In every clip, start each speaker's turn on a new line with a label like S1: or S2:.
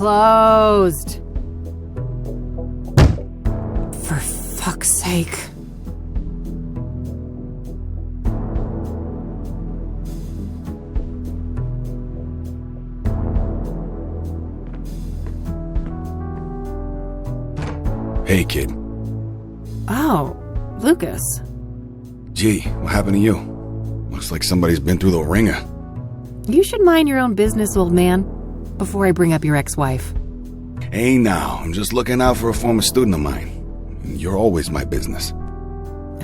S1: closed. For fuck's sake.
S2: Hey, kid.
S1: Oh, Lucas.
S2: Gee, what happened to you? Looks like somebody's been through the ringer.
S1: You should mind your own business, old man, before I bring up your ex-wife.
S2: Hey now, I'm just looking out for a former student of mine. And you're always my business.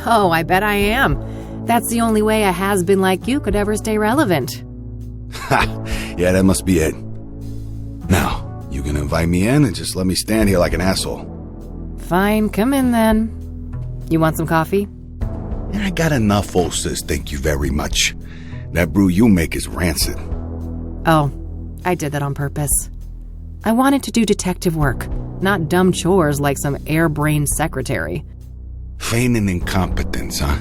S1: Oh, I bet I am. That's the only way a has-been like you could ever stay relevant.
S2: Ha! Yeah, that must be it. Now, you gonna invite me in and just let me stand here like an asshole?
S1: Fine, come in then. You want some coffee?
S2: I got enough ulcers, thank you very much. That brew you make is rancid.
S1: Oh, I did that on purpose. I wanted to do detective work, not dumb chores like some airbrained secretary.
S2: Feigning incompetence, huh?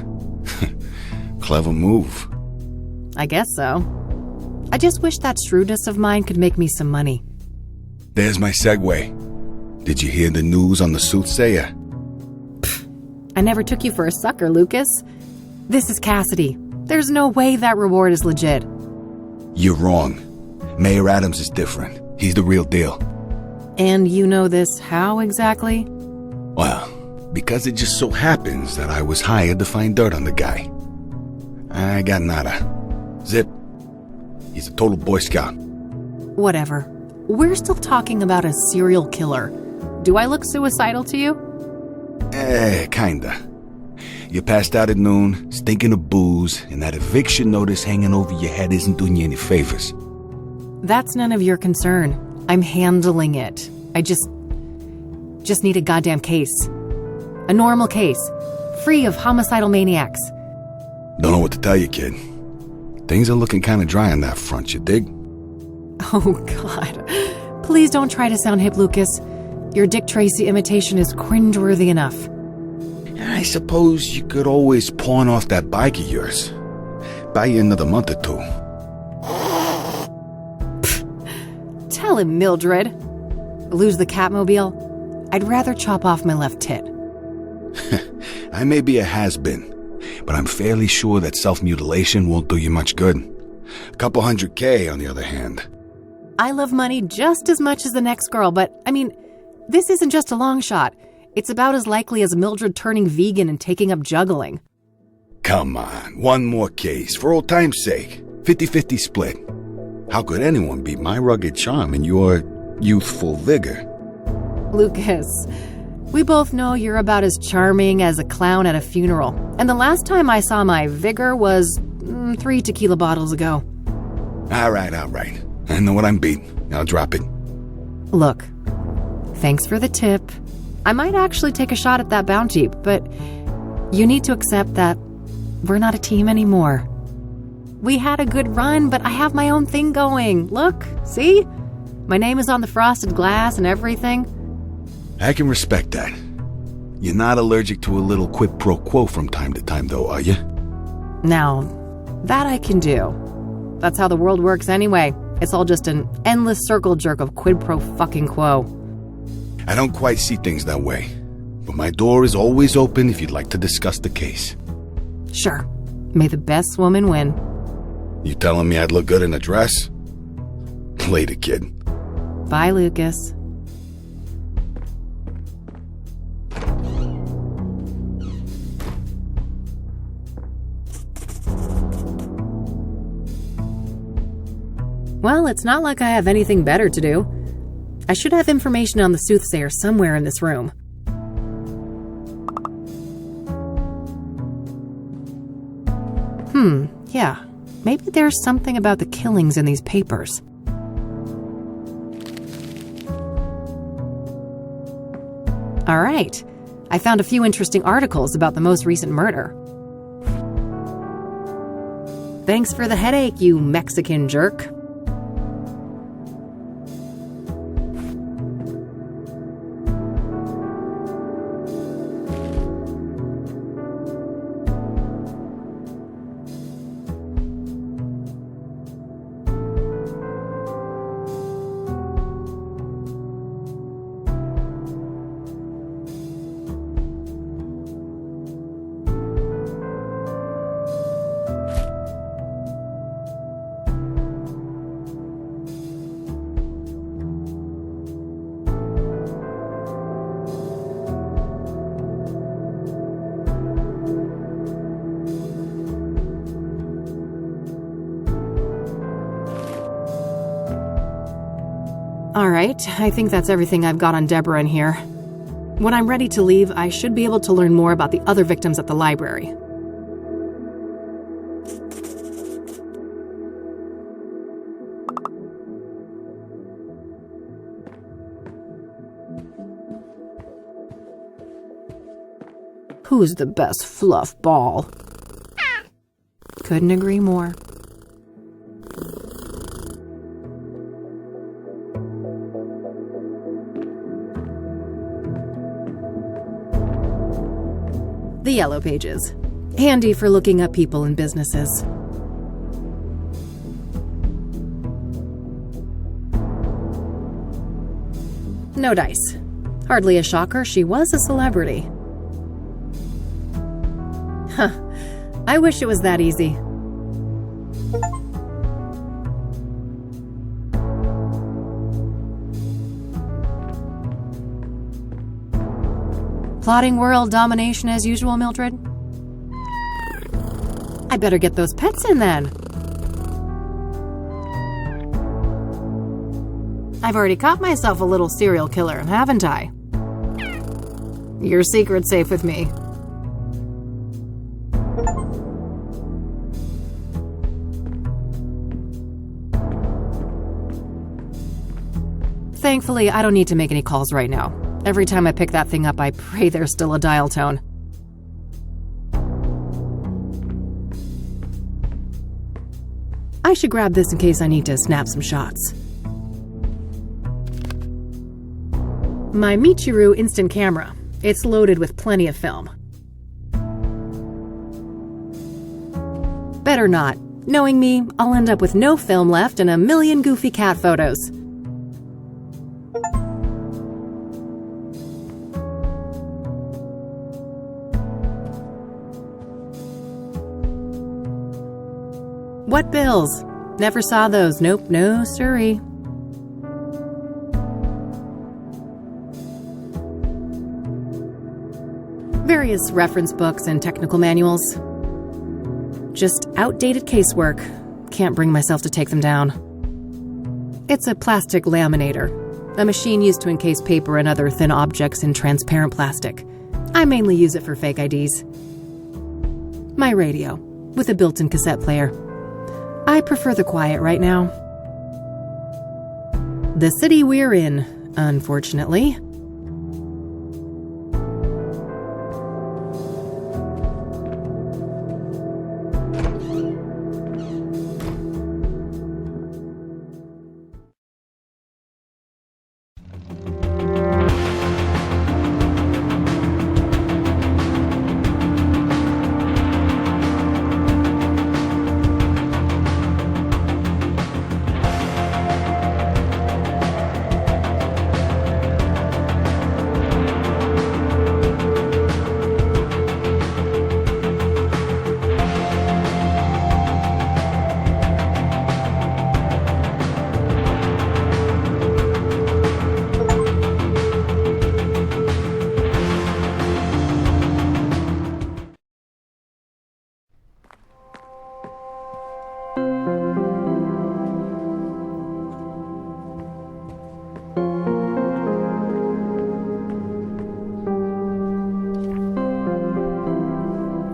S2: Clever move.
S1: I guess so. I just wish that shrewdness of mine could make me some money.
S2: There's my segue. Did you hear the news on the Soothsayer?
S1: I never took you for a sucker, Lucas. This is Cassidy. There's no way that reward is legit.
S2: You're wrong. Mayor Adams is different. He's the real deal.
S1: And you know this how exactly?
S2: Well, because it just so happens that I was hired to find dirt on the guy. I got nada. Zip. He's a total Boy Scout.
S1: Whatever. We're still talking about a serial killer. Do I look suicidal to you?
S2: Kinda. You passed out at noon, stinking of booze, and that eviction notice hanging over your head isn't doing you any favors.
S1: That's none of your concern. I'm handling it. I just need a goddamn case. A normal case. Free of homicidal maniacs.
S2: Don't know what to tell you, kid. Things are looking kinda dry on that front, you dig?
S1: Oh, God. Please don't try to sound hip, Lucas. Your Dick Tracy imitation is cringeworthy enough.
S2: I suppose you could always pawn off that bike of yours. Buy you another month or two.
S1: Tell him, Mildred. Lose the Catmobile? I'd rather chop off my left tit.
S2: I may be a has-been, but I'm fairly sure that self-mutilation won't do you much good. A couple $100K, on the other hand.
S1: I love money just as much as the next girl, but, I mean, this isn't just a long shot. It's about as likely as Mildred turning vegan and taking up juggling.
S2: Come on, one more case, for old time's sake. 50-50 split. How could anyone beat my rugged charm and your youthful vigor?
S1: Lucas, we both know you're about as charming as a clown at a funeral. And the last time I saw my vigor was 3 tequila bottles ago.
S2: All right. I know what I'm beating. I'll drop it.
S1: Look, thanks for the tip. I might actually take a shot at that bounty, but you need to accept that we're not a team anymore. We had a good run, but I have my own thing going. Look, see? My name is on the frosted glass and everything.
S2: I can respect that. You're not allergic to a little quid pro quo from time to time, though, are you?
S1: Now, that I can do. That's how the world works anyway. It's all just an endless circle jerk of quid pro fucking quo.
S2: I don't quite see things that way, but my door is always open if you'd like to discuss the case.
S1: Sure. May the best woman win.
S2: You telling me I'd look good in a dress? Later, kid.
S1: Bye, Lucas. Well, it's not like I have anything better to do. I should have information on the Soothsayer somewhere in this room. Yeah. Maybe there's something about the killings in these papers. All right. I found a few interesting articles about the most recent murder. Thanks for the headache, you Mexican jerk. Alright, I think that's everything I've got on Deborah in here. When I'm ready to leave, I should be able to learn more about the other victims at the library. Who's the best fluff ball? Couldn't agree more. The yellow pages. Handy for looking up people and businesses. No dice. Hardly a shocker, she was a celebrity. Huh. I wish it was that easy. Plotting world domination as usual, Mildred? I better get those pets in then. I've already caught myself a little serial killer, haven't I? Your secret's safe with me. Thankfully, I don't need to make any calls right now. Every time I pick that thing up, I pray there's still a dial tone. I should grab this in case I need to snap some shots. My Michiru instant camera. It's loaded with plenty of film. Better not. Knowing me, I'll end up with no film left and a million goofy cat photos. What bills? Never saw those. Nope, no siree. Various reference books and technical manuals. Just outdated casework. Can't bring myself to take them down. It's a plastic laminator, a machine used to encase paper and other thin objects in transparent plastic. I mainly use it for fake IDs. My radio, with a built-in cassette player. I prefer the quiet right now. The city we're in, unfortunately.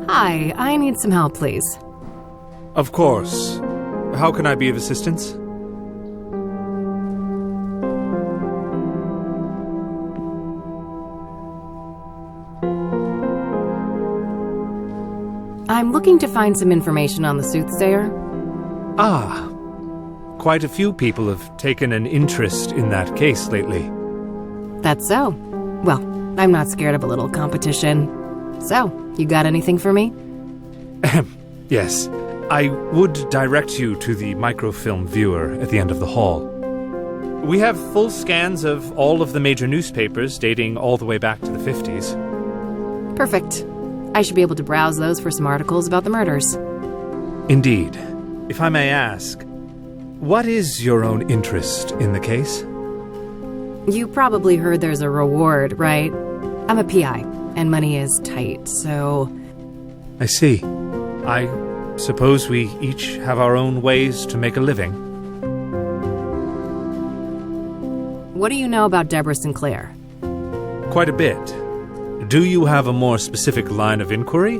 S1: Hi, I need some help, please.
S3: Of course. How can I be of assistance?
S1: I'm looking to find some information on the Soothsayer.
S3: Ah. Quite a few people have taken an interest in that case lately.
S1: That's so. Well, I'm not scared of a little competition. So, you got anything for me?
S3: Yes. I would direct you to the microfilm viewer at the end of the hall. We have full scans of all of the major newspapers dating all the way back to the 50s.
S1: Perfect. I should be able to browse those for some articles about the murders.
S3: Indeed. If I may ask, what is your own interest in the case?
S1: You probably heard there's a reward, right? I'm a PI, and money is tight, so...
S3: I see. I suppose we each have our own ways to make a living.
S1: What do you know about Deborah Sinclair?
S3: Quite a bit. Do you have a more specific line of inquiry?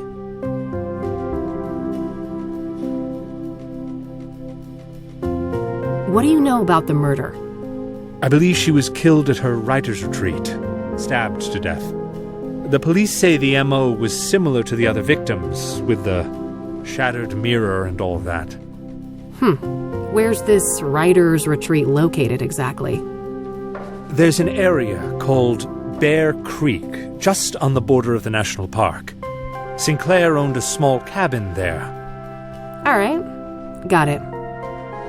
S1: What do you know about the murder?
S3: I believe she was killed at her writer's retreat, stabbed to death. The police say the MO was similar to the other victims, with the shattered mirror and all that.
S1: Where's this writer's retreat located exactly?
S3: There's an area called Bear Creek, just on the border of the national park. Sinclair owned a small cabin there.
S1: All right, got it.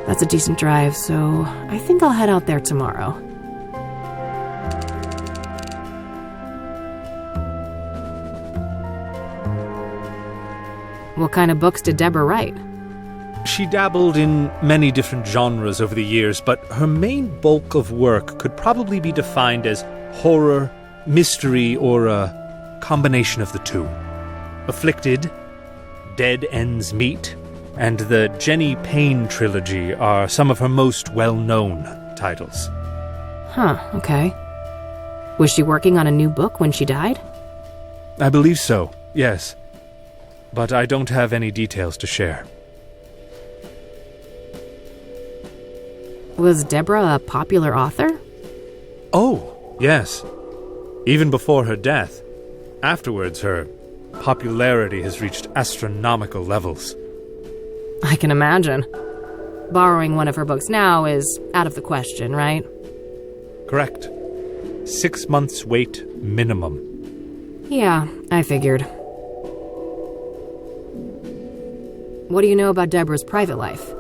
S1: That's a decent drive, so I think I'll head out there tomorrow. What kind of books did Deborah write?
S3: She dabbled in many different genres over the years, but her main bulk of work could probably be defined as horror, mystery, or a combination of the two. Afflicted, Dead Ends Meet, and the Jenny Payne trilogy are some of her most well-known titles.
S1: Huh, okay. Was she working on a new book when she died?
S3: I believe so, yes. But I don't have any details to share.
S1: Was Deborah a popular author?
S3: Oh, yes. Even before her death. Afterwards, her popularity has reached astronomical levels.
S1: I can imagine. Borrowing one of her books now is out of the question, right?
S3: Correct. 6 months wait minimum.
S1: Yeah, I figured. What do you know about Deborah's private life?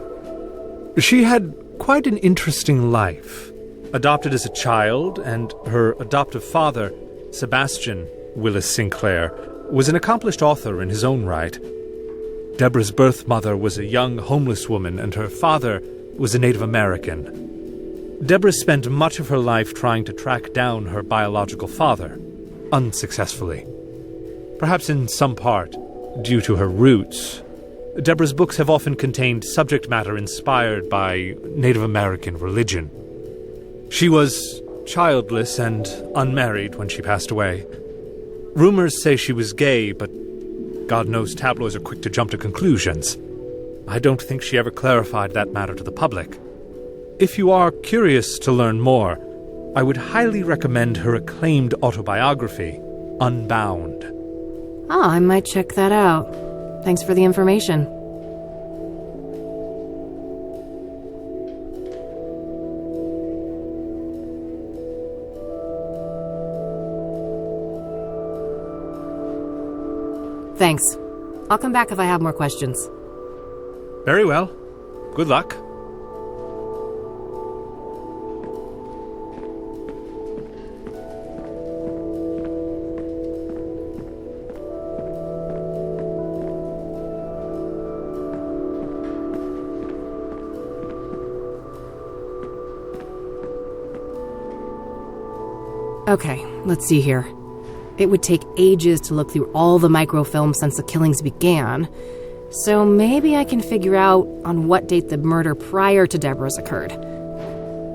S3: She had quite an interesting life. Adopted as a child, and her adoptive father, Sebastian Willis Sinclair, was an accomplished author in his own right. Deborah's birth mother was a young homeless woman, and her father was a Native American. Deborah spent much of her life trying to track down her biological father, unsuccessfully. Perhaps in some part due to her roots, Deborah's books have often contained subject matter inspired by Native American religion. She was childless and unmarried when she passed away. Rumors say she was gay, but God knows tabloids are quick to jump to conclusions. I don't think she ever clarified that matter to the public. If you are curious to learn more, I would highly recommend her acclaimed autobiography, Unbound.
S1: Oh, I might check that out. Thanks for the information. Thanks. I'll come back if I have more questions.
S3: Very well. Good luck.
S1: Okay, let's see here. It would take ages to look through all the microfilms since the killings began, so maybe I can figure out on what date the murder prior to Deborah's occurred.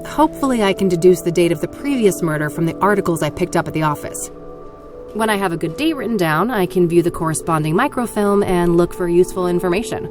S1: Hopefully I can deduce the date of the previous murder from the articles I picked up at the office. When I have a good date written down, I can view the corresponding microfilm and look for useful information.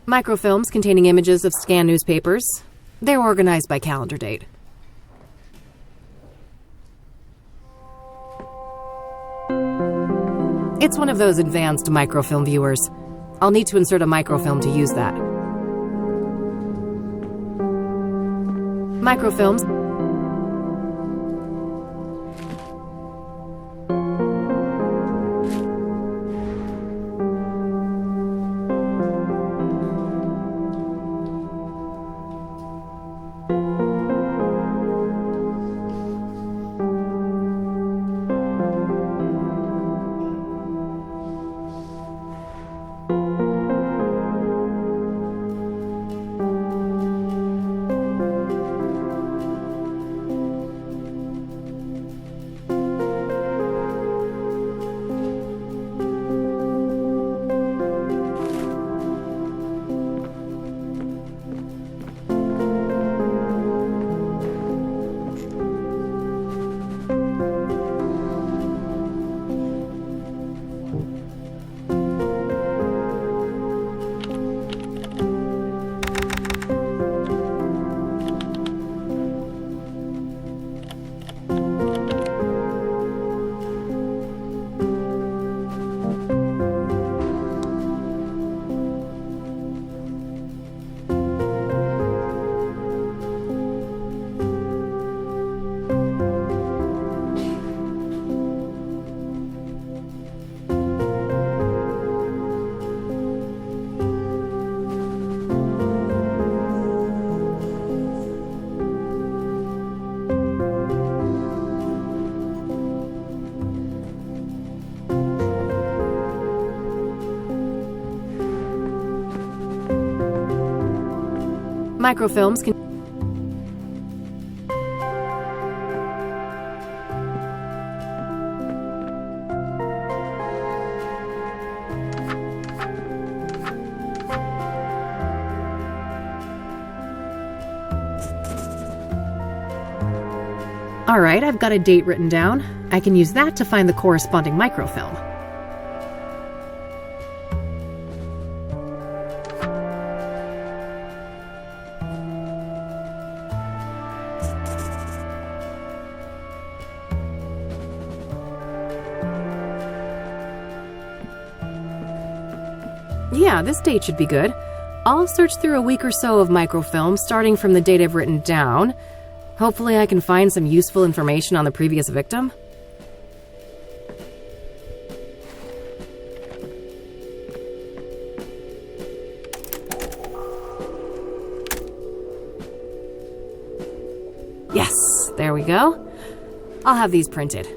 S1: Microfilms containing images of scanned newspapers. They're organized by calendar date. It's one of those advanced microfilm viewers. I'll need to insert a microfilm to use that. Microfilms. Microfilms can... Alright, I've got a date written down. I can use that to find the corresponding microfilm. Yeah, this date should be good. I'll search through a week or so of microfilm, starting from the date I've written down. Hopefully I can find some useful information on the previous victim. Yes, there we go. I'll have these printed.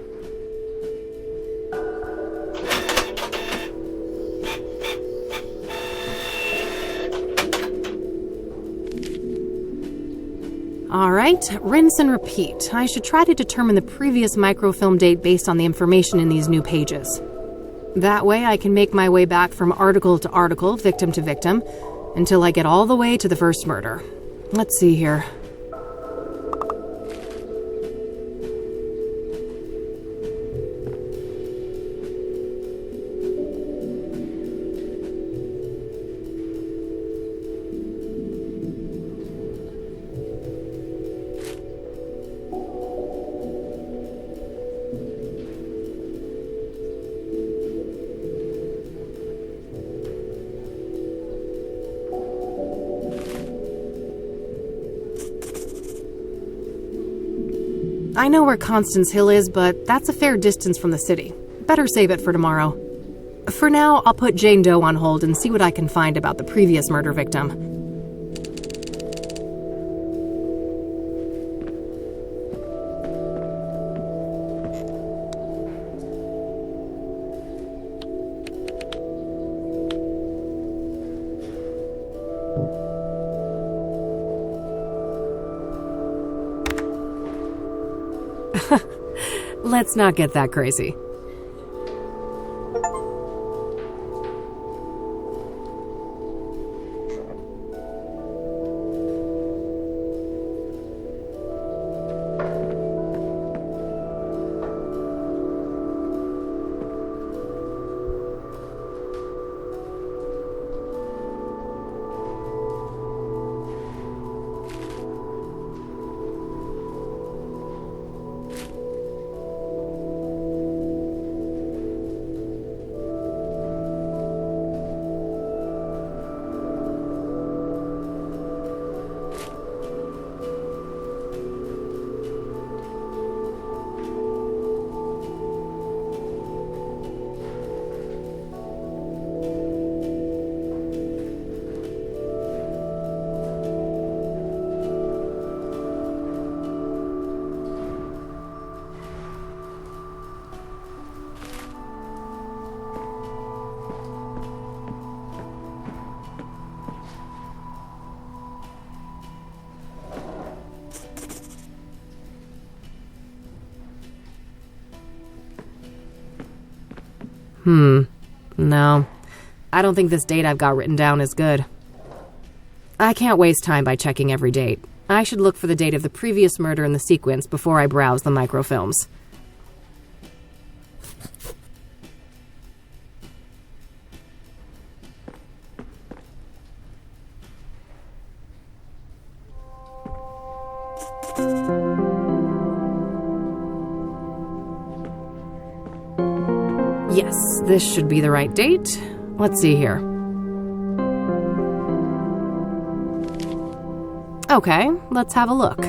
S1: Alright, rinse and repeat. I should try to determine the previous microfilm date based on the information in these new pages. That way I can make my way back from article to article, victim to victim, until I get all the way to the first murder. Let's see here. I know where Constance Hill is, but that's a fair distance from the city. Better save it for tomorrow. For now, I'll put Jane Doe on hold and see what I can find about the previous murder victim. Let's not get that crazy. No. I don't think this date I've got written down is good. I can't waste time by checking every date. I should look for the date of the previous murder in the sequence before I browse the microfilms. Yes, this should be the right date. Let's see here. Okay, let's have a look.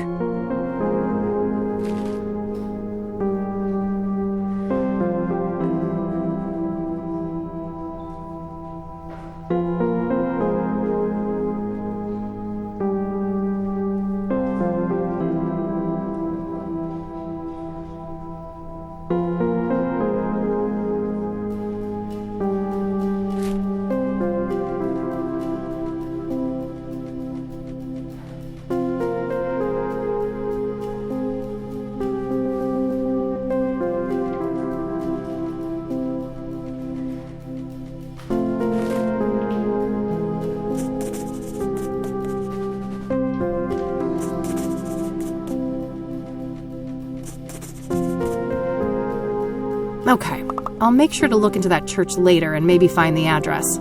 S1: Okay, I'll make sure to look into that church later and maybe find the address.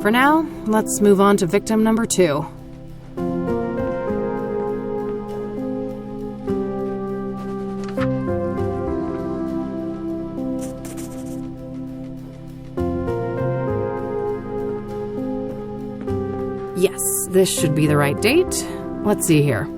S1: For now, let's move on to victim number 2. Yes, this should be the right date. Let's see here.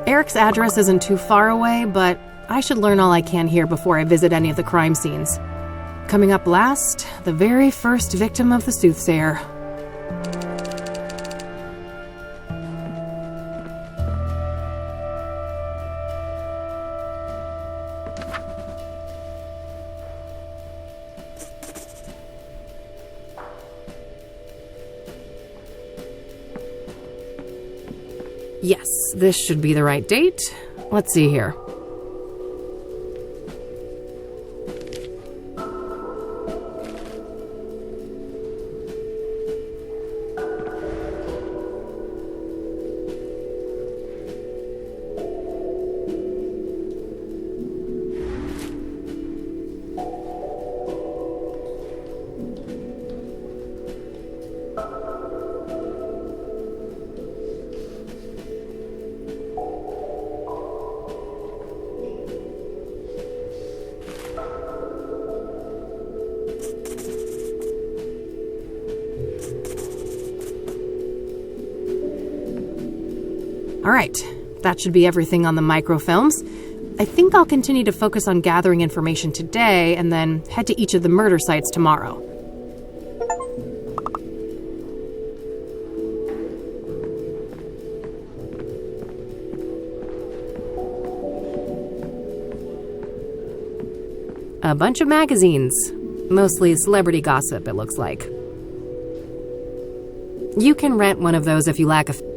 S1: Eric's address isn't too far away, but I should learn all I can here before I visit any of the crime scenes. Coming up last, the very first victim of the Soothsayer. Yes, this should be the right date. Let's see here. Alright, that should be everything on the microfilms. I think I'll continue to focus on gathering information today and then head to each of the murder sites tomorrow. A bunch of magazines. Mostly celebrity gossip, it looks like. You can rent one of those if you lack a...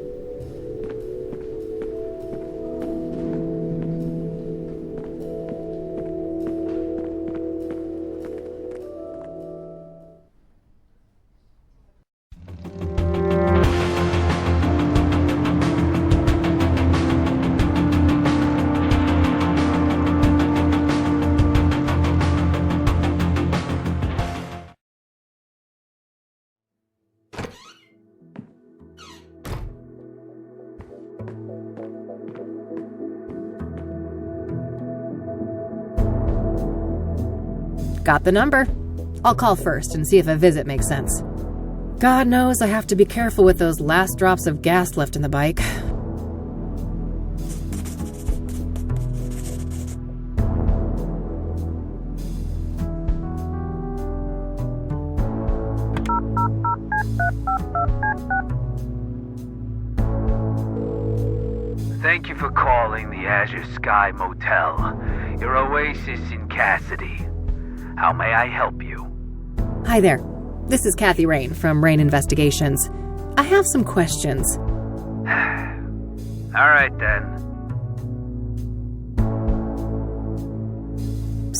S1: got the number. I'll call first and see if a visit makes sense. God knows I have to be careful with those last drops of gas left in the bike.
S4: Thank you for calling the Azure Sky Motel, your oasis in Cassidy. How may I help you?
S1: Hi there. This is Kathy Rain from Rain Investigations. I have some questions.
S4: All right, then.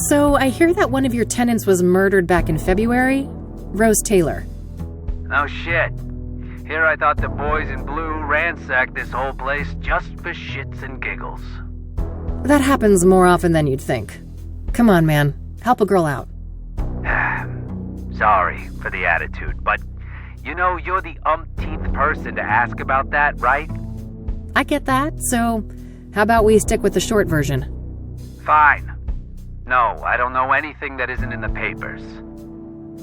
S1: So, I hear that one of your tenants was murdered back in February? Rose Taylor.
S4: No shit. Here I thought the boys in blue ransacked this whole place just for shits and giggles.
S1: That happens more often than you'd think. Come on, man. Help a girl out.
S4: Sorry for the attitude, but you know you're the umpteenth person to ask about that, right?
S1: I get that, so how about we stick with the short version?
S4: Fine. No, I don't know anything that isn't in the papers.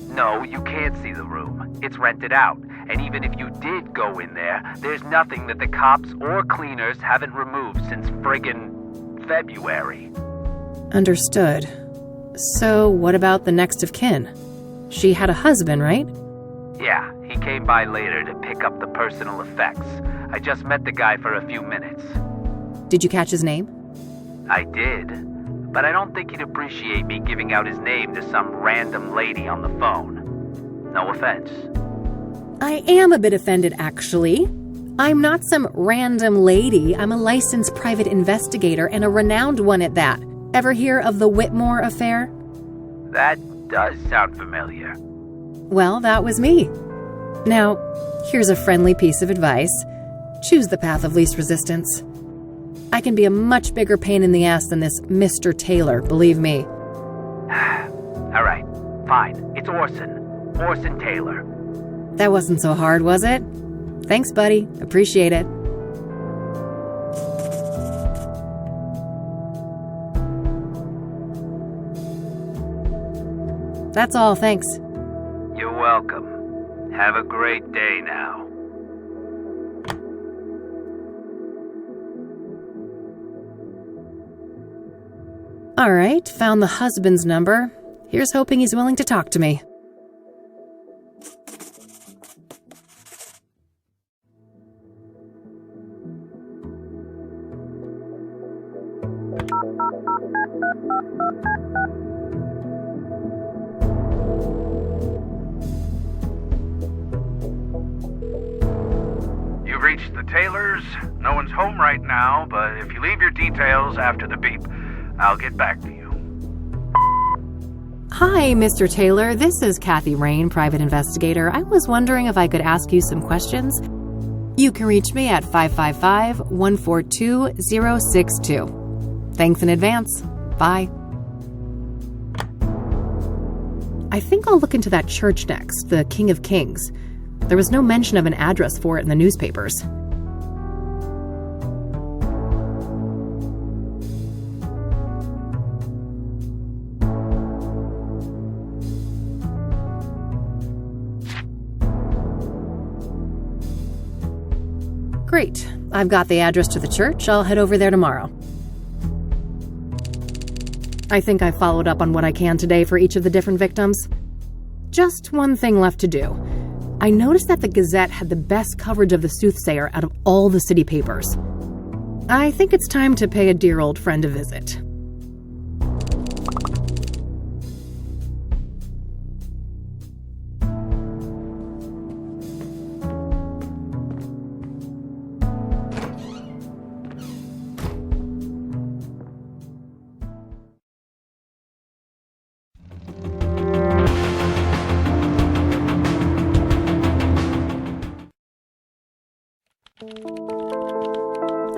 S4: No, you can't see the room. It's rented out. And even if you did go in there, there's nothing that the cops or cleaners haven't removed since friggin' February.
S1: Understood. So what about the next of kin? She had a husband, right?
S4: Yeah, he came by later to pick up the personal effects. I just met the guy for a few minutes.
S1: Did you catch his name?
S4: I did, but I don't think he'd appreciate me giving out his name to some random lady on the phone. No offense.
S1: I am a bit offended, actually. I'm not some random lady. I'm a licensed private investigator and a renowned one at that. Ever hear of the Whitmore affair?
S4: That does sound familiar.
S1: Well, that was me. Now, here's a friendly piece of advice. Choose the path of least resistance. I can be a much bigger pain in the ass than this Mr. Taylor, believe me.
S4: All right, fine. It's Orson. Orson Taylor.
S1: That wasn't so hard, was it? Thanks, buddy. Appreciate it. That's all, thanks.
S4: You're welcome. Have a great day now.
S1: All right, found the husband's number. Here's hoping he's willing to talk to me.
S5: You've reached the Taylors. No one's home right now, but if you leave your details after the beep, I'll get back to you.
S1: Hi, Mr. Taylor. This is Kathy Rain, private investigator. I was wondering if I could ask you some questions. You can reach me at 555-142-062. Thanks in advance. Bye. I think I'll look into that church next, the King of Kings. There was no mention of an address for it in the newspapers. Great. I've got the address to the church. I'll head over there tomorrow. I think I've followed up on what I can today for each of the different victims. Just one thing left to do. I noticed that the Gazette had the best coverage of the Soothsayer out of all the city papers. I think it's time to pay a dear old friend a visit.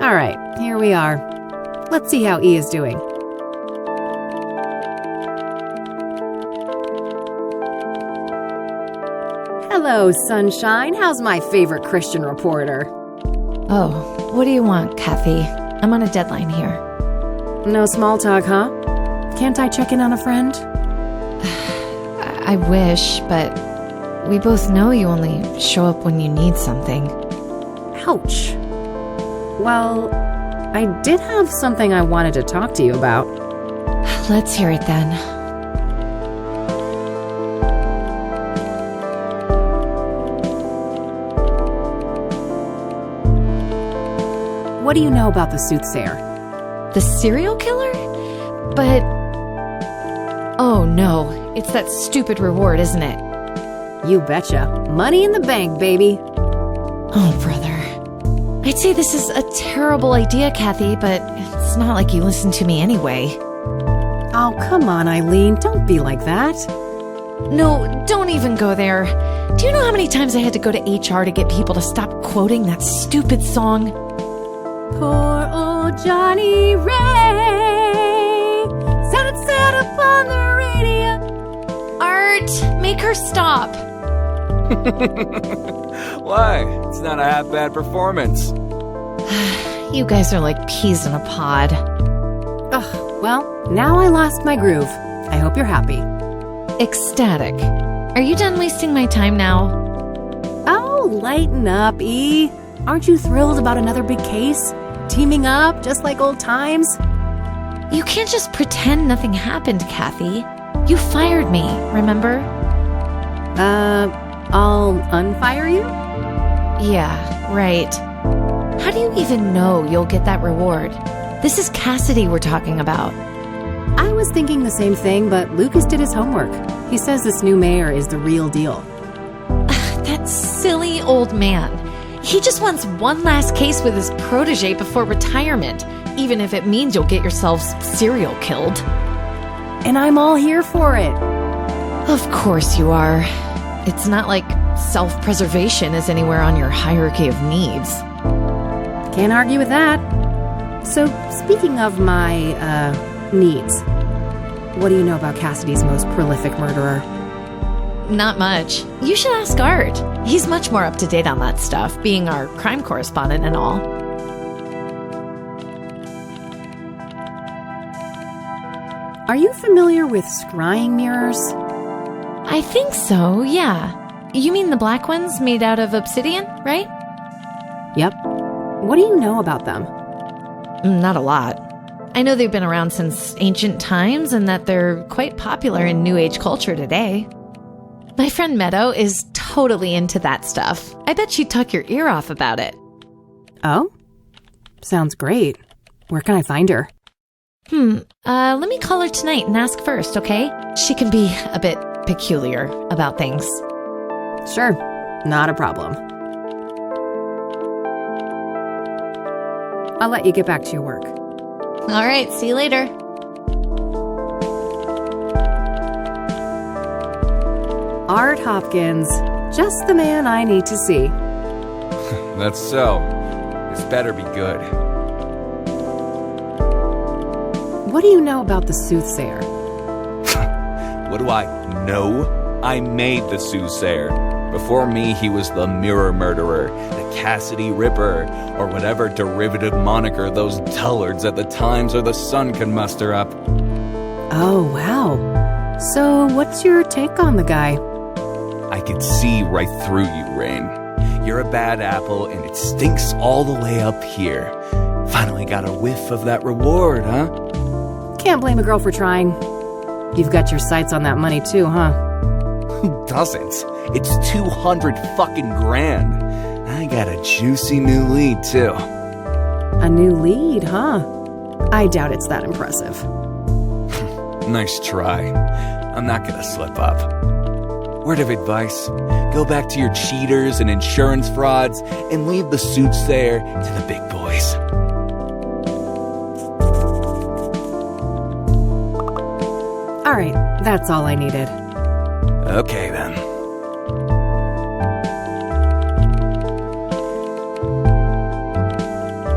S1: All right, here we are. Let's see how E is doing. Hello, sunshine. How's my favorite Christian reporter?
S6: Oh, what do you want, Kathy? I'm on a deadline here.
S1: No small talk, huh? Can't I check in on a friend?
S6: I wish, but we both know you only show up when you need something.
S1: Ouch. Well, I did have something I wanted to talk to you about.
S6: Let's hear it then.
S1: What do you know about the Soothsayer?
S6: The serial killer? But... oh no, it's that stupid reward, isn't it?
S1: You betcha. Money in the bank, baby.
S6: Oh, brother. I'd say this is a terrible idea, Kathy, but it's not like you listen to me anyway.
S1: Oh, come on, Eileen. Don't be like that.
S6: No, don't even go there. Do you know how many times I had to go to HR to get people to stop quoting that stupid song?
S1: Poor old Johnny Ray set up on the radio.
S6: Art, make her stop.
S7: Why? It's not a half-bad performance.
S6: You guys are like peas in a pod.
S1: Ugh, well, now I lost my groove. I hope you're happy.
S6: Ecstatic. Are you done wasting my time now?
S1: Oh, lighten up, E. Aren't you thrilled about another big case? Teaming up, just like old times?
S6: You can't just pretend nothing happened, Kathy. You fired me, remember?
S1: I'll unfire you?
S6: Yeah, right. How do you even know you'll get that reward? This is Cassidy we're talking about.
S1: I was thinking the same thing, but Lucas did his homework. He says this new mayor is the real deal.
S6: That silly old man. He just wants one last case with his protege before retirement, even if it means you'll get yourselves serial killed.
S1: And I'm all here for it.
S6: Of course you are. It's not like self-preservation is anywhere on your hierarchy of needs.
S1: Can't argue with that. So, speaking of my, needs, what do you know about Cassidy's most prolific murderer?
S6: Not much. You should ask Art. He's much more up to date on that stuff, being our crime correspondent and all.
S1: Are you familiar with scrying mirrors?
S6: I think so, yeah. You mean the black ones made out of obsidian, right?
S1: Yep. What do you know about them?
S6: Not a lot. I know they've been around since ancient times and that they're quite popular in New Age culture today. My friend Meadow is totally into that stuff. I bet she'd talk your ear off about it.
S1: Oh? Sounds great. Where can I find her?
S6: Let me call her tonight and ask first, okay? She can be a bit peculiar about things.
S1: Sure. Not a problem. I'll let you get back to your work.
S6: All right, see you later.
S1: Art Hopkins. Just the man I need to see.
S7: That's so. This better be good.
S1: What do you know about the Soothsayer?
S7: What do I know? I made the Soothsayer. Before me, he was the Mirror Murderer, the Cassidy Ripper, or whatever derivative moniker those dullards at the Times or the Sun can muster up.
S1: Oh, wow. So, what's your take on the guy?
S7: I could see right through you, Rain. You're a bad apple, and it stinks all the way up here. Finally got a whiff of that reward, huh?
S1: Can't blame a girl for trying. You've got your sights on that money too, huh?
S7: Who doesn't? It's 200 fucking grand. I got a juicy new lead, too.
S1: A new lead, huh? I doubt it's that impressive.
S7: Nice try. I'm not gonna slip up. Word of advice, go back to your cheaters and insurance frauds and leave the Soothsayer to the big boys.
S1: All right, that's all I needed.
S7: Okay, then.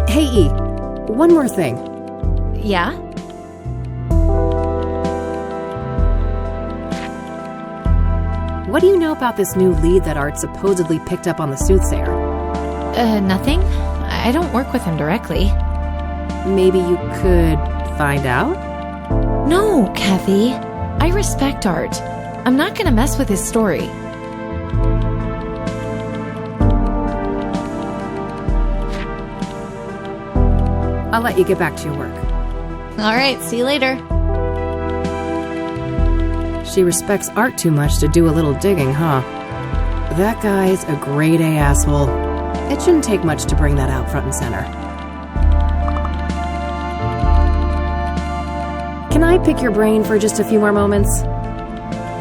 S1: Hey, E, one more thing.
S6: Yeah?
S1: What do you know about this new lead that Art supposedly picked up on the Soothsayer?
S6: Nothing. I don't work with him directly.
S1: Maybe you could find out?
S6: No, Kathy. I respect Art. I'm not gonna mess with his story.
S1: I'll let you get back to your work.
S6: All right, see you later.
S1: She respects art too much to do a little digging, huh? That guy's a grade A asshole. It shouldn't take much to bring that out front and center. Can I pick your brain for just a few more moments?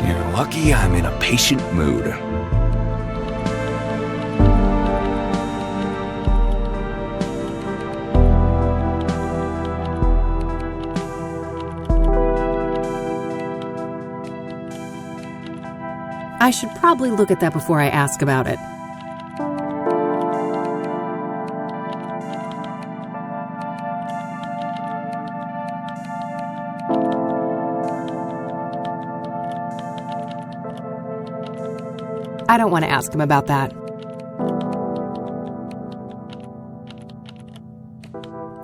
S7: You're lucky I'm in a patient mood.
S1: I should probably look at that before I ask about it. I don't want to ask him about that.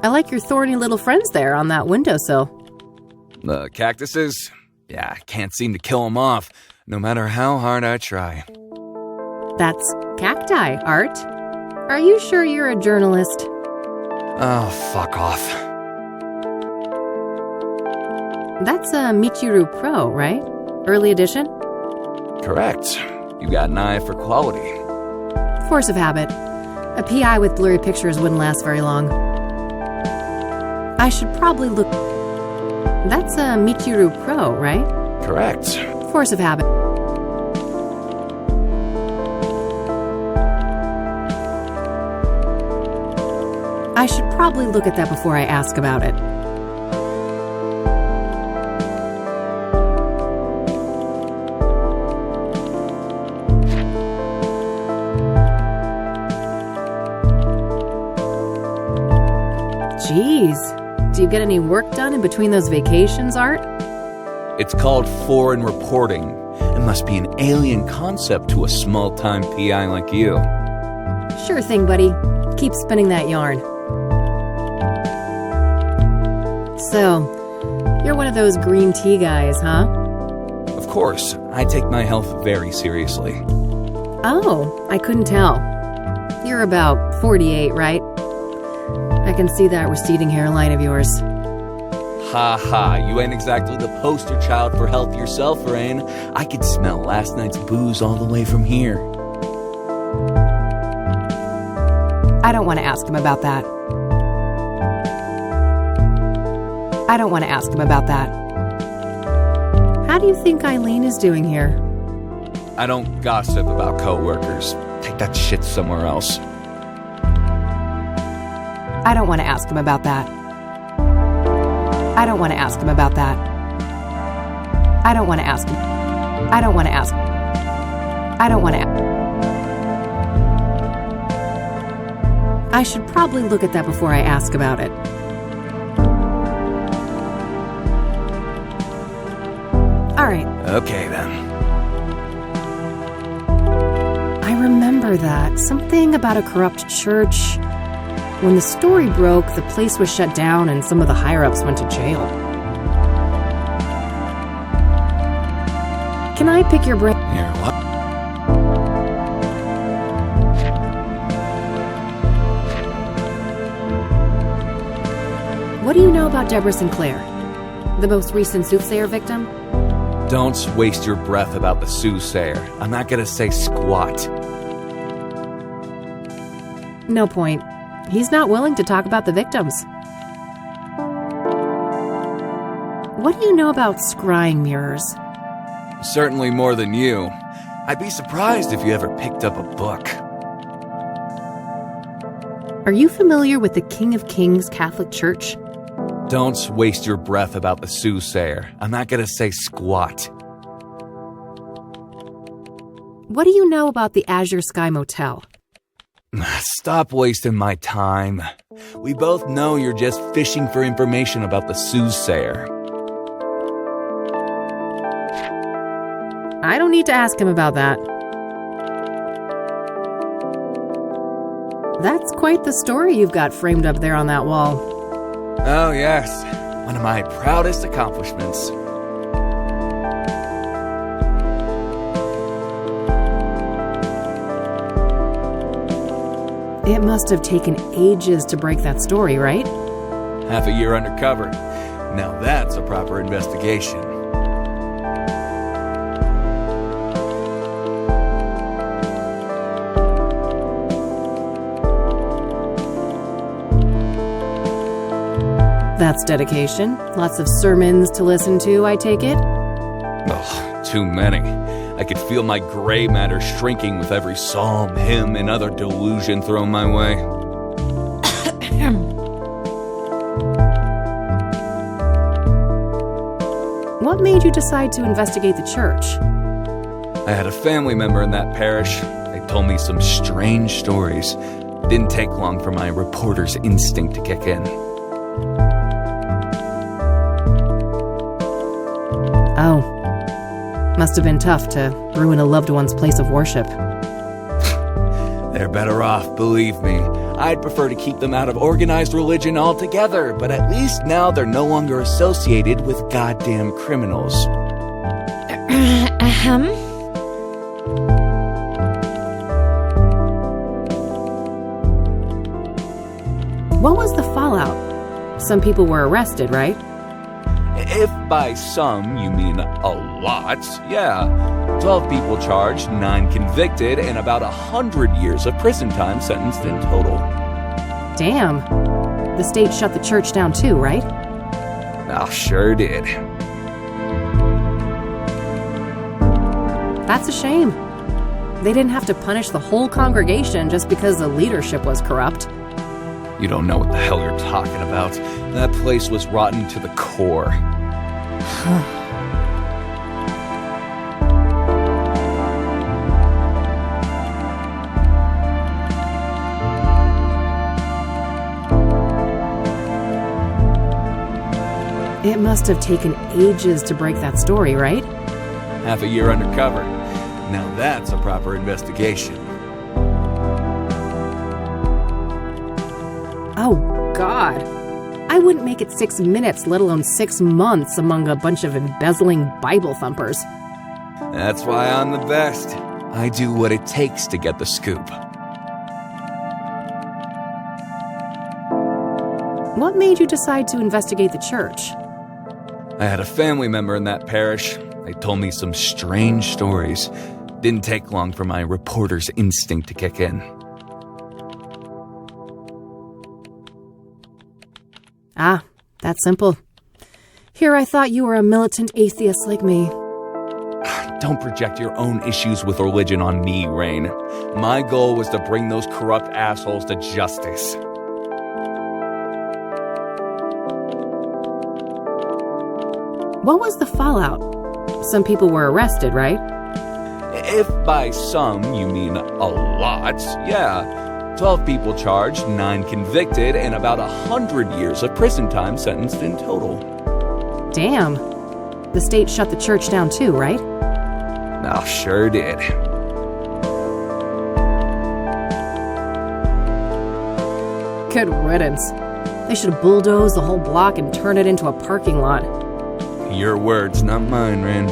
S1: I like your thorny little friends there on that windowsill.
S7: The cactuses? Yeah, I can't seem to kill them off, no matter how hard I try.
S1: That's cacti, Art. Are you sure you're a journalist?
S7: Oh, fuck off.
S1: That's a Michiru Pro, right? Early edition?
S7: Correct. You got an eye for quality.
S1: Force of habit. A PI with blurry pictures wouldn't last very long. I should probably look... That's a Michiru Pro, right?
S7: Correct.
S1: Force of habit. I should probably look at that before I ask about it. Jeez, do you get any work done in between those vacations, Art?
S7: It's called foreign reporting. It must be an alien concept to a small-time PI like you.
S1: Sure thing, buddy. Keep spinning that yarn. So, you're one of those green tea guys, huh?
S7: Of course, I take my health very seriously.
S1: Oh, I couldn't tell. You're about 48, right? I can see that receding hairline of yours.
S7: Ha ha, you ain't exactly the poster child for health yourself, Rain. I could smell last night's booze all the way from here.
S1: I don't want to ask him about that. I don't want to ask him about that. How do you think Eileen is doing here?
S7: I don't gossip about coworkers. Take that shit somewhere else.
S1: I don't want to ask him about that. I don't want to ask him about that. I don't want to ask him. I don't want to ask. I don't want to. I should probably look at that before I ask about it. All right.
S7: Okay, then.
S1: I remember that. Something about a corrupt church. When the story broke, the place was shut down and some of the higher-ups went to jail. Can I pick your brain?
S7: Here, what?
S1: What do you know about Deborah Sinclair? The most recent Soothsayer victim?
S7: Don't waste your breath about the Soothsayer. I'm not gonna say squat.
S1: No point. He's not willing to talk about the victims. What do you know about scrying mirrors?
S7: Certainly more than you. I'd be surprised if you ever picked up a book.
S1: Are you familiar with the King of Kings Catholic Church?
S7: Don't waste your breath about the Soothsayer. I'm not gonna say squat.
S1: What do you know about the Azure Sky Motel?
S7: Stop wasting my time. We both know you're just fishing for information about the Soothsayer.
S1: I don't need to ask him about that. That's quite the story you've got framed up there on that wall.
S7: Oh, yes. One of my proudest accomplishments.
S1: It must have taken ages to break that story, right?
S7: Half a year undercover. Now that's a proper investigation.
S1: That's dedication. Lots of sermons to listen to, I take it?
S7: Ugh, too many. I could feel my gray matter shrinking with every psalm, hymn, and other delusion thrown my way.
S1: What made you decide to investigate the church?
S7: I had a family member in that parish. They told me some strange stories. Didn't take long for my reporter's instinct to kick in.
S1: Oh. Must have been tough to ruin a loved one's place of worship.
S7: They're better off, believe me. I'd prefer to keep them out of organized religion altogether, but at least now they're no longer associated with goddamn criminals.
S1: What was the fallout? Some people were arrested, right?
S7: If by some you mean a lot, yeah. 12 people charged, 9 convicted, and about 100 years of prison time sentenced in total.
S1: Damn. The state shut the church down too, right?
S7: Oh, sure did.
S1: That's a shame. They didn't have to punish the whole congregation just because the leadership was corrupt.
S7: You don't know what the hell you're talking about. That place was rotten to the core.
S1: It must have taken ages to break that story, right?
S7: Half a year undercover. Now that's a proper investigation.
S1: Oh, God. I wouldn't make it 6 minutes, let alone 6 months among a bunch of embezzling Bible thumpers.
S7: That's why I'm the best. I do what it takes to get the scoop.
S1: What made you decide to investigate the church?
S7: I had a family member in that parish. They told me some strange stories. Didn't take long for my reporter's instinct to kick in.
S1: Ah, that's simple. Here I thought you were a militant atheist like me.
S7: Don't project your own issues with religion on me, Rain. My goal was to bring those corrupt assholes to justice.
S1: What was the fallout? Some people were arrested, right?
S7: If by some you mean a lot, yeah. 12 people charged, 9 convicted, and about 100 years of prison time sentenced in total.
S1: Damn. The state shut the church down too, right?
S7: Oh, sure did.
S1: Good riddance. They should have bulldozed the whole block and turned it into a parking lot.
S7: Your words, not mine, Ren.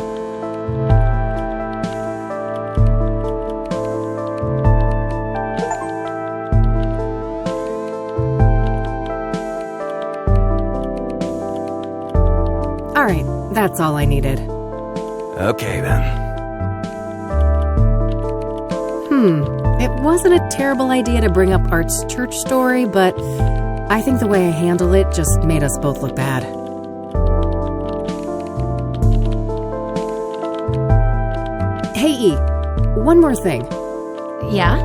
S1: Alright, that's all I needed.
S7: Okay, then.
S1: It wasn't a terrible idea to bring up Art's church story, but I think the way I handled it just made us both look bad. Hey, E, one more thing.
S6: Yeah?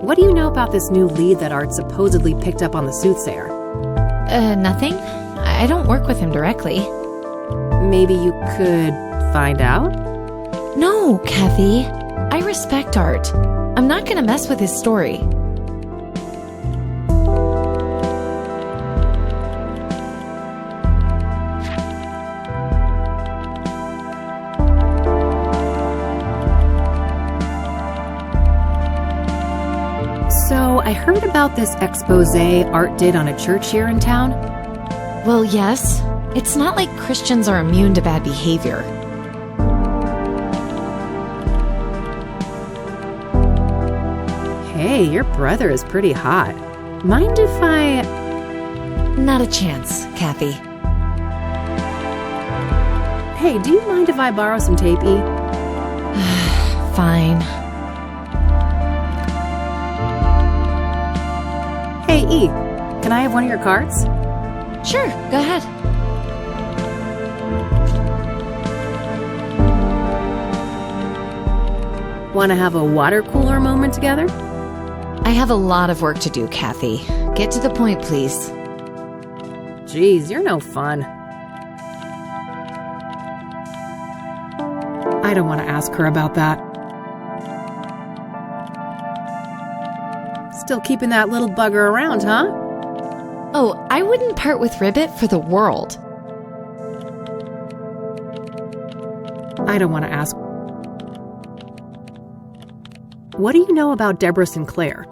S1: What do you know about this new lead that Art supposedly picked up on the Soothsayer?
S6: Nothing. I don't work with him directly.
S1: Maybe you could find out?
S6: No, Kathy. I respect Art. I'm not gonna mess with his story.
S1: So, I heard about this expose Art did on a church here in town.
S6: Well, yes. It's not like Christians are immune to bad behavior.
S1: Hey, your brother is pretty hot. Mind if I...
S6: Not a chance, Kathy.
S1: Hey, do you mind if I borrow some tape, E?
S6: Fine.
S1: Hey, E, can I have one of your cards?
S6: Sure, go ahead.
S1: Want to have a water cooler moment together?
S6: I have a lot of work to do, Kathy. Get to the point, please.
S1: Jeez, you're no fun. I don't want to ask her about that. Still keeping that little bugger around, huh?
S6: Oh, I wouldn't part with Ribbit for the world.
S1: I don't want to ask. What do you know about Deborah Sinclair?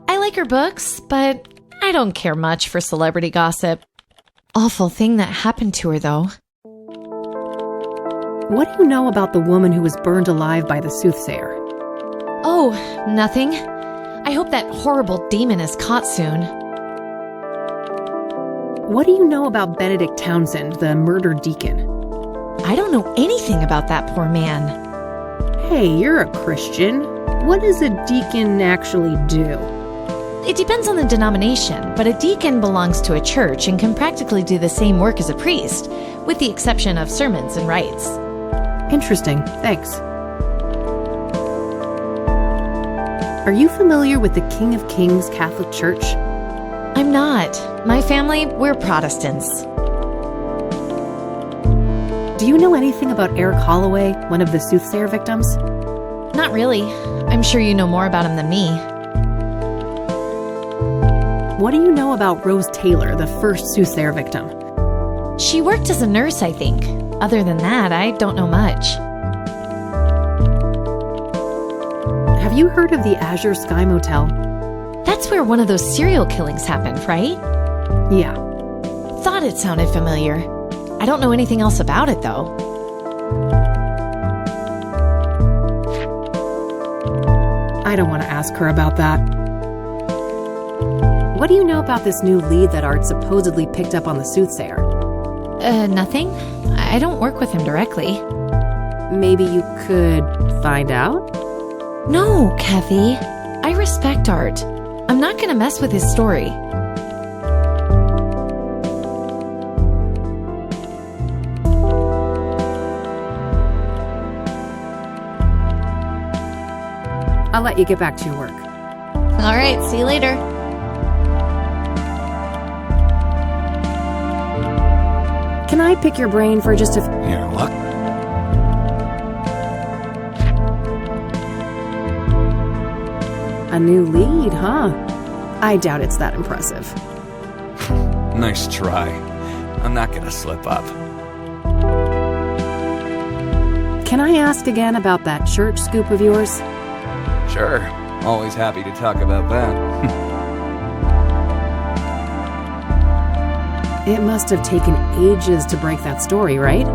S6: I like her books, but I don't care much for celebrity gossip. Awful thing that happened to her, though.
S1: What do you know about the woman who was burned alive by the Soothsayer?
S6: Oh, nothing. I hope that horrible demon is caught soon.
S1: What do you know about Benedict Townsend, the murdered deacon?
S6: I don't know anything about that poor man.
S1: Hey, you're a Christian. What does a deacon actually do?
S6: It depends on the denomination, but a deacon belongs to a church and can practically do the same work as a priest, with the exception of sermons and rites.
S1: Interesting, thanks. Are you familiar with the King of Kings Catholic Church?
S6: I'm not. My family, we're Protestants.
S1: Do you know anything about Eric Holloway, one of the Soothsayer victims?
S6: Not really. I'm sure you know more about him than me.
S1: What do you know about Rose Taylor, the first Soothsayer victim?
S6: She worked as a nurse, I think. Other than that, I don't know much.
S1: Have you heard of the Azure Sky Motel?
S6: That's where one of those serial killings happened, right?
S1: Yeah.
S6: Thought it sounded familiar. I don't know anything else about it, though.
S1: I don't want to ask her about that. What do you know about this new lead that Art supposedly picked up on the Soothsayer?
S6: Nothing. I don't work with him directly.
S1: Maybe you could find out?
S6: No, Kathy. I respect Art. I'm not gonna mess with his story.
S1: I'll let you get back to your work.
S6: All right, see you later.
S1: Can I pick your brain for just a...
S2: Here, look.
S1: A new lead, huh? I doubt it's that impressive.
S7: Nice try. I'm not gonna slip up.
S1: Can I ask again about that church scoop of yours?
S7: Sure. Always happy to talk about that.
S1: It must have taken ages to break that story, right?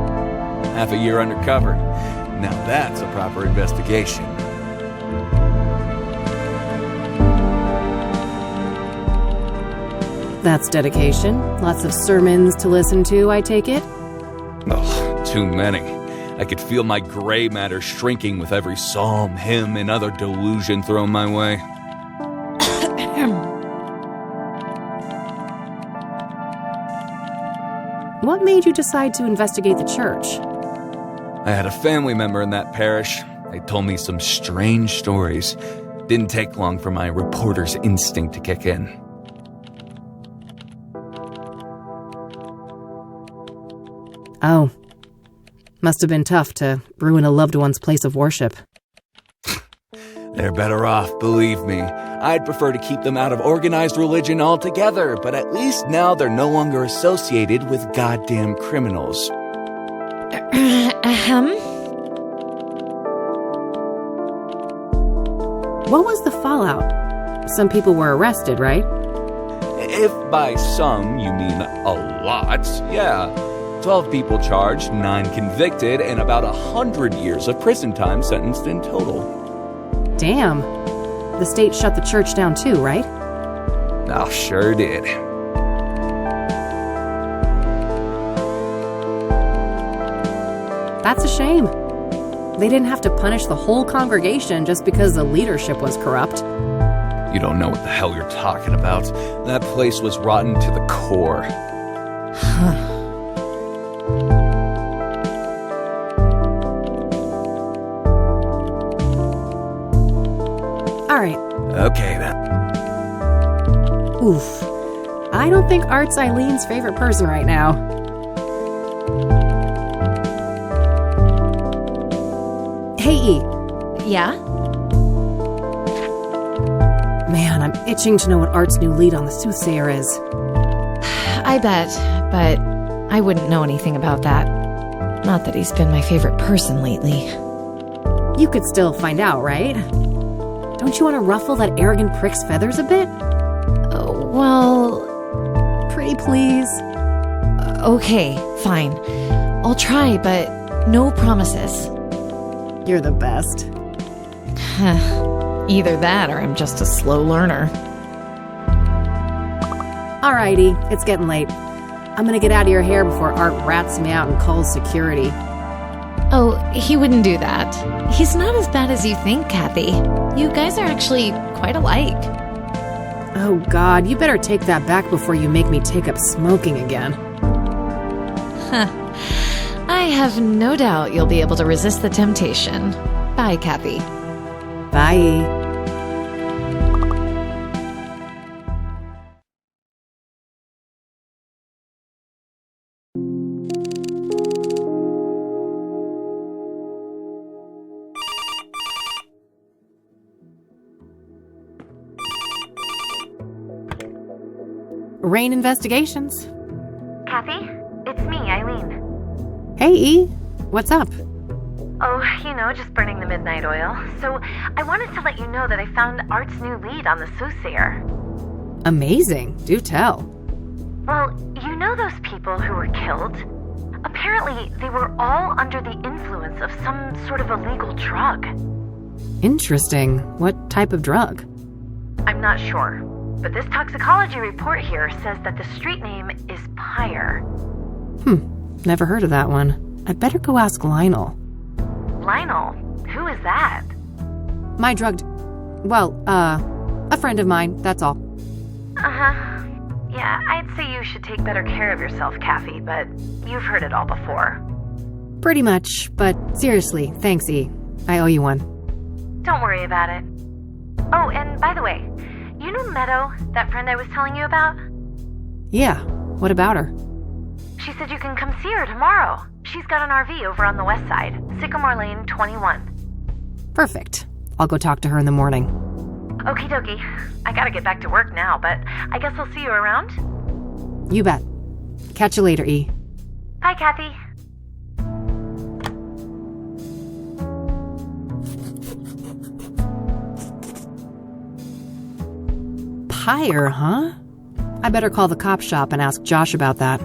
S7: Half a year undercover. Now that's a proper investigation.
S1: That's dedication. Lots of sermons to listen to, I take it?
S7: Ugh, too many. I could feel my gray matter shrinking with every psalm, hymn, and other delusion thrown my way.
S1: What made you decide to investigate the church?
S7: I had a family member in that parish. They told me some strange stories. Didn't take long for my reporter's instinct to kick in.
S1: Oh. Must have been tough to ruin a loved one's place of worship.
S7: They're better off, believe me. I'd prefer to keep them out of organized religion altogether, but at least now they're no longer associated with goddamn criminals.
S1: What was the fallout? Some people were arrested, right?
S7: If by some you mean a lot, yeah. 12 people charged, 9 convicted, and about 100 years of prison time sentenced in total.
S1: Damn. the state shut the church down too, right?
S7: Oh, sure did.
S1: That's a shame. They didn't have to punish the whole congregation just because the leadership was corrupt.
S7: You don't know what the hell you're talking about. That place was rotten to the core.
S1: All right.
S7: Okay, then.
S1: Oof. I don't think Art's Eileen's favorite person right now. Hey, E.
S6: Yeah?
S1: Man, I'm itching to know what Art's new lead on the Soothsayer is.
S6: I bet, but I wouldn't know anything about that. Not that he's been my favorite person lately.
S1: You could still find out, right? Don't you want to ruffle that arrogant prick's feathers a bit?
S6: Well...
S1: Pretty please.
S6: Okay, fine. I'll try, but no promises.
S1: You're the best.
S6: Either that or I'm just a slow learner.
S1: Alrighty, it's getting late. I'm gonna get out of your hair before Art rats me out and calls security.
S6: Oh, he wouldn't do that. He's not as bad as you think, Kathy. You guys are actually quite alike.
S1: Oh God, you better take that back before you make me take up smoking again.
S6: I have no doubt you'll be able to resist the temptation. Bye, Kathy.
S1: Bye. Rain Investigations.
S8: Kathy, it's me, Eileen.
S1: Hey, E. What's up?
S8: Oh, just burning the midnight oil. So, I wanted to let you know that I found Art's new lead on the Soothsayer.
S1: Amazing. Do tell.
S8: Well, you know those people who were killed? Apparently, they were all under the influence of some sort of illegal drug.
S1: Interesting. What type of drug?
S8: I'm not sure, but this toxicology report here says that the street name is Pyre.
S1: Never heard of that one. I'd better go ask Lionel.
S8: Lionel? Who is that?
S1: My drugged... Well, a friend of mine, that's all.
S8: Uh-huh. Yeah, I'd say you should take better care of yourself, Kathy, but you've heard it all before.
S1: Pretty much, but seriously, thanks, E. I owe you one.
S8: Don't worry about it. Oh, and by the way, you know Meadow, that friend I was telling you about?
S1: Yeah, what about her?
S8: She said you can come see her tomorrow. She's got an RV over on the west side, Sycamore Lane 21.
S1: Perfect. I'll go talk to her in the morning.
S8: Okie dokie. I gotta get back to work now, but I guess I'll see you around?
S1: You bet. Catch you later, E.
S8: Bye, Kathy.
S1: Pyre, huh? I better call the cop shop and ask Josh about that.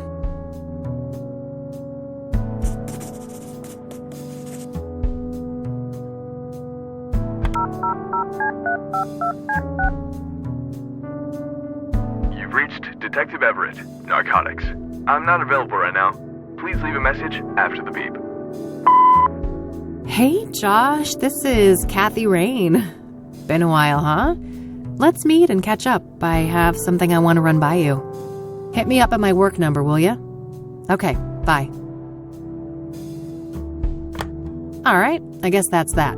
S9: You've reached Detective Everett, Narcotics. I'm not available right now. Please leave a message after the beep.
S1: Hey, Josh, this is Kathy Rain. Been a while, huh? Let's meet and catch up. I have something I want to run by you. Hit me up at my work number, will ya? Okay, bye. All right, I guess that's that.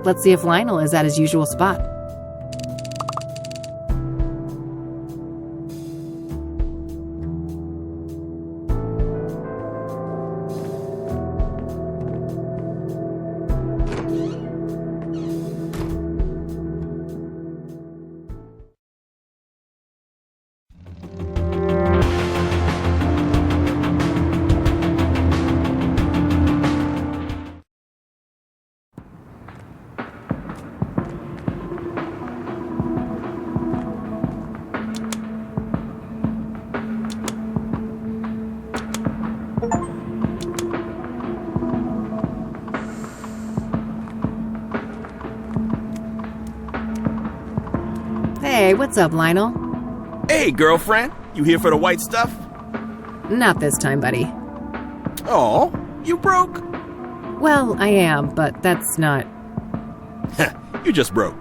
S1: Let's see if Lionel is at his usual spot. Hey, what's up, Lionel?
S10: Hey, girlfriend. You here for the white stuff?
S1: Not this time, buddy.
S10: Oh, you broke?
S1: Well, I am, but that's not...
S10: You just broke.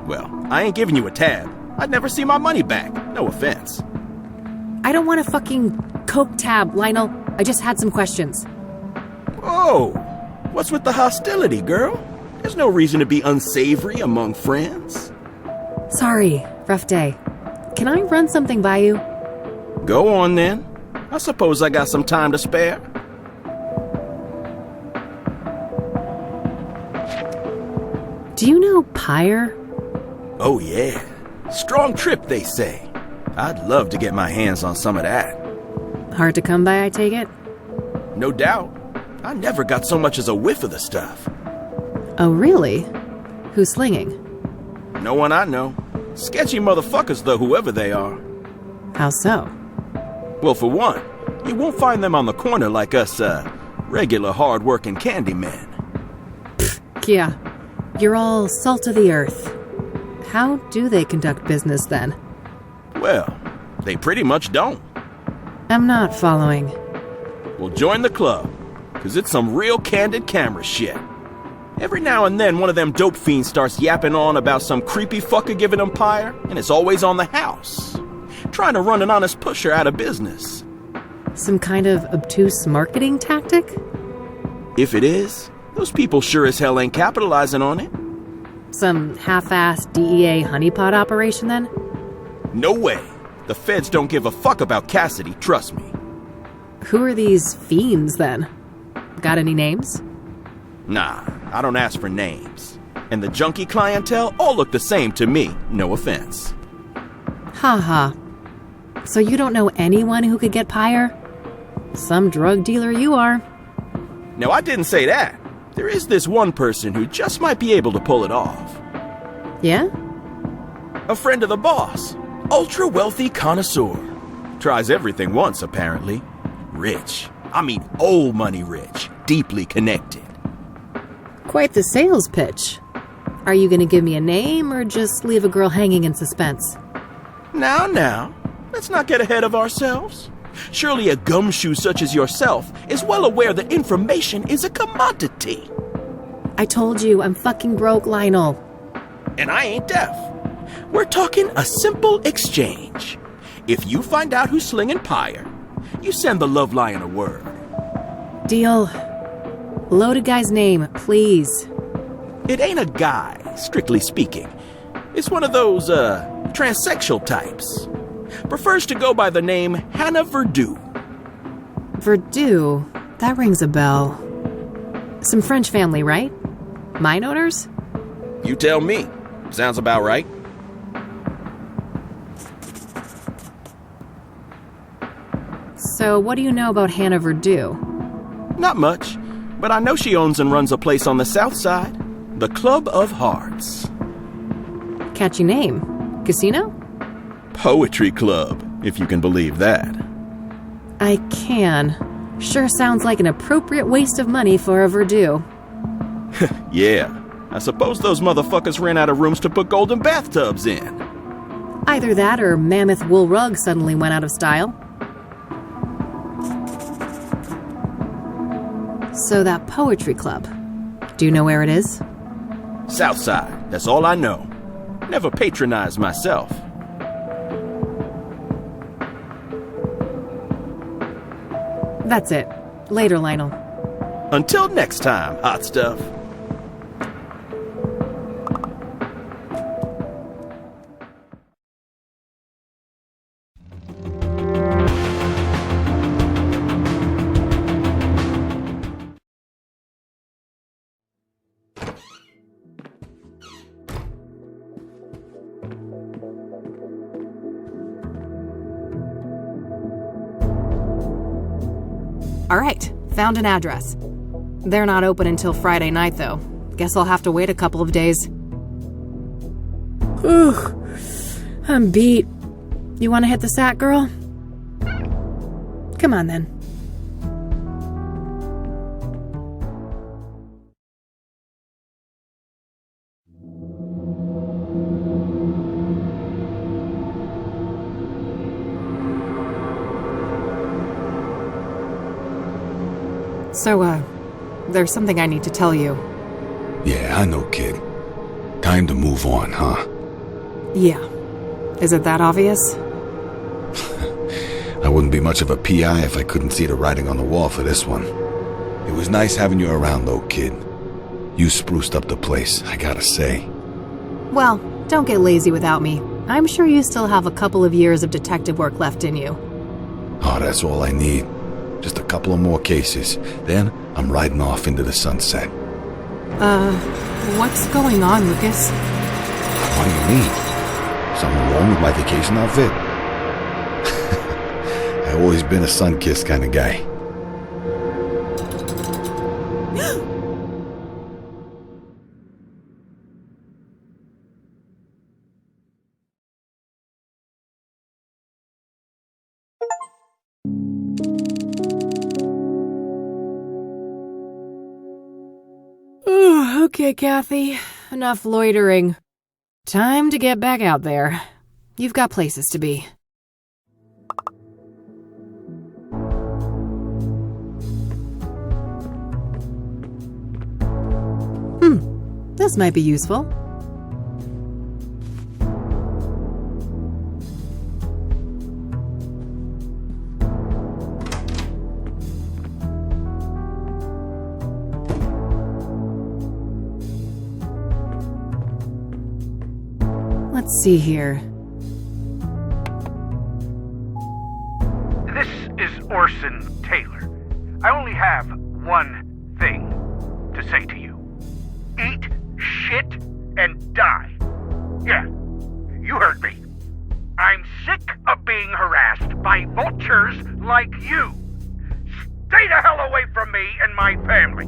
S10: Well, I ain't giving you a tab. I'd never see my money back. No offense.
S1: I don't want a fucking Coke tab, Lionel. I just had some questions.
S10: Whoa. What's with the hostility, girl? There's no reason to be unsavory among friends.
S1: Sorry, rough day. Can I run something by you?
S10: Go on, then. I suppose I got some time to spare.
S1: Do you know Pyre?
S10: Oh, yeah. Strong trip, they say. I'd love to get my hands on some of that.
S1: Hard to come by, I take it?
S10: No doubt. I never got so much as a whiff of the stuff.
S1: Oh, really? Who's slinging?
S10: No one I know. Sketchy motherfuckers, though, whoever they are.
S1: How so?
S10: Well, for one, you won't find them on the corner like us, regular hard-working candy men.
S1: Yeah, you're all salt of the earth. How do they conduct business, then?
S10: Well, they pretty much don't.
S1: I'm not following.
S10: Well, join the club, because it's some real candid camera shit. Every now and then, one of them dope fiends starts yapping on about some creepy fucker giving them Pyre, and it's always on the house. Trying to run an honest pusher out of business.
S1: Some kind of obtuse marketing tactic?
S10: If it is, those people sure as hell ain't capitalizing on it.
S1: Some half-assed DEA honeypot operation, then?
S10: No way. The feds don't give a fuck about Cassidy, trust me.
S1: Who are these fiends, then? Got any names?
S10: Nah, I don't ask for names. And the junkie clientele all look the same to me, no offense.
S1: Ha. So you don't know anyone who could get Pyre? Some drug dealer you are.
S10: No, I didn't say that. There is this one person who just might be able to pull it off.
S1: Yeah?
S10: A friend of the boss. Ultra-wealthy connoisseur. Tries everything once, apparently. Rich. I mean old money rich. Deeply connected.
S1: Quite the sales pitch. Are you gonna give me a name or just leave a girl hanging in suspense?
S10: Now. Let's not get ahead of ourselves. Surely a gumshoe such as yourself is well aware that information is a commodity.
S1: I told you, I'm fucking broke, Lionel.
S10: And I ain't deaf. We're talking a simple exchange. If you find out who's slinging Pyre, you send the Love Lion a word.
S1: Deal. Loaded guy's name, please.
S10: It ain't a guy, strictly speaking. It's one of those, transsexual types. Prefers to go by the name Hannah Verdue.
S1: Verdue? That rings a bell. Some French family, right? Mine owners?
S10: You tell me. Sounds about right.
S1: So, what do you know about Hannah Verdue?
S10: Not much, but I know she owns and runs a place on the south side. The Club of Hearts.
S1: Catchy name. Casino?
S10: Poetry club, if you can believe that.
S1: I can. Sure sounds like an appropriate waste of money for a Verdue.
S10: Yeah, I suppose those motherfuckers ran out of rooms to put golden bathtubs in.
S1: Either that or mammoth wool rug suddenly went out of style. So that poetry club, do you know where it is?
S10: Southside, that's all I know. Never patronized myself.
S1: That's it. Later, Lionel.
S10: Until next time, hot stuff.
S1: All right, found an address. They're not open until Friday night, though. Guess I'll have to wait a couple of days. Ugh, I'm beat. You want to hit the sack, girl? Come on, then. So, there's something I need to tell you.
S2: Yeah, I know, kid. Time to move on, huh?
S1: Yeah. Is it that obvious?
S2: I wouldn't be much of a PI if I couldn't see the writing on the wall for this one. It was nice having you around, though, kid. You spruced up the place, I gotta say.
S1: Well, don't get lazy without me. I'm sure you still have a couple of years of detective work left in you.
S2: Oh, that's all I need. Just a couple of more cases. Then I'm riding off into the sunset.
S1: What's going on, Lucas?
S2: What do you mean? Something wrong with my vacation outfit? I've always been a sun-kissed kind of guy.
S1: Okay, Kathy. Enough loitering. Time to get back out there. You've got places to be. This might be useful. Let's see here.
S5: This is Orson Taylor. I only have one thing to say to you. Eat shit and die. Yeah, you heard me. I'm sick of being harassed by vultures like you. Stay the hell away from me and my family.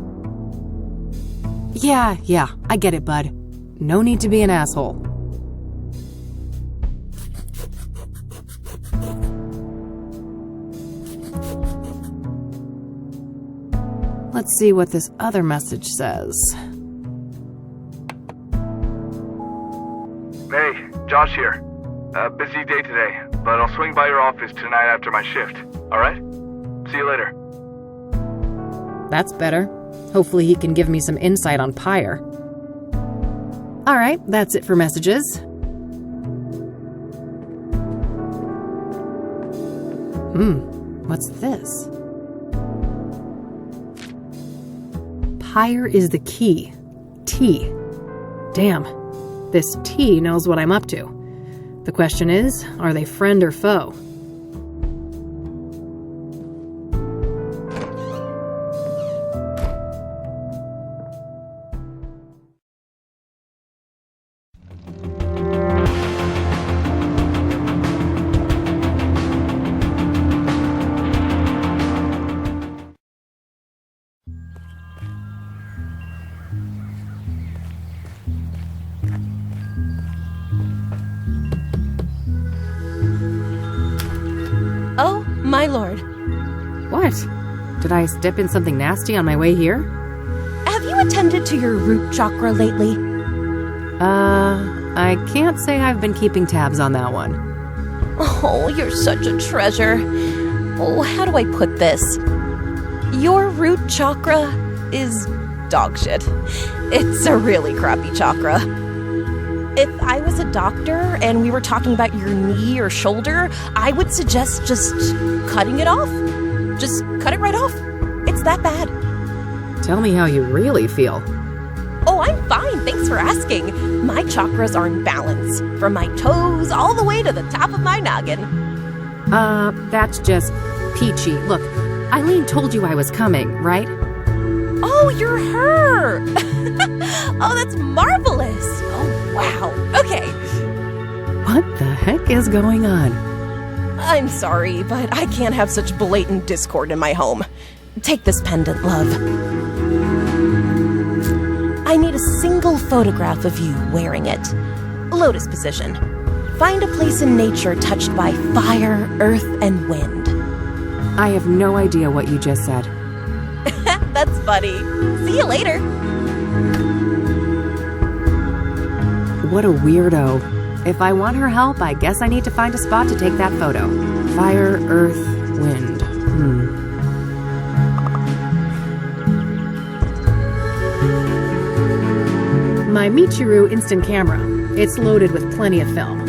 S1: Yeah, I get it, bud. No need to be an asshole. Let's see what this other message says.
S9: Hey, Josh here. Busy day today, but I'll swing by your office tonight after my shift. Alright? See you later.
S1: That's better. Hopefully he can give me some insight on Pyre. Alright, that's it for messages. What's this? Pyre is the key. T. Damn. This T knows what I'm up to. The question is, are they friend or foe?
S11: Oh, my lord.
S1: What? Did I step in something nasty on my way here?
S11: Have you attended to your root chakra lately?
S1: I can't say I've been keeping tabs on that one.
S11: Oh, you're such a treasure. Oh, how do I put this? Your root chakra is dog shit. It's a really crappy chakra. If I was a doctor and we were talking about your knee or shoulder, I would suggest just cutting it off. Just cut it right off. It's that bad.
S1: Tell me how you really feel.
S11: Oh, I'm fine. Thanks for asking. My chakras are in balance, from my toes all the way to the top of my noggin.
S1: That's just peachy. Look, Eileen told you I was coming, right?
S11: Oh, you're her! Oh, that's marvelous! Oh, wow. Okay.
S1: What the heck is going on?
S11: I'm sorry, but I can't have such blatant discord in my home. Take this pendant, love. I need a single photograph of you wearing it. Lotus position. Find a place in nature touched by fire, earth, and wind.
S1: I have no idea what you just said.
S11: That's funny. See you later.
S1: What a weirdo. If I want her help, I guess I need to find a spot to take that photo. Fire, earth, wind. my Michiru instant camera. It's loaded with plenty of film.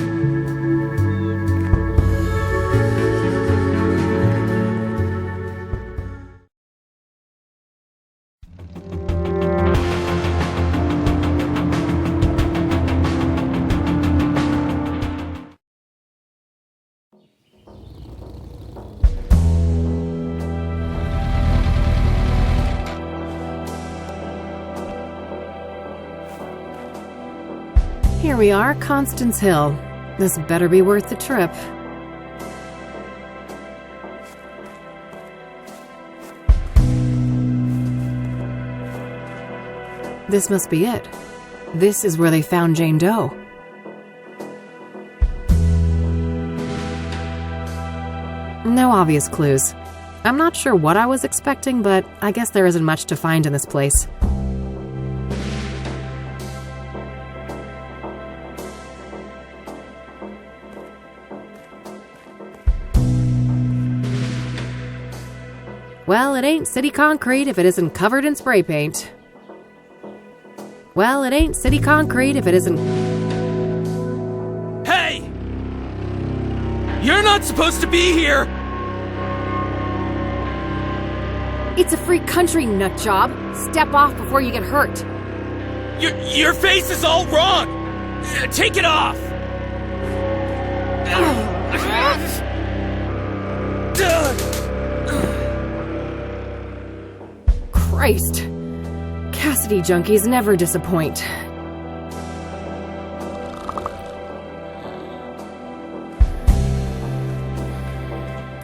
S1: Here we are, Constance Hill. This better be worth the trip. This must be it. This is where they found Jane Doe. No obvious clues. I'm not sure what I was expecting, but I guess there isn't much to find in this place. Well, it ain't city concrete if it isn't covered in spray paint. Well, it ain't city concrete if it isn't...
S10: Hey! You're not supposed to be here!
S1: It's a free country, nutjob. Step off before you get hurt.
S10: Your face is all wrong! Take it off!
S1: Christ. Cassidy junkies never disappoint.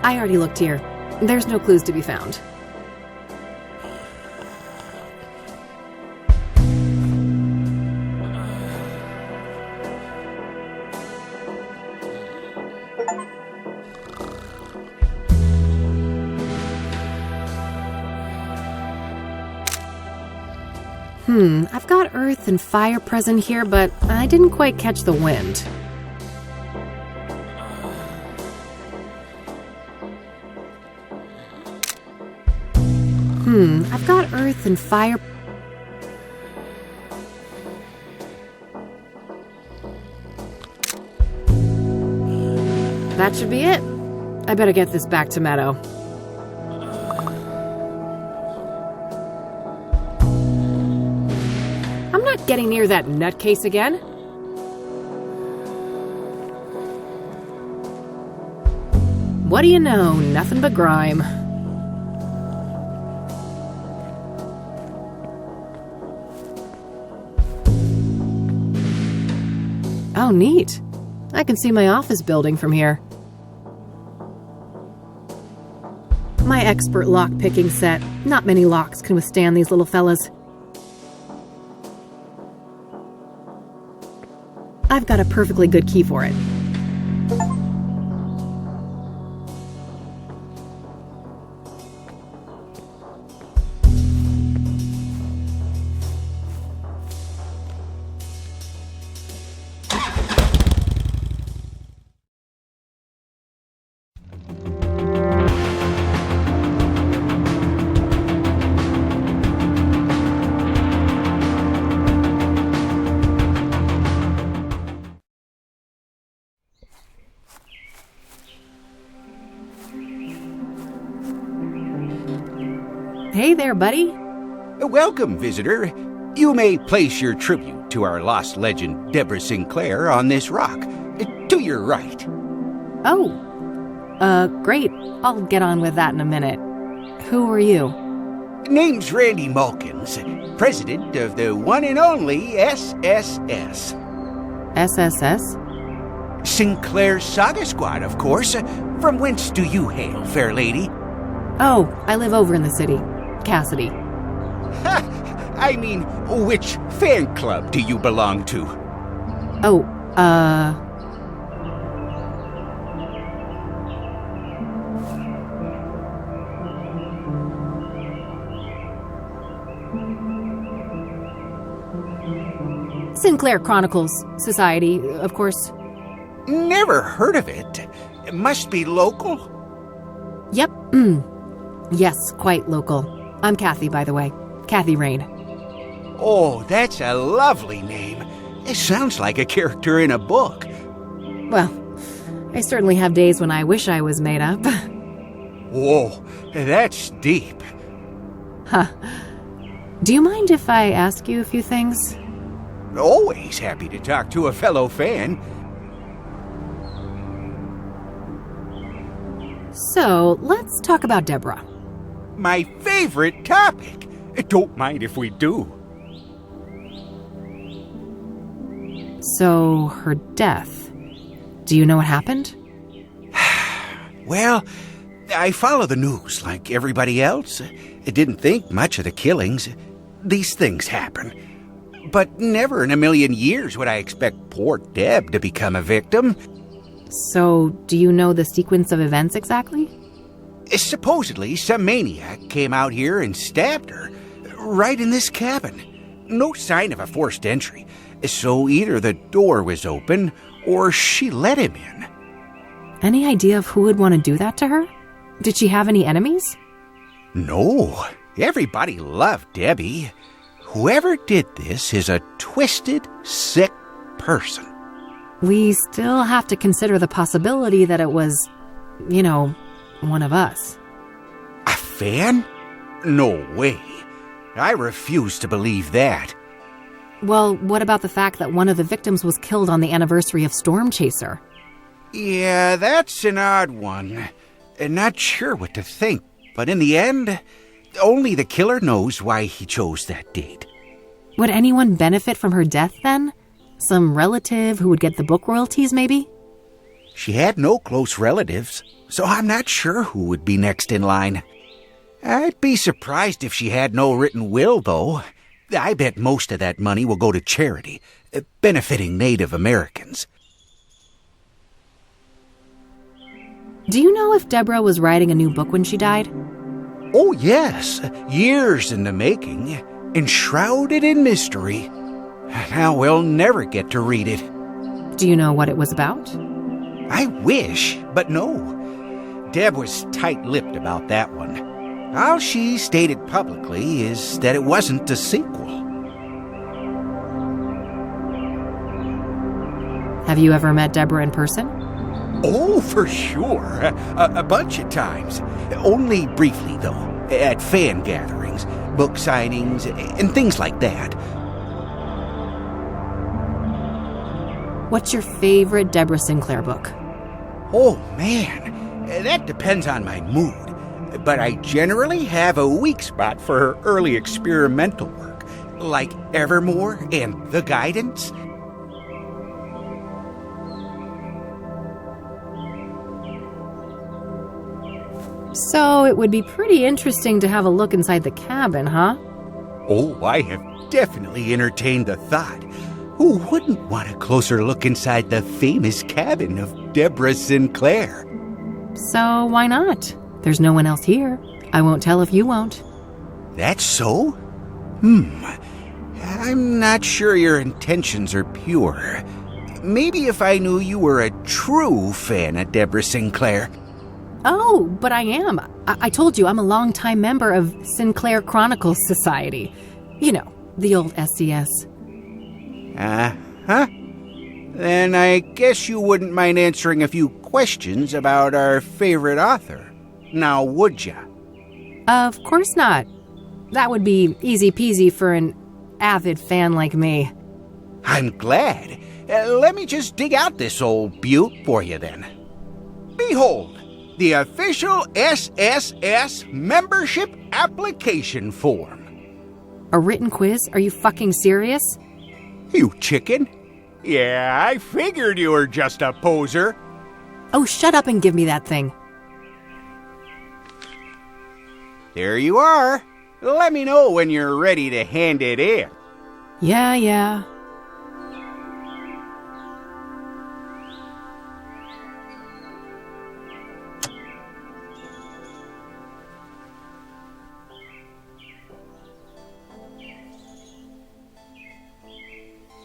S1: I already looked here. There's no clues to be found. I've got earth and fire present here, but I didn't quite catch the wind. I've got earth and fire... That should be it. I better get this back to Meadow. I'm not getting near that nutcase again. What do you know? Nothing but grime. Oh, neat. I can see my office building from here. My expert lock-picking set. Not many locks can withstand these little fellas. I've got a perfectly good key for it. Hey there, buddy.
S12: Welcome, visitor. You may place your tribute to our lost legend, Deborah Sinclair, on this rock. To your right.
S1: Oh. Great. I'll get on with that in a minute. Who are you?
S12: Name's Randy Mulkins, president of the one and only SSS.
S1: SSS?
S12: Sinclair Saga Squad, of course. From whence do you hail, fair lady?
S1: Oh, I live over in the city. Cassidy.
S12: Ha! I mean, which fan club do you belong to?
S1: Oh, Sinclair Chronicles Society, of course.
S12: Never heard of it. It must be local?
S1: Yep. Yes, quite local. I'm Kathy, by the way. Kathy Rain.
S12: Oh, that's a lovely name. It sounds like a character in a book.
S1: Well, I certainly have days when I wish I was made up.
S12: Whoa, that's deep.
S1: Huh. Do you mind if I ask you a few things?
S12: Always happy to talk to a fellow fan.
S1: So, let's talk about Deborah.
S12: My favorite topic. Don't mind if we do.
S1: So, her death. Do you know what happened?
S12: Well, I follow the news like everybody else. I didn't think much of the killings. These things happen. But never in a million years would I expect poor Deb to become a victim.
S1: So, do you know the sequence of events exactly?
S12: Supposedly, some maniac came out here and stabbed her, right in this cabin. No sign of a forced entry, so either the door was open or she let him in.
S1: Any idea of who would want to do that to her? Did she have any enemies?
S12: No, everybody loved Debbie. Whoever did this is a twisted, sick person.
S1: We still have to consider the possibility that it was, one of us.
S12: A fan? No way. I refuse to believe that.
S1: Well, what about the fact that one of the victims was killed on the anniversary of Storm Chaser?
S12: Yeah, that's an odd one. Not sure what to think, but in the end, only the killer knows why he chose that date.
S1: Would anyone benefit from her death then? Some relative who would get the book royalties, maybe?
S12: She had no close relatives, so I'm not sure who would be next in line. I'd be surprised if she had no written will, though. I bet most of that money will go to charity, benefiting Native Americans.
S1: Do you know if Deborah was writing a new book when she died?
S12: Oh, yes. Years in the making, enshrouded in mystery. Now we'll never get to read it.
S1: Do you know what it was about?
S12: I wish, but no. Deb was tight-lipped about that one. All she stated publicly is that it wasn't a sequel.
S1: Have you ever met Deborah in person?
S12: Oh, for sure. A bunch of times. Only briefly, though. At fan gatherings, book signings, and things like that.
S1: What's your favorite Deborah Sinclair book?
S12: Oh, man. That depends on my mood. But I generally have a weak spot for her early experimental work, like Evermore and The Guidance.
S1: So it would be pretty interesting to have a look inside the cabin, huh?
S12: Oh, I have definitely entertained the thought. Who wouldn't want a closer look inside the famous cabin of Deborah Sinclair?
S1: So why not? There's no one else here. I won't tell if you won't.
S12: That's so? I'm not sure your intentions are pure. Maybe if I knew you were a true fan of Deborah Sinclair.
S1: Oh, but I am. I told you I'm a longtime member of Sinclair Chronicles Society. You know, the old SCS.
S12: Uh-huh. Then I guess you wouldn't mind answering a few questions about our favorite author. Now, would ya?
S1: Of course not. That would be easy peasy for an avid fan like me.
S12: I'm glad. Let me just dig out this old beaut for you then. Behold, the official SSS membership application form.
S1: A written quiz? Are you fucking serious?
S12: You chicken. Yeah, I figured you were just a poser.
S1: Oh, shut up and give me that thing.
S12: There you are. Let me know when you're ready to hand it in.
S1: Yeah.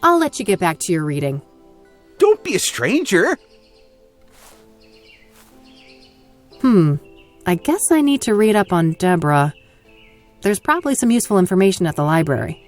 S1: I'll let you get back to your reading.
S12: Don't be a stranger.
S1: I guess I need to read up on Deborah. There's probably some useful information at the library.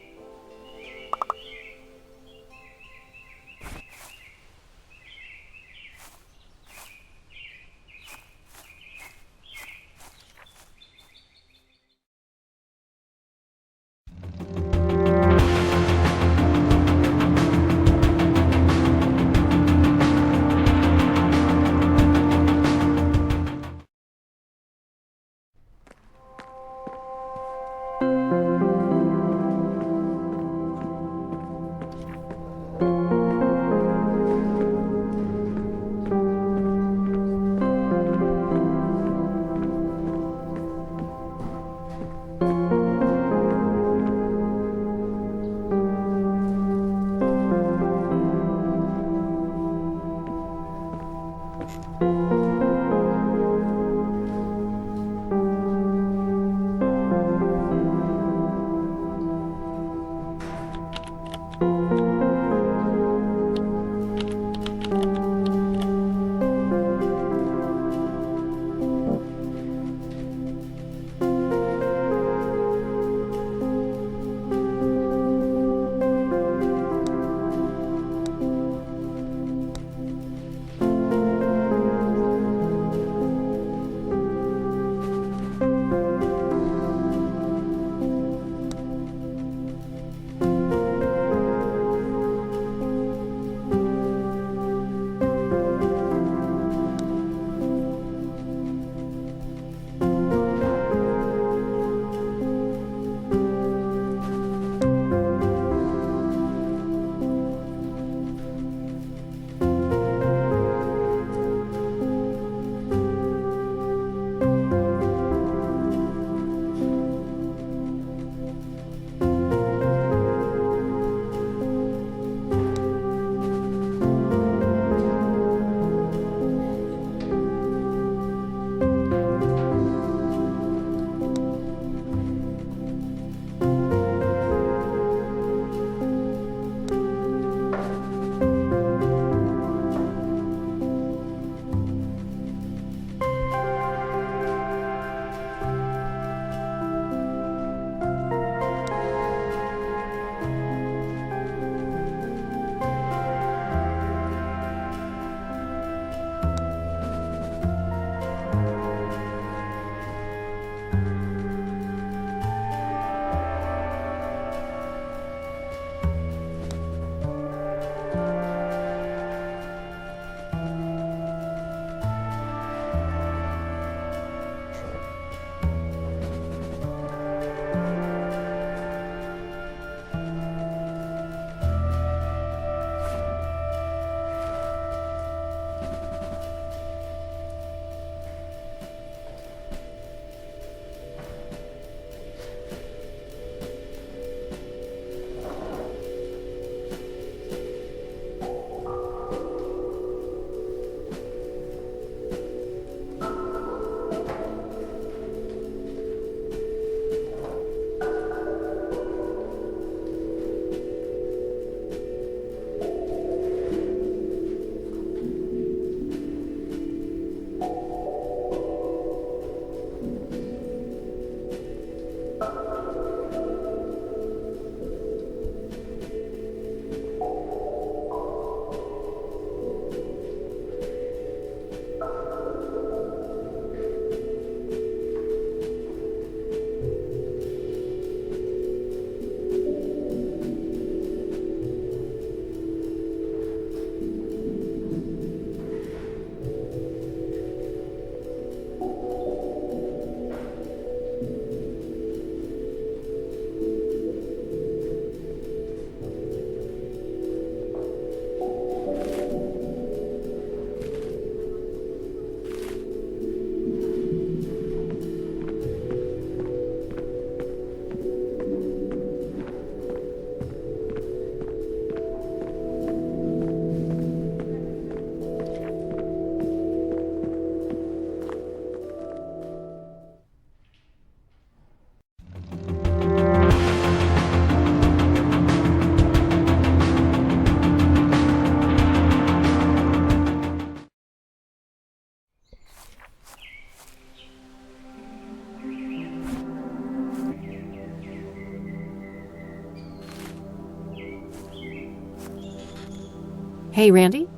S1: Hey, Randy?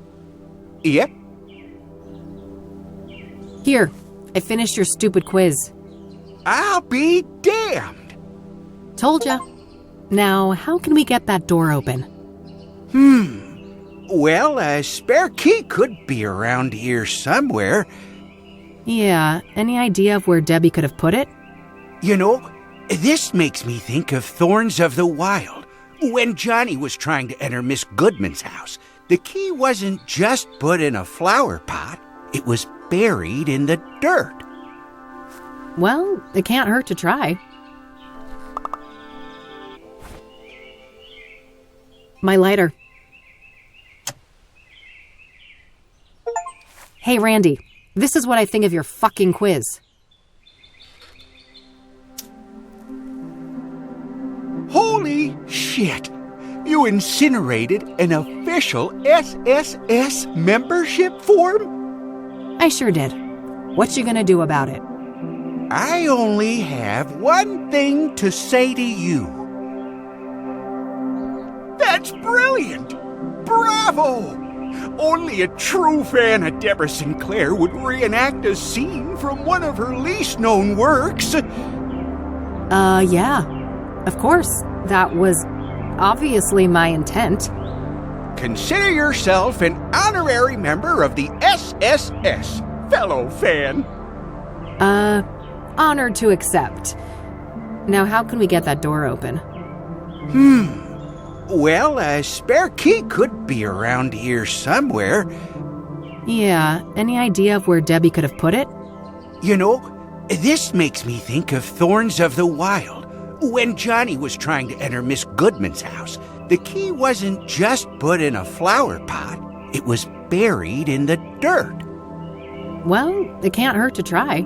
S12: Yep.
S1: Here, I finished your stupid quiz.
S12: I'll be damned.
S1: Told ya. Now, how can we get that door open?
S12: Well, a spare key could be around here somewhere.
S1: Yeah, any idea of where Debbie could have put it?
S12: You know, this makes me think of Thorns of the Wild. When Johnny was trying to enter Miss Goodman's house, the key wasn't just put in a flower pot, it was buried in the dirt.
S1: Well, it can't hurt to try. My lighter. Hey, Randy, this is what I think of your fucking quiz.
S12: Holy shit! You incinerated an official SSS membership form?
S1: I sure did. What you gonna do about it?
S12: I only have one thing to say to you. That's brilliant! Bravo! Only a true fan of Deborah Sinclair would reenact a scene from one of her least known works.
S1: Yeah. Of course. That was obviously my intent.
S12: Consider yourself an honorary member of the SSS, fellow fan.
S1: Honored to accept. Now, how can we get that door open?
S12: Well, a spare key could be around here somewhere.
S1: Yeah, any idea of where Debbie could have put it?
S12: You know, this makes me think of Thorns of the Wild. When Johnny was trying to enter Miss Goodman's house, the key wasn't just put in a flower pot. It was buried in the dirt.
S1: Well, it can't hurt to try.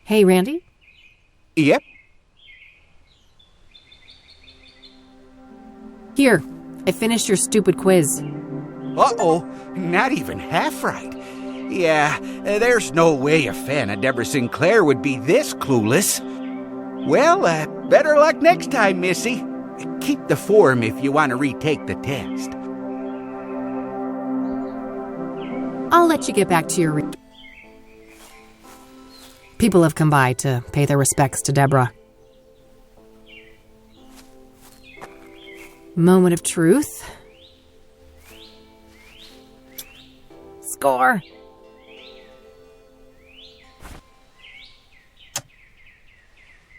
S1: Hey, Randy?
S12: Yep.
S1: Here, I finished your stupid quiz.
S12: Uh-oh, not even half right. Yeah, there's no way a fan of Deborah Sinclair would be this clueless. Well, better luck next time, Missy. Keep the form if you want to retake the test.
S1: I'll let you get back to your People have come by to pay their respects to Deborah. Moment of truth. Score.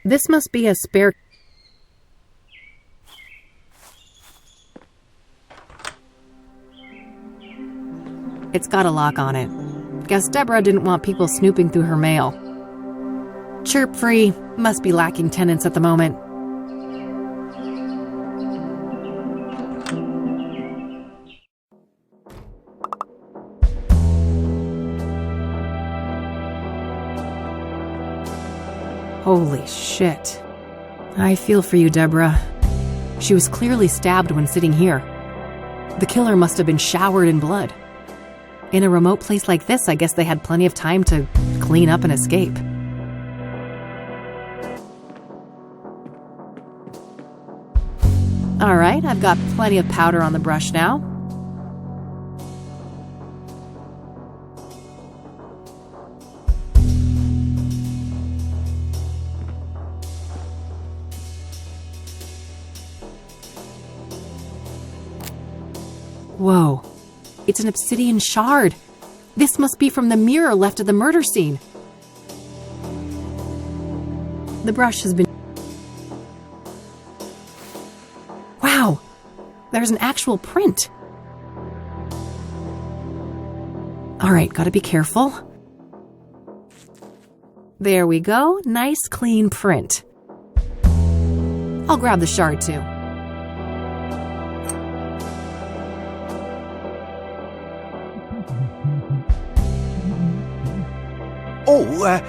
S1: This must be a spare... It's got a lock on it. Guess Deborah didn't want people snooping through her mail. Chirp free, must be lacking tenants at the moment. Holy shit. I feel for you, Deborah. She was clearly stabbed when sitting here. The killer must have been showered in blood. In a remote place like this, I guess they had plenty of time to clean up and escape. All right, I've got plenty of powder on the brush now. Whoa, it's an obsidian shard. This must be from the mirror left at the murder scene. The brush has been... Wow, there's an actual print. All right, gotta be careful. There we go, nice clean print. I'll grab the shard too.
S12: Oh,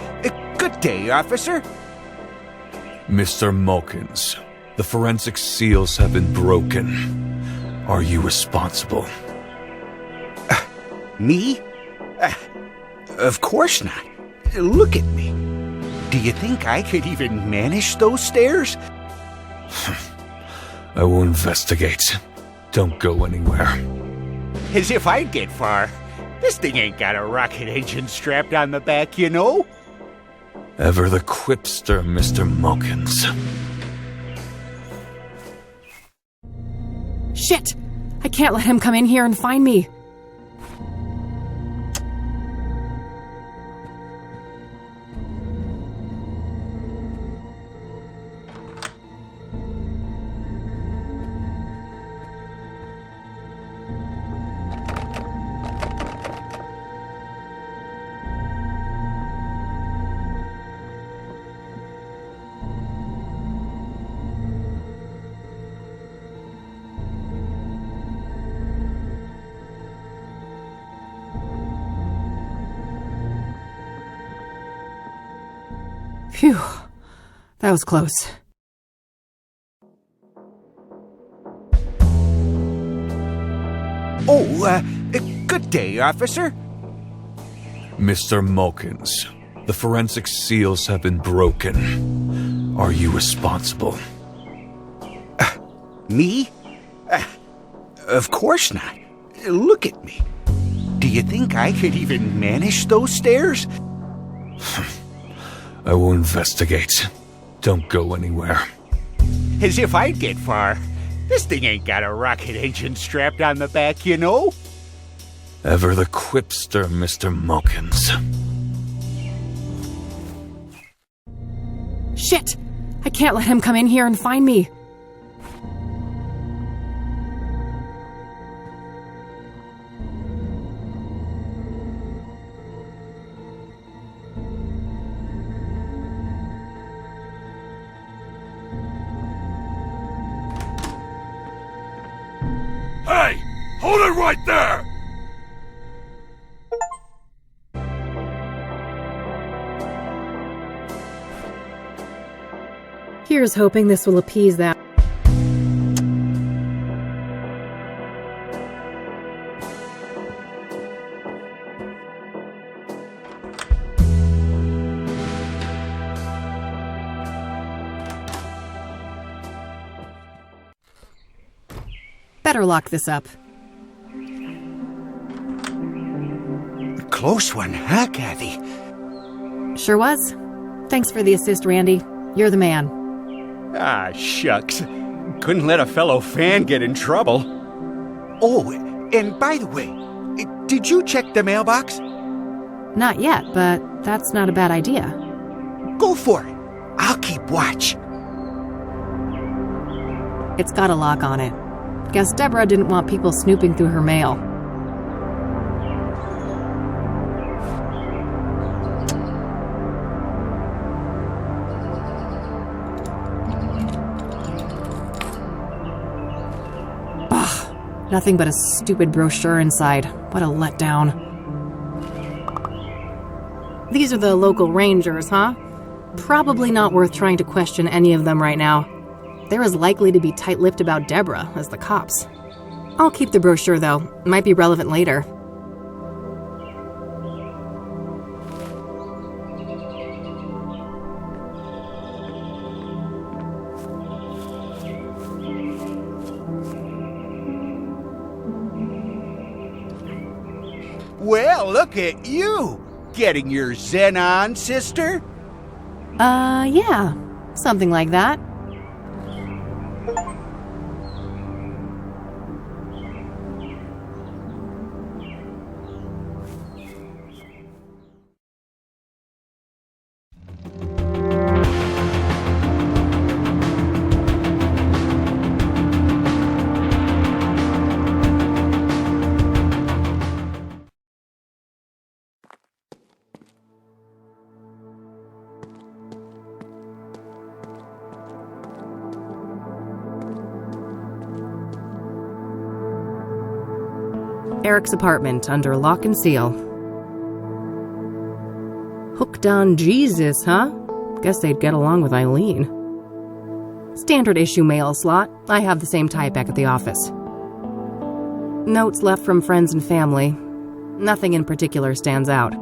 S12: good day, officer.
S13: Mr. Mulkins, the forensic seals have been broken. Are you responsible?
S12: Me? Of course not. Look at me. Do you think I could even manage those stairs?
S13: I will investigate. Don't go anywhere.
S12: As if I'd get far. This thing ain't got a rocket engine strapped on the back, you know?
S13: Ever the quipster, Mr. Mulkins.
S1: Shit! I can't let him come in here and find me. Phew. That was close.
S12: Oh, good day, officer.
S13: Mr. Mulkins, the forensic seals have been broken. Are you responsible?
S12: Me? Of course not. Look at me. Do you think I could even manage those stairs?
S13: I will investigate. Don't go anywhere.
S12: As if I'd get far. This thing ain't got a rocket engine strapped on the back, you know?
S13: Ever the quipster, Mr. Mulkins.
S1: Shit! I can't let him come in here and find me.
S13: Hey! Hold it right there!
S1: Here's hoping this will appease that. Better lock this up.
S12: Close one, huh, Kathy?
S1: Sure was. Thanks for the assist, Randy. You're the man.
S12: Ah, shucks. Couldn't let a fellow fan get in trouble. Oh, and by the way, did you check the mailbox?
S1: Not yet, but that's not a bad idea.
S12: Go for it. I'll keep watch.
S1: It's got a lock on it. Guess Deborah didn't want people snooping through her mail. Ugh, nothing but a stupid brochure inside. What a letdown. These are the local rangers, huh? Probably not worth trying to question any of them right now. They're as likely to be tight-lipped about Deborah as the cops. I'll keep the brochure, though. Might be relevant later.
S12: Well, look at you. Getting your zen on, sister?
S1: Yeah. Something like that. Eric's apartment under lock and seal. Hooked on Jesus, huh? Guess they'd get along with Eileen. Standard issue mail slot. I have the same type back at the office. Notes left from friends and family. Nothing in particular stands out.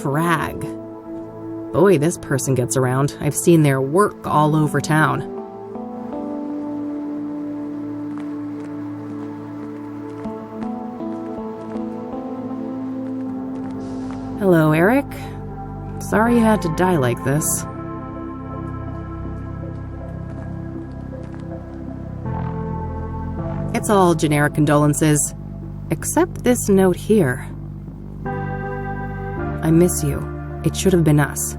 S1: Frag. Boy, this person gets around. I've seen their work all over town. Hello, Eric. Sorry you had to die like this. It's all generic condolences. Except this note here. I miss you. It should have been us.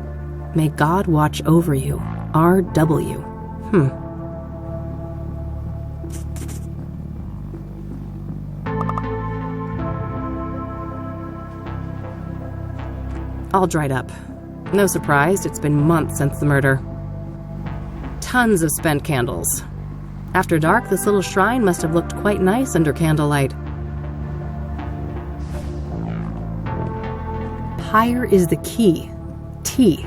S1: May God watch over you. R.W. All dried up. No surprise, it's been months since the murder. Tons of spent candles. After dark, this little shrine must have looked quite nice under candlelight. Pyre is the key. T.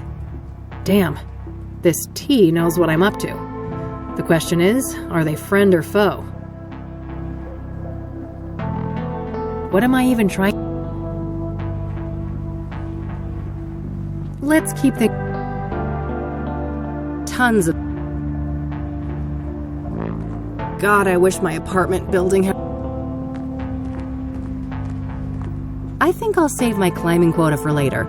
S1: Damn. This T knows what I'm up to. The question is, are they friend or foe? What am I even trying? Let's keep the tons of... God, I wish my apartment building had... I think I'll save my climbing quota for later.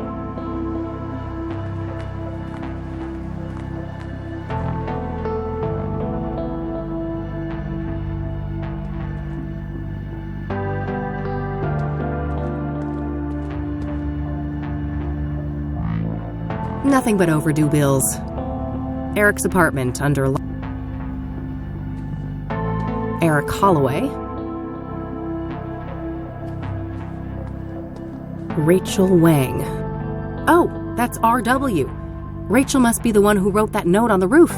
S1: Nothing but overdue bills. Eric's apartment under Eric Holloway. Rachel Wang. Oh, that's RW. Rachel must be the one who wrote that note on the roof.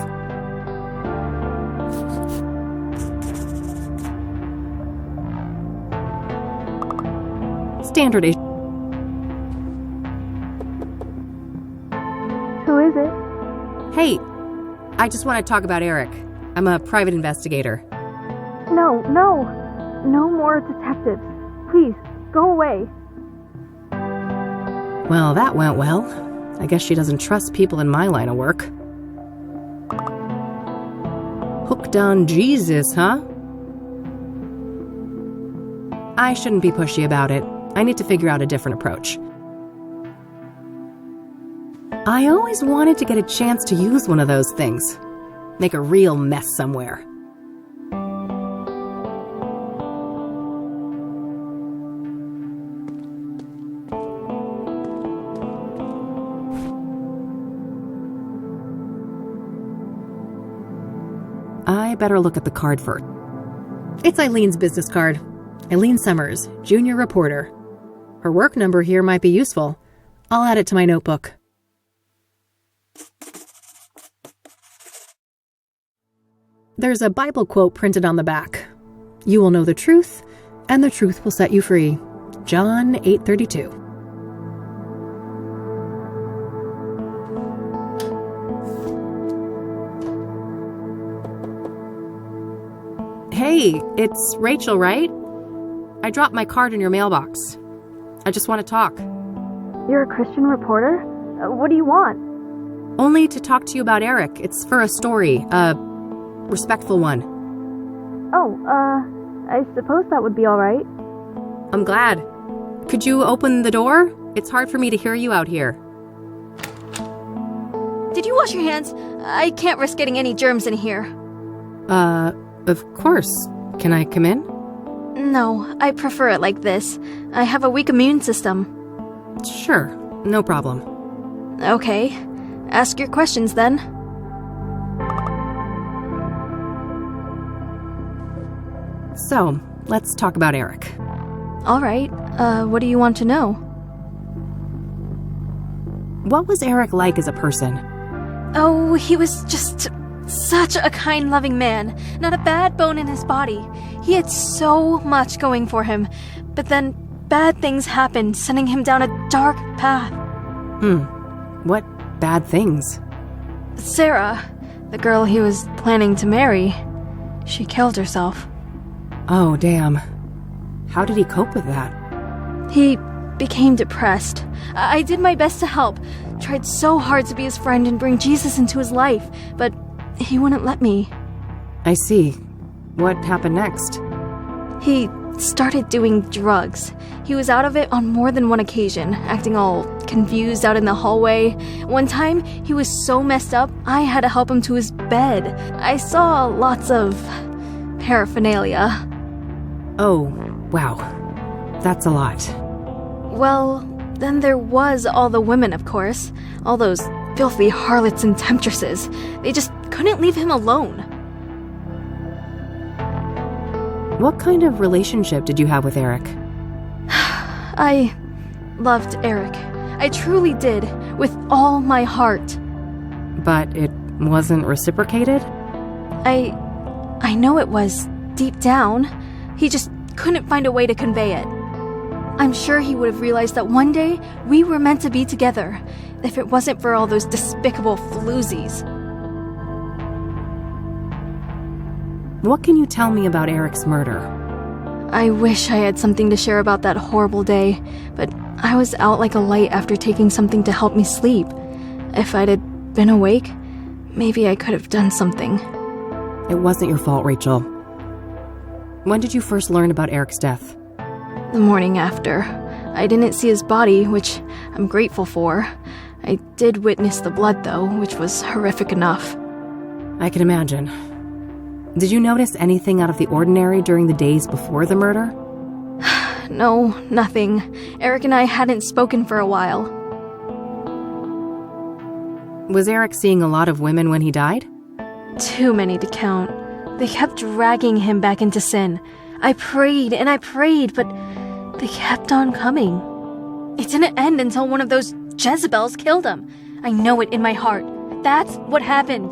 S1: Standard issue.
S14: Who is it?
S1: Hey, I just want to talk about Eric. I'm a private investigator.
S14: No more detectives. Please, go away.
S1: Well, that went well. I guess she doesn't trust people in my line of work. Hooked on Jesus, huh? I shouldn't be pushy about it. I need to figure out a different approach. I always wanted to get a chance to use one of those things. Make a real mess somewhere. I better look at the card first. It's Eileen's business card. Eileen Summers, junior reporter. Her work number here might be useful. I'll add it to my notebook. There's a Bible quote printed on the back. You will know the truth, and the truth will set you free. John 8:32. Hey, it's Rachel, right? I dropped my card in your mailbox. I just want to talk.
S14: You're a Christian reporter? What do you want?
S1: Only to talk to you about Eric. It's for a story, a respectful one.
S14: Oh, I suppose that would be all right.
S1: I'm glad. Could you open the door? It's hard for me to hear you out here.
S15: Did you wash your hands? I can't risk getting any germs in here.
S1: Of course. Can I come in?
S15: No, I prefer it like this. I have a weak immune system.
S1: Sure, no problem.
S15: Okay. Ask your questions then.
S1: So, let's talk about Eric.
S15: All right. What do you want to know?
S1: What was Eric like as a person?
S15: Oh, he was just such a kind, loving man. Not a bad bone in his body. He had so much going for him. But then bad things happened, sending him down a dark path.
S1: What bad things?
S15: Sarah, the girl he was planning to marry, she killed herself.
S1: Oh, damn. How did he cope with that?
S15: He became depressed. I did my best to help. Tried so hard to be his friend and bring Jesus into his life, but he wouldn't let me.
S1: I see. What happened next?
S15: He started doing drugs. He was out of it on more than one occasion, acting all confused out in the hallway. One time, he was so messed up, I had to help him to his bed. I saw lots of paraphernalia.
S1: Oh, wow. That's a lot.
S15: Well, then there was all the women, of course. All those filthy harlots and temptresses. They just couldn't leave him alone.
S1: What kind of relationship did you have with Eric?
S15: I loved Eric. I truly did, with all my heart.
S1: But it Wasn't reciprocated?
S15: I know it was, deep down. He just couldn't find a way to convey it. I'm sure he would have realized that one day we were meant to be together, if it wasn't for all those despicable floozies.
S1: What can you tell me about Eric's murder?
S15: I wish I had something to share about that horrible day, but I was out like a light after taking something to help me sleep. If I'd had been awake, maybe I could have done something.
S1: It wasn't your fault, Rachel. When did you first learn about Eric's death?
S15: The morning after. I didn't see his body, which I'm grateful for. I did witness the blood, though, which was horrific enough.
S1: I can imagine. Did you notice anything out of the ordinary during the days before the murder?
S15: No, nothing. Eric and I hadn't spoken for a while.
S1: Was Eric seeing a lot of women when he died?
S15: Too many to count. They kept dragging him back into sin. I prayed and I prayed, but they kept on coming. It didn't end until one of those Jezebels killed him. I know it in my heart. That's what happened.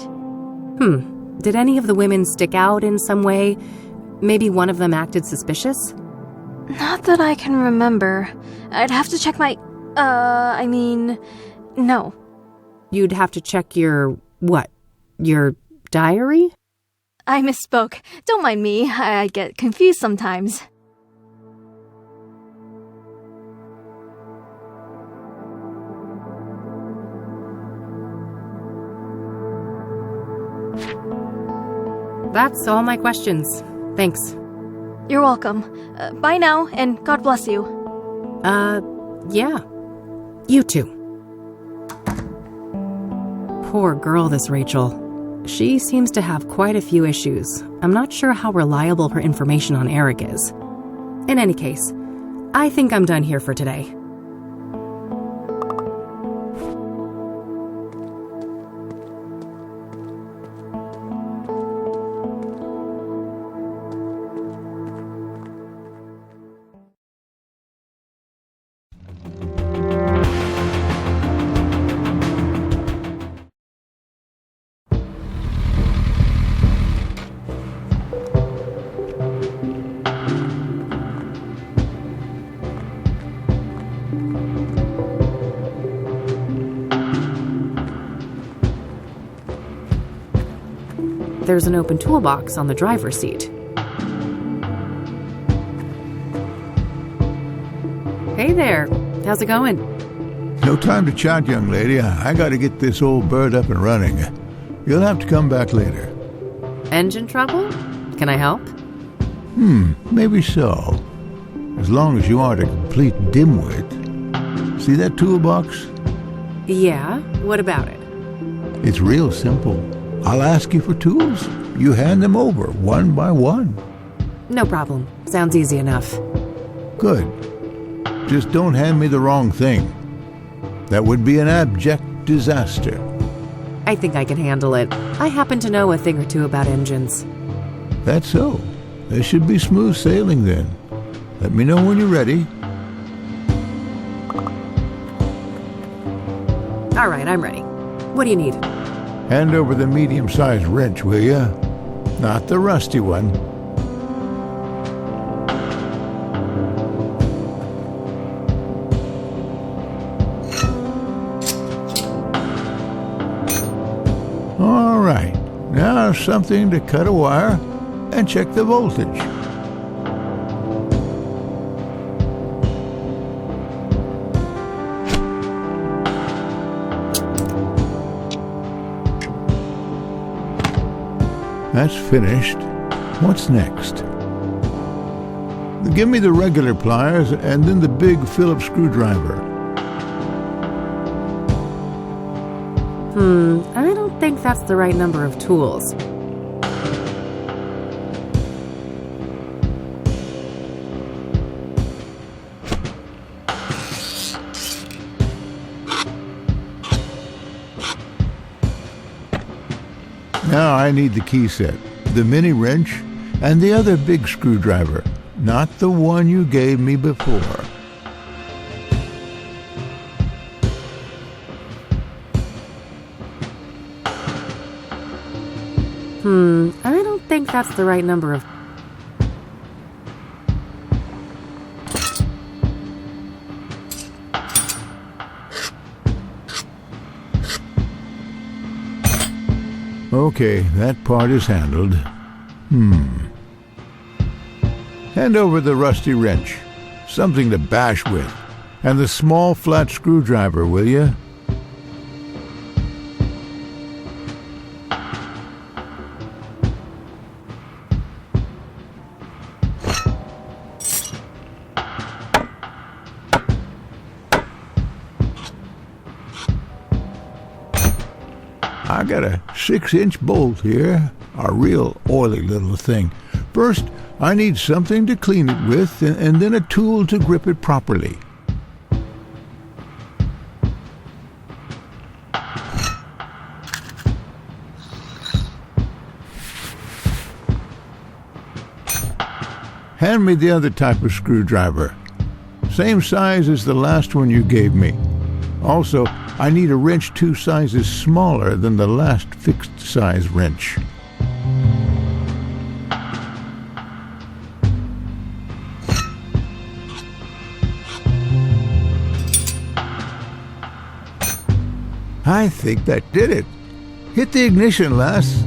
S1: Did any of the women stick out in some way? Maybe one of them acted suspicious?
S15: Not that I can remember. I'd have to check my... no.
S1: You'd have to check your... what? Your diary?
S15: I misspoke. Don't mind me. I get confused sometimes.
S1: That's all my questions. Thanks.
S15: You're welcome. Bye now, and God bless you.
S1: Yeah. You too. Poor girl, this Rachel. She seems to have quite a few issues. I'm not sure how reliable her information on Eric is. In any case, I think I'm done here for today. There's an open toolbox on the driver's seat. Hey there. How's it going?
S16: No time to chat, young lady. I gotta get this old bird up and running. You'll have to come back later.
S1: Engine trouble? Can I help?
S16: Maybe so. As long as you aren't a complete dimwit. See that toolbox?
S1: Yeah, what about it?
S16: It's real simple. I'll ask you for tools. You hand them over, one by one.
S1: No problem. Sounds easy enough.
S16: Good. Just don't hand me the wrong thing. That would be an abject disaster.
S1: I think I can handle it. I happen to know a thing or two about engines.
S16: That's so. There should be smooth sailing then. Let me know when you're ready.
S1: All right, I'm ready. What do you need?
S16: Hand over the medium-sized wrench, will ya? Not the rusty one. All right. Now something to cut a wire and check the voltage. That's finished. What's next? Give me the regular pliers and then the big Phillips screwdriver.
S1: I don't think that's the right number of tools.
S16: Now I need the key set, the mini wrench, and the other big screwdriver, not the one you gave me before.
S1: I don't think that's the right number of...
S16: Okay, that part is handled. Hand over the rusty wrench. Something to bash with. And the small flat screwdriver, will you? I got a 6-inch bolt here, a real oily little thing. First, I need something to clean it with, and then a tool to grip it properly. Hand me the other type of screwdriver. Same size as the last one you gave me. Also, I need a wrench 2 sizes smaller than the last fixed-size wrench. I think that did it. Hit the ignition, lass.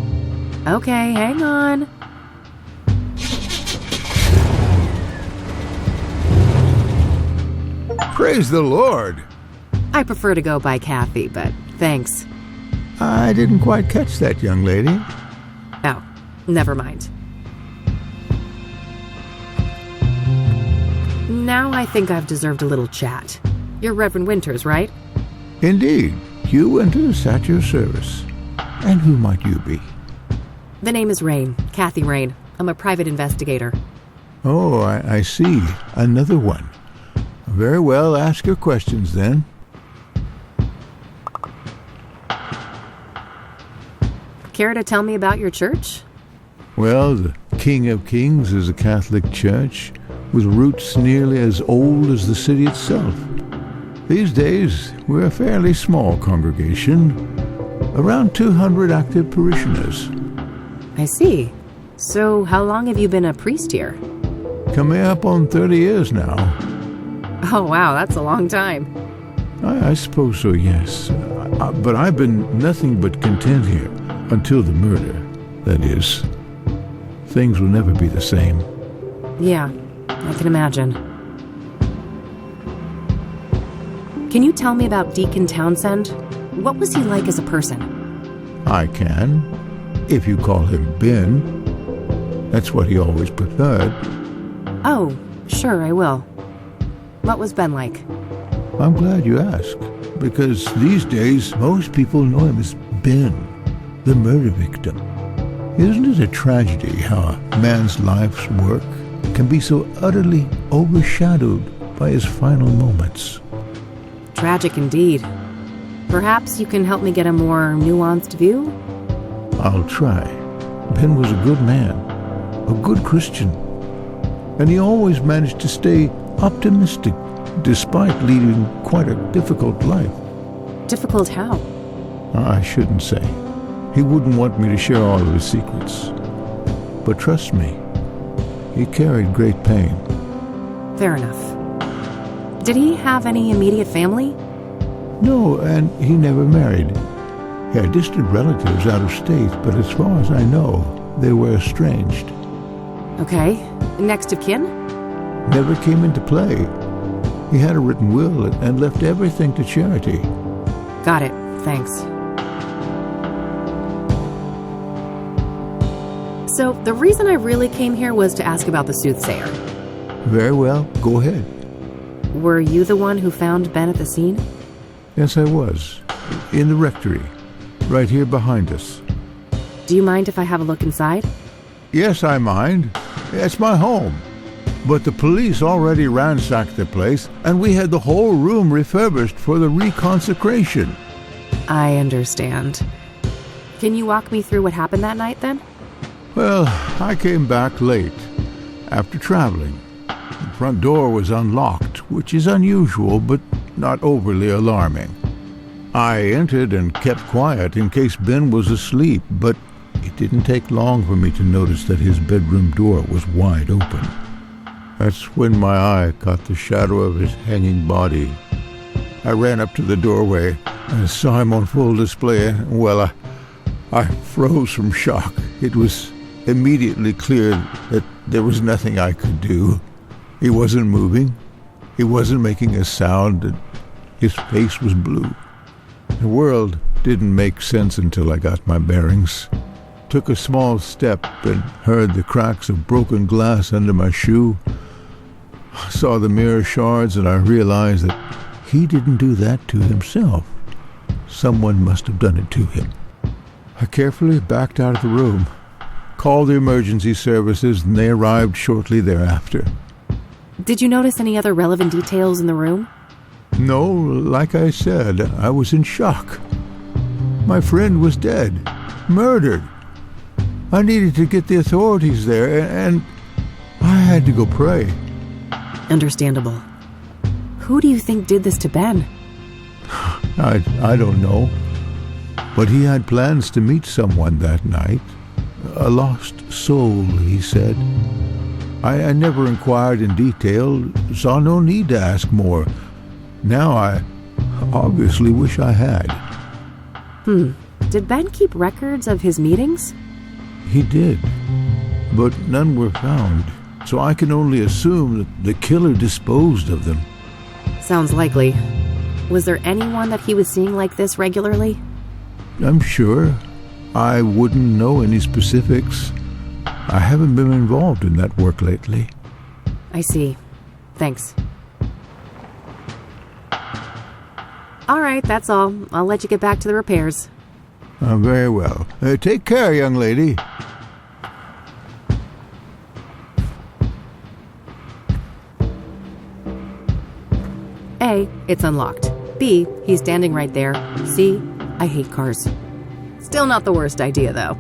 S1: Okay, hang on.
S16: Praise the Lord.
S1: I prefer to go by Kathy, but thanks.
S16: I didn't quite catch that, young lady.
S1: Oh, never mind. Now I think I've deserved a little chat. You're Reverend Winters, right?
S16: Indeed. Hugh Winters at your service. And who might you be?
S1: The name is Rain, Kathy Rain. I'm a private investigator.
S16: Oh, I see. Another one. Very well, ask your questions then.
S1: Care to tell me about your church?
S16: Well, the King of Kings is a Catholic church with roots nearly as old as the city itself. These days, we're a fairly small congregation, around 200 active parishioners.
S1: I see. So how long have you been a priest here?
S16: Coming up on 30 years now.
S1: Oh, wow, that's a long time.
S16: I suppose so, yes. But I've been nothing but content here. Until the murder, that is. Things will never be the same.
S1: Yeah, I can imagine. Can you tell me about Deacon Townsend? What was he like as a person?
S16: I can, if you call him Ben. That's what he always preferred.
S1: Oh, sure, I will. What was Ben like?
S16: I'm glad you asked, because these days most people know him as Ben, the murder victim. Isn't it a tragedy how a man's life's work can be so utterly overshadowed by his final moments?
S1: Tragic indeed. Perhaps you can help me get a more nuanced view?
S16: I'll try. Ben was a good man, a good Christian, and he always managed to stay optimistic despite leading quite a difficult life.
S1: Difficult how?
S16: I shouldn't say. He wouldn't want me to share all of his secrets. But trust me, he carried great pain.
S1: Fair enough. Did he have any immediate family?
S16: No, and he never married. He had distant relatives out of state, but as far as I know, they were estranged.
S1: Okay. Next of kin?
S16: Never came into play. He had a written will and left everything to charity.
S1: Got it. Thanks. So, the reason I really came here was to ask about the Soothsayer.
S16: Very well, go ahead.
S1: Were you the one who found Ben at the scene?
S16: Yes, I was. In the rectory. Right here behind us.
S1: Do you mind if I have a look inside?
S16: Yes, I mind. It's my home. But the police already ransacked the place, and we had the whole room refurbished for the reconsecration.
S1: I understand. Can you walk me through what happened that night, then?
S16: Well, I came back late, after traveling. The front door was unlocked, which is unusual, but not overly alarming. I entered and kept quiet in case Ben was asleep, but it didn't take long for me to notice that his bedroom door was wide open. That's when my eye caught the shadow of his hanging body. I ran up to the doorway and saw him on full display, and, well, I froze from shock. It was immediately clear that there was nothing I could do. He wasn't moving. He wasn't making a sound, and his face was blue. The world didn't make sense until I got my bearings. Took a small step and heard the cracks of broken glass under my shoe. I saw the mirror shards, and I realized that he didn't do that to himself. Someone must have done it to him. I carefully backed out of the room, called the emergency services, and they arrived shortly thereafter.
S1: Did you notice any other relevant details in the room?
S16: No, like I said, I was in shock. My friend was dead, murdered. I needed to get the authorities there, and I had to go pray.
S1: Understandable. Who do you think did this to Ben?
S16: I don't know. But he had plans to meet someone that night. A lost soul, he said. I never inquired in detail, saw no need to ask more. Now I obviously wish I had.
S1: Did Ben keep records of his meetings?
S16: He did, but none were found, so I can only assume that the killer disposed of them.
S1: Sounds likely. Was there anyone that he was seeing like this regularly?
S16: I'm sure. I wouldn't know any specifics. I haven't been involved in that work lately.
S1: I see. Thanks. All right, that's all. I'll let you get back to the repairs.
S16: Very well. Take care, young lady.
S1: A, it's unlocked. B, he's standing right there. C, I hate cars. Still not the worst idea, though.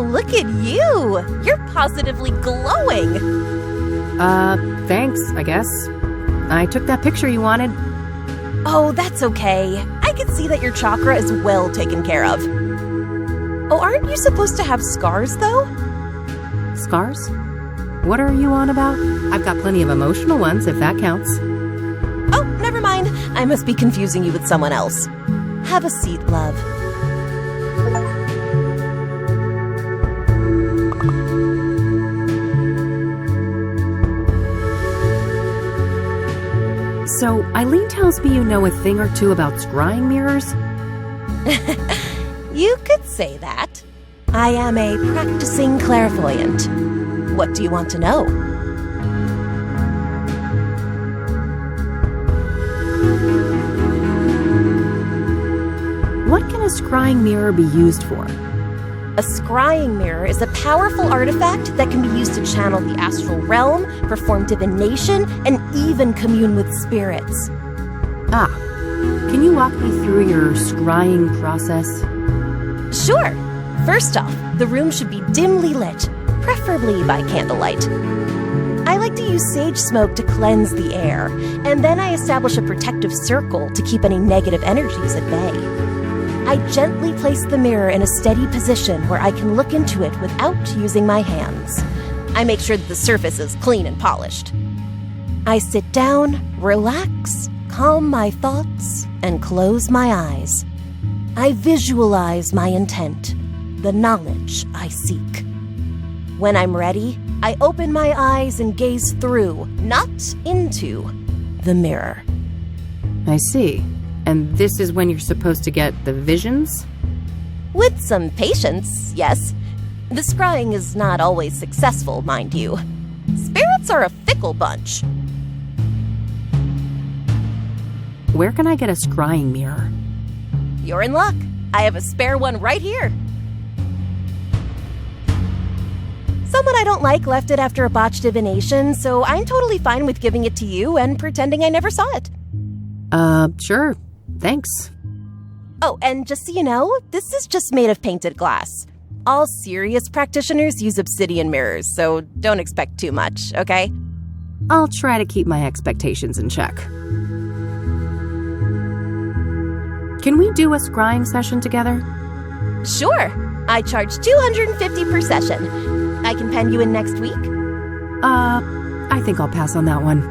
S11: Look at you! You're positively glowing!
S1: Thanks, I guess. I took that picture you wanted.
S11: Oh, that's okay. I can see that your chakra is well taken care of. Oh, aren't you supposed to have scars, though?
S1: Scars? What are you on about? I've got plenty of emotional ones, if that counts.
S11: Oh, never mind. I must be confusing you with someone else. Have a seat, love.
S1: So, Eileen tells me you know a thing or two about scrying mirrors?
S11: You could say that. I am a practicing clairvoyant. What do you want to know?
S1: What can a scrying mirror be used for?
S11: A scrying mirror is a powerful artifact that can be used to channel the astral realm, perform divination, and even commune with spirits.
S1: Ah, can you walk me through your scrying process?
S11: Sure. First off, the room should be dimly lit, preferably by candlelight. I like to use sage smoke to cleanse the air, and then I establish a protective circle to keep any negative energies at bay. I gently place the mirror in a steady position where I can look into it without using my hands. I make sure that the surface is clean and polished. I sit down, relax, calm my thoughts, and close my eyes. I visualize my intent, the knowledge I seek. When I'm ready, I open my eyes and gaze through, not into, the mirror.
S1: I see. And this is when you're supposed to get the visions?
S11: With some patience, yes. The scrying is not always successful, mind you. Spirits are a fickle bunch.
S1: Where can I get a scrying mirror?
S11: You're in luck. I have a spare one right here. Someone I don't like left it after a botched divination, so I'm totally fine with giving it to you and pretending I never saw it.
S1: Sure. Thanks.
S11: Oh, and just so you know, this is just made of painted glass. All serious practitioners use obsidian mirrors, so don't expect too much, okay?
S1: I'll try to keep my expectations in check. Can we do a scrying session together?
S11: Sure. I charge $250 per session. I can pen you in next week?
S1: I think I'll pass on that one.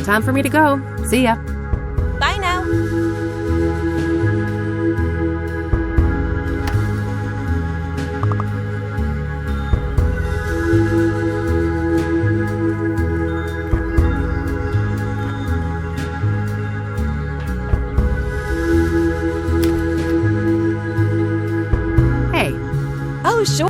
S1: Time for me to go. See ya.
S11: Bye now.
S1: Hey.
S11: Oh, sure.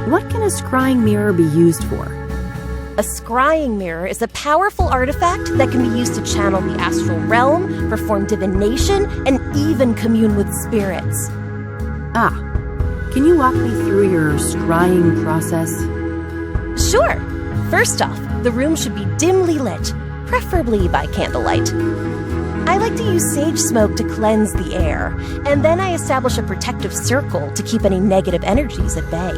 S1: What can a scrying mirror be used for?
S11: A scrying mirror is a powerful artifact that can be used to channel the astral realm, perform divination, and even commune with spirits.
S1: Ah. Can you walk me through your scrying process?
S11: Sure. First off, the room should be dimly lit, preferably by candlelight. I like to use sage smoke to cleanse the air, and then I establish a protective circle to keep any negative energies at bay.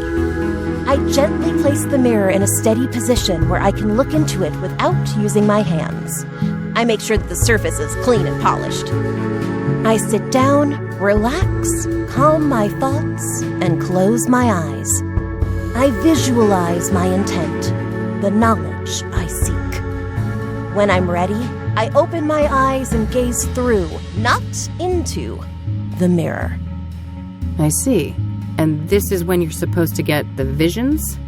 S11: I gently place the mirror in a steady position where I can look into it without using my hands. I make sure that the surface is clean and polished. I sit down, relax, calm my thoughts, and close my eyes. I visualize my intent, the knowledge I seek. When I'm ready, I open my eyes and gaze through, not into, the mirror.
S1: I see. And this is when you're supposed to get the visions?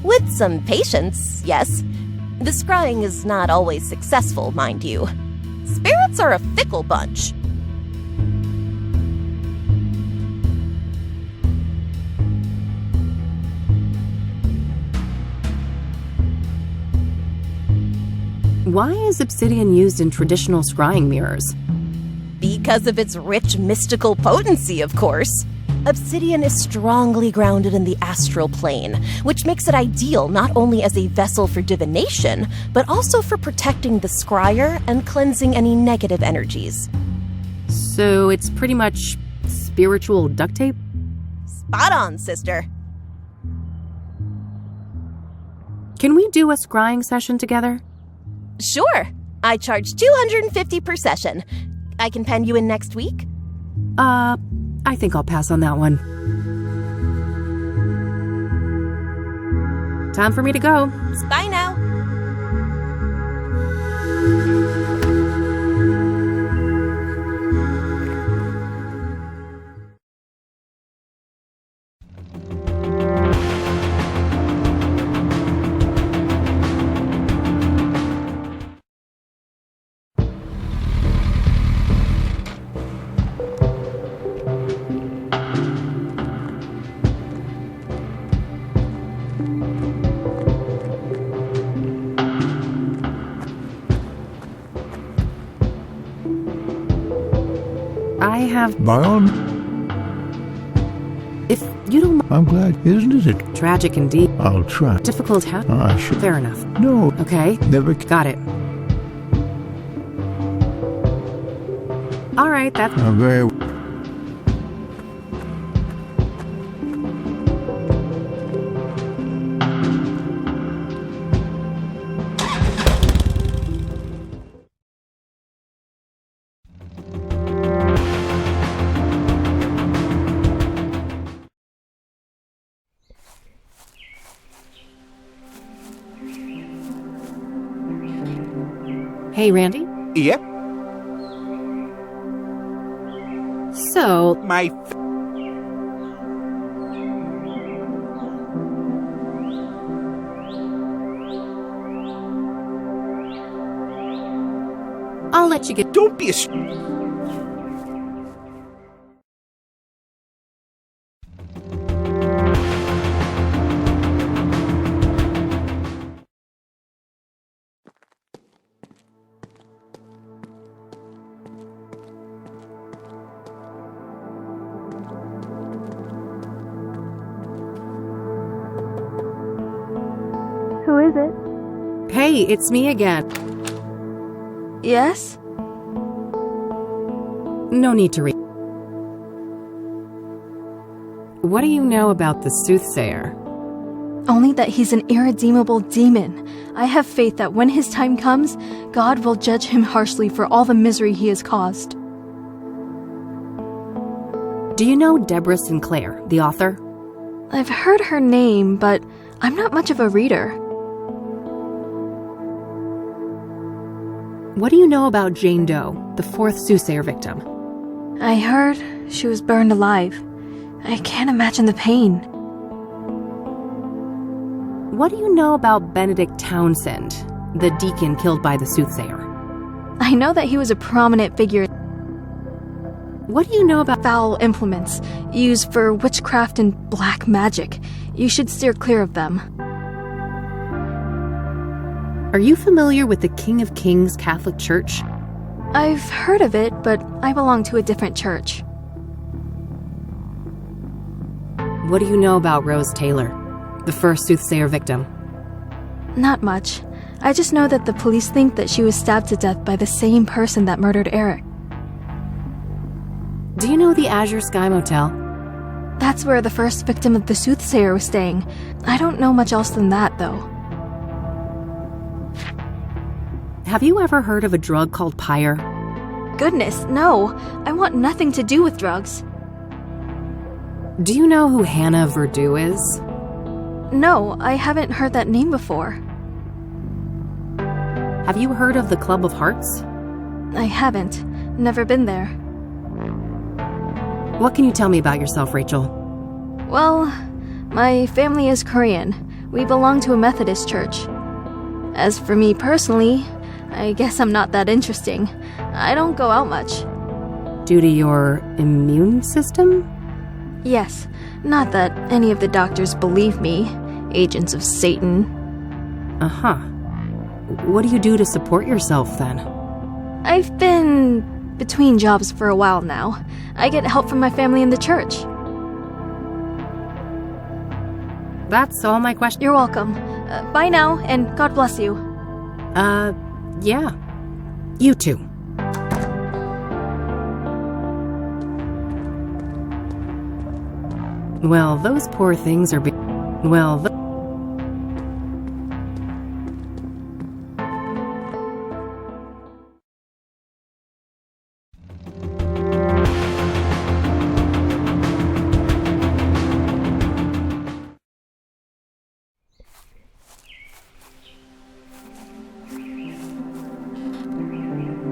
S11: With some patience, yes. The scrying is not always successful, mind you. Spirits are a fickle bunch.
S1: Why is obsidian used in traditional scrying mirrors?
S11: Because of its rich mystical potency, of course. Obsidian is strongly grounded in the astral plane, which makes it ideal not only as a vessel for divination, but also for protecting the scryer and cleansing any negative energies.
S1: So it's pretty much spiritual duct tape?
S11: Spot on, sister.
S1: Can we do a scrying session together?
S11: Sure. I charge $250 per session. I can pen you in next week?
S1: I think I'll pass on that one. Time for me to go.
S11: Bye now.
S1: I have...
S16: By all
S1: If you don't...
S16: I'm glad, isn't it?
S1: Tragic indeed.
S16: I'll try.
S1: Difficult
S16: Sure.
S1: Fair enough.
S16: No.
S1: Okay.
S16: Never...
S1: Got it. All right, that's...
S16: very...
S1: Hey, Randy?
S12: Yep.
S1: So... I'll let you get...
S12: Don't be a...
S14: Who is it?
S1: Hey, it's me again.
S15: Yes?
S1: No need to read. What do you know about the Soothsayer?
S15: Only that he's an irredeemable demon. I have faith that when his time comes, God will judge him harshly for all the misery he has caused.
S1: Do you know Deborah Sinclair, the author?
S15: I've heard her name, but I'm not much of a reader.
S1: What do you know about Jane Doe, the fourth Soothsayer victim?
S15: I heard she was burned alive. I can't imagine the pain.
S1: What do you know about Benedict Townsend, the deacon killed by the Soothsayer?
S15: I know that he was a prominent figure.
S1: What do you know about
S15: foul implements used for witchcraft and black magic? You should steer clear of them.
S1: Are you familiar with the King of Kings Catholic Church?
S15: I've heard of it, but I belong to a different church.
S1: What do you know about Rose Taylor, the first Soothsayer victim?
S15: Not much. I just know that the police think that she was stabbed to death by the same person that murdered Eric.
S1: Do you know the Azure Sky Motel?
S15: That's where the first victim of the Soothsayer was staying. I don't know much else than that, though.
S1: Have you ever heard of a drug called Pyre?
S15: Goodness, no. I want nothing to do with drugs.
S1: Do you know who Hannah Verdew is?
S15: No, I haven't heard that name before.
S1: Have you heard of the Club of Hearts?
S15: I haven't. Never been there.
S1: What can you tell me about yourself, Rachel?
S15: Well, my family is Korean. We belong to a Methodist church. As for me personally, I guess I'm not that interesting. I don't go out much.
S1: Due to your immune system?
S15: Yes, not that any of the doctors believe me. Agents of Satan.
S1: Uh-huh. What do you do to support yourself, then?
S15: I've been between jobs for a while now. I get help from my family in the church.
S1: That's all my questions.
S15: You're welcome. Bye now, and God bless you.
S1: Yeah. You too. Well, those poor things are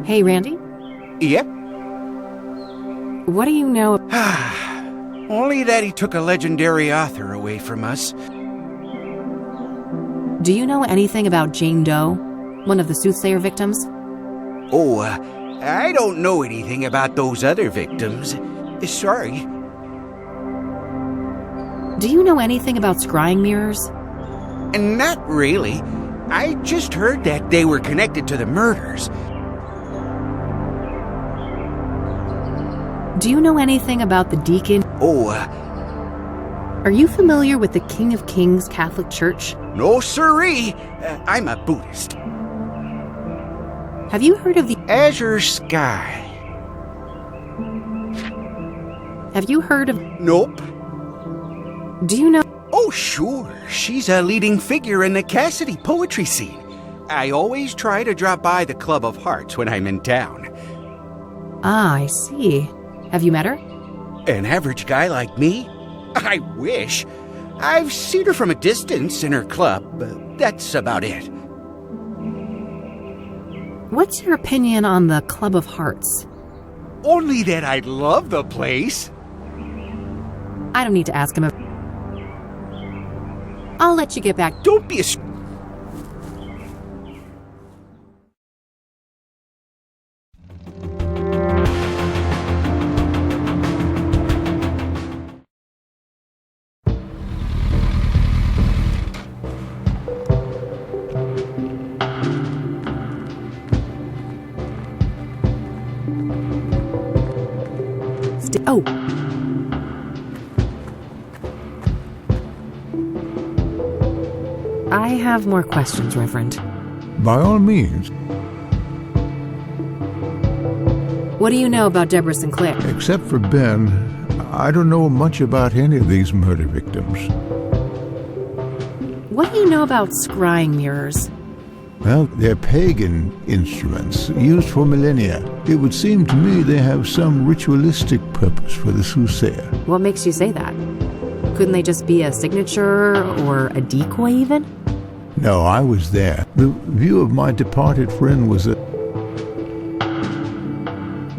S1: Hey, Randy?
S12: Yep.
S1: What do you know?
S12: Only that he took a legendary author away from us.
S1: Do you know anything about Jane Doe, one of the Soothsayer victims?
S12: Oh, I don't know anything about those other victims. Sorry.
S1: Do you know anything about scrying mirrors?
S12: Not really. I just heard that they were connected to the murders.
S1: Do you know anything about the deacon?
S12: Oh,
S1: Are you familiar with the King of Kings Catholic Church?
S12: No siree. I'm a Buddhist.
S1: Have you heard of the
S12: Azure Sky?
S1: Have you heard of...
S12: Nope.
S1: Do you know...
S12: Oh, sure. She's a leading figure in the Cassidy poetry scene. I always try to drop by the Club of Hearts when I'm in town.
S1: Ah, I see. Have you met her?
S12: An average guy like me? I wish. I've seen her from a distance in her club, but that's about it.
S1: What's your opinion on the Club of Hearts?
S12: Only that I love the place.
S1: I don't need to ask him. I'll let you get back.
S12: Don't be a...
S1: Oh. I have more questions, Reverend.
S16: By all means.
S1: What do you know about Deborah Sinclair?
S16: Except for Ben, I don't know much about any of these murder victims.
S1: What do you know about scrying mirrors?
S16: Well, they're pagan instruments used for millennia. It would seem to me they have some ritualistic purpose for the Soothsayer.
S1: What makes you say that? Couldn't they just be a signature or a decoy even?
S16: No, I was there. The view of my departed friend was a...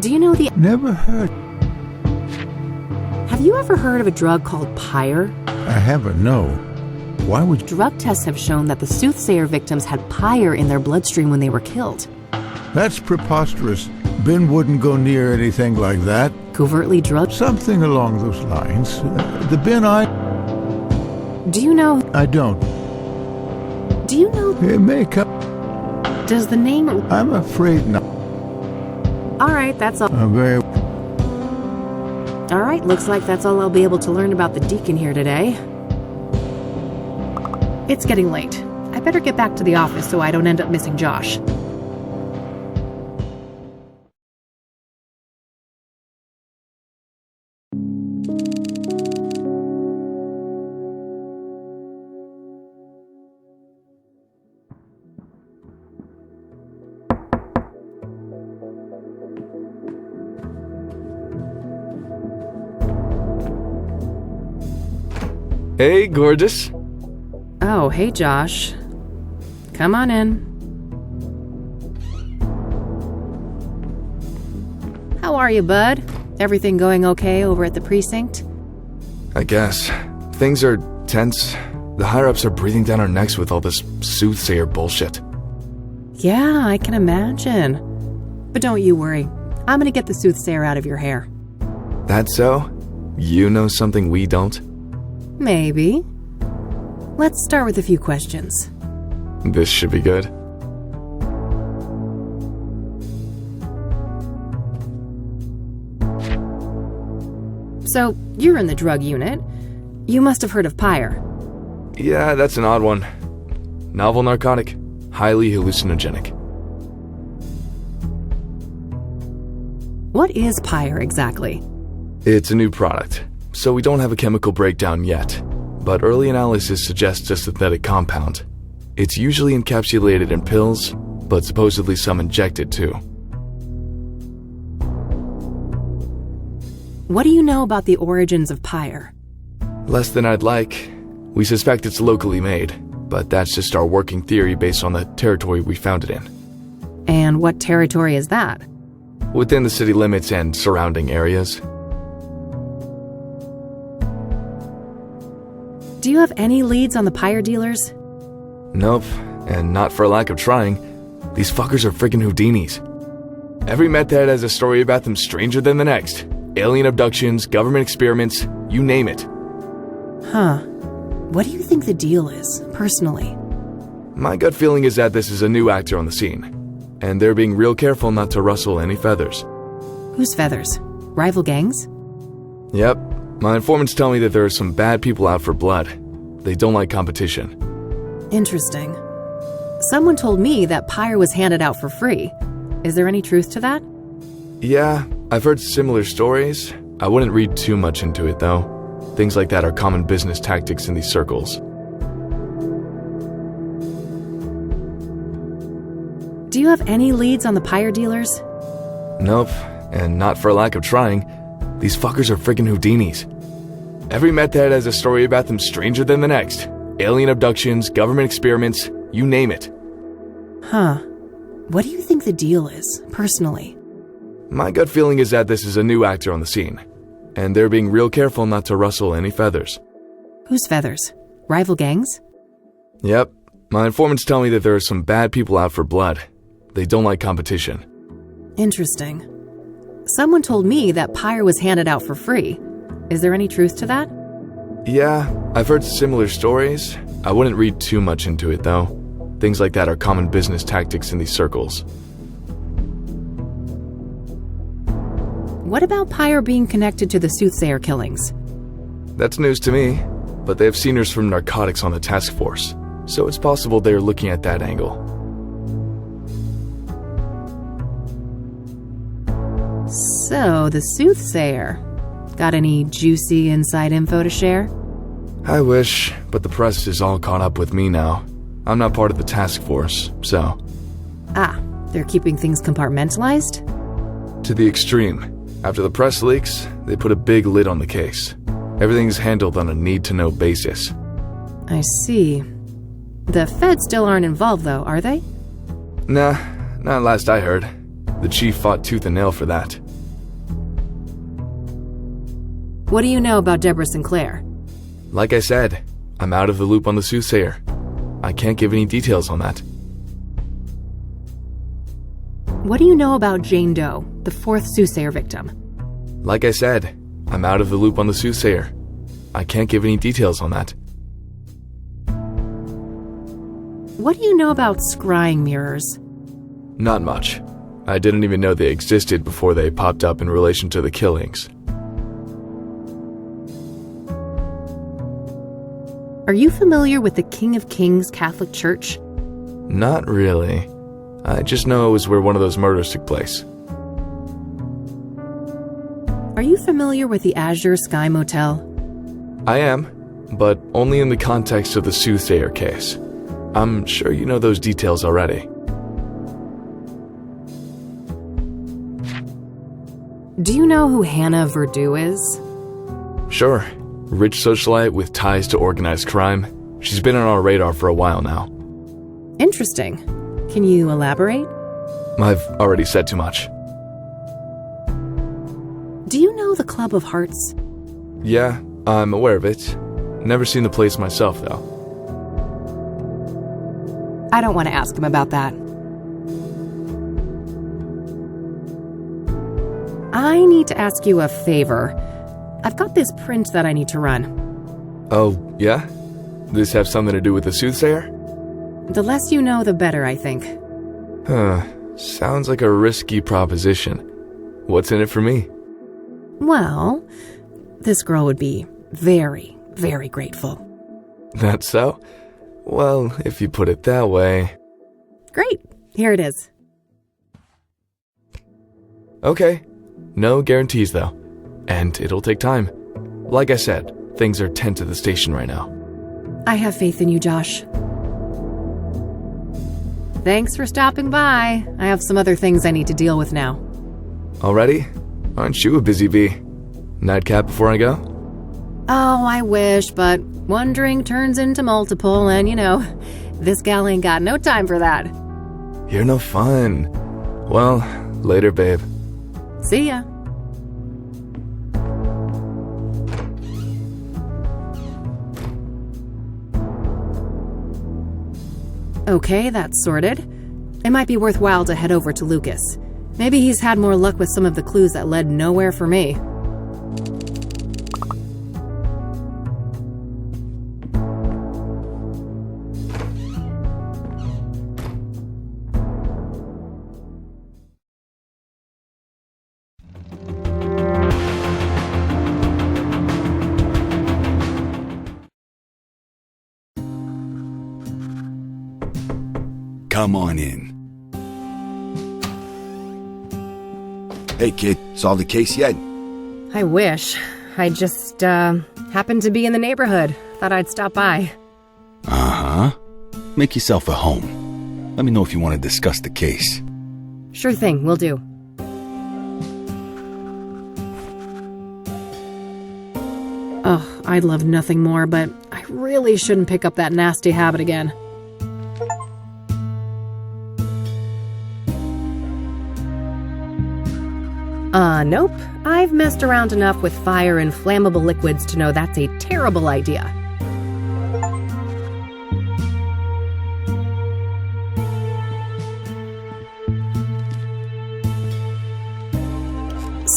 S1: Do you know the...
S16: Never heard.
S1: Have you ever heard of a drug called pyre?
S16: I haven't, no. Why would...
S1: Drug tests have shown that the Soothsayer victims had pyre in their bloodstream when they were killed.
S16: That's preposterous. Ben wouldn't go near anything like that.
S1: Covertly drugged?
S16: Something along those lines. The Ben I...
S1: Do you know...
S16: I don't.
S1: Do you know...
S16: It may come...
S1: Does the name...
S16: I'm afraid not.
S1: Alright, that's all.
S16: Very...
S1: Alright, looks like that's all I'll be able to learn about the deacon here today. It's getting late. I better get back to the office so I don't end up missing Josh.
S17: Hey, gorgeous.
S1: Oh, hey, Josh. Come on in. How are you, bud? Everything going okay over at the precinct?
S17: I guess. Things are tense. The higher-ups are breathing down our necks with all this Soothsayer bullshit.
S1: Yeah, I can imagine. But don't you worry. I'm gonna get the Soothsayer out of your hair.
S17: That so? You know something we don't?
S1: Maybe. Let's start with a few questions.
S17: This should be good.
S1: So, you're in the drug unit. You must have heard of pyre.
S17: Yeah, that's an odd one. Novel narcotic. Highly hallucinogenic.
S1: What is pyre exactly?
S17: It's a new product, so we don't have a chemical breakdown yet. But early analysis suggests a synthetic compound. It's usually encapsulated in pills, but supposedly some injected too.
S1: What do you know about the origins of pyre?
S17: Less than I'd like. We suspect it's locally made, but that's just our working theory based on the territory we found it in.
S1: And what territory is that?
S17: Within the city limits and surrounding areas.
S1: Do you have any leads on the pyre dealers?
S17: Nope, and not for lack of trying. These fuckers are friggin' Houdinis. Every meth head has a story about them stranger than the next. Alien abductions, government experiments, you name it.
S1: Huh. What do you think the deal is, personally?
S17: My gut feeling is that this is a new actor on the scene, and they're being real careful not to rustle any feathers.
S1: Whose feathers? Rival gangs?
S17: Yep. My informants tell me that there are some bad people out for blood. They don't like competition.
S1: Interesting. Someone told me that pyre was handed out for free. Is there any truth to that?
S17: Yeah, I've heard similar stories. I wouldn't read too much into it, though. Things like that are common business tactics in these circles.
S1: Do you have any leads on the pyre dealers?
S17: Nope, and not for lack of trying. These fuckers are friggin' Houdinis. Every meth head has a story about them stranger than the next. Alien abductions, government experiments, you name it.
S1: Huh. What do you think the deal is, personally?
S17: My gut feeling is that this is a new actor on the scene, and they're being real careful not to rustle any feathers.
S1: Whose feathers? Rival gangs?
S17: Yep. My informants tell me that there are some bad people out for blood. They don't like competition.
S1: Interesting. Someone told me that Pyre was handed out for free. Is there any truth to that?
S17: Yeah, I've heard similar stories. I wouldn't read too much into it, though. Things like that are common business tactics in these circles.
S1: What about Pyre being connected to the Soothsayer killings?
S17: That's news to me, but they have seniors from narcotics on the task force, so it's possible they're looking at that angle.
S1: So, the Soothsayer. Got any juicy inside info to share?
S17: I wish, but the press is all caught up with me now. I'm not part of the task force, so...
S1: Ah, they're keeping things compartmentalized?
S17: To the extreme. After the press leaks, they put a big lid on the case. Everything's handled on a need-to-know basis.
S1: I see. The feds still aren't involved, though, are they?
S17: Nah, not last I heard. The chief fought tooth and nail for that.
S1: What do you know about Deborah Sinclair?
S17: Like I said, I'm out of the loop on the Soothsayer. I can't give any details on that.
S1: What do you know about Jane Doe, the fourth Soothsayer victim?
S17: Like I said, I'm out of the loop on the Soothsayer. I can't give any details on that.
S1: What do you know about scrying mirrors?
S17: Not much. I didn't even know they existed before they popped up in relation to the killings.
S1: Are you familiar with the King of Kings Catholic Church?
S17: Not really. I just know it was where one of those murders took place.
S1: Are you familiar with the Azure Sky Motel?
S17: I am, but only in the context of the Soothsayer case. I'm sure you know those details already.
S1: Do you know who Hannah Verdew is?
S17: Sure. Rich socialite with ties to organized crime. She's been on our radar for a while now.
S1: Interesting. Can you elaborate?
S17: I've already said too much.
S1: Do you know the Club of Hearts?
S17: Yeah, I'm aware of it. Never seen the place myself, though.
S1: I don't want to ask him about that. I need to ask you a favor. I've got this print that I need to run.
S17: Oh, yeah? This have something to do with the Soothsayer?
S1: The less you know, the better, I think.
S17: Sounds like a risky proposition. What's in it for me?
S1: Well, this girl would be very, very grateful.
S17: That's so? Well, if you put it that way...
S1: Great. Here it is.
S17: Okay. No guarantees, though. And it'll take time. Like I said, things are tense at the station right now.
S1: I have faith in you, Josh. Thanks for stopping by. I have some other things I need to deal with now.
S17: Already? Aren't you a busy bee? Nightcap before I go?
S1: Oh, I wish, but one drink turns into multiple, and this gal ain't got no time for that.
S17: You're no fun. Well, later, babe.
S1: See ya. Okay, that's sorted. It might be worthwhile to head over to Lucas. Maybe he's had more luck with some of the clues that led nowhere for me.
S2: Come on in. Hey, kid, solved the case yet?
S1: I wish. I just, happened to be in the neighborhood. Thought I'd stop by.
S2: Uh-huh. Make yourself at home. Let me know if you want to discuss the case.
S1: Sure thing, will do. Ugh, I'd love nothing more, but I really shouldn't pick up that nasty habit again. Nope. I've messed around enough with fire and flammable liquids to know that's a terrible idea.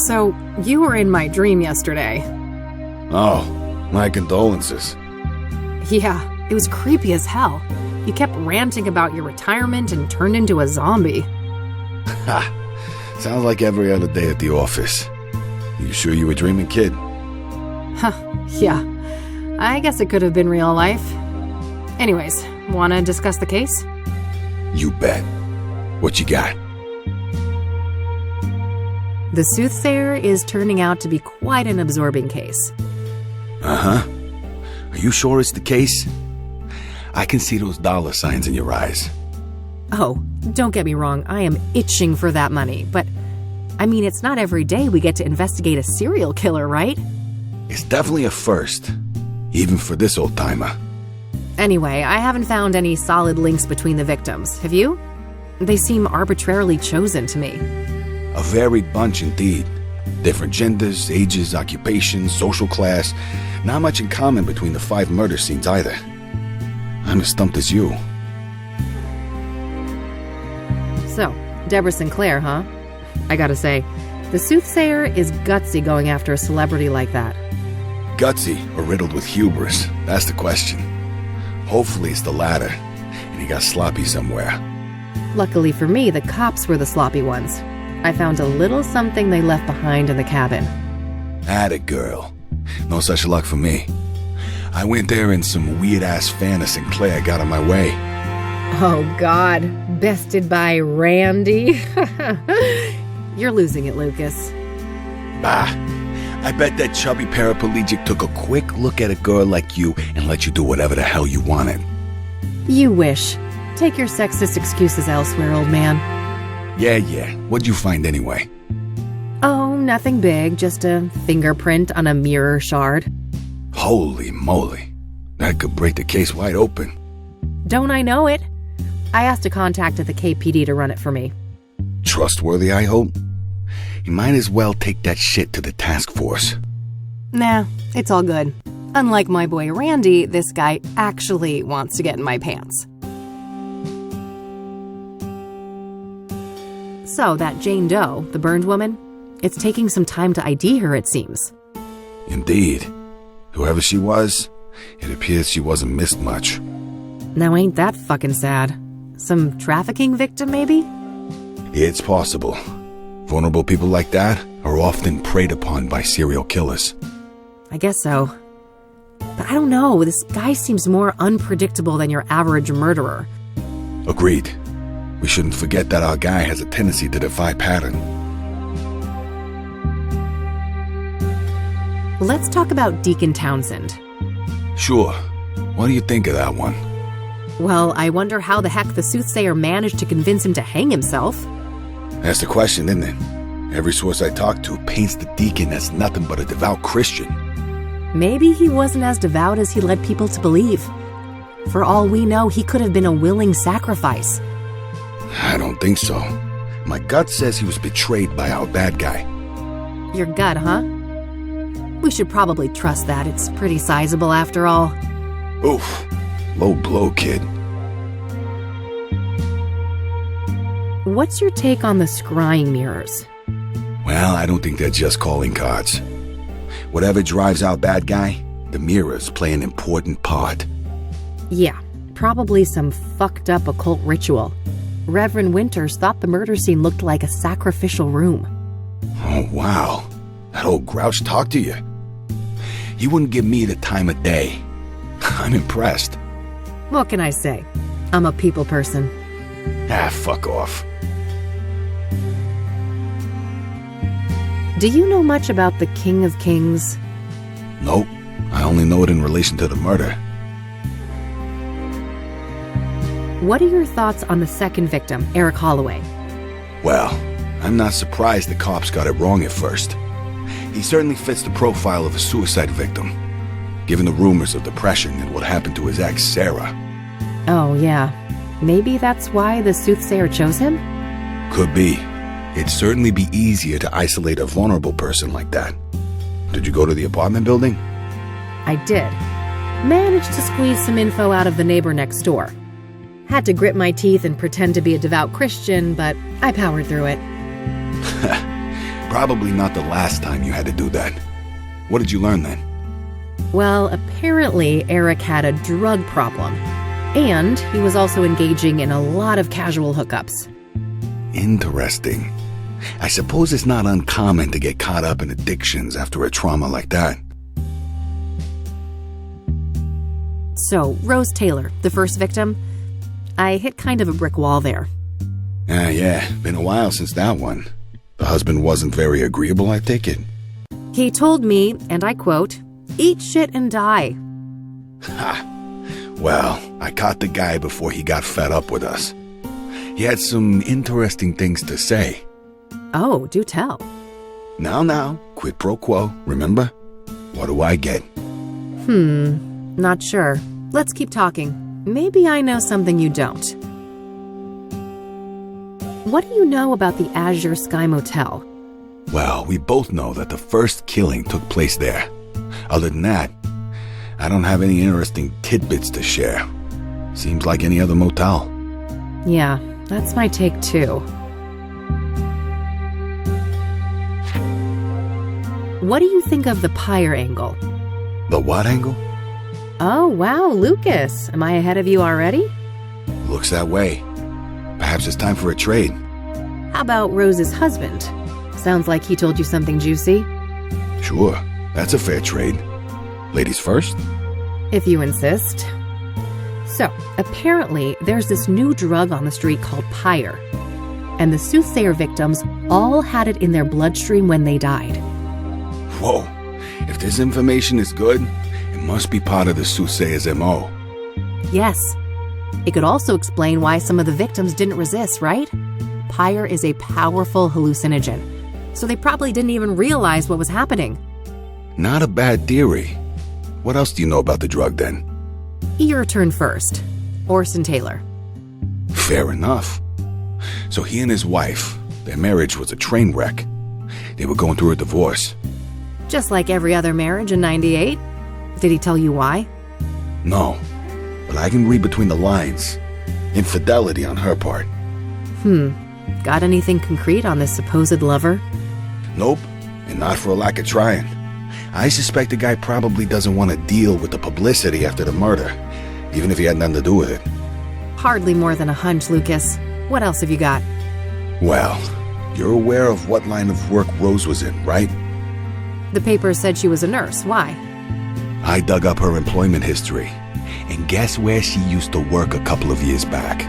S1: So, you were in my dream yesterday.
S2: Oh, my condolences.
S1: Yeah, it was creepy as hell. You kept ranting about your retirement and turned into a zombie.
S2: Ha! Sounds like every other day at the office. You sure you were dreaming, kid?
S1: Huh, yeah. I guess it could have been real life. Anyways, wanna discuss the case?
S2: You bet. What you got?
S1: The Soothsayer is turning out to be quite an absorbing case.
S2: Uh-huh. Are you sure it's the case? I can see those dollar signs in your eyes.
S1: Oh, don't get me wrong, I am itching for that money, but I mean, it's not every day we get to investigate a serial killer, right?
S2: It's definitely a first, even for this old-timer.
S1: Anyway, I haven't found any solid links between the victims, have you? They seem arbitrarily chosen to me.
S2: A varied bunch indeed. Different genders, ages, occupations, social class. Not much in common between the 5 murder scenes either. I'm as stumped as you.
S1: So, Deborah Sinclair, huh? I gotta say, the Soothsayer is gutsy going after a celebrity like that.
S2: Gutsy or riddled with hubris? That's the question. Hopefully it's the latter, and he got sloppy somewhere.
S1: Luckily for me, the cops were the sloppy ones. I found a little something they left behind in the cabin.
S2: Atta girl. No such luck for me. I went there and some weird-ass fan of Sinclair got in my way.
S1: Oh, God. Bested by Randy? You're losing it, Lucas.
S2: Bah. I bet that chubby paraplegic took a quick look at a girl like you and let you do whatever the hell you wanted.
S1: You wish. Take your sexist excuses elsewhere, old man.
S2: Yeah. What'd you find anyway?
S1: Oh, nothing big. Just a fingerprint on a mirror shard.
S2: Holy moly. That could break the case wide open.
S1: Don't I know it? I asked a contact at the KPD to run it for me.
S2: Trustworthy, I hope? You might as well take that shit to the task force.
S1: Nah, it's all good. Unlike my boy Randy, this guy actually wants to get in my pants. So, that Jane Doe, the burned woman, it's taking some time to ID her, it seems.
S2: Indeed. Whoever she was, it appears she wasn't missed much.
S1: Now ain't that fucking sad? Some trafficking victim, maybe?
S2: It's possible. Vulnerable people like that are often preyed upon by serial killers.
S1: I guess so. But I don't know, this guy seems more unpredictable than your average murderer.
S2: Agreed. We shouldn't forget that our guy has a tendency to defy pattern.
S1: Let's talk about Deacon Townsend.
S2: Sure. What do you think of that one?
S1: Well, I wonder how the heck the Soothsayer managed to convince him to hang himself.
S2: That's the question, isn't it? Every source I talk to paints the deacon as nothing but a devout Christian.
S1: Maybe he wasn't as devout as he led people to believe. For all we know, he could have been a willing sacrifice.
S2: I don't think so. My gut says he was betrayed by our bad guy.
S1: Your gut, huh? We should probably trust that. It's pretty sizable after all.
S2: Oof. Low blow, kid.
S1: What's your take on the scrying mirrors?
S2: Well, I don't think they're just calling cards. Whatever drives our bad guy, the mirrors play an important part.
S1: Yeah, probably some fucked up occult ritual. Reverend Winters thought the murder scene looked like a sacrificial room.
S2: Oh, wow. That old grouch talked to you. He wouldn't give me the time of day. I'm impressed.
S1: What can I say? I'm a people person.
S2: Ah, fuck off.
S1: Do you know much about the King of Kings?
S2: Nope. I only know it in relation to the murder.
S1: What are your thoughts on the second victim, Eric Holloway?
S2: Well, I'm not surprised the cops got it wrong at first. He certainly fits the profile of a suicide victim, given the rumors of depression and what happened to his ex, Sarah.
S1: Oh, yeah. Maybe that's why the Soothsayer chose him?
S2: Could be. It'd certainly be easier to isolate a vulnerable person like that. Did you go to the apartment building?
S1: I did. Managed to squeeze some info out of the neighbor next door. Had to grit my teeth and pretend to be a devout Christian, but I powered through it.
S2: Probably not the last time you had to do that. What did you learn then?
S1: Well, apparently Eric had a drug problem. And he was also engaging in a lot of casual hookups.
S2: Interesting. I suppose it's not uncommon to get caught up in addictions after a trauma like that.
S1: So, Rose Taylor, the first victim, I hit kind of a brick wall there.
S2: Yeah, been a while since that one. The husband wasn't very agreeable, I take it.
S1: He told me, and I quote, "Eat shit and die."
S2: Ha! Well, I caught the guy before he got fed up with us. He had some interesting things to say.
S1: Oh, do tell.
S2: Now, quid pro quo, remember? What do I get?
S1: Not sure. Let's keep talking. Maybe I know something you don't. What do you know about the Azure Sky Motel?
S2: Well, we both know that the first killing took place there. Other than that, I don't have any interesting tidbits to share. Seems like any other motel.
S1: Yeah, that's my take too. What do you think of the Pyre angle?
S2: The what angle?
S1: Oh, wow, Lucas. Am I ahead of you already?
S2: Looks that way. Perhaps it's time for a trade.
S1: How about Rose's husband? Sounds like he told you something juicy.
S2: Sure, that's a fair trade. Ladies first?
S1: If you insist. So, apparently, there's this new drug on the street called Pyre. And the Soothsayer victims all had it in their bloodstream when they died.
S2: Whoa, if this information is good, it must be part of the Soothsayer's MO.
S1: Yes. It could also explain why some of the victims didn't resist, right? Pyre is a powerful hallucinogen, so they probably didn't even realize what was happening.
S2: Not a bad theory. What else do you know about the drug then?
S1: Your turn first. Orson Taylor.
S2: Fair enough. So he and his wife, their marriage was a train wreck. They were going through a divorce.
S1: Just like every other marriage in '98? Did he tell you why?
S2: No, but I can read between the lines. Infidelity on her part.
S1: Got anything concrete on this supposed lover?
S2: Nope, and not for a lack of trying. I suspect the guy probably doesn't want to deal with the publicity after the murder, even if he had nothing to do with it.
S1: Hardly more than a hunch, Lucas. What else have you got?
S2: Well, you're aware of what line of work Rose was in, right?
S1: The paper said she was a nurse. Why?
S2: I dug up her employment history, and guess where she used to work a couple of years back?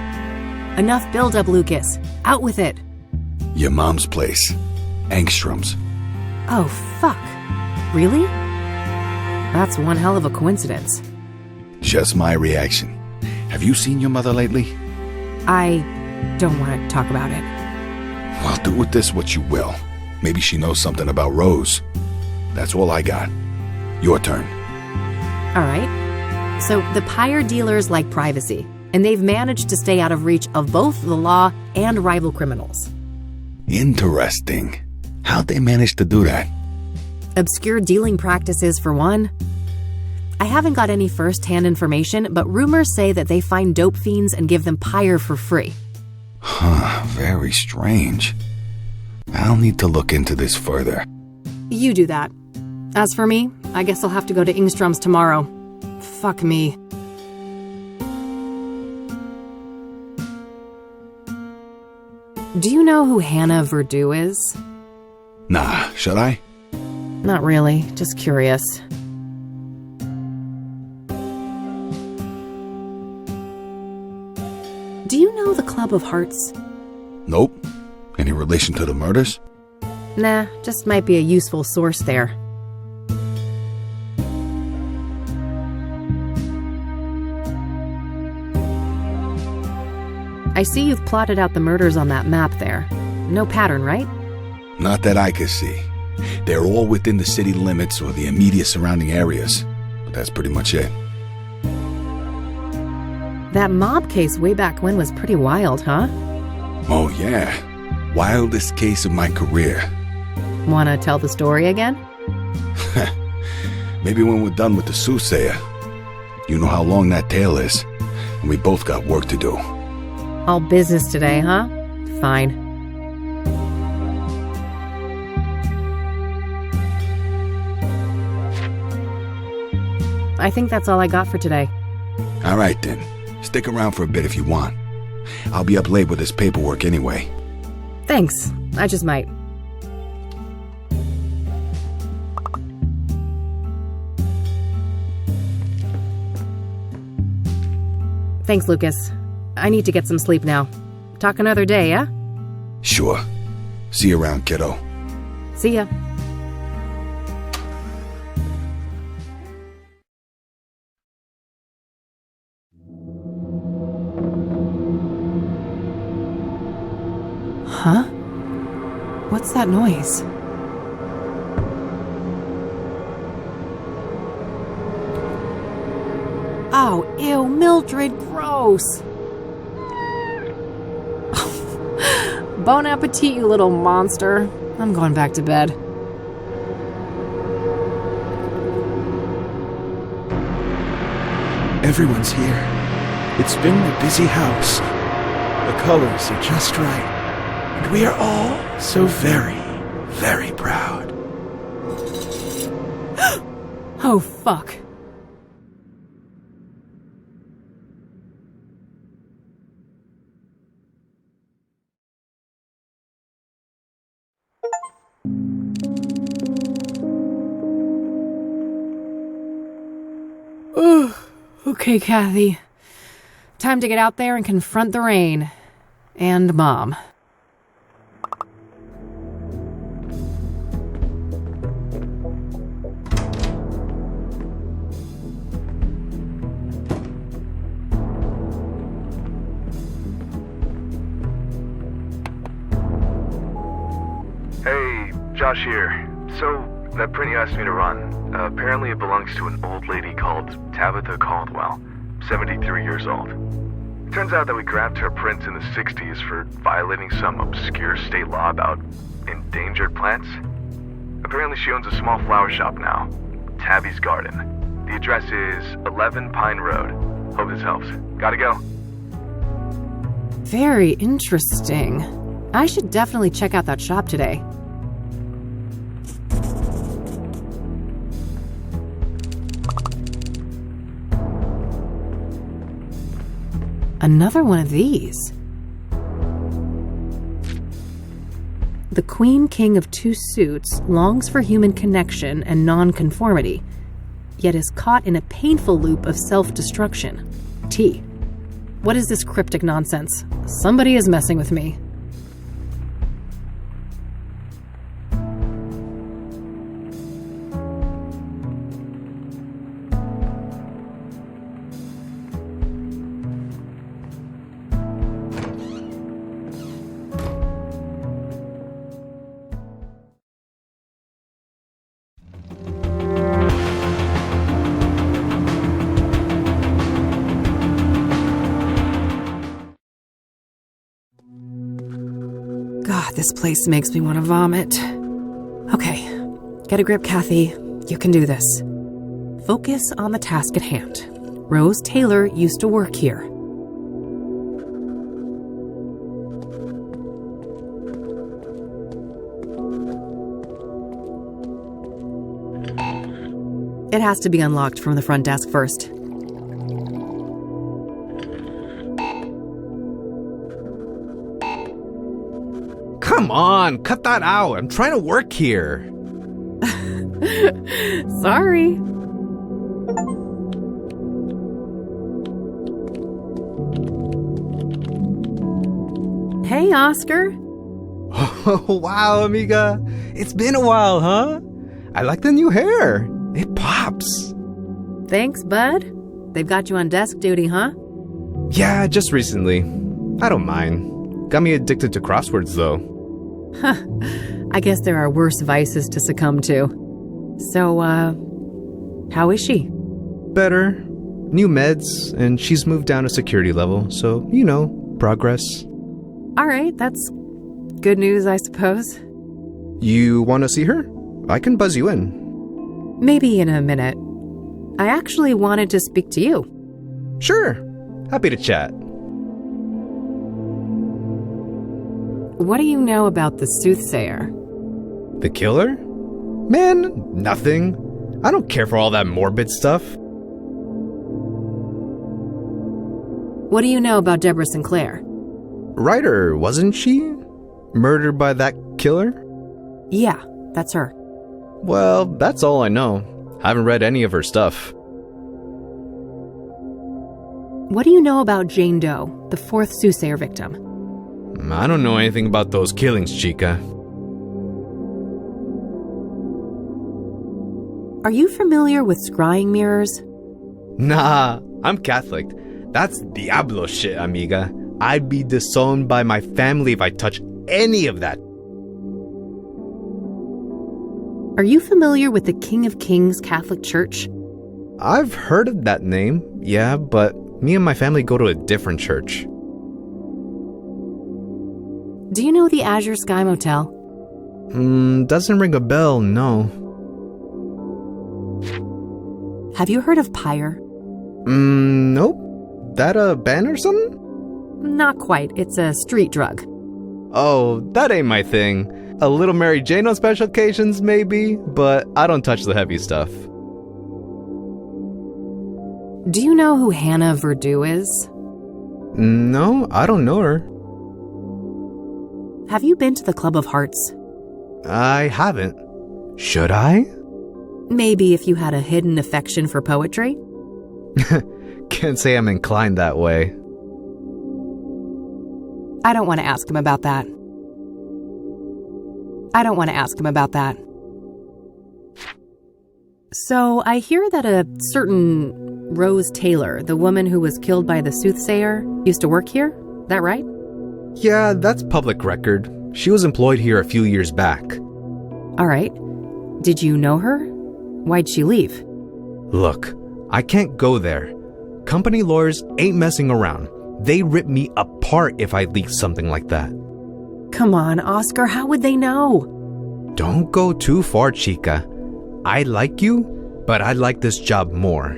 S1: Enough build-up, Lucas. Out with it.
S2: Your mom's place. Angstrom's.
S1: Oh, fuck. Really? That's one hell of a coincidence.
S2: Just my reaction. Have you seen your mother lately?
S1: I don't want to talk about it.
S2: Well, do with this what you will. Maybe she knows something about Rose. That's all I got. Your turn.
S1: All right. So the Pyre dealers like privacy, and they've managed to stay out of reach of both the law and rival criminals.
S2: Interesting. How'd they manage to do that?
S1: Obscure dealing practices, for one. I haven't got any first-hand information, but rumors say that they find dope fiends and give them Pyre for free.
S2: Huh, very strange. I'll need to look into this further.
S1: You do that. As for me, I guess I'll have to go to Ingstrom's tomorrow. Fuck me. Do you know who Hannah Verdew is?
S2: Nah, should I?
S1: Not really, just curious. Do you know the Club of Hearts?
S2: Nope. Any relation to the murders?
S1: Nah, just might be a useful source there. I see you've plotted out the murders on that map there. No pattern, right?
S2: Not that I could see. They're all within the city limits or the immediate surrounding areas, but that's pretty much it.
S1: That mob case way back when was pretty wild, huh?
S2: Oh yeah. Wildest case of my career.
S1: Wanna tell the story again?
S2: Maybe when we're done with the Soothsayer. You know how long that tale is, and we both got work to do.
S1: All business today, huh? Fine. I think that's all I got for today.
S2: All right, then. Stick around for a bit if you want. I'll be up late with this paperwork anyway.
S1: Thanks. I just might. Thanks, Lucas. I need to get some sleep now. Talk another day, yeah?
S2: Sure. See you around, kiddo.
S1: See ya. Huh? What's that noise? Oh, ew, Mildred, gross. Bon appetit, you little monster. I'm going back to bed.
S18: Everyone's here. It's been a busy house. The colors are just right. And we are all so very, very proud.
S1: Oh, fuck. Okay, Kathy. Time to get out there and confront the rain. And Mom.
S9: Hey, Josh here. So, that print you asked me to run, apparently it belongs to an old lady called Tabitha Caldwell, 73 years old. Turns out that we grabbed her print in the 60s for violating some obscure state law about endangered plants. Apparently she owns a small flower shop now, Tabby's Garden. The address is 11 Pine Road. Hope this helps. Gotta go.
S1: Very interesting. I should definitely check out that shop today. Another one of these. The Queen King of Two Suits longs for human connection and non-conformity, yet is caught in a painful loop of self-destruction. T. What is this cryptic nonsense? Somebody is messing with me. God, this place makes me want to vomit. Okay, get a grip, Kathy. You can do this. Focus on the task at hand. Rose Taylor used to work here. It has to be unlocked from the front desk first.
S19: Come on, cut that out. I'm trying to work here.
S1: Sorry. Hey, Oscar.
S19: Oh, wow, amiga. It's been a while, huh? I like the new hair. It pops.
S1: Thanks, bud. They've got you on desk duty, huh?
S19: Yeah, just recently. I don't mind. Got me addicted to crosswords, though.
S1: Huh. I guess there are worse vices to succumb to. So, how is she?
S19: Better. New meds, and she's moved down a security level, so, you know, progress.
S1: All right, that's Good news, I suppose?
S19: You want to see her? I can buzz you in.
S1: Maybe in a minute. I actually wanted to speak to you.
S19: Sure. Happy to chat.
S1: What do you know about the Soothsayer?
S19: The killer? Man, nothing. I don't care for all that morbid stuff.
S1: What do you know about Deborah Sinclair?
S19: Writer, wasn't she? Murdered by that killer?
S1: Yeah, that's her.
S19: Well, that's all I know. I haven't read any of her stuff.
S1: What do you know about Jane Doe, the fourth Soothsayer victim?
S19: I don't know anything about those killings, chica.
S1: Are you familiar with scrying mirrors?
S19: Nah, I'm Catholic. That's Diablo shit, amiga. I'd be disowned by my family if I touch any of that.
S1: Are you familiar with the King of Kings Catholic Church?
S19: I've heard of that name, yeah, but me and my family go to a different church.
S1: Do you know the Azure Sky Motel?
S19: Doesn't ring a bell, no.
S1: Have you heard of Pyre?
S19: Nope. That a band or something?
S1: Not quite. It's a street drug.
S19: Oh, that ain't my thing. A little Mary Jane on special occasions, maybe, but I don't touch the heavy stuff.
S1: Do you know who Hannah Verdew is?
S19: No, I don't know her.
S1: Have you been to the Club of Hearts?
S19: I haven't. Should I?
S1: Maybe if you had a hidden affection for poetry?
S19: Can't say I'm inclined that way.
S1: I don't want to ask him about that. So, I hear that a certain Rose Taylor, the woman who was killed by the Soothsayer, used to work here? That right?
S19: Yeah, that's public record. She was employed here a few years back.
S1: Alright. Did you know her? Why'd she leave?
S19: Look, I can't go there. Company lawyers ain't messing around. They rip me apart if I leak something like that.
S1: Come on, Oscar, how would they know?
S19: Don't go too far, chica. I like you, but I like this job more.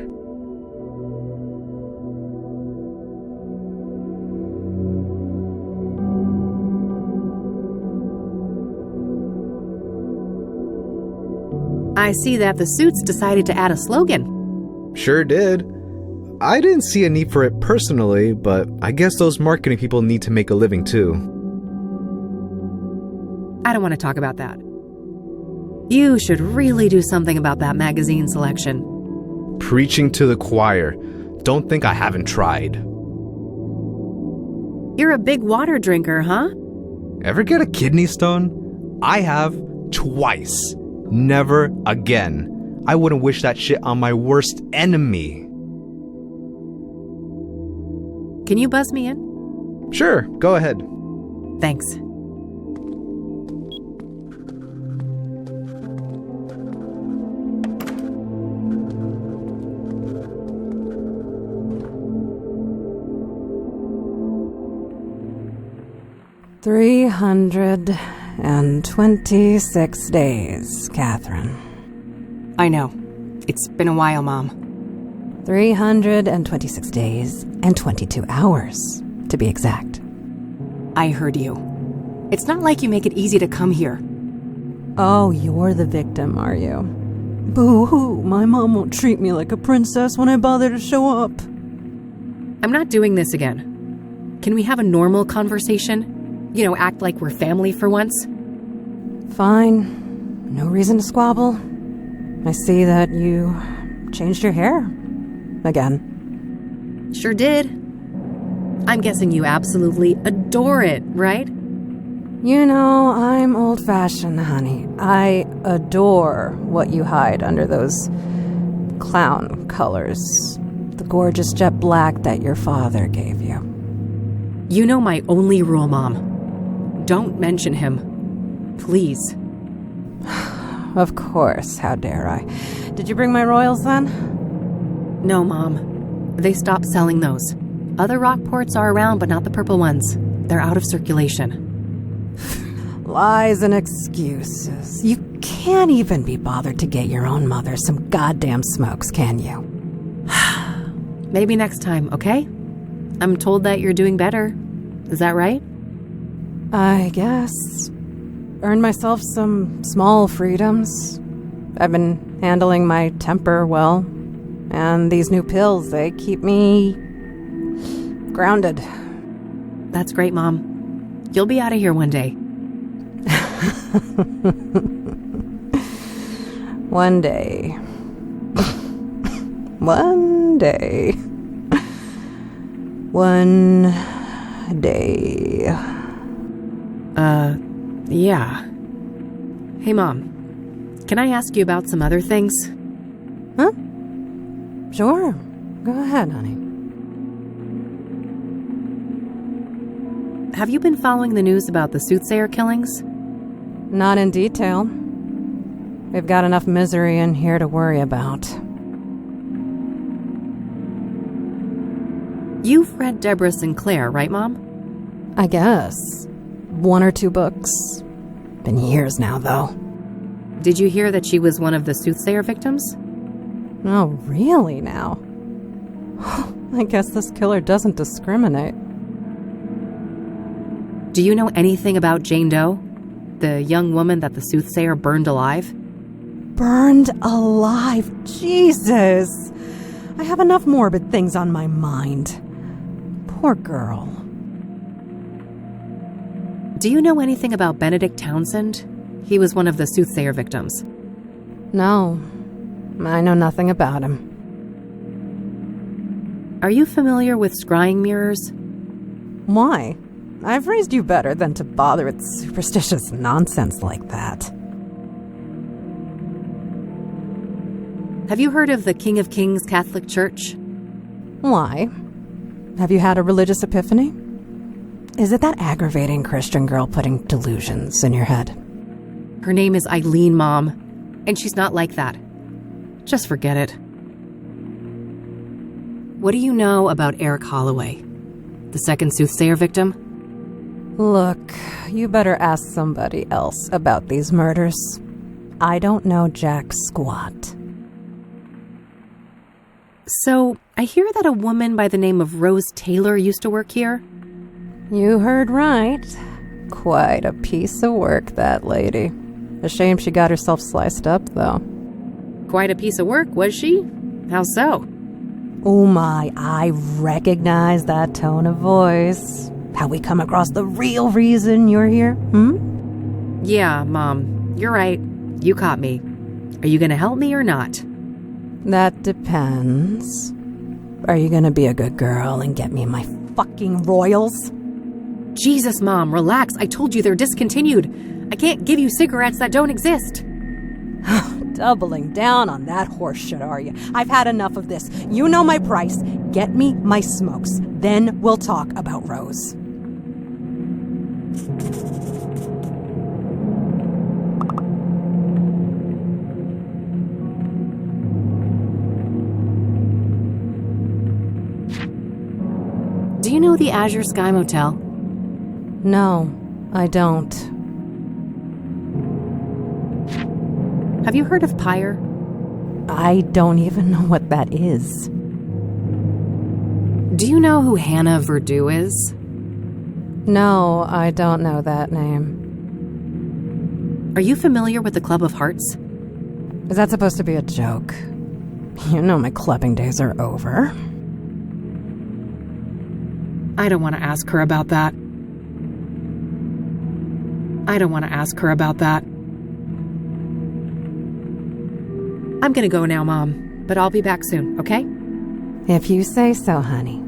S1: I see that the Suits decided to add a slogan.
S19: Sure did. I didn't see a need for it personally, but I guess those marketing people need to make a living too.
S1: I don't want to talk about that. You should really do something about that magazine selection.
S19: Preaching to the choir. Don't think I haven't tried.
S1: You're a big water drinker, huh?
S19: Ever get a kidney stone? I have twice. Never again. I wouldn't wish that shit on my worst enemy.
S1: Can you buzz me in?
S19: Sure, go ahead.
S1: Thanks.
S20: $326 days, Catherine.
S1: I know. It's been a while, Mom.
S20: 326 days and 22 hours, to be exact.
S1: I heard you. It's not like you make it easy to come here.
S20: Oh, you're the victim, are you? Boo-hoo, my mom won't treat me like a princess when I bother to show up.
S1: I'm not doing this again. Can we have a normal conversation? You know, act like we're family for once?
S20: Fine. No reason to squabble. I see that you changed your hair. Again.
S1: Sure did. I'm guessing you absolutely adore it, right?
S20: You know, I'm old-fashioned, honey. I adore what you hide under those clown colors. The gorgeous jet black that your father gave you.
S1: You know my only rule, Mom. Don't mention him. Please.
S20: Of course, how dare I. Did you bring my royals then?
S1: No, Mom. They stopped selling those. Other Rockports are around, but not the purple ones. They're out of circulation.
S20: Lies and excuses. You can't even be bothered to get your own mother some goddamn smokes, can you?
S1: Maybe next time, okay? I'm told that you're doing better. Is that right?
S20: I guess. Earned myself some small freedoms. I've been handling my temper well. And these new pills, they keep me grounded.
S1: That's great, Mom. You'll be out of here one day.
S20: One day. One day. One day.
S1: Yeah. Hey, Mom. Can I ask you about some other things?
S20: Huh? Sure. Go ahead, honey.
S1: Have you been following the news about the Soothsayer killings?
S20: Not in detail. We've got enough misery in here to worry about.
S1: You've read Deborah Sinclair, right, Mom?
S20: I guess. 1 or 2 books. Been years now, though.
S1: Did you hear that she was one of the Soothsayer victims?
S20: Oh, really now? I guess this killer doesn't discriminate.
S1: Do you know anything about Jane Doe? The young woman that the Soothsayer burned alive?
S20: Burned alive? Jesus! I have enough morbid things on my mind. Poor girl.
S1: Do you know anything about Benedict Townsend? He was one of the Soothsayer victims.
S20: No, I know nothing about him.
S1: Are you familiar with scrying mirrors?
S20: Why? I've raised you better than to bother with superstitious nonsense like that.
S1: Have you heard of the King of Kings Catholic Church?
S20: Why? Have you had a religious epiphany? Is it that aggravating Christian girl putting delusions in your head?
S1: Her name is Eileen, Mom, and she's not like that. Just forget it. What do you know about Eric Holloway, the second Soothsayer victim?
S20: Look, you better ask somebody else about these murders. I don't know jack squat.
S1: So, I hear that a woman by the name of Rose Taylor used to work here?
S20: You heard right. Quite a piece of work, that lady. A shame she got herself sliced up, though.
S1: Quite a piece of work, was she? How so?
S20: Oh my, I recognize that tone of voice. How we come across the real reason you're here,
S1: Yeah, Mom, you're right. You caught me. Are you gonna help me or not?
S20: That depends. Are you gonna be a good girl and get me my fucking royals?
S1: Jesus, Mom, relax. I told you they're discontinued. I can't give you cigarettes that don't exist.
S20: Doubling down on that horse shit, are you? I've had enough of this. You know my price. Get me my smokes. Then we'll talk about Rose.
S1: Do you know the Azure Sky Motel?
S20: No, I don't.
S1: Have you heard of Pyre?
S20: I don't even know what that is.
S1: Do you know who Hannah Verdew is?
S20: No, I don't know that name.
S1: Are you familiar with the Club of Hearts?
S20: Is that supposed to be a joke? You know my clubbing days are over.
S1: I don't want to ask her about that. I'm gonna go now, Mom, but I'll be back soon, okay?
S20: If you say so, honey.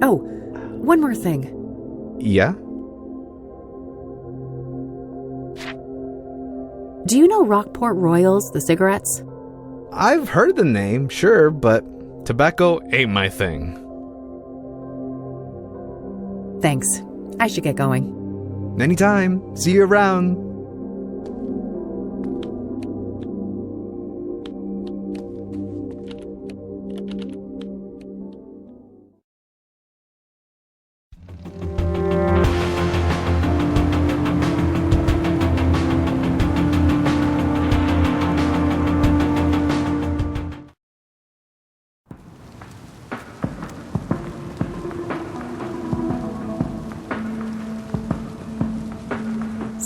S1: Oh, one more thing.
S19: Yeah?
S1: Do you know Rockport Royals, the cigarettes?
S19: I've heard the name, sure, but tobacco ain't my thing.
S1: Thanks. I should get going.
S19: Anytime. See you around.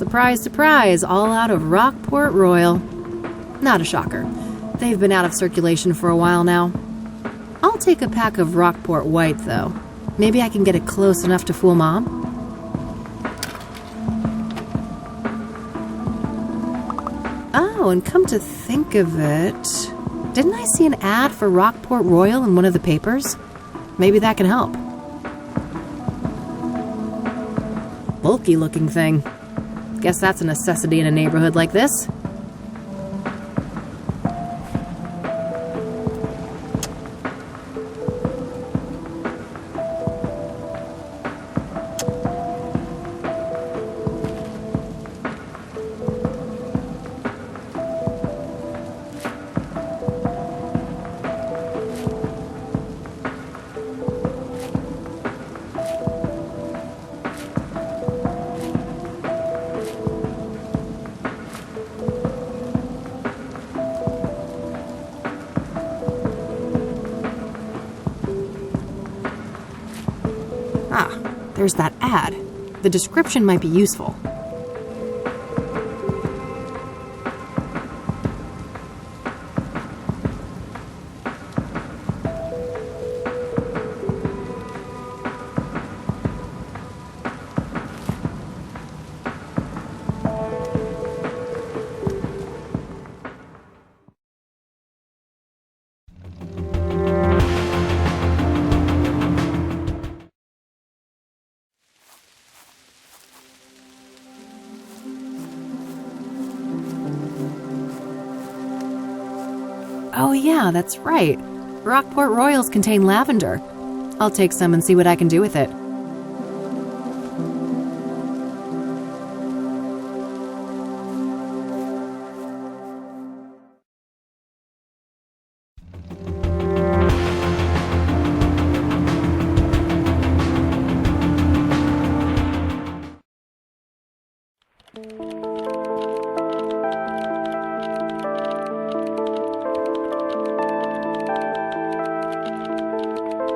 S1: surprise, surprise, all out of Rockport Royal. Not a shocker. They've been out of circulation for a while now. I'll take a pack of Rockport White, though. Maybe I can get it close enough to fool Mom? Oh, and come to think of it, didn't I see an ad for Rockport Royal in one of the papers? Maybe that can help. Bulky looking thing. Guess that's a necessity in a neighborhood like this. There's that ad. The description might be useful. Oh yeah, that's right. Rockport Royals contain lavender. I'll take some and see what I can do with it.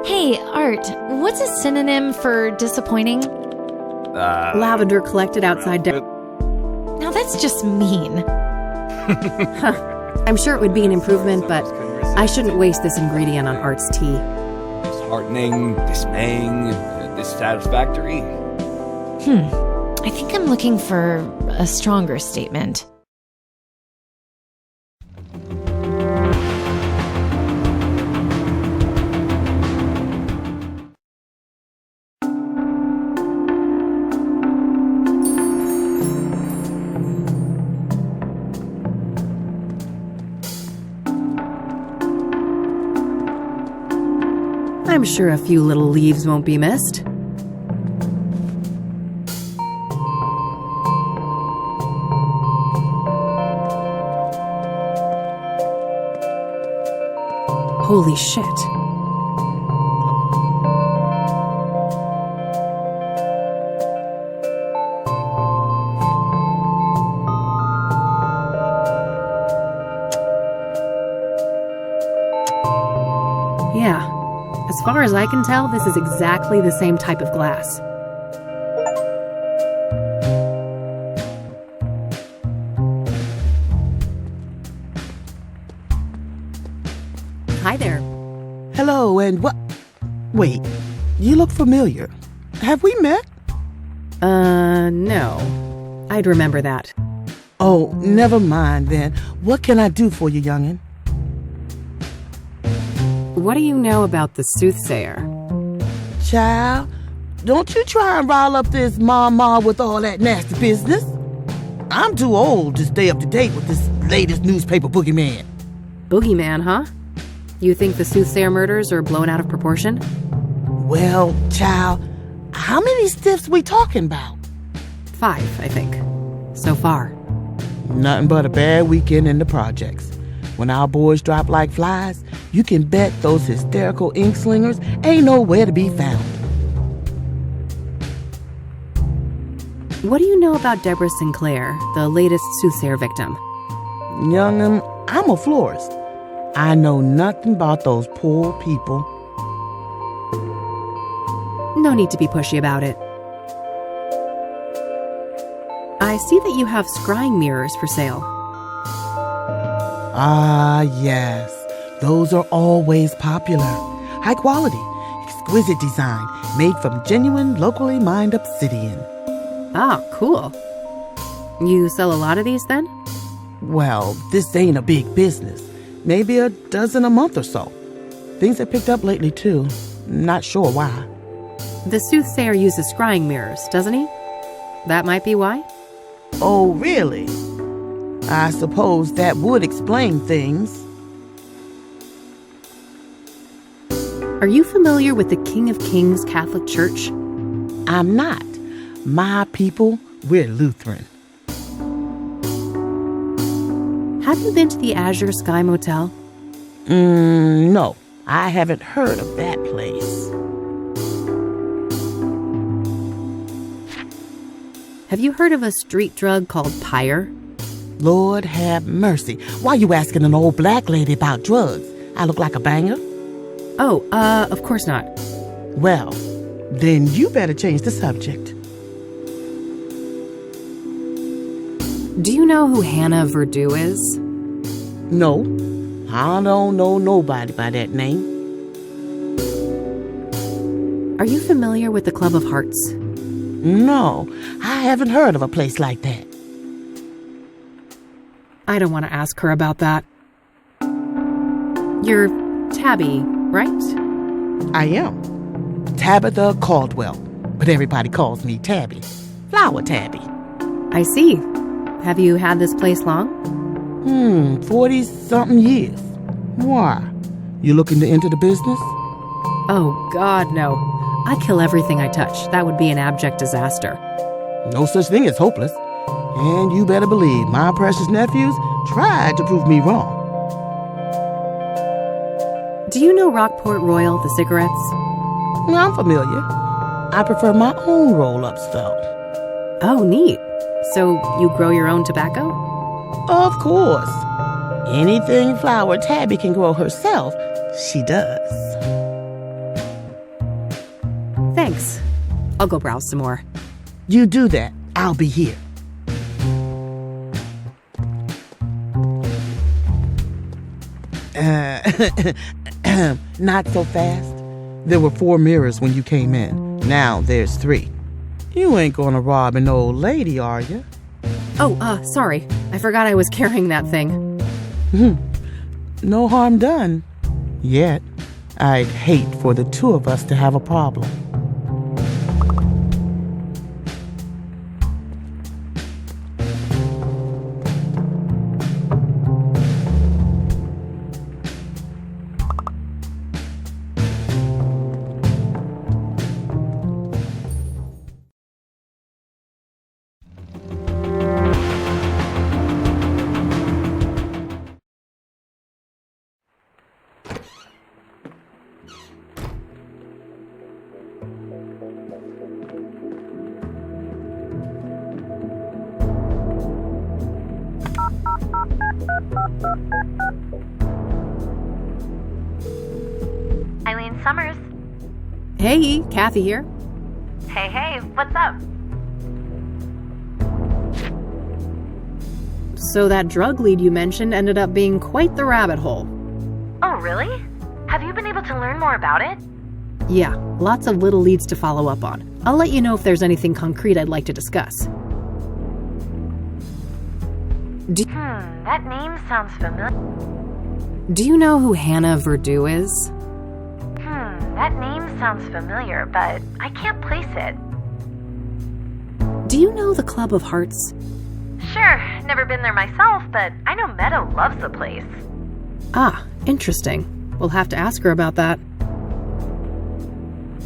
S6: Hey, Art, what's a synonym for disappointing?
S1: Lavender collected outside.
S6: Now that's just mean.
S1: I'm sure it would be an improvement, but I shouldn't waste this ingredient on Art's tea.
S7: Disheartening, dismaying, dissatisfactory.
S6: I think I'm looking for a stronger statement.
S1: I'm sure a few little leaves won't be missed. Holy shit. Yeah. As far as I can tell, this is exactly the same type of glass. Hi there.
S21: Hello, and what? Wait, you look familiar. Have we met?
S1: No. I'd remember that.
S21: Oh, never mind then. What can I do for you, youngin'?
S1: What do you know about the Soothsayer?
S21: Child, don't you try and rile up this mama with all that nasty business. I'm too old to stay up to date with this latest newspaper boogeyman.
S1: Boogeyman, huh? You think the Soothsayer murders are blown out of proportion?
S21: Well, child, how many stiffs we talking about?
S1: 5, I think. So far.
S21: Nothing but a bad weekend in the projects. When our boys drop like flies, you can bet those hysterical ink slingers ain't nowhere to be found.
S1: What do you know about Deborah Sinclair, the latest Soothsayer victim?
S21: Young'un, I'm a florist. I know nothing about those poor people.
S1: No need to be pushy about it. I I see that you have scrying mirrors for sale.
S21: Ah, yes. Those are always popular. High quality, exquisite design, made from genuine, locally mined obsidian.
S1: Ah, cool. You sell a lot of these then?
S21: Well, this ain't a big business. Maybe a dozen a month or so. Things have picked up lately, too. Not sure why.
S1: The Soothsayer uses scrying mirrors, doesn't he? That might be why?
S21: Oh, really? I suppose that would explain things.
S1: Are you familiar with the King of Kings Catholic Church?
S21: I'm not. My people, we're Lutheran.
S1: Have you been to the Azure Sky Motel?
S21: No. I haven't heard of that place.
S1: Have you heard of a street drug called pyre?
S21: Lord have mercy. Why you asking an old black lady about drugs? I look like a banger?
S1: Oh, of course not.
S21: Well, then you better change the subject.
S1: Do you know who Hannah Verdew is?
S21: No, I don't know nobody by that name.
S1: Are you familiar with the Club of Hearts?
S21: No, I haven't heard of a place like that.
S1: I don't want to ask her about that. You're Tabby, right?
S21: I am. Tabitha Caldwell, but everybody calls me Tabby. Flower Tabby.
S1: I see. Have you had this place long?
S21: 40-something years. Why? You looking to enter the business?
S1: Oh, God, no. I kill everything I touch. That would be an abject disaster.
S21: No such thing as hopeless. And you better believe my precious nephews tried to prove me wrong.
S1: Do you know Rockport Royal, the cigarettes?
S21: I'm familiar. I prefer my own roll-ups, though.
S1: Oh, neat. So you grow your own tobacco?
S21: Of course. Anything Flower Tabby can grow herself, she does.
S1: Thanks. I'll go browse some more.
S21: You do that. I'll be here. Not so fast. There were 4 mirrors when you came in. Now there's 3. You ain't gonna rob an old lady, are you?
S1: Oh, sorry. I forgot I was carrying that thing.
S21: No harm done. Yet. I'd hate for the 2 of us to have a problem.
S8: Eileen Summers.
S1: Hey, Kathy here.
S8: Hey, what's up?
S1: So that drug lead you mentioned ended up being quite the rabbit hole.
S8: Oh, really? Have you been able to learn more about it?
S1: Yeah, lots of little leads to follow up on. I'll let you know if there's anything concrete I'd like to discuss.
S8: That name sounds familiar.
S1: Do you know who Hannah Verdew is?
S8: That name sounds familiar, but I can't place it.
S1: Do you know the Club of Hearts?
S8: Sure, never been there myself, but I know Meadow loves the place.
S1: Ah, interesting. We'll have to ask her about that.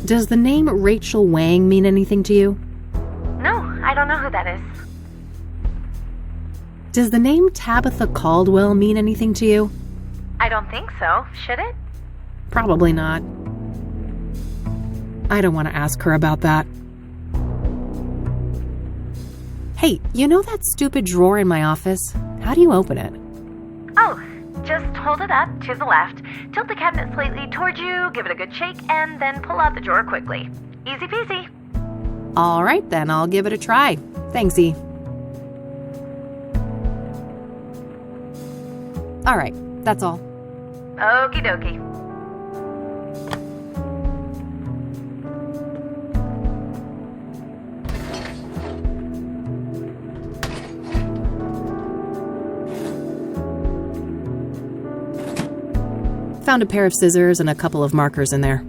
S1: Does the name Rachel Wang mean anything to you?
S8: No, I don't know who that is.
S1: Does the name Tabitha Caldwell mean anything to you?
S8: I don't think so. Should it?
S1: Probably not. I don't want to ask her about that. Hey, you know that stupid drawer in my office? How do you open it?
S8: Oh, just hold it up to the left, tilt the cabinet slightly towards you, give it a good shake, and then pull out the drawer quickly. Easy peasy.
S1: All right, then I'll give it a try. Thanks, E. All right, that's all.
S8: Okie dokie.
S1: Found a pair of scissors and a couple of markers in there.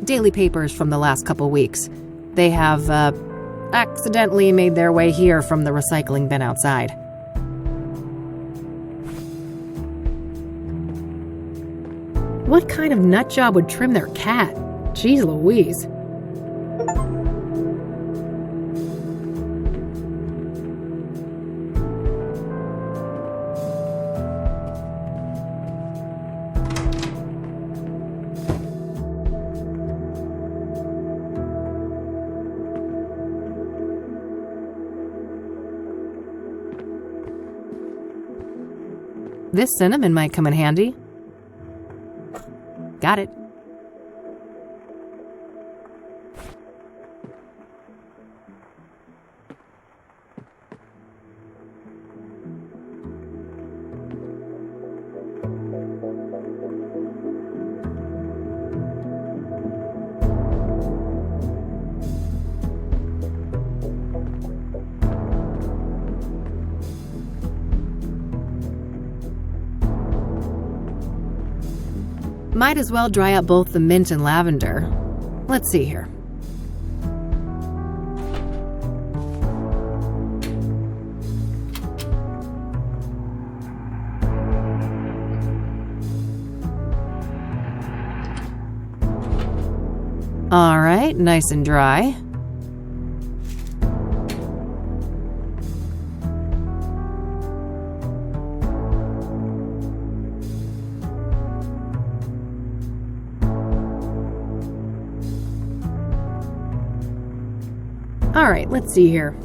S1: Daily papers from the last couple weeks. They have, accidentally made their way here from the recycling bin outside. What kind of nutjob would trim their cat? Jeez Louise. This cinnamon might come in handy. Got it. Might as well dry up both the mint and lavender. Let's see here. All right, nice and dry. Alright, let's see here.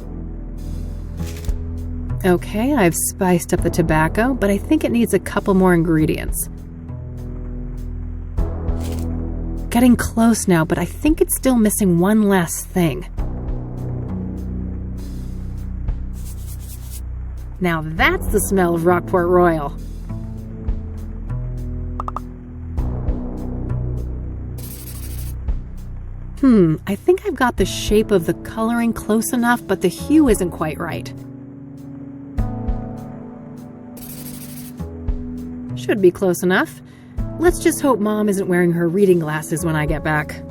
S1: Okay, I've spiced up the tobacco, but I think it needs a couple more ingredients. Getting close now, but I think it's still missing one last thing. Now that's the smell of Rockport Royal. I think I've got the shape of the coloring close enough, but the hue isn't quite right. Should be close enough. Let's just hope Mom isn't wearing her reading glasses when I get back.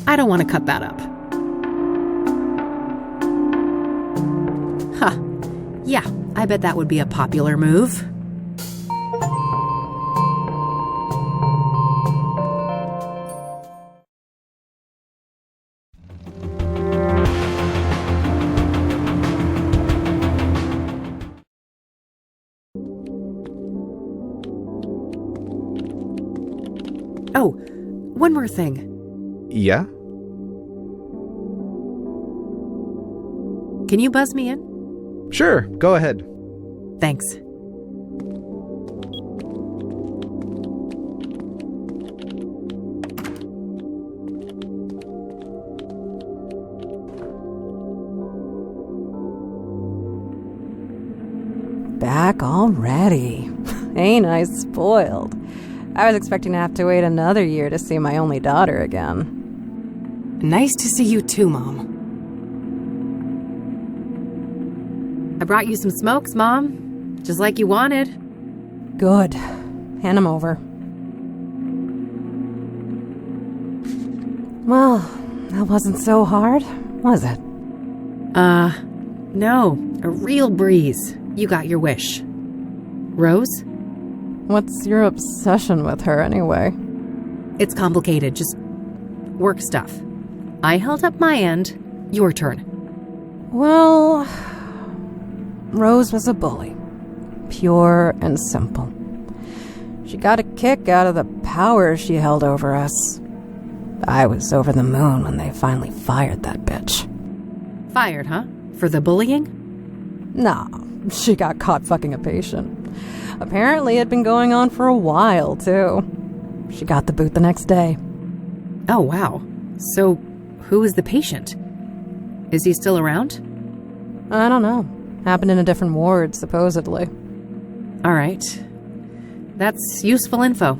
S1: I don't want to cut that up. Huh. Yeah, I bet that would be a popular move. Oh, one more thing.
S19: Yeah?
S1: Can you buzz me in?
S19: Sure, go ahead.
S1: Thanks.
S20: Back already. Ain't I spoiled? I was expecting to have to wait another year to see my only daughter again.
S1: Nice to see you too, Mom. I brought you some smokes, Mom. Just like you wanted.
S20: Good. Hand them over. Well, that wasn't so hard, was it?
S1: No. A real breeze. You got your wish. Rose?
S20: What's your obsession with her, anyway?
S1: It's complicated, just work stuff. I held up my end. Your turn.
S20: Well, Rose was a bully. Pure and simple. She got a kick out of the power she held over us. I was over the moon when they finally fired that bitch.
S1: Fired, huh? For the bullying?
S20: Nah, she got caught fucking a patient. Apparently it'd been going on for a while, too. She got the boot the next day.
S1: Oh, wow. So, who is the patient? Is he still around?
S20: I don't know. Happened in a different ward, supposedly.
S1: All right. That's useful info.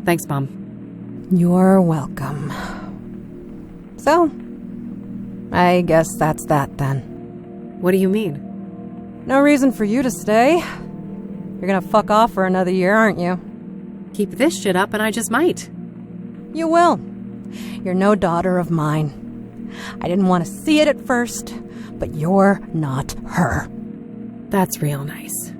S1: Thanks, Mom.
S20: You're welcome. So, I guess that's that then.
S1: What do you mean?
S20: No reason for you to stay. You're gonna fuck off for another year, aren't you?
S1: Keep this shit up and I just might.
S20: You will. You're no daughter of mine. I didn't want to see it at first, but you're not her.
S1: That's real nice.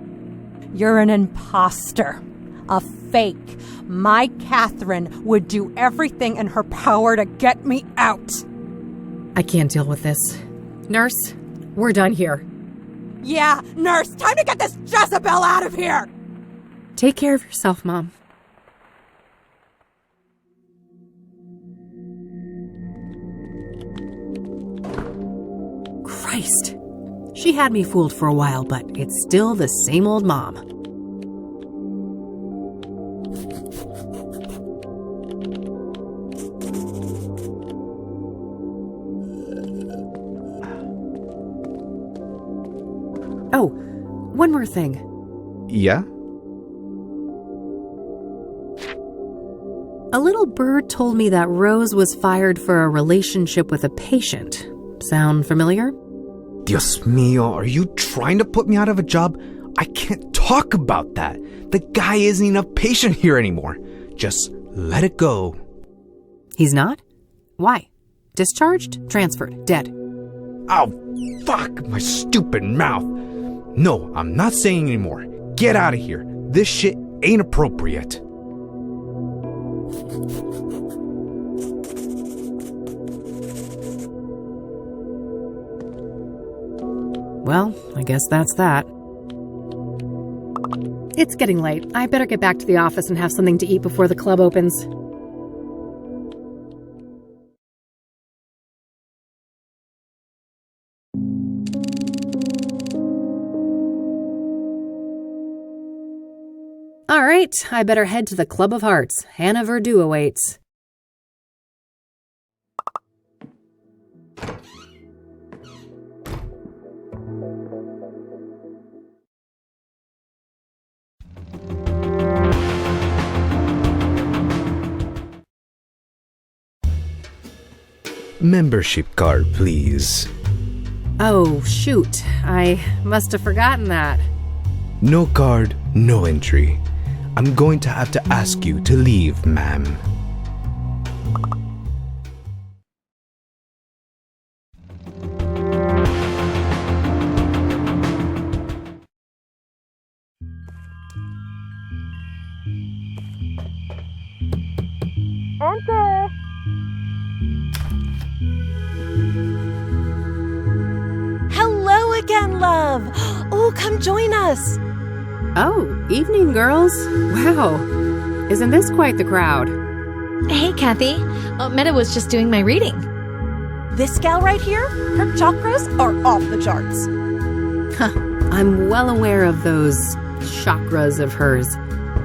S20: You're an imposter. A fake. My Catherine would do everything in her power to get me out.
S1: I can't deal with this. Nurse, we're done here.
S20: Yeah, nurse, time to get this Jezebel out of here!
S1: Take care of yourself, Mom. Christ. She had me fooled for a while, but it's still the same old Mom. Oh, one more thing.
S19: Yeah?
S1: A little bird told me that Rose was fired for a relationship with a patient. Sound familiar?
S19: Dios mío, are you trying to put me out of a job? I can't talk about that. The guy isn't even a patient here anymore. Just let it go.
S1: He's not? Why? Discharged? Transferred? Dead?
S19: Oh, fuck my stupid mouth. No, I'm not saying anymore. Get out of here. This shit ain't appropriate.
S1: Well, I guess that's that. It's getting late. I better get back to the office and have something to eat before the club opens. All right, I better head to the Club of Hearts. Hannah Verdu awaits.
S19: Membership card, please.
S1: Oh, shoot. I must have forgotten that.
S19: No card, no entry. I'm going to have to ask you to leave, ma'am.
S15: Enter!
S11: Hello again, love. Oh, come join us.
S1: Oh, evening, girls. Wow. Isn't this quite the crowd?
S6: Hey, Kathy. Meta was just doing my reading.
S11: This gal right here, her chakras are off the charts.
S1: I'm well aware of those chakras of hers.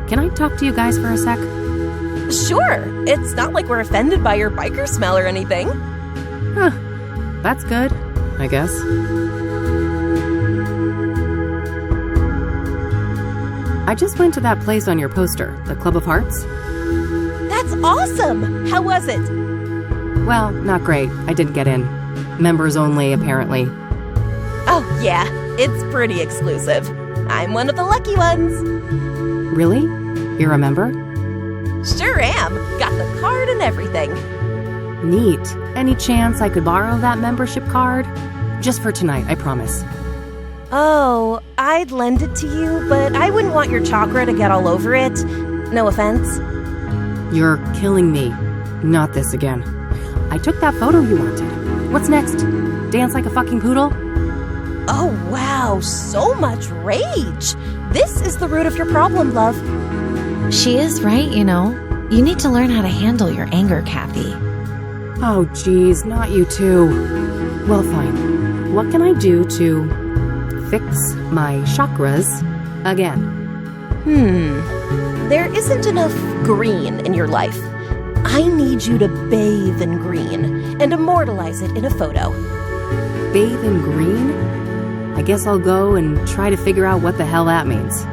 S1: Can I talk to you guys for a sec?
S11: Sure. It's not like we're offended by your biker smell or anything.
S1: Huh. That's good, I guess. I just went to that place on your poster, the Club of Hearts.
S11: That's awesome! How was it?
S1: Well, not great. I didn't get in. Members only, apparently.
S11: Oh, yeah. It's pretty exclusive. I'm one of the lucky ones.
S1: Really? You're a member?
S11: Sure am. Got the card and everything.
S1: Neat. Any chance I could borrow that membership card? Just for tonight, I promise.
S11: Oh, I'd lend it to you, but I wouldn't want your chakra to get all over it. No offense.
S1: You're killing me. Not this again. I took that photo you wanted. What's next? Dance like a fucking poodle?
S11: Oh, wow, so much rage. This is the root of your problem, love.
S6: She is right, you know. You need to learn how to handle your anger, Kathy.
S1: Oh, geez, not you too. Well, fine. What can I do to fix my chakras again?
S11: There isn't enough green in your life. I need you to bathe in green and immortalize it in a photo.
S1: Bathe in green? I guess I'll go and try to figure out what the hell that means.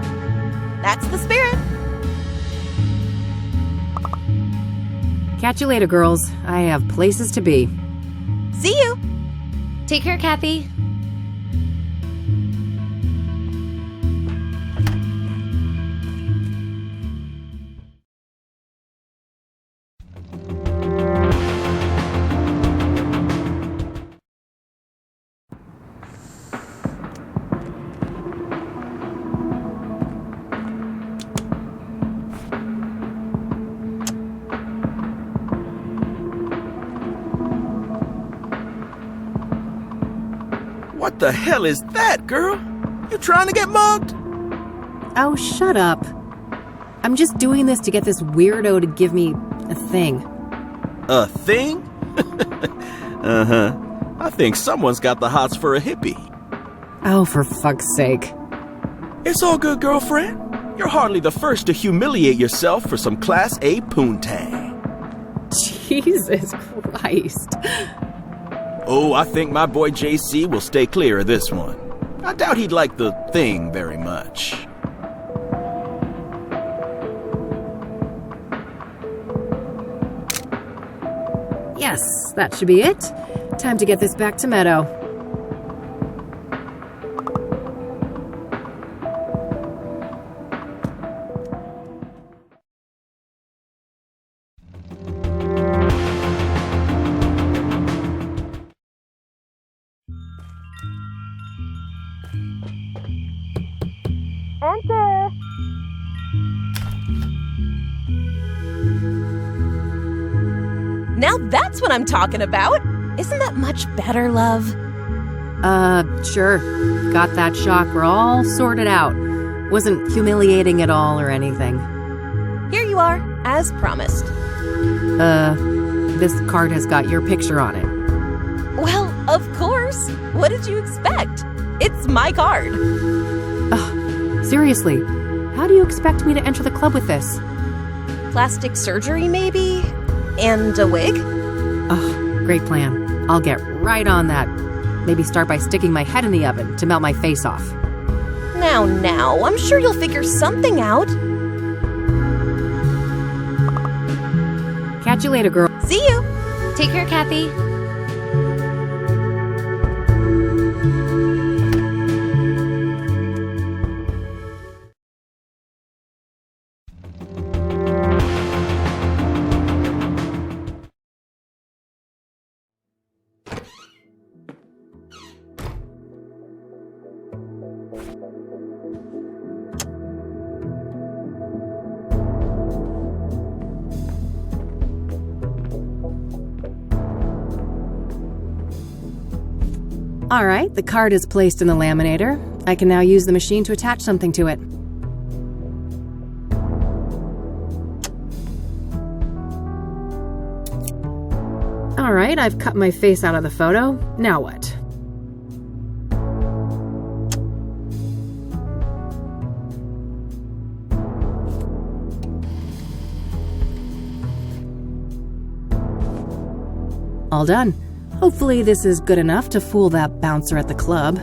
S11: That's the spirit.
S1: Catch you later, girls. I have places to be.
S11: See you.
S6: Take care, Kathy.
S10: What the hell is that, girl? You trying to get mugged?
S1: Oh, shut up. I'm just doing this to get this weirdo to give me a thing.
S10: A thing? Uh-huh. I think someone's got the hots for a hippie.
S1: Oh, for fuck's sake.
S10: It's all good, girlfriend. You're hardly the first to humiliate yourself for some Class A poontang.
S1: Jesus Christ.
S10: Oh, I think my boy JC will stay clear of this one. I doubt he'd like the thing very much.
S1: Yes, that should be it. Time to get this back to Meadow.
S11: Enter. Now that's what I'm talking about. Isn't that much better, love?
S1: Sure. Got that chakra all sorted out. Wasn't humiliating at all or anything.
S11: Here you are, as promised.
S1: This card has got your picture on it.
S11: Well, of course. What did you expect? It's my card.
S1: Seriously, how do you expect me to enter the club with this?
S11: Plastic surgery, maybe? And a wig?
S1: Great plan. I'll get right on that. Maybe start by sticking my head in the oven to melt my face off.
S11: Now, I'm sure you'll figure something out.
S1: Catch you later, girl.
S11: See you.
S6: Take care, Kathy.
S1: Alright, the card is placed in the laminator. I can now use the machine to attach something to it. Alright, I've cut my face out of the photo. Now what? All done. Hopefully this is good enough to fool that bouncer at the club.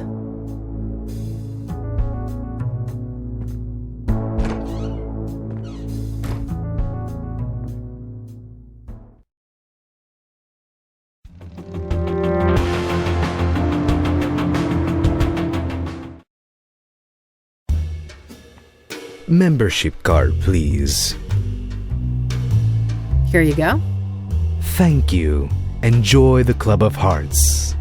S19: Membership card, please.
S1: Here you go.
S19: Thank you. Enjoy the Club of Hearts.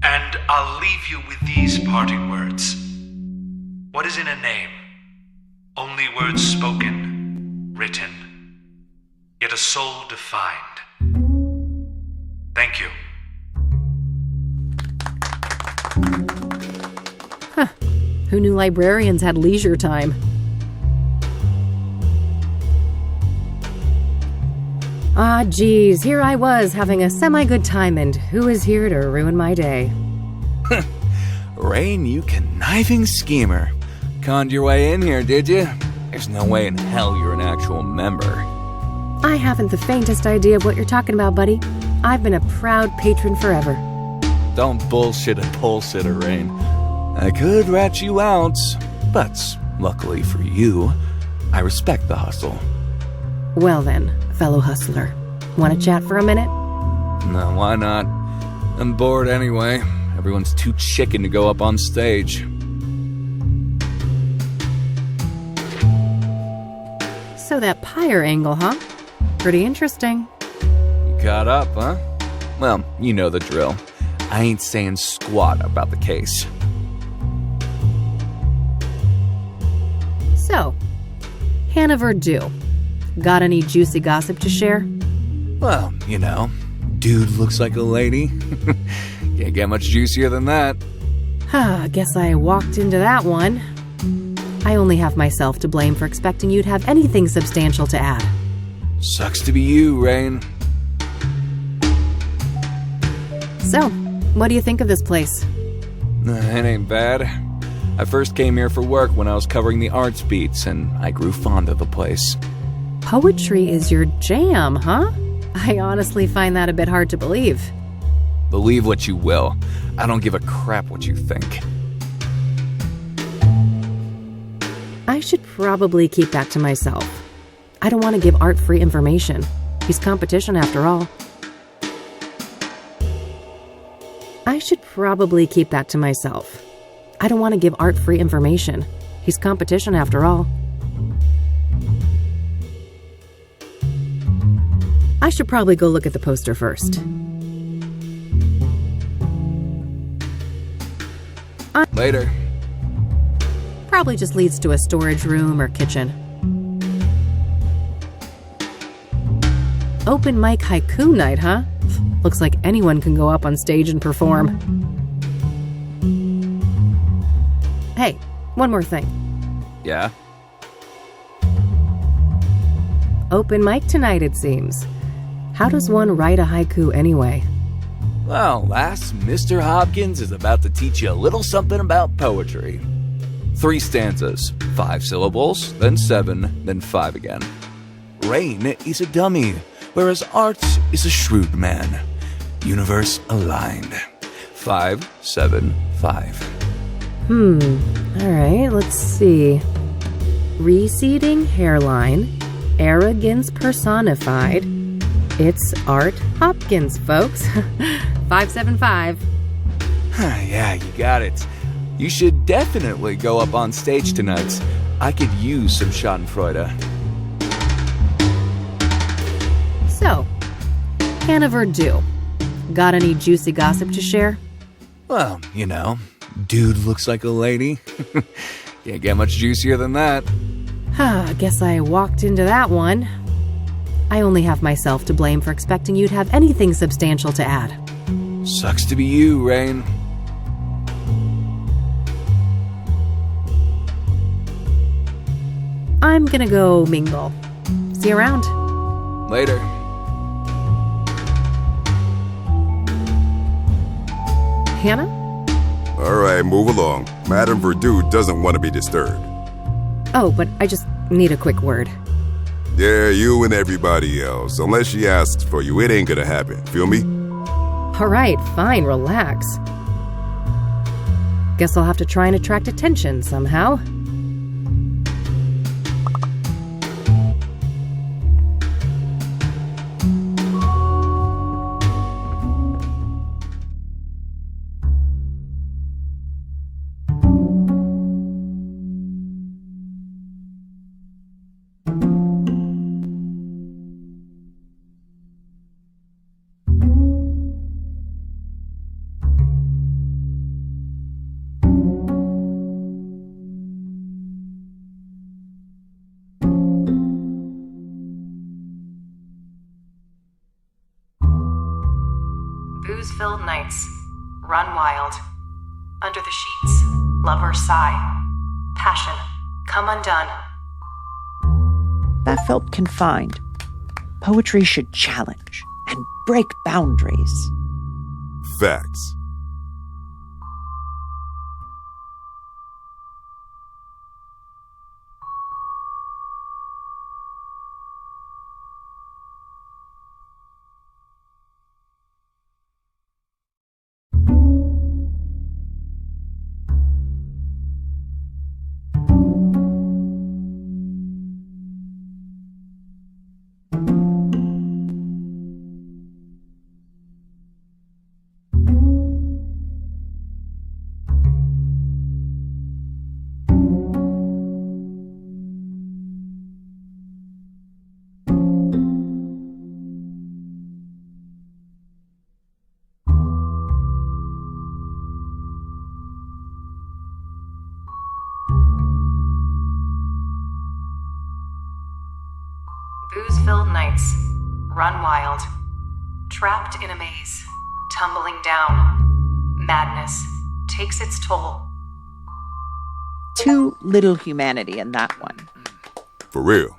S3: And I'll leave you with these parting words.
S13: What is in a name? Only words spoken, written, yet a soul defined. Thank you.
S1: Huh. Who knew librarians had leisure time? Ah, geez, here I was having a semi-good time, and who is here to ruin my day?
S7: Rain, you conniving schemer. Conned your way in here, did you? There's no way in hell you're an actual member.
S1: I haven't the faintest idea of what you're talking about, buddy. I've been a proud patron forever.
S7: Don't bullshit a bullshitter, Rain. I could rat you out, but luckily for you, I respect the hustle.
S1: Well then, fellow hustler, want to chat for a minute?
S7: No, why not? I'm bored anyway. Everyone's too chicken to go up on stage.
S1: So that pyre angle, huh? Pretty interesting.
S7: You caught up, huh? Well, you know the drill. I ain't saying squat about the case.
S1: So, Hannah Verdue, got any juicy gossip to share?
S7: Well, you know, dude looks like a lady. Can't get much juicier than that.
S1: Guess I walked into that one. I only have myself to blame for expecting you'd have anything substantial to add.
S7: Sucks to be you, Rain.
S1: So, what do you think of this place?
S7: It ain't bad. I first came here for work when I was covering the arts beats, and I grew fond of the place.
S1: Poetry is your jam, huh? I honestly find that a bit hard to believe.
S7: Believe what you will. I don't give a crap what you think.
S1: I should probably keep that to myself. I don't want to give Art free information. He's competition after all. I should probably keep that to myself. I don't want to give Art free information. He's competition after all. I should probably go look at the poster first.
S7: Later.
S1: Probably just leads to a storage room or kitchen. Open mic haiku night, huh? Looks like anyone can go up on stage and perform. Hey, one more thing.
S7: Yeah?
S1: Open mic tonight, it seems. How does one write a haiku anyway?
S7: Well, lass, Mr. Hopkins is about to teach you a little something about poetry. 3 stanzas, 5 syllables, then 7, then 5 again. Rain is a dummy, whereas Art is a shrewd man. Universe aligned. 5, 7, 5.
S1: Alright, let's see. Receding hairline, arrogance personified. It's Art Hopkins, folks. 575.
S7: Yeah, you got it. You should definitely go up on stage tonight. I could use some schadenfreude.
S1: So, Hannah Verdue, got any juicy gossip to share?
S7: Well, you know, dude looks like a lady. Can't get much juicier than that.
S1: Guess I walked into that one. I only have myself to blame for expecting you'd have anything substantial to add.
S7: Sucks to be you, Rain.
S1: I'm gonna go mingle. See you around.
S7: Later.
S1: Hannah?
S3: All right, move along. Madame Verdue doesn't want to be disturbed.
S1: Oh, but I just need a quick word.
S3: Yeah, you and everybody else. Unless she asks for you, it ain't gonna happen. Feel me?
S1: All right, fine, relax. Guess I'll have to try and attract attention somehow. Booze-filled nights. Run wild. Under the sheets. Lovers sigh. Passion. Come undone.
S4: That felt confined. Poetry should challenge and break boundaries.
S3: Facts.
S1: Booze-filled nights. Run wild. Trapped in a maze. Tumbling down. Madness takes its toll.
S4: Too little humanity in that one.
S3: For real.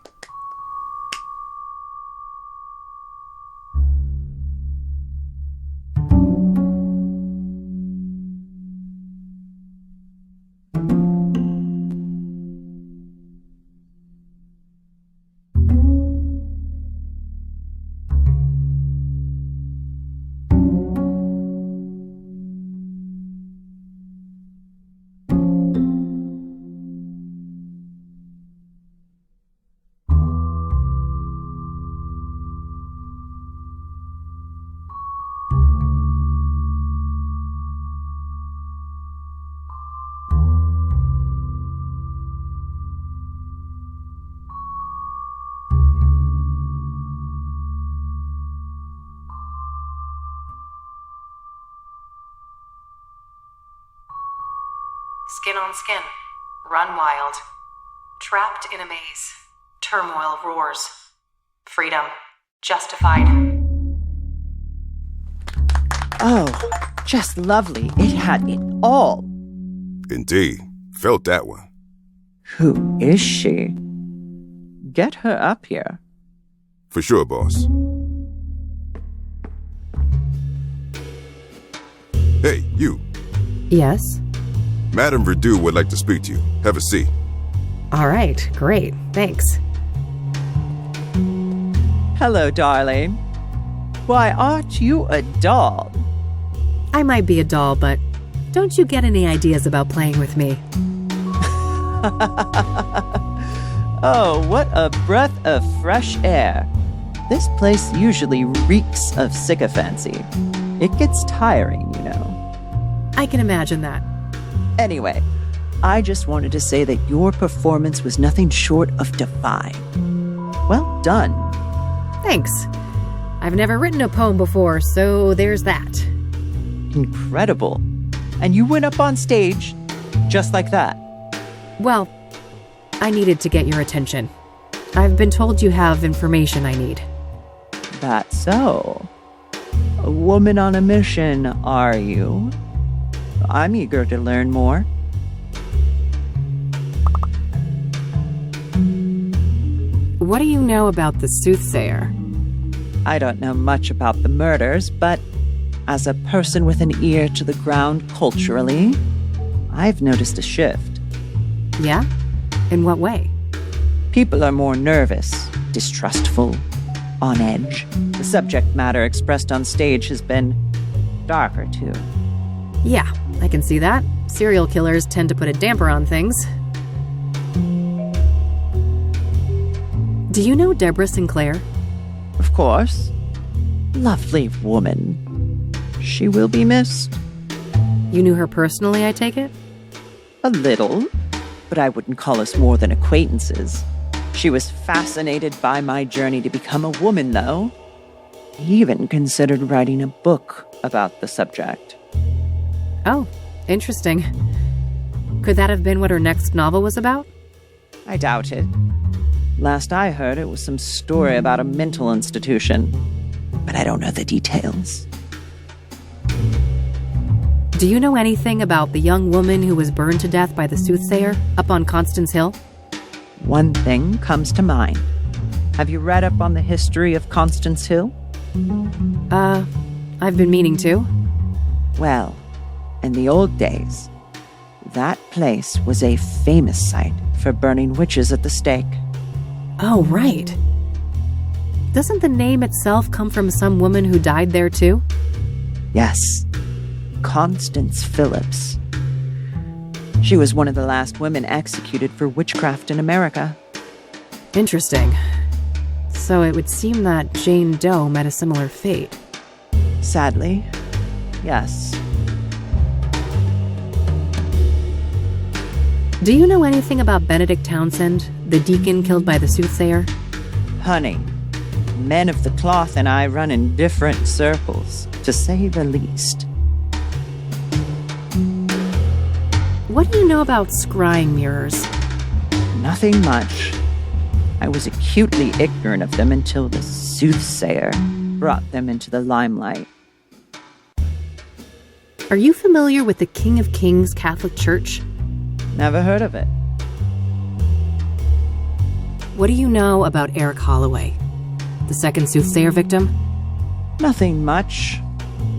S1: Skin on skin. Run wild. Trapped in a maze. Turmoil roars. Freedom. Justified.
S4: Oh, just lovely. It had it all.
S3: Indeed. Felt that one.
S4: Who is she? Get her up here.
S3: For sure, boss. Hey, you.
S1: Yes?
S3: Madame Verdu would like to speak to you. Have a seat.
S1: All right, great. Thanks.
S4: Hello, darling. Why, aren't you a doll?
S1: I might be a doll, but don't you get any ideas about playing with me?
S4: Oh, what a breath of fresh air. This place usually reeks of sycophancy. It gets tiring, you know.
S1: I can imagine that.
S4: Anyway, I just wanted to say that your performance was nothing short of divine. Well done.
S1: Thanks. I've never written a poem before, so there's that.
S4: Incredible. And you went up on stage just like that.
S1: Well, I needed to get your attention. I've been told you have information I need.
S4: That's so. A woman on a mission, are you? I'm eager to learn more.
S1: What do you know about the Soothsayer?
S4: I don't know much about the murders, but as a person with an ear to the ground culturally, I've noticed a shift.
S1: Yeah? In what way?
S4: People are more nervous, distrustful, on edge. The subject matter expressed on stage has been darker, too.
S1: Yeah, I can see that. Serial killers tend to put a damper on things. Do you know Deborah Sinclair?
S4: Of course. Lovely woman. She will be missed.
S1: You knew her personally, I take it?
S4: A little, but I wouldn't call us more than acquaintances. She was fascinated by my journey to become a woman, though. He even considered writing a book about the subject.
S1: Oh, interesting. Could that have been what her next novel was about?
S4: I doubt it. Last I heard, it was some story about a mental institution, but I don't know the details.
S1: Do you know anything about the young woman who was burned to death by the Soothsayer up on Constance Hill?
S4: One thing comes to mind. Have you read up on the history of Constance Hill?
S1: I've been meaning to.
S4: Well, in the old days, that place was a famous site for burning witches at the stake.
S1: Oh, right. Doesn't the name itself come from some woman who died there too?
S4: Yes, Constance Phillips. She was one of the last women executed for witchcraft in America.
S1: Interesting. So it would seem that Jane Doe met a similar fate.
S4: Sadly, yes.
S1: Do you know anything about Benedict Townsend, the deacon killed by the Soothsayer?
S4: Honey, men of the cloth and I run in different circles, to say the least.
S1: What do you know about scrying mirrors?
S4: Nothing much. I was acutely ignorant of them until the Soothsayer brought them into the limelight.
S1: Are you familiar with the King of Kings Catholic Church?
S4: Never heard of it.
S1: What do you know about Eric Holloway, the second Soothsayer victim?
S4: Nothing much.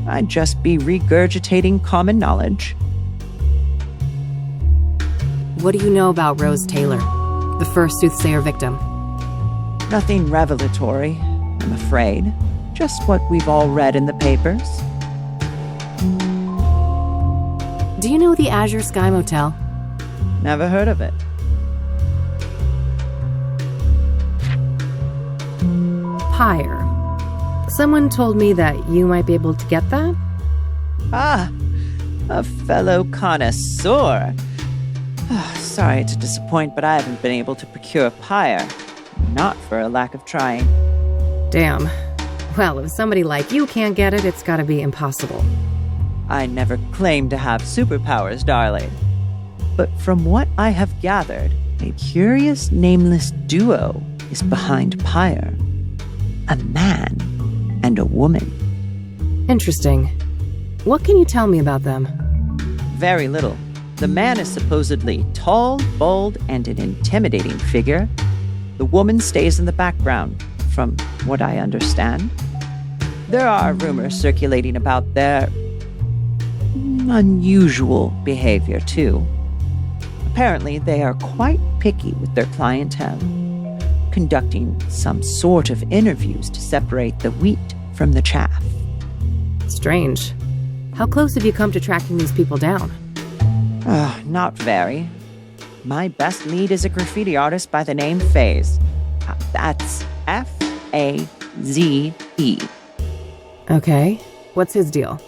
S4: I'd just be regurgitating common knowledge.
S1: What do you know about Rose Taylor, the first Soothsayer victim?
S4: Nothing revelatory, I'm afraid. Just what we've all read in the papers.
S1: Do you know the Azure Sky Motel?
S4: Never heard of it.
S1: Pyre. Someone told me that you might be able to get that?
S4: Ah, a fellow connoisseur. Sorry to disappoint, but I haven't been able to procure pyre. Not for a lack of trying.
S1: Damn. Well, if somebody like you can't get it, it's gotta be impossible.
S4: I never claimed to have superpowers, darling. But from what I have gathered, a curious nameless duo is behind pyre. A man and a woman.
S1: Interesting. What can you tell me about them?
S4: Very little. The man is supposedly tall, bold, and an intimidating figure. The woman stays in the background, from what I understand. There are rumors circulating about their unusual behavior, too. Apparently, they are quite picky with their clientele, conducting some sort of interviews to separate the wheat from the chaff.
S1: Strange. How close have you come to tracking these people down?
S4: Not very. My best lead is a graffiti artist by the name Faze. That's F-A-Z-E.
S1: Okay. What's his deal?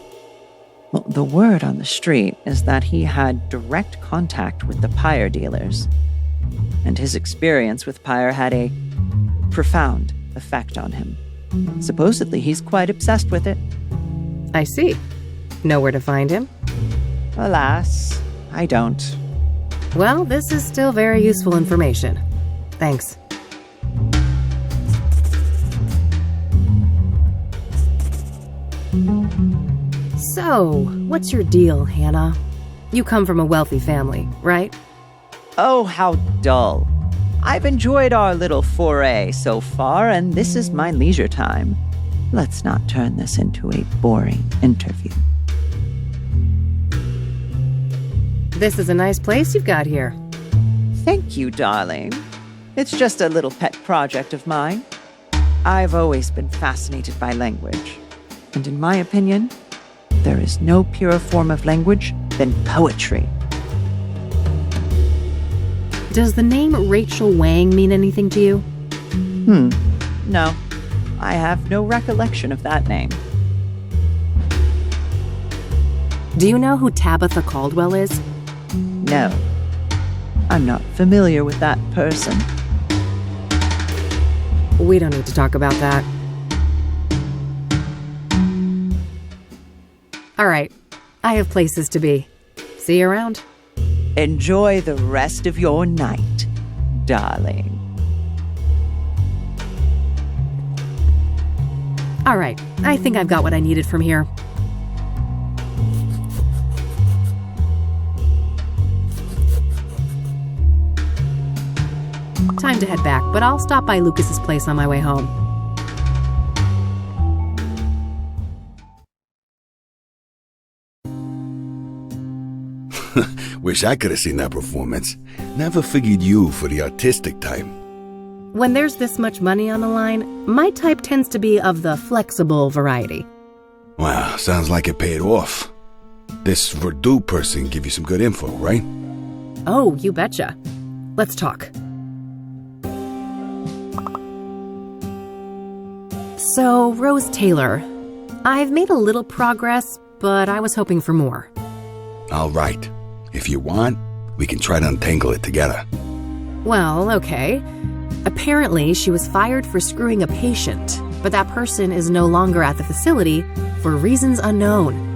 S4: Well, the word on the street is that he had direct contact with the pyre dealers. And his experience with pyre had a profound effect on him. Supposedly, he's quite obsessed with it.
S1: I see. Know where to find him?
S4: Alas, I don't.
S1: Well, this is still very useful information. Thanks. So, what's your deal, Hannah? You come from a wealthy family, right?
S4: Oh, how dull. I've enjoyed our little foray so far, and this is my leisure time. Let's not turn this into a boring interview.
S1: This is a nice place you've got here.
S4: Thank you, darling. It's just a little pet project of mine. I've always been fascinated by language. And in my opinion, there is no purer form of language than poetry.
S1: Does the name Rachel Wang mean anything to you?
S4: No. I have no recollection of that name.
S1: Do you know who Tabitha Caldwell is?
S4: No. I'm not familiar with that person.
S1: We don't need to talk about that. All right. I have places to be. See you around.
S4: Enjoy the rest of your night, darling.
S1: All right. I think I've got what I needed from here. time to head back, but I'll stop by Lucas's place on my way home.
S2: Wish I could have seen that performance. Never figured you for the artistic type.
S1: When there's this much money on the line, my type tends to be of the flexible variety.
S2: Wow, sounds like it paid off. This Verdú person give you some good info, right?
S1: Oh, you betcha. Let's talk. So, Rose Taylor, I've made a little progress, but I was hoping for more.
S2: All right. If you want, we can try to untangle it together.
S1: Well, okay. Apparently, she was fired for screwing a patient, but that person is no longer at the facility for reasons unknown.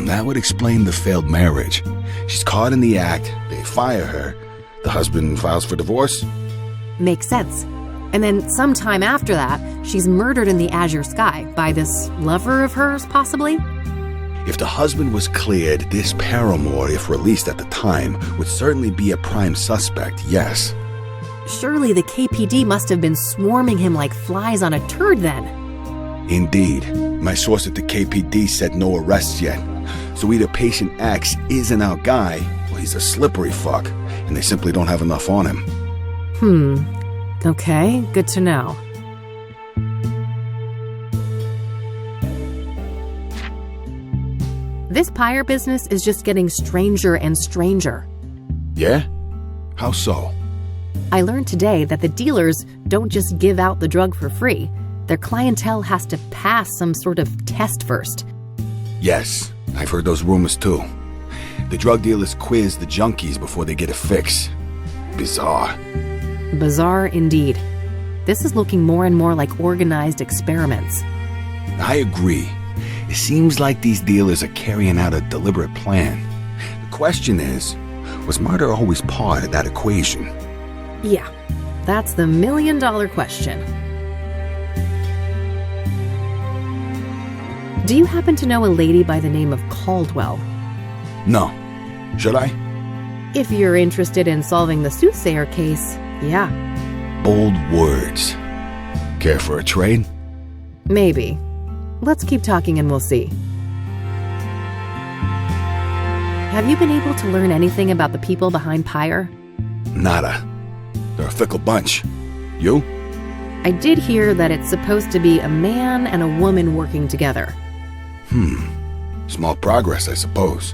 S2: That would explain the failed marriage. She's caught in the act, they fire her, the husband files for divorce?
S1: Makes sense. And then sometime after that, she's murdered in the azure sky by this lover of hers, possibly?
S2: If the husband was cleared, this paramour, if released at the time, would certainly be a prime suspect, yes.
S1: Surely the KPD must have been swarming him like flies on a turd then.
S2: Indeed. My source at the KPD said no arrests yet. So either patient X isn't our guy, or he's a slippery fuck, and they simply don't have enough on him.
S1: Okay, good to know. This pyre business is just getting stranger and stranger.
S2: Yeah? How so?
S1: I learned today that the dealers don't just give out the drug for free. Their clientele has to pass some sort of test first.
S2: Yes, I've heard those rumors too. The drug dealers quiz the junkies before they get a fix. Bizarre.
S1: Bizarre indeed. This is looking more and more like organized experiments.
S2: I agree. It seems like these dealers are carrying out a deliberate plan. The question is, was murder always part of that equation?
S1: Yeah, that's the million-dollar question. Do you happen to know a lady by the name of Caldwell?
S2: No. Should I?
S1: If you're interested in solving the Soothsayer case, yeah.
S2: Bold words. Care for a trade?
S1: Maybe. Let's keep talking and we'll see. Have you been able to learn anything about the people behind Pyre?
S2: Nada. They're a fickle bunch. You?
S1: I did hear that it's supposed to be a man and a woman working together.
S2: Small progress, I suppose.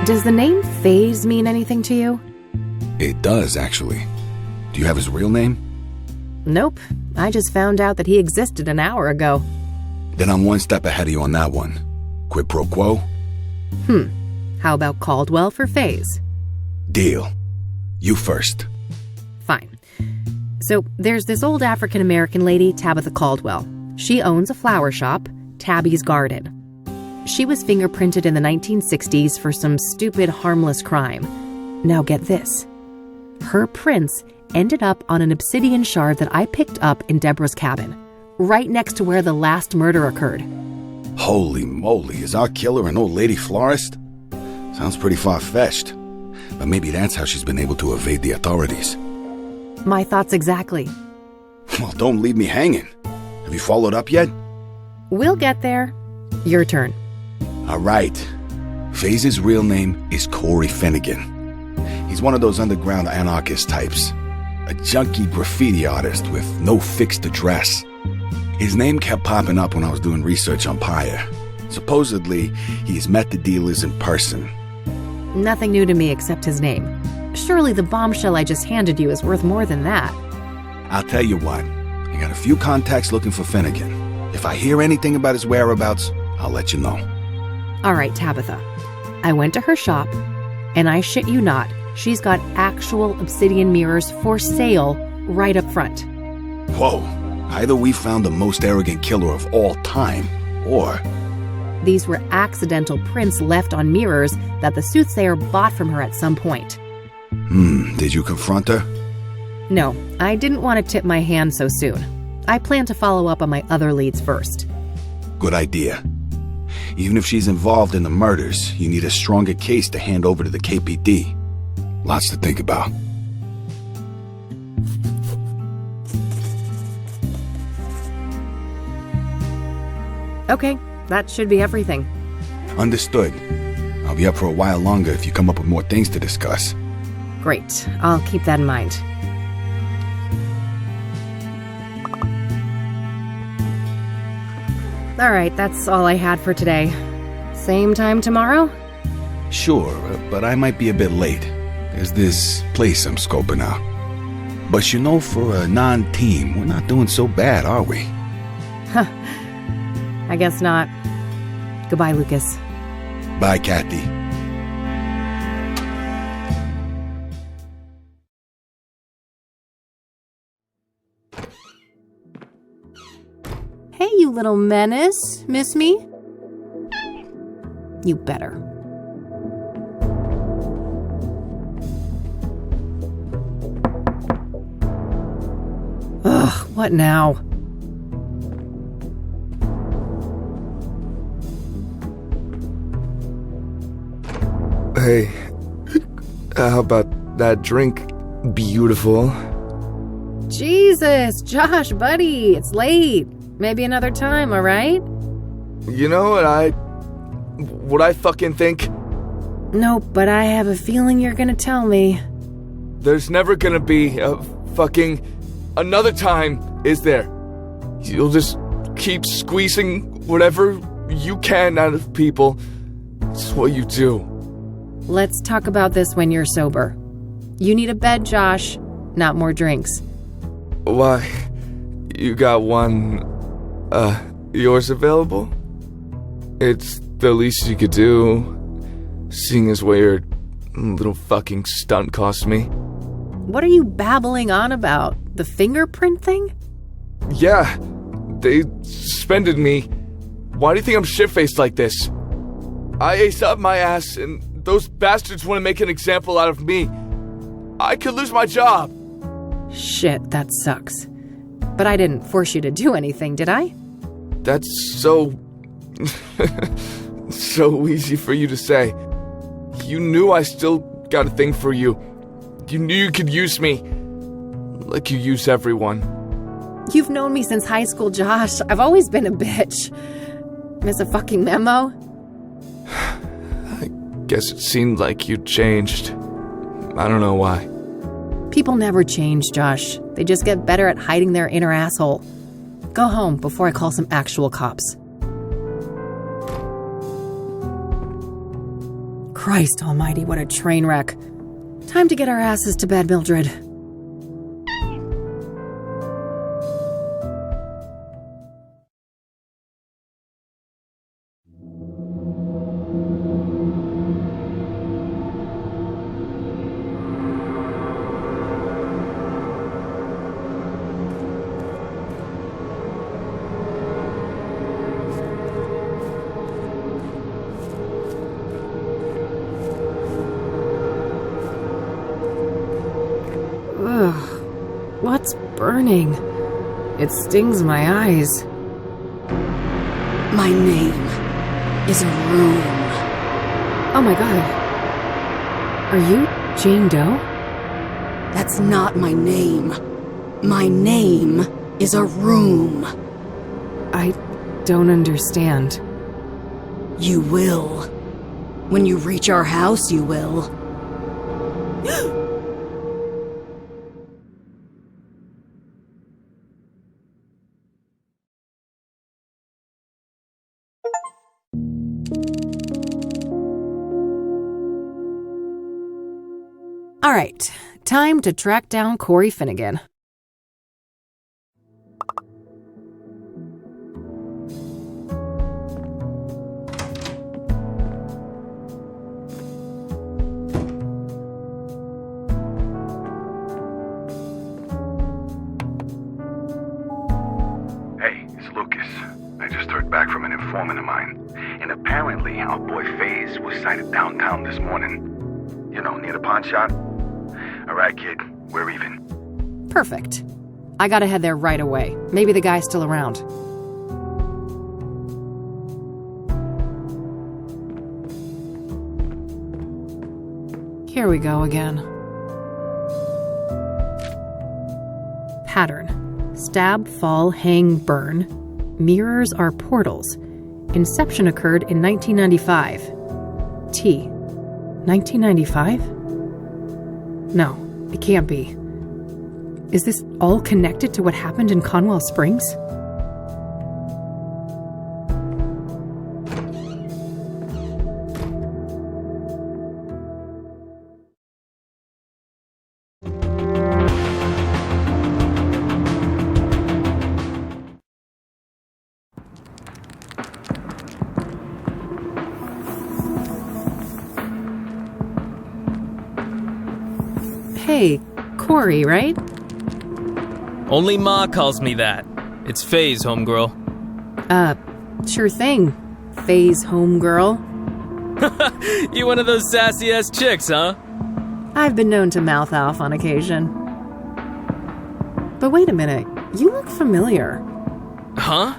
S1: Does the name Phase mean anything to you?
S2: It does, actually. Do you have his real name?
S1: Nope. I just found out that he existed an hour ago.
S2: Then I'm one step ahead of you on that one. Quid pro quo?
S1: How about Caldwell for Phase?
S2: Deal. You first.
S1: Fine. So there's this old African-American lady, Tabitha Caldwell. She owns a flower shop, Tabby's Garden. She was fingerprinted in the 1960s for some stupid, harmless crime. Now get this. Her prints ended up on an obsidian shard that I picked up in Deborah's cabin, right next to where the last murder occurred.
S2: Holy moly, is our killer an old lady florist? Sounds pretty far-fetched. But maybe that's how she's been able to evade the authorities.
S1: My thoughts exactly.
S2: Well, don't leave me hanging. Have you followed up yet?
S1: We'll get there. Your turn.
S2: All right. Phase's real name is Corey Finnegan. He's one of those underground anarchist types. A junkie graffiti artist with no fixed address. His name kept popping up when I was doing research on Pyre. Supposedly, he's met the dealers in person.
S1: Nothing new to me except his name. Surely the bombshell I just handed you is worth more than that.
S2: I'll tell you what. I got a few contacts looking for Finnegan. If I hear anything about his whereabouts, I'll let you know.
S1: All right, Tabitha. I went to her shop, and I shit you not, she's got actual obsidian mirrors for sale right up front.
S2: Whoa. Either we found the most arrogant killer of all time, or...
S1: These were accidental prints left on mirrors that the Soothsayer bought from her at some point.
S2: Did you confront her?
S1: No, I didn't want to tip my hand so soon. I plan to follow up on my other leads first.
S2: Good idea. Even if she's involved in the murders, you need a stronger case to hand over to the KPD. Lots to think about.
S1: Okay, that should be everything.
S2: Understood. I'll be up for a while longer if you come up with more things to discuss.
S1: Great, I'll keep that in mind. Alright, that's all I had for today. Same time tomorrow?
S2: Sure, but I might be a bit late. There's this place I'm scoping out. But you know, for a non-team, we're not doing so bad, are we?
S1: Huh. I guess not. Goodbye, Lucas.
S2: Bye, Kathy.
S1: Hey, you little menace. Miss me? You better. Ugh, what now?
S17: Hey, how about that drink? Beautiful.
S1: Jesus, Josh, buddy, it's late. Maybe another time, alright?
S17: You know what I fucking think?
S1: Nope, but I have a feeling you're gonna tell me.
S17: There's never gonna be a fucking another time, is there? You'll just keep squeezing whatever you can out of people. It's what you do.
S1: Let's talk about this when you're sober. You need a bed, Josh, not more drinks.
S17: Why? You got one, yours available? It's the least you could do, seeing as what your little fucking stunt cost me.
S1: What are you babbling on about? The fingerprint thing?
S17: Yeah, they suspended me. Why do you think I'm shit-faced like this? I aced up my ass, and those bastards want to make an example out of me. I could lose my job.
S1: Shit, that sucks. But I didn't force you to do anything, did I?
S17: That's so... so easy for you to say. You knew I still got a thing for you. You knew you could use me. Like you use everyone.
S1: You've known me since high school, Josh. I've always been a bitch. Miss a fucking memo?
S17: I guess it seemed like you'd changed. I don't know why.
S1: People never change, Josh. They just get better at hiding their inner asshole. Go home before I call some actual cops. Christ almighty, what a train wreck. Time to get our asses to bed, Mildred. What's burning? It stings my eyes.
S5: My name is a room.
S1: Oh my god. Are you Jane Doe?
S5: That's not my name. My name is a room.
S1: I don't understand.
S5: You will. When you reach our house, you will.
S1: All right, time to track down Corey Finnegan.
S2: Hey, it's Lucas. I just heard back from an informant of mine. And apparently our boy FaZe was sighted downtown this morning. You know, near the pawn shop. All right, kid, we're even.
S1: Perfect. I gotta head there right away. Maybe the guy's still around. Here we go again. Pattern. Stab, fall, hang, burn. Mirrors are portals. Inception occurred in 1995. T. 1995? No, it can't be. Is this all connected to what happened in Conwell Springs? Hey, Corey, right?
S14: Only Ma calls me that. It's Faye's, homegirl.
S1: Sure thing, Faye's homegirl.
S14: You one of those sassy-ass chicks, huh?
S1: I've been known to mouth off on occasion. But wait a minute, you look familiar.
S14: Huh?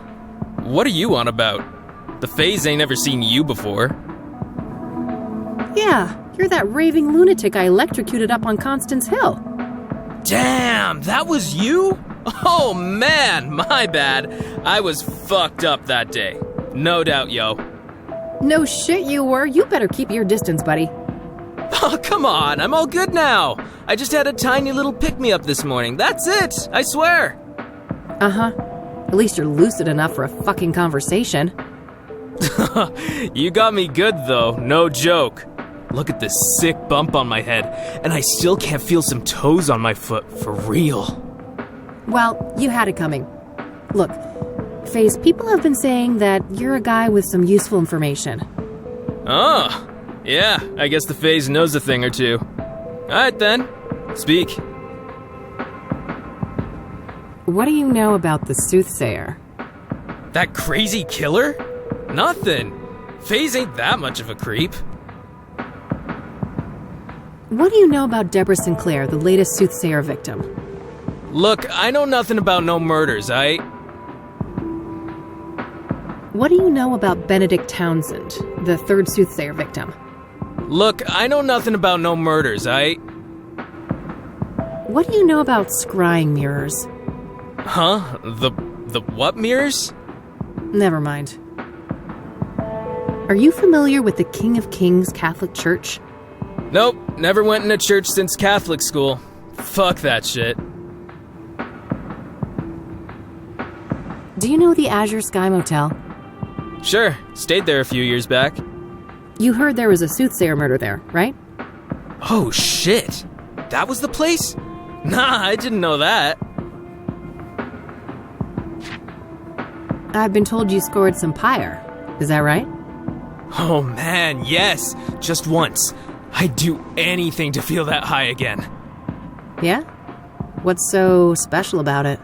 S14: What are you on about? The Fays ain't never seen you before.
S1: Yeah, you're that raving lunatic I electrocuted up on Constance Hill.
S14: Damn, that was you? Oh man, my bad. I was fucked up that day. No doubt, yo.
S1: No shit you were. You better keep your distance, buddy.
S14: Oh, come on, I'm all good now. I just had a tiny little pick-me-up this morning. That's it, I swear.
S1: Uh-huh. At least you're lucid enough for a fucking conversation.
S14: You got me good, though, no joke. Look at this sick bump on my head, and I still can't feel some toes on my foot, for real.
S1: Well, you had it coming. Look, Faze, people have been saying that you're a guy with some useful information.
S14: Oh, yeah, I guess the Faze knows a thing or two. Alright then, speak.
S1: What do you know about the Soothsayer?
S14: That crazy killer? Nothing. Faze ain't that much of a creep.
S1: What do you know about Deborah Sinclair, the latest Soothsayer victim?
S14: Look, I know nothing about no murders, aight?
S1: What do you know about Benedict Townsend, the third Soothsayer victim?
S14: Look, I know nothing about no murders, aight?
S1: What do you know about scrying mirrors?
S14: Huh? The what mirrors?
S1: Never mind. Are you familiar with the King of Kings Catholic Church?
S14: Nope, never went in a church since Catholic school. Fuck that shit.
S1: Do you know the Azure Sky Motel?
S14: Sure, stayed there a few years back.
S1: You heard there was a Soothsayer murder there, right?
S14: Oh shit! That was the place? Nah, I didn't know that.
S1: I've been told you scored some pyre. Is that right?
S14: Oh man, yes! Just once. I'd do anything to feel that high again.
S1: Yeah? What's so special about it?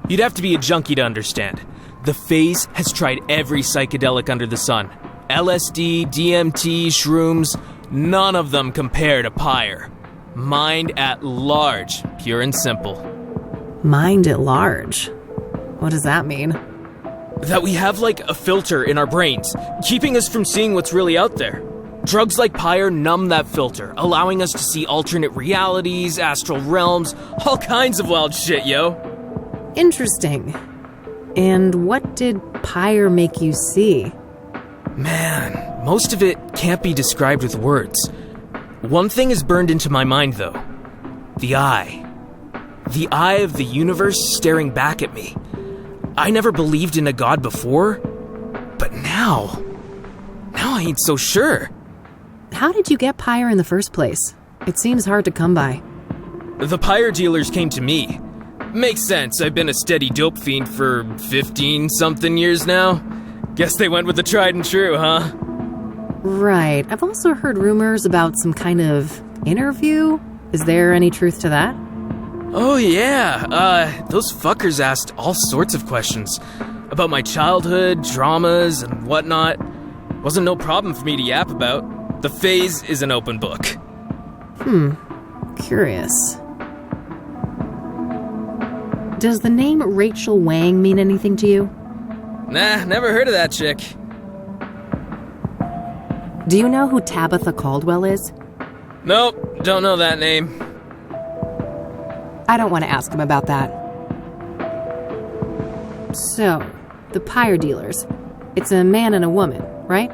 S14: You'd have to be a junkie to understand. The Faze has tried every psychedelic under the sun. LSD, DMT, shrooms, none of them compare to pyre. Mind at large, pure and simple.
S1: Mind at large? What does that mean?
S14: That we have like a filter in our brains, keeping us from seeing what's really out there. Drugs like pyre numb that filter, allowing us to see alternate realities, astral realms, all kinds of wild shit, yo.
S1: Interesting. And what did pyre make you see?
S14: Man, most of it can't be described with words. One thing is burned into my mind, though. The eye. The eye of the universe staring back at me. I never believed in a god before, but now I ain't so sure.
S1: How did you get pyre in the first place? It seems hard to come by.
S14: The pyre dealers came to me. Makes sense, I've been a steady dope fiend for 15-something years now. Guess they went with the tried and true, huh?
S1: Right. I've also heard rumors about some kind of interview. Is there any truth to that?
S14: Oh yeah, those fuckers asked all sorts of questions. About my childhood, dramas, and whatnot. Wasn't no problem for me to yap about. The Faze is an open book.
S1: Curious. Does the name Rachel Wang mean anything to you?
S14: Nah, never heard of that chick.
S1: Do you know who Tabitha Caldwell is?
S14: Nope, don't know that name.
S1: I don't want to ask him about that. So, the pyre dealers. It's a man and a woman, right?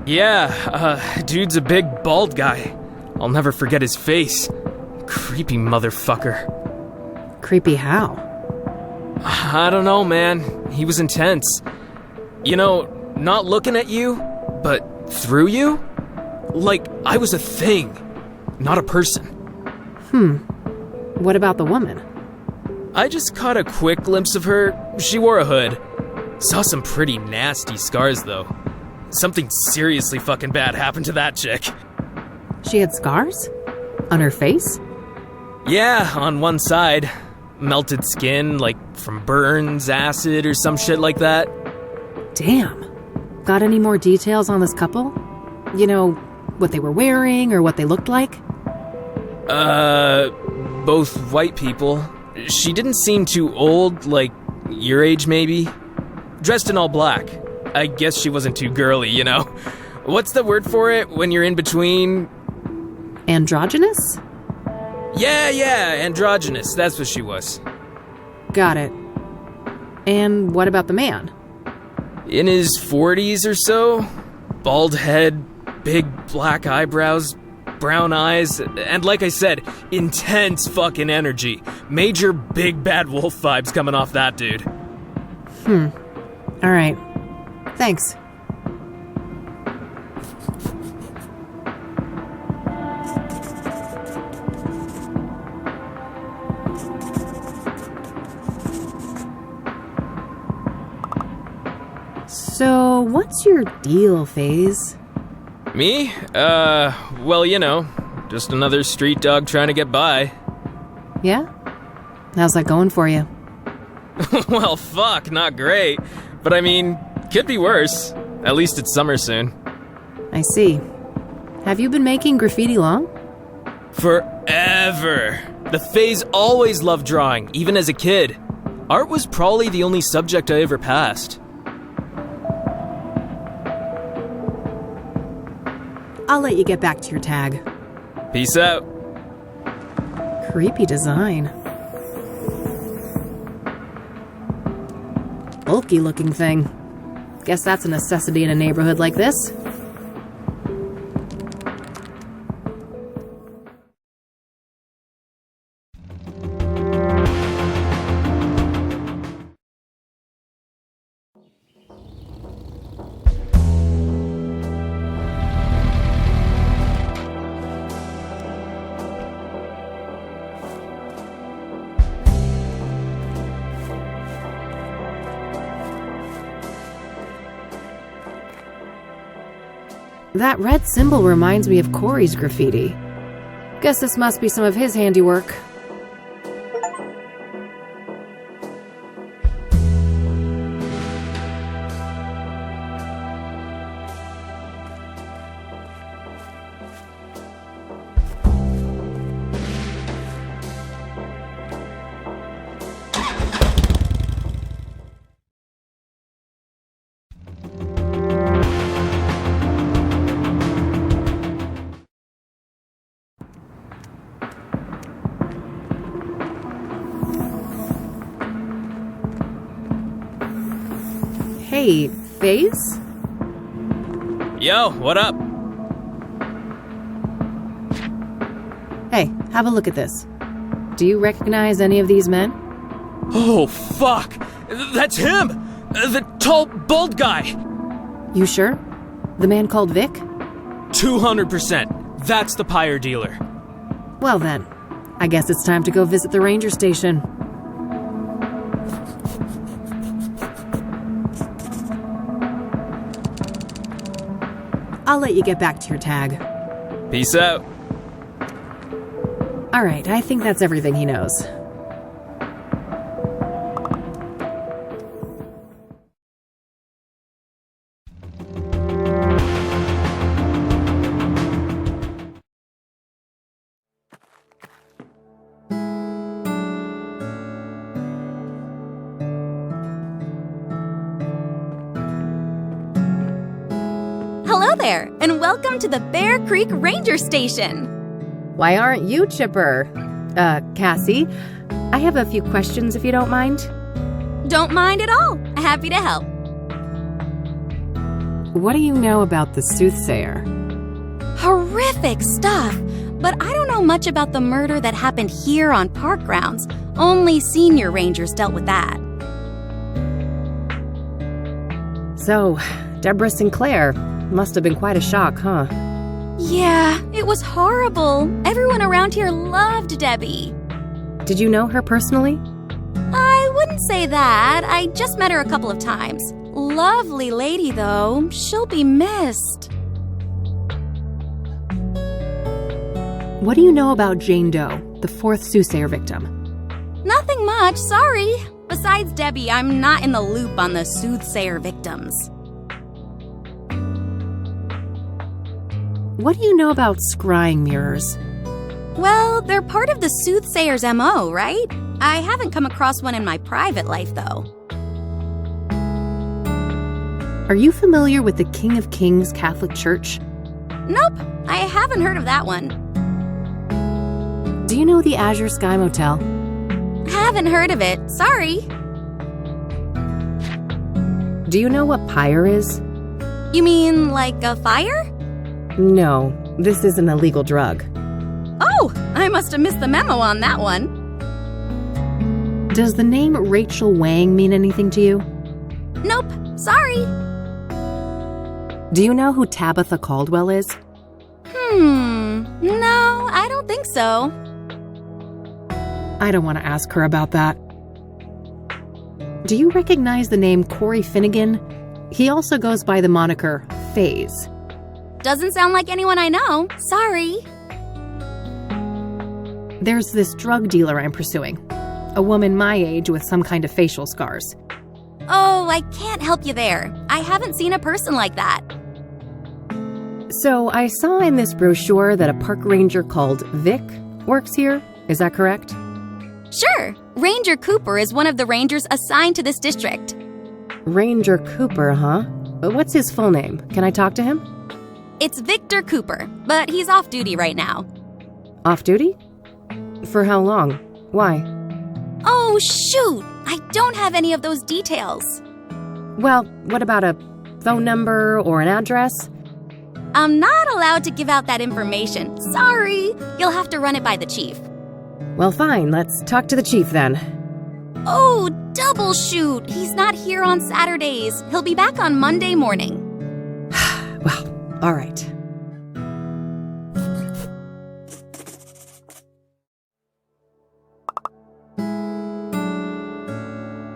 S14: Yeah, dude's a big, bald guy. I'll never forget his face. Creepy motherfucker.
S1: Creepy how?
S14: I don't know, man. He was intense. You know, not looking at you, but through you? Like I was a thing, not a person.
S1: What about the woman?
S14: I just caught a quick glimpse of her. She wore a hood. Saw some pretty nasty scars, though. Something seriously fucking bad happened to that chick.
S1: She had scars? On her face?
S14: Yeah, on one side. Melted skin, like from burns, acid, or some shit like that.
S1: Damn. Got any more details on this couple? You know, what they were wearing or what they looked like?
S14: Both white people. She didn't seem too old, like your age maybe. Dressed in all black. I guess she wasn't too girly, you know. What's the word for it when you're in between?
S1: Androgynous?
S14: Yeah, androgynous. That's what she was.
S1: Got it. And what about the man?
S14: In his 40s or so. Bald head, big black eyebrows, brown eyes, and like I said, intense fucking energy. Major big bad wolf vibes coming off that dude.
S1: Alright. Thanks. So, what's your deal, FaZe?
S14: Me? Well, you know, just another street dog trying to get by.
S1: Yeah? How's that going for you?
S14: Well, fuck, not great. But I mean, could be worse. At least it's summer soon.
S1: I see. Have you been making graffiti long?
S14: Forever. The FaZe always loved drawing, even as a kid. Art was probably the only subject I ever passed.
S1: I'll let you get back to your tag.
S14: Peace out.
S1: Creepy design. Bulky looking thing. Guess that's a necessity in a neighborhood like this. That red symbol reminds me of Corey's graffiti. Guess this must be some of his handiwork. Hey, FaZe?
S14: Yo, what up?
S1: Hey, have a look at this. Do you recognize any of these men?
S14: Oh, fuck! That's him! The tall, bald guy!
S1: You sure? The man called Vic?
S14: 200%. That's the pyre dealer.
S1: Well then, I guess it's time to go visit the ranger station. I'll let you get back to your tag.
S14: Peace out.
S1: Alright, I think that's everything he knows.
S12: Hello there, and welcome to the Bear Creek Ranger Station.
S1: Why aren't you chipper? Cassie, I have a few questions if you don't mind.
S12: Don't mind at all. Happy to help.
S1: What do you know about the Soothsayer?
S12: Horrific stuff. But I don't know much about the murder that happened here on park grounds. Only senior rangers dealt with that.
S1: So, Deborah Sinclair must have been quite a shock, huh?
S12: Yeah, it was horrible. Everyone around here loved Debbie.
S1: Did you know her personally?
S12: I wouldn't say that. I just met her a couple of times. Lovely lady, though. She'll be missed.
S1: What do you know about Jane Doe, the fourth Soothsayer victim?
S12: Nothing much, sorry. Besides Debbie, I'm not in the loop on the Soothsayer victims.
S1: What do you know about scrying mirrors?
S12: Well, they're part of the Soothsayer's MO, right? I haven't come across one in my private life, though.
S1: Are you familiar with the King of Kings Catholic Church?
S12: Nope, I haven't heard of that one.
S1: Do you know the Azure Sky Motel?
S12: Haven't heard of it, sorry.
S1: Do you know what pyre is?
S12: You mean like a fire?
S1: No, this is an illegal drug.
S12: Oh, I must have missed the memo on that one.
S1: Does the name Rachel Wang mean anything to you?
S12: Nope, sorry.
S1: Do you know who Tabitha Caldwell is?
S12: No, I don't think so.
S1: I don't want to ask her about that. Do you recognize the name Corey Finnegan? He also goes by the moniker FaZe.
S12: Doesn't sound like anyone I know. Sorry.
S1: There's this drug dealer I'm pursuing. A woman my age with some kind of facial scars.
S12: Oh, I can't help you there. I haven't seen a person like that.
S1: So I saw in this brochure that a park ranger called Vic works here. Is that correct?
S12: Sure. Ranger Cooper is one of the rangers assigned to this district.
S1: Ranger Cooper, huh? What's his full name? Can I talk to him?
S12: It's Victor Cooper, but he's off duty right now.
S1: Off duty? For how long? Why?
S12: Oh, shoot! I don't have any of those details.
S1: Well, what about a phone number or an address?
S12: I'm not allowed to give out that information. Sorry. You'll have to run it by the chief.
S1: Well, fine. Let's talk to the chief then.
S12: Oh, double shoot! He's not here on Saturdays. He'll be back on Monday morning.
S1: Well, all right.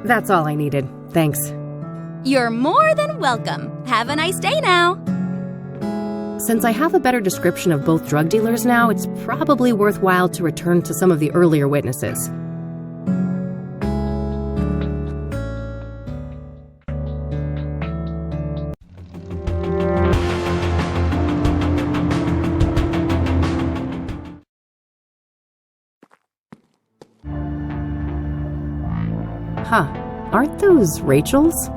S1: That's all I needed. Thanks.
S12: You're more than welcome. Have a nice day now.
S1: Since I have a better description of both drug dealers now, it's probably worthwhile to return to some of the earlier witnesses. Huh. Aren't those Rachel's?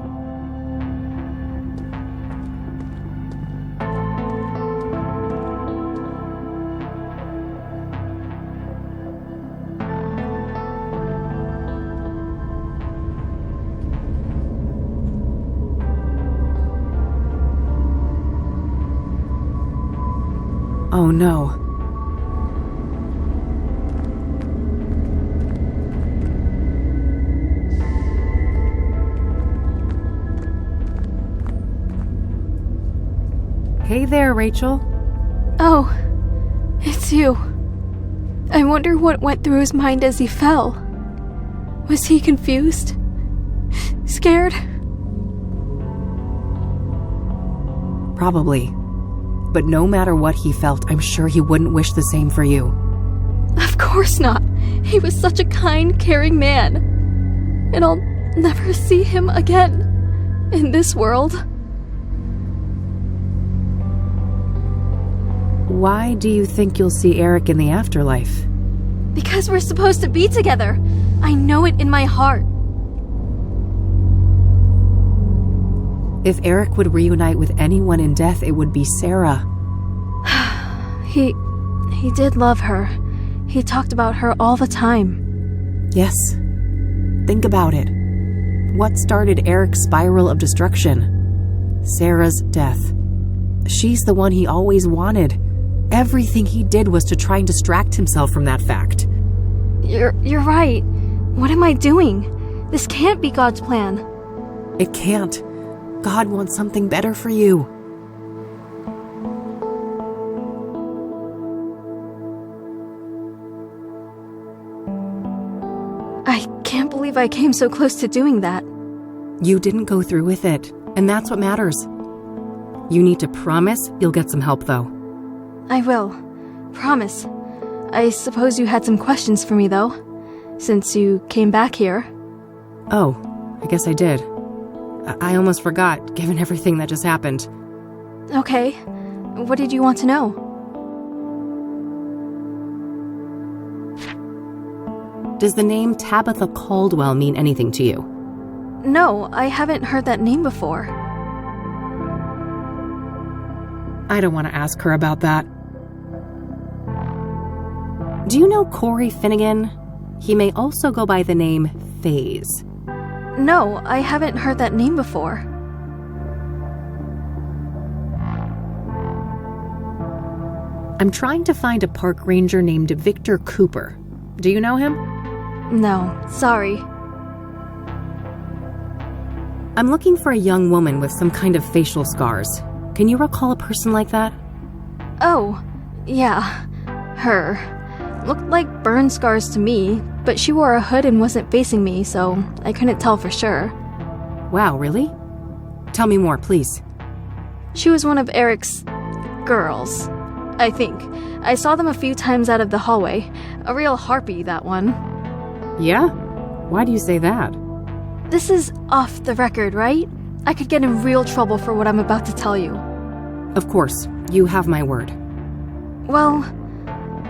S1: Oh no. Hey there, Rachel.
S15: Oh, it's you. I wonder what went through his mind as he fell. Was he confused? Scared?
S1: Probably. But no matter what he felt, I'm sure he wouldn't wish the same for you.
S15: Of course not. He was such a kind, caring man. And I'll never see him again. In this world.
S1: Why do you think you'll see Eric in the afterlife?
S15: Because we're supposed to be together. I know it in my heart.
S1: If Eric would reunite with anyone in death, it would be Sarah.
S15: He did love her. He talked about her all the time.
S1: Yes. Think about it. what started Eric's spiral of destruction. Sarah's death. She's the one he always wanted. Everything he did was to try and distract himself from that fact.
S15: You're right. What am I doing? This can't be God's plan.
S1: It can't. God wants something better for you.
S15: I can't believe I came so close to doing that.
S1: You didn't go through with it, and that's what matters. You need to promise you'll get some help, though.
S15: I will. Promise. I suppose you had some questions for me, though, since you came back here.
S1: Oh, I guess I did. I almost forgot, given everything that just happened.
S15: Okay. What did you want to know?
S1: Does the name Tabitha Caldwell mean anything to you?
S15: No, I haven't heard that name before.
S1: I don't want to ask her about that. Do you know Corey Finnegan? He may also go by the name FaZe.
S15: No, I haven't heard that name before.
S1: I'm trying to find a park ranger named Victor Cooper. Do you know him?
S15: No, sorry.
S1: I'm looking for a young woman with some kind of facial scars. Can you recall a person like that?
S15: Oh, yeah. Her. Looked like burn scars to me, but she wore a hood and wasn't facing me, so I couldn't tell for sure.
S1: Wow, really? Tell me more, please.
S15: She was one of Eric's girls, I think. I saw them a few times out of the hallway. A real harpy, that one.
S1: Yeah? Why do you say that?
S15: This is off the record, right? I could get in real trouble for what I'm about to tell you.
S1: Of course. You have my word.
S15: Well,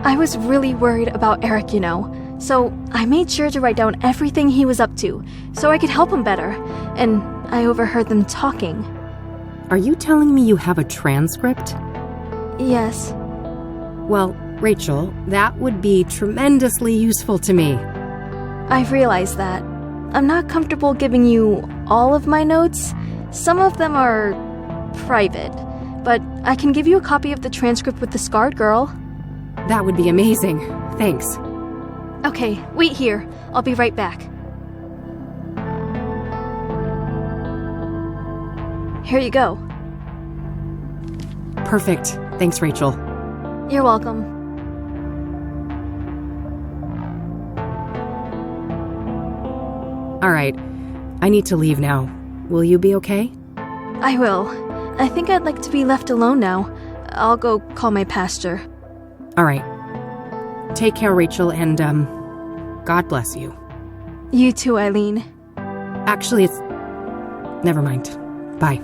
S15: I was really worried about Eric, you know, so I made sure to write down everything he was up to, so I could help him better, and I overheard them talking.
S1: Are you telling me you have a transcript?
S15: Yes.
S1: Well, Rachel, that would be tremendously useful to me.
S15: I realize that. I'm not comfortable giving you all of my notes. Some of them are private, but I can give you a copy of the transcript with the scarred girl.
S1: That would be amazing. Thanks.
S15: Okay, wait here. I'll be right back. Here you go.
S1: Perfect. Thanks, Rachel.
S15: You're welcome.
S1: All right. I need to leave now. Will you be okay?
S15: I will. I think I'd like to be left alone now. I'll go call my pastor.
S1: All right. Take care, Rachel, and, God bless you.
S15: You too, Eileen.
S1: Actually, it's... Never mind. Bye.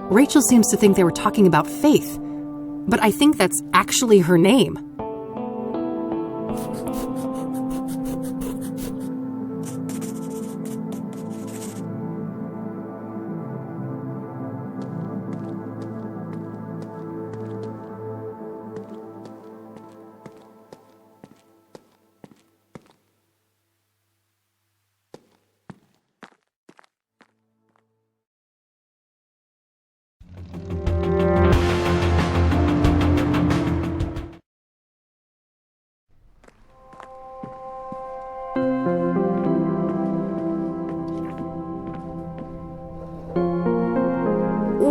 S1: Rachel seems to think they were talking about Faith, but I think that's actually her name.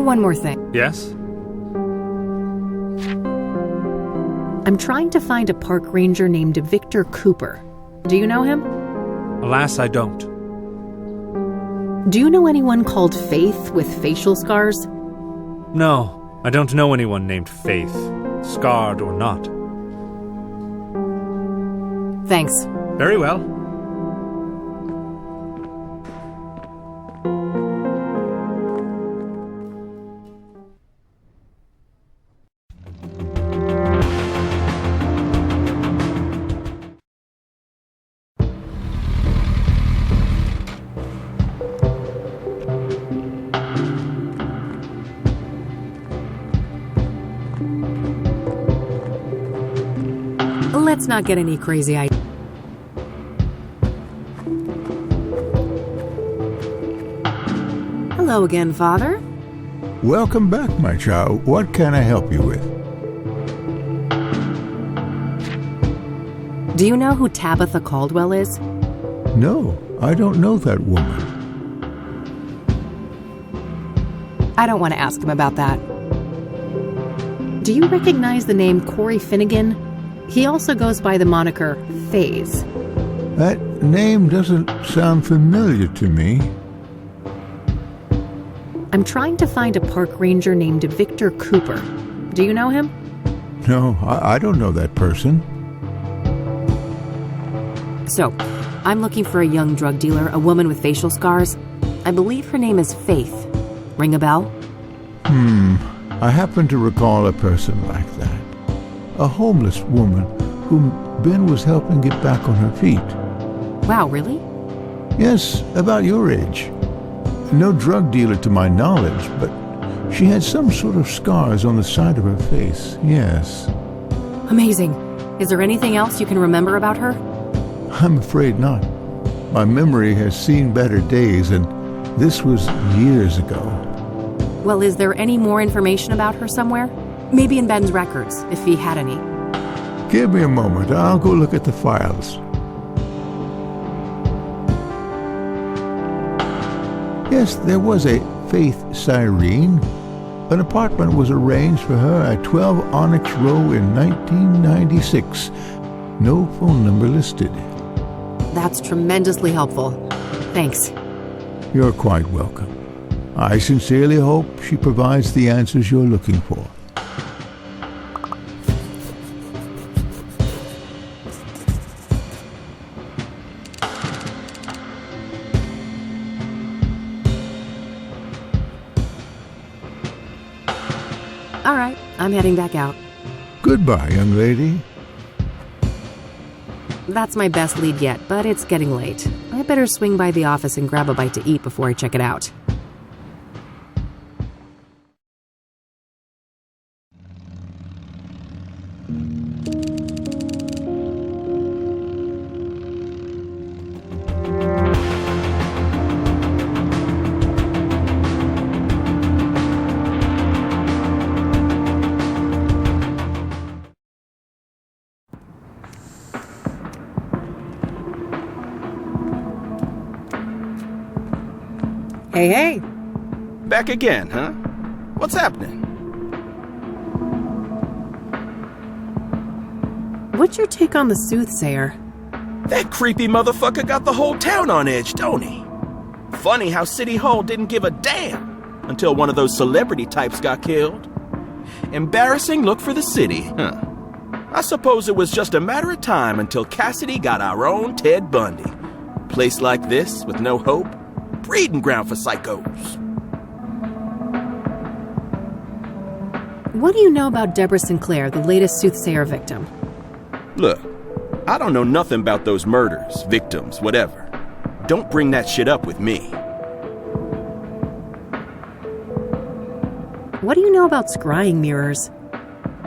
S1: One more thing.
S16: Yes?
S1: I'm trying to find a park ranger named Victor Cooper. Do you know him?
S16: Alas, I don't.
S1: Do you know anyone called Faith with facial scars?
S16: No, I don't know anyone named Faith, scarred or not.
S1: Thanks.
S16: Very well.
S1: Let's not get any crazy ideas. Hello again, Father.
S18: Welcome back, my child. What can I help you with?
S1: Do you know who Tabitha Caldwell is?
S18: No, I don't know that woman.
S1: I don't want to ask him about that. Do you recognize the name Corey Finnegan? He also goes by the moniker FaZe.
S18: That name doesn't sound familiar to me.
S1: I'm trying to find a park ranger named Victor Cooper. Do you know him?
S18: No, I don't know that person.
S1: So, I'm looking for a young drug dealer, a woman with facial scars. I believe her name is Faith. Ring a bell?
S18: I happen to recall a person like that. A homeless woman whom Ben was helping get back on her feet.
S1: Wow, really?
S18: Yes, about your age. No drug dealer to my knowledge, but she had some sort of scars on the side of her face, yes.
S1: Amazing. Is there anything else you can remember about her?
S18: I'm afraid not. My memory has seen better days, and this was years ago.
S1: Well, is there any more information about her somewhere? Maybe in Ben's records, if he had any.
S18: Give me a moment. I'll go look at the files. Yes, there was a Faith Cyrene. An apartment was arranged for her at 12 Onyx Row in 1996. No phone number listed.
S1: That's tremendously helpful. Thanks.
S18: You're quite welcome. I sincerely hope she provides the answers you're looking for.
S1: All right, I'm heading back out.
S18: Goodbye, young lady.
S1: That's my best lead yet, but it's getting late. I better swing by the office and grab a bite to eat before I check it out. Hey.
S10: Back again, huh? What's happening?
S1: What's your take on the Soothsayer?
S10: That creepy motherfucker got the whole town on edge, don't he? Funny how City Hall didn't give a damn until one of those celebrity types got killed. Embarrassing look for the city, huh? I suppose it was just a matter of time until Cassidy got our own Ted Bundy. Place like this, with no hope, breeding ground for psychos.
S1: What do you know about Deborah Sinclair, the latest Soothsayer victim?
S10: Look, I don't know nothing about those murders, victims, whatever. Don't bring that shit up with me.
S1: What do you know about scrying mirrors?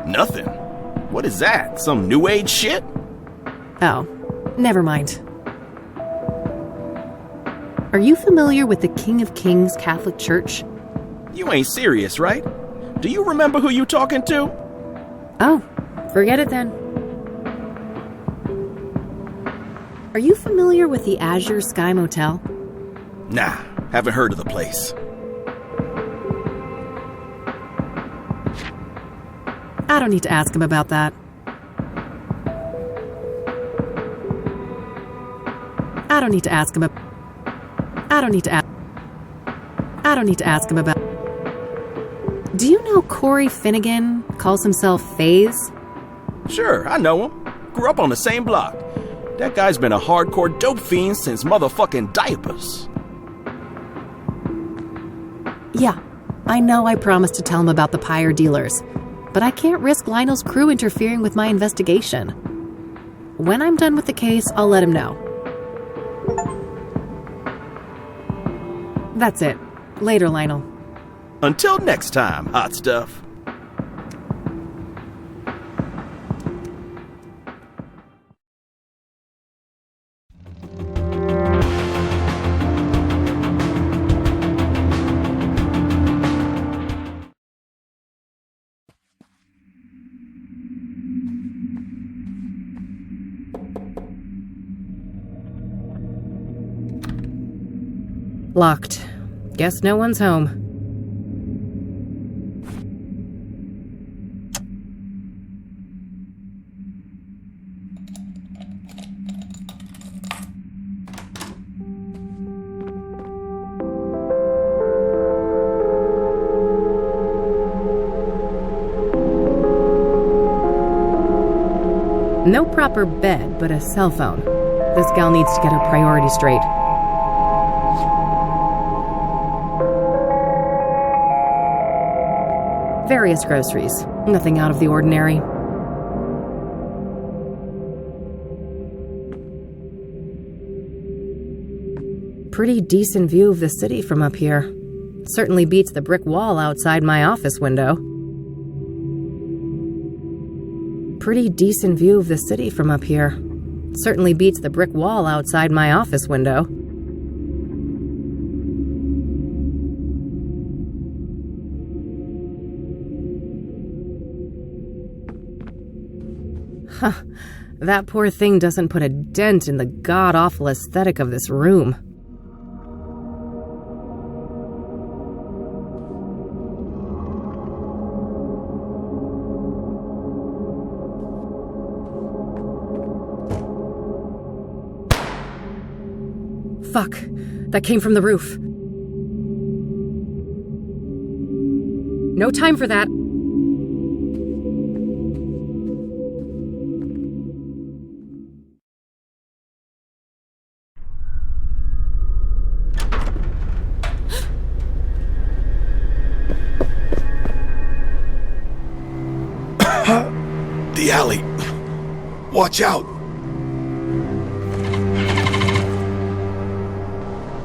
S10: Nothing. What is that? Some new age shit?
S1: Oh, never mind. Are you familiar with the King of Kings Catholic Church?
S10: You ain't serious, right? Do you remember who you talking to?
S1: Oh, forget it then. Are you familiar with the Azure Sky Motel?
S10: Nah, haven't heard of the place.
S1: I don't need to ask him about that. I don't need to ask him about... Do you know Corey Finnegan calls himself FaZe?
S10: Sure, I know him. Grew up on the same block. That guy's been a hardcore dope fiend since motherfucking diapers.
S1: Yeah, I know I promised to tell him about the pyre dealers, but I can't risk Lionel's crew interfering with my investigation. When I'm done with the case, I'll let him know. That's it. Later, Lionel.
S10: Until next time, hot stuff.
S1: Locked. Guess no one's home. No proper bed, but a cell phone. This gal needs to get her priorities straight. Various groceries. Nothing out of the ordinary. Pretty decent view of the city from up here. Certainly beats the brick wall outside my office window. Pretty decent view of the city from up here. Certainly beats the brick wall outside my office window. Huh. That poor thing doesn't put a dent in the god-awful aesthetic of this room. Fuck. That came from the roof. No time for that.
S2: The alley. Watch out.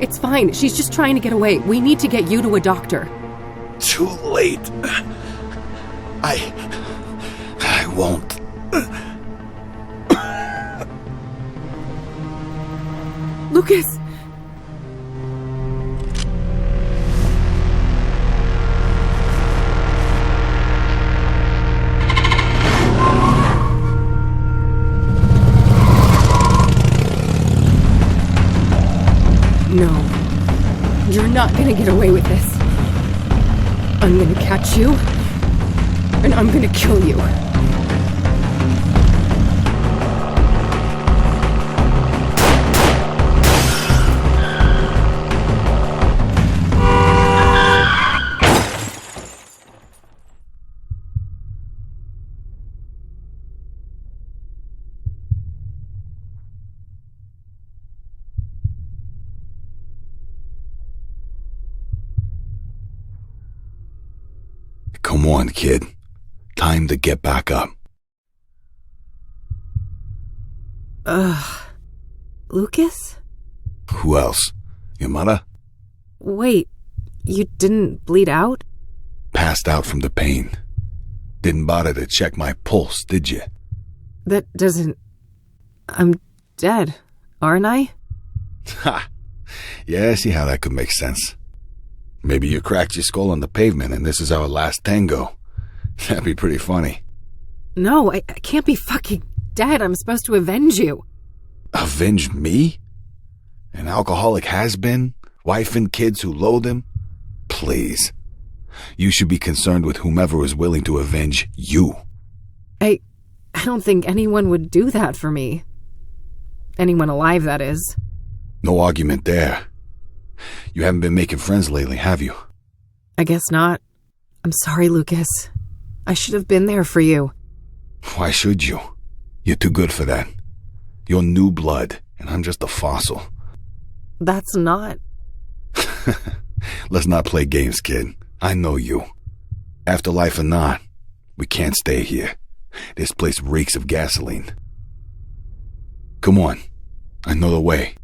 S1: It's fine. She's just trying to get away. We need to get you to a doctor.
S2: Too late. I won't.
S1: Lucas! No. You're not gonna get away with this. I'm gonna catch you, and I'm gonna kill you.
S2: Come on, kid. Time to get back up.
S1: Lucas?
S2: Who else? Your mother?
S1: Wait, you didn't bleed out?
S2: Passed out from the pain. Didn't bother to check my pulse, did you?
S1: That doesn't... I'm dead, aren't I?
S2: Ha! Yeah, I see how that could make sense. Maybe you cracked your skull on the pavement and this is our last tango. That'd be pretty funny.
S1: No, I can't be fucking dead. I'm supposed to avenge you.
S2: Avenge me? An alcoholic has-been? Wife and kids who loathe him? Please. You should be concerned with whomever is willing to avenge you.
S1: I don't think anyone would do that for me. Anyone alive, that is.
S2: No argument there. You haven't been making friends lately, have you?
S1: I guess not. I'm sorry, Lucas. I should have been there for you.
S2: Why should you? You're too good for that. You're new blood, and I'm just a fossil.
S1: That's not...
S2: Let's not play games, kid. I know you. Afterlife or not, we can't stay here. This place reeks of gasoline. Come on. I know the way.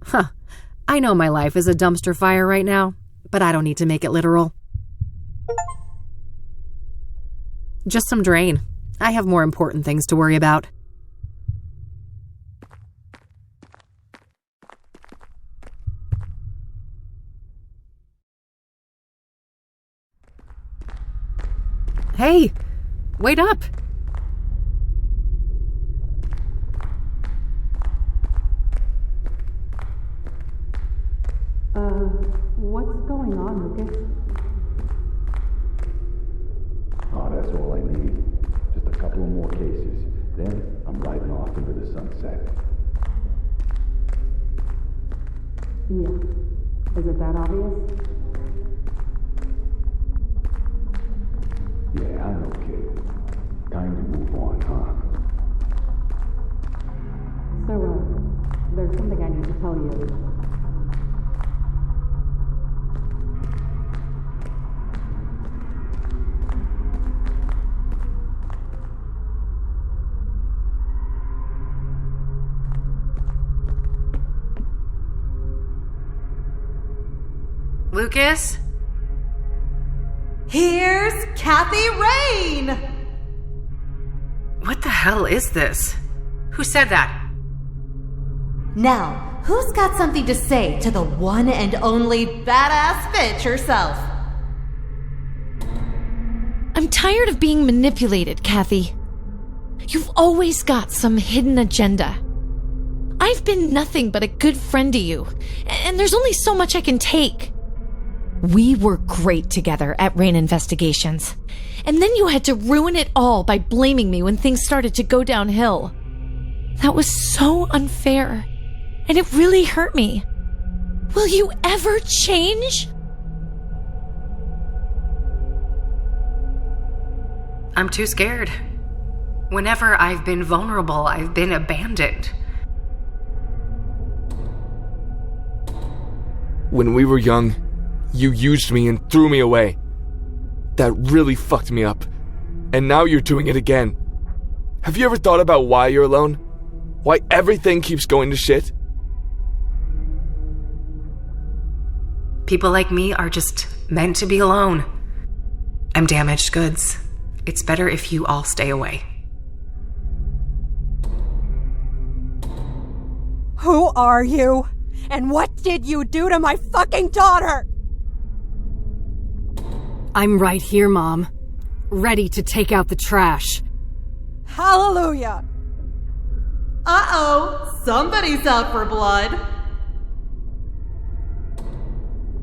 S1: Huh. I know my life is a dumpster fire right now, but I don't need to make it literal. Just some drain. I have more important things to worry about. Hey, wait up. What's going on, Lucas?
S2: Oh, that's all I need. Just a couple of more cases. Then I'm riding off into the sunset.
S1: Yeah. Is it that obvious?
S2: Yeah, I know, kid. Time to move on, huh?
S1: So, there's something I need to tell you. Lucas?
S9: Here's Kathy Rain!
S1: What the hell is this? Who said that?
S9: Now, who's got something to say to the one and only badass bitch herself?
S6: I'm tired of being manipulated, Kathy. You've always got some hidden agenda. I've been nothing but a good friend to you, and there's only so much I can take. We were great together at Rain Investigations, and then you had to ruin it all by blaming me when things started to go downhill. That was so unfair, and it really hurt me. Will you ever change?
S1: I'm too scared. Whenever I've been vulnerable, I've been abandoned.
S17: When we were young, you used me and threw me away. That really fucked me up. And now you're doing it again. Have you ever thought about why you're alone? Why everything keeps going to shit?
S1: People like me are just meant to be alone. I'm damaged goods. It's better if you all stay away.
S20: Who are you? And what did you do to my fucking daughter?
S1: I'm right here, Mom. Ready to take out the trash.
S20: Hallelujah!
S9: Uh-oh, somebody's out for blood.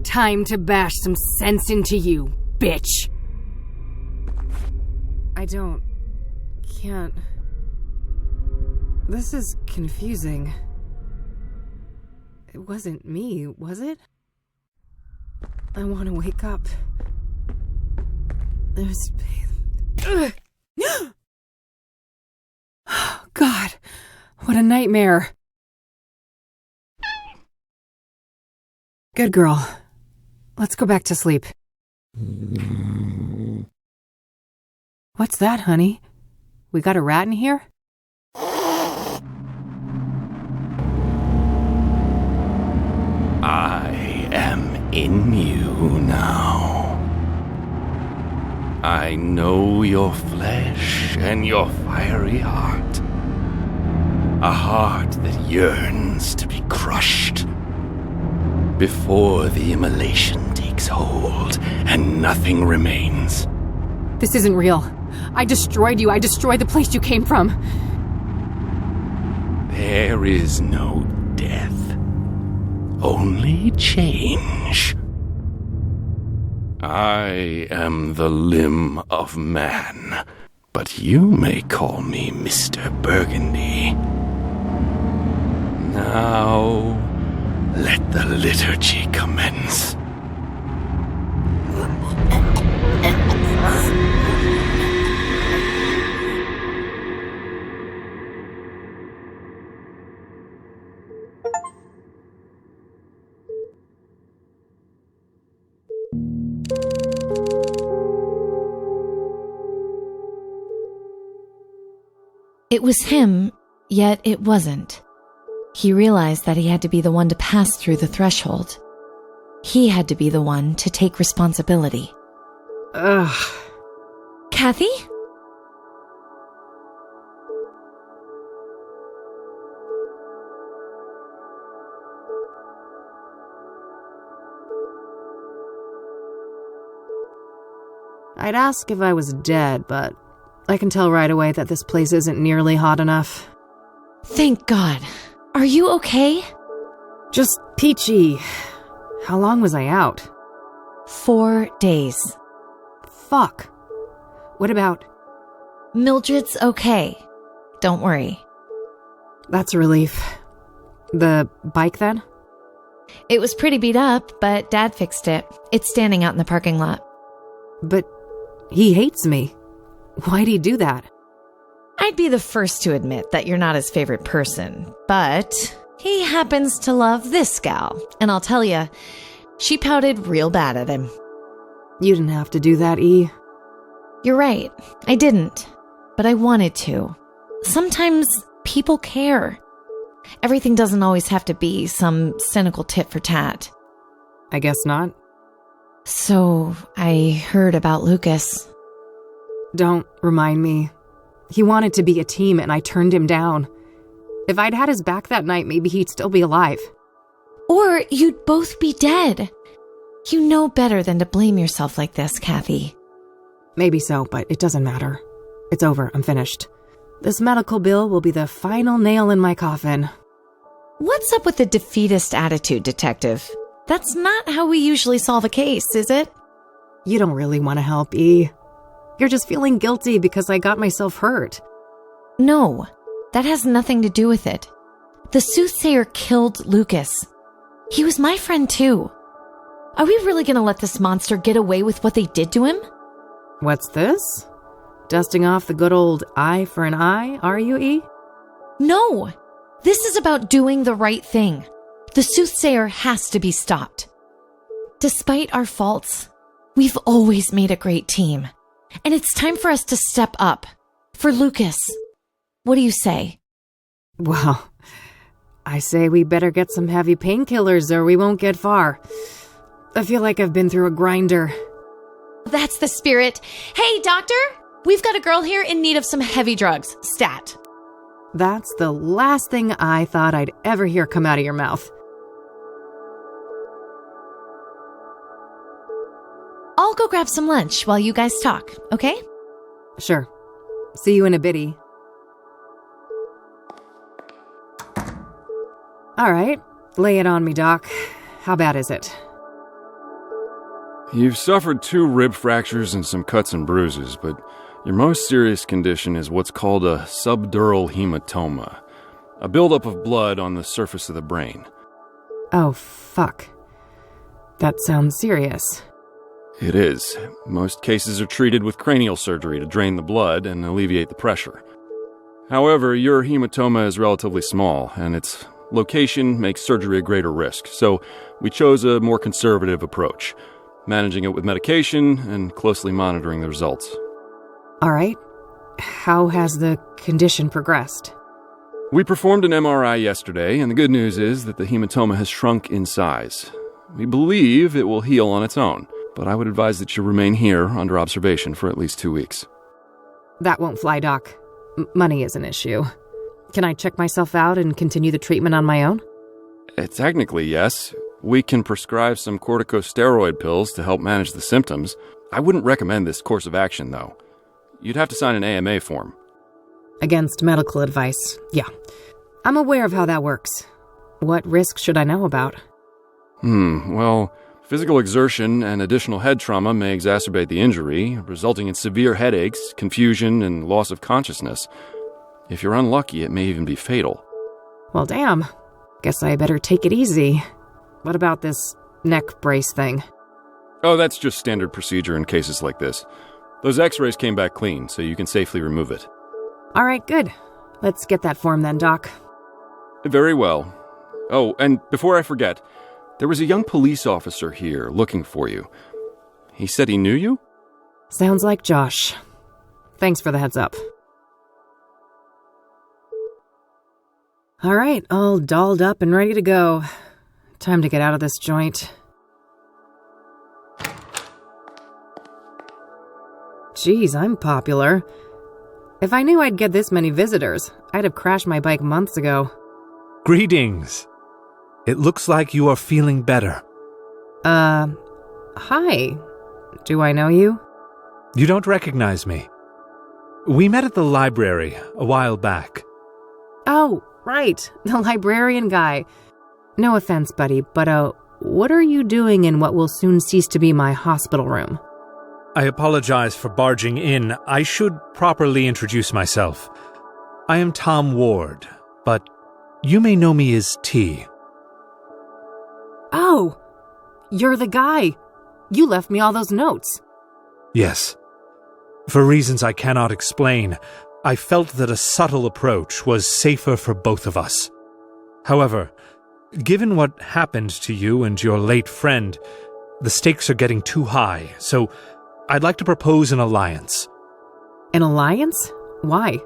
S1: Time to bash some sense into you, bitch. Can't. This is confusing. It wasn't me, was it? I want to wake up. There's... God, what a nightmare. Good girl. Let's go back to sleep. What's that, honey? We got a rat in here?
S10: I am in you now. I know your flesh and your fiery heart. A heart that yearns to be crushed before the immolation takes hold and nothing remains.
S1: This isn't real. I destroyed you. I destroyed the place you came from.
S10: There is no death. Only change. I am the limb of man, but you may call me Mr. Burgundy. Now, let the liturgy commence.
S6: It was him, yet it wasn't. He realized that he had to be the one to pass through the threshold. He had to be the one to take responsibility.
S1: Ugh.
S6: Kathy?
S1: I'd ask if I was dead, but I can tell right away that this place isn't nearly hot enough.
S6: Thank God. Are you okay?
S1: Just peachy. How long was I out?
S6: 4 days.
S1: Fuck. What about...
S6: Mildred's okay. Don't worry.
S1: That's a relief. The bike, then?
S6: It was pretty beat up, but Dad fixed it. It's standing out in the parking lot.
S1: But he hates me. Why'd he do that?
S6: I'd be the first to admit that you're not his favorite person, but he happens to love this gal. And I'll tell you, she pouted real bad at him.
S1: You didn't have to do that, E.
S6: You're right. I didn't. But I wanted to. Sometimes people care. Everything doesn't always have to be some cynical tit for tat.
S1: I guess not.
S6: So, I heard about Lucas.
S1: Don't remind me. He wanted to be a team and I turned him down. If I'd had his back that night, maybe he'd still be alive.
S6: Or you'd both be dead. You know better than to blame yourself like this, Kathy.
S1: Maybe so, but it doesn't matter. It's over. I'm finished. This medical bill will be the final nail in my coffin.
S6: What's up with the defeatist attitude, Detective? That's not how we usually solve a case, is it?
S1: You don't really want to help, E. You're just feeling guilty because I got myself hurt.
S6: No, that has nothing to do with it. The Soothsayer killed Lucas. He was my friend too. Are we really going to let this monster get away with what they did to him?
S1: What's this? Dusting off the good old eye for an eye, are you, E?
S6: No! This is about doing the right thing. The Soothsayer has to be stopped. Despite our faults, we've always made a great team. And it's time for us to step up. For Lucas. What do you say?
S1: Well, I say we better get some heavy painkillers or we won't get far. I feel like I've been through a grinder.
S6: That's the spirit. Hey, doctor! We've got a girl here in need of some heavy drugs. Stat.
S1: That's the last thing I thought I'd ever hear come out of your mouth.
S6: I'll go grab some lunch while you guys talk, okay?
S1: Sure. See you in a bitty. All right. Lay it on me, Doc. How bad is it?
S21: You've suffered 2 rib fractures and some cuts and bruises, but your most serious condition is what's called a subdural hematoma, a buildup of blood on the surface of the brain.
S1: Oh, fuck. That sounds serious.
S21: It is. Most cases are treated with cranial surgery to drain the blood and alleviate the pressure. However, your hematoma is relatively small, and its location makes surgery a greater risk, so we chose a more conservative approach, managing it with medication and closely monitoring the results.
S1: All right. How has the condition progressed?
S21: We performed an MRI yesterday, and the good news is that the hematoma has shrunk in size. We believe it will heal on its own, but I would advise that you remain here under observation for at least 2 weeks.
S1: That won't fly, Doc. Money is an issue. Can I check myself out and continue the treatment on my own?
S21: Technically, yes. We can prescribe some corticosteroid pills to help manage the symptoms. I wouldn't recommend this course of action, though. You'd have to sign an AMA form.
S1: Against medical advice, yeah. I'm aware of how that works. What risks should I know about?
S21: Well, physical exertion and additional head trauma may exacerbate the injury, resulting in severe headaches, confusion, and loss of consciousness. If you're unlucky, it may even be fatal.
S1: Well, damn. Guess I better take it easy. What about this neck brace thing?
S21: Oh, that's just standard procedure in cases like this. Those x-rays came back clean, so you can safely remove it.
S1: All right, good. Let's get that form then, Doc.
S21: Very well. Oh, and before I forget, there was a young police officer here looking for you. He said he knew you?
S1: Sounds like Josh. Thanks for the heads up. All right, all dolled up and ready to go. Time to get out of this joint. Geez, I'm popular. If I knew I'd get this many visitors, I'd have crashed my bike months ago.
S22: Greetings. It looks like you are feeling better.
S1: Hi. Do I know you?
S16: You don't recognize me. We met at the library a while back.
S1: Oh, right. The librarian guy. No offense, buddy, but, what are you doing in what will soon cease to be my hospital room?
S16: I apologize for barging in. I should properly introduce myself. I am Tom Ward, but you may know me as T.
S1: Oh, you're the guy. You left me all those notes.
S16: Yes. For reasons I cannot explain, I felt that a subtle approach was safer for both of us. However, given what happened to you and your late friend, the stakes are getting too high, so I'd like to propose an alliance.
S1: An alliance? Why?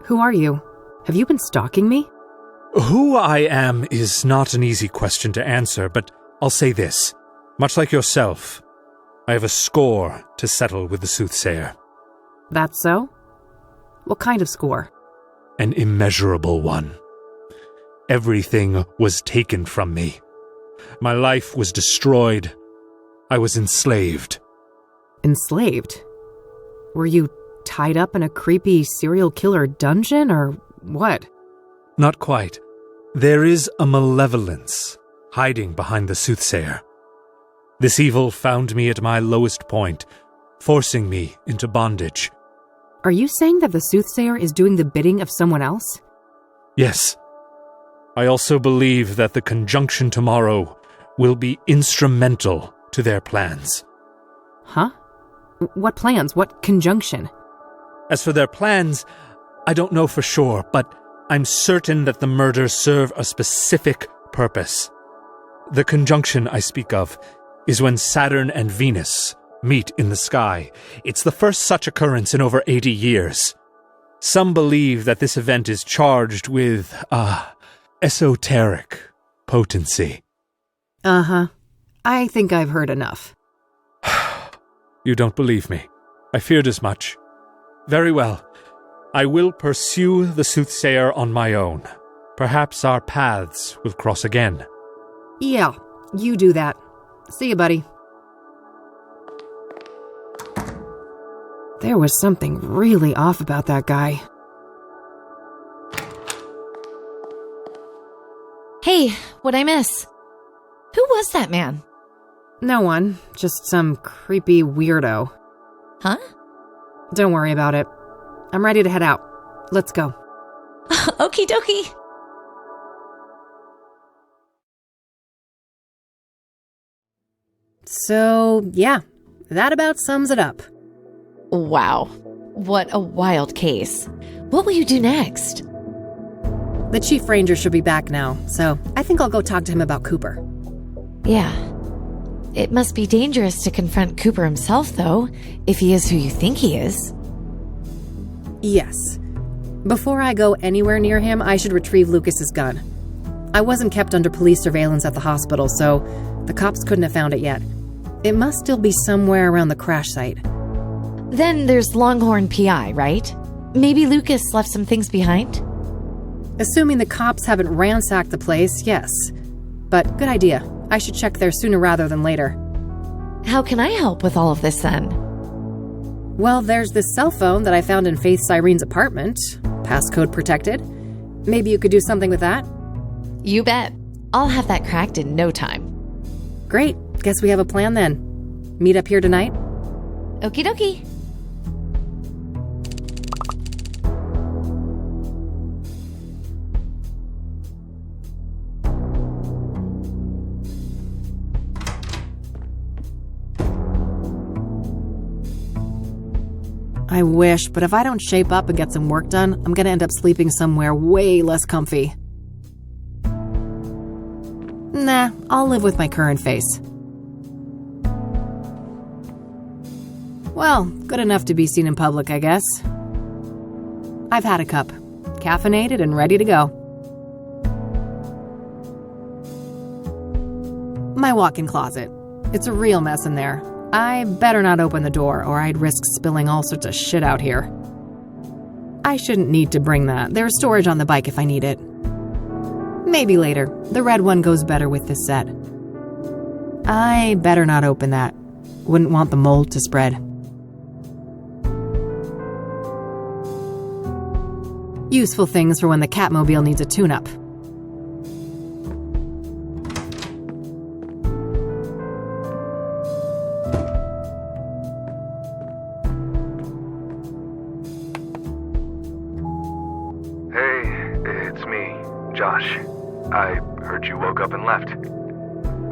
S1: Who are you? Have you been stalking me?
S16: Who I am is not an easy question to answer, but I'll say this. Much like yourself, I have a score to settle with the Soothsayer.
S1: That's so? What kind of score?
S16: An immeasurable one. Everything was taken from me. My life was destroyed. I was enslaved.
S1: Enslaved? Were you tied up in a creepy serial killer dungeon, or what?
S16: Not quite. There is a malevolence hiding behind the Soothsayer. This evil found me at my lowest point, forcing me into bondage.
S1: Are you saying that the Soothsayer is doing the bidding of someone else?
S16: Yes. I also believe that the conjunction tomorrow will be instrumental to their plans.
S1: Huh? What plans? What conjunction?
S16: As for their plans, I don't know for sure, but I'm certain that the murders serve a specific purpose. The conjunction I speak of is when Saturn and Venus meet in the sky. It's the first such occurrence in over 80 years. Some believe that this event is charged with, esoteric potency.
S1: Uh-huh. I think I've heard enough.
S16: You don't believe me. I feared as much. Very well. I will pursue the Soothsayer on my own. Perhaps our paths will cross again.
S1: Yeah, you do that. See you, buddy. There was something really off about that guy.
S6: Hey, what'd I miss? Who was that man?
S1: No one, just some creepy weirdo.
S6: Huh?
S1: Don't worry about it. I'm ready to head out. Let's go.
S6: Okie dokie.
S1: So, yeah, that about sums it up.
S6: Wow. What a wild case. What will you do next?
S1: The Chief Ranger should be back now, so I think I'll go talk to him about Cooper.
S6: Yeah. It must be dangerous to confront Cooper himself, though, if he is who you think he is.
S1: Yes. Before I go anywhere near him, I should retrieve Lucas's gun. I wasn't kept under police surveillance at the hospital, so the cops couldn't have found it yet. It must still be somewhere around the crash site.
S6: Then there's Longhorn PI, right? Maybe Lucas left some things behind?
S1: Assuming the cops haven't ransacked the place, yes. But good idea. I should check there sooner rather than later.
S6: How can I help with all of this then?
S1: Well, there's this cell phone that I found in Faith Cyrene's apartment. Passcode protected. Maybe you could do something with that?
S6: You bet. I'll have that cracked in no time.
S1: Great. Guess we have a plan then. Meet up here tonight?
S6: Okie dokie.
S1: I wish, but if I don't shape up and get some work done, I'm gonna end up sleeping somewhere way less comfy. Nah, I'll live with my current face. Well, good enough to be seen in public, I guess. I've had a cup. Caffeinated and ready to go. My walk-in closet. It's a real mess in there. I better not open the door, or I'd risk spilling all sorts of shit out here. I shouldn't need to bring that. There's storage on the bike if I need it. Maybe later. The red one goes better with this set. I better not open that. Wouldn't want the mold to spread. Useful things for when the Catmobile needs a tune-up.
S8: Hey, it's me, Josh. I heard you woke up and left.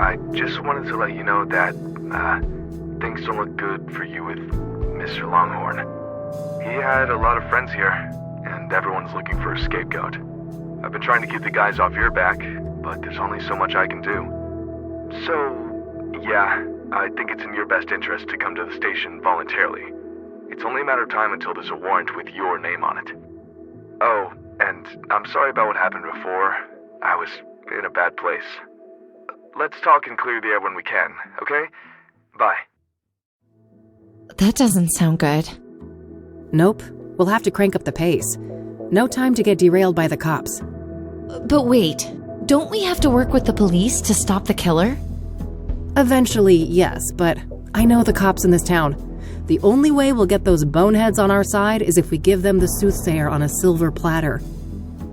S8: I just wanted to let you know that, things don't look good for you with Mr. Longhorn. He had a lot of friends here, and everyone's looking for a scapegoat. I've been trying to keep the guys off your back, but there's only so much I can do. So, yeah, I think it's in your best interest to come to the station voluntarily. It's only a matter of time until there's a warrant with your name on it. Oh, and I'm sorry about what happened before. I was in a bad place. Let's talk and clear the air when we can, okay? Bye.
S6: That doesn't sound good.
S1: Nope. We'll have to crank up the pace. No time to get derailed by the cops.
S6: But wait, don't we have to work with the police to stop the killer?
S1: Eventually, yes, but I know the cops in this town. The only way we'll get those boneheads on our side is if we give them the Soothsayer on a silver platter.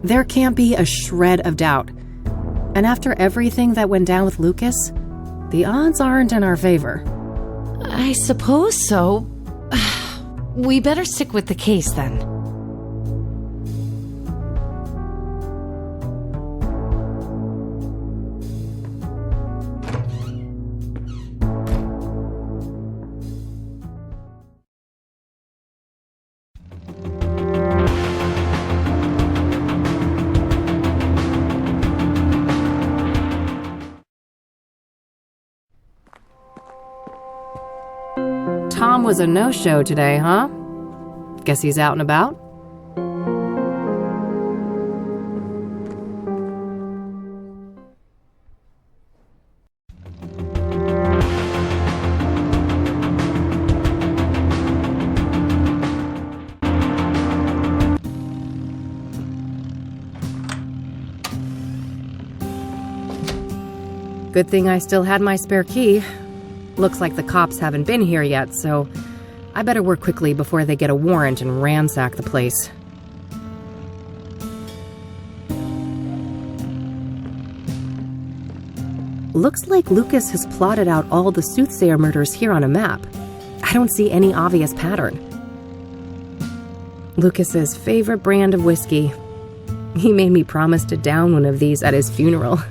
S1: There can't be a shred of doubt. And after everything that went down with Lucas, the odds aren't in our favor.
S6: I suppose so. We better stick with the case then.
S1: Tom was a no-show today, huh? Guess he's out and about? Good thing I still had my spare key. Looks like the cops haven't been here yet, so I better work quickly before they get a warrant and ransack the place. Looks like Lucas has plotted out all the Soothsayer murders here on a map. I don't see any obvious pattern. Lucas's favorite brand of whiskey. He made me promise to down one of these at his funeral.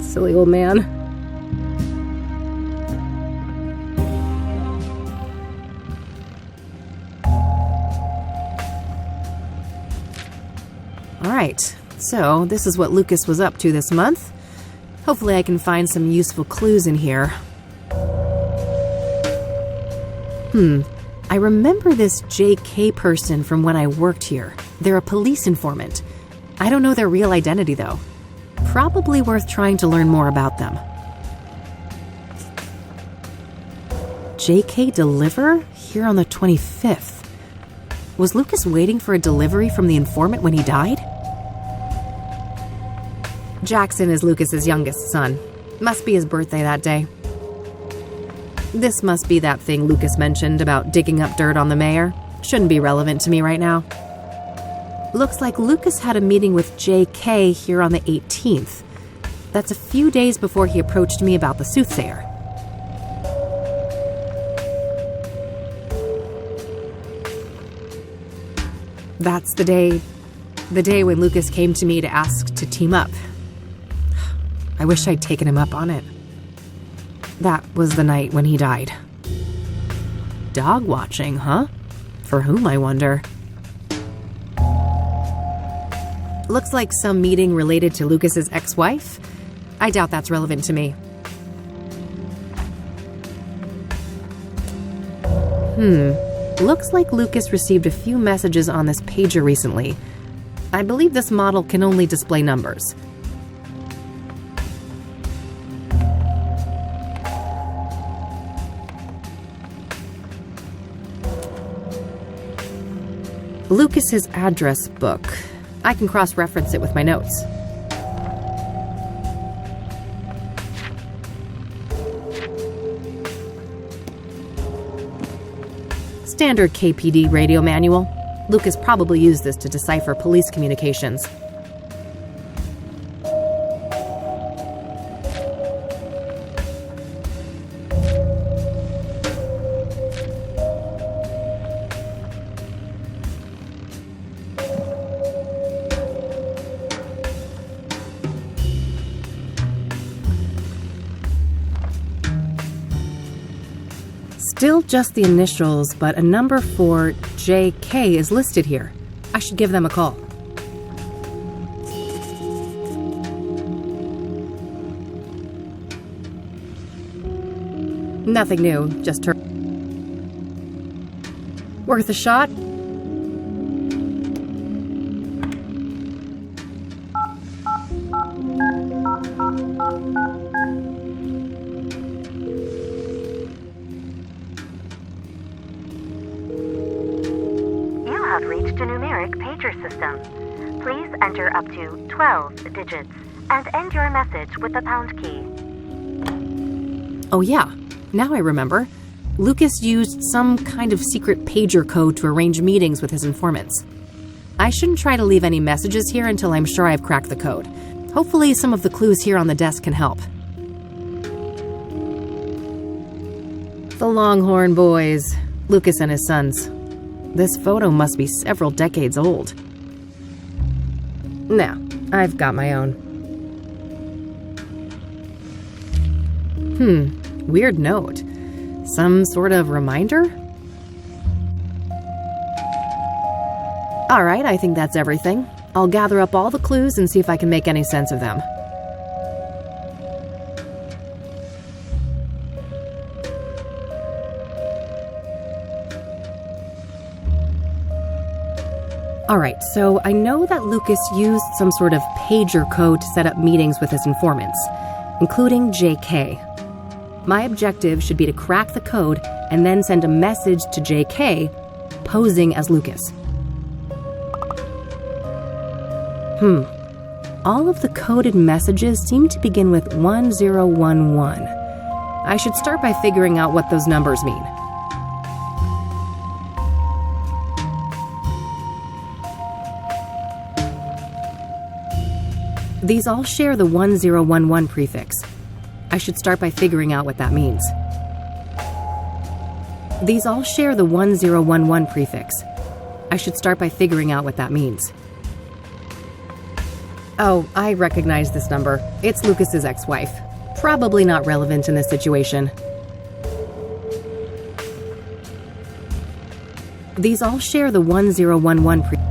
S1: Silly old man. Alright, so this is what Lucas was up to this month. Hopefully I can find some useful clues in here. I remember this JK person from when I worked here. They're a police informant. I don't know their real identity though. Probably worth trying to learn more about them. JK deliver? Here on the 25th. Was Lucas waiting for a delivery from the informant when he died? Jackson is Lucas's youngest son. Must be his birthday that day. This must be that thing Lucas mentioned about digging up dirt on the mayor. Shouldn't be relevant to me right now. Looks like Lucas had a meeting with JK here on the 18th. That's a few days before he approached me about the Soothsayer. That's the day when Lucas came to me to ask to team up. I wish I'd taken him up on it. That was the night when he died. Dog watching, huh? For whom, I wonder? Looks like some meeting related to Lucas's ex-wife. I doubt that's relevant to me. Looks like Lucas received a few messages on this pager recently. I believe this model can only display numbers. Lucas's address book. I can cross-reference it with my notes. Standard KPD radio manual. Lucas probably used this to decipher police communications. Still just the initials, but a number for JK is listed here. I should give them a call. Nothing new, just her. Worth a shot?
S11: Have reached a numeric pager system. Please enter up to 12 digits and end your message with the pound key.
S1: Oh yeah, now I remember. Lucas used some kind of secret pager code to arrange meetings with his informants. I shouldn't try to leave any messages here until I'm sure I've cracked the code. Hopefully some of the clues here on the desk can help. The Longhorn boys, Lucas and his sons. This photo must be several decades old. Now, I've got my own. Weird note. Some sort of reminder? Alright, I think that's everything. I'll gather up all the clues and see if I can make any sense of them. Alright, so I know that Lucas used some sort of pager code to set up meetings with his informants, including JK. My objective should be to crack the code and then send a message to JK, posing as Lucas. All of the coded messages seem to begin with 1011. I should start by figuring out what those numbers mean. These all share the 1011 prefix. I should start by figuring out what that means. These all share the 1011 prefix. I should start by figuring out what that means. Oh, I recognize this number. It's Lucas's ex-wife. Probably not relevant in this situation. These all share the 1011 prefix.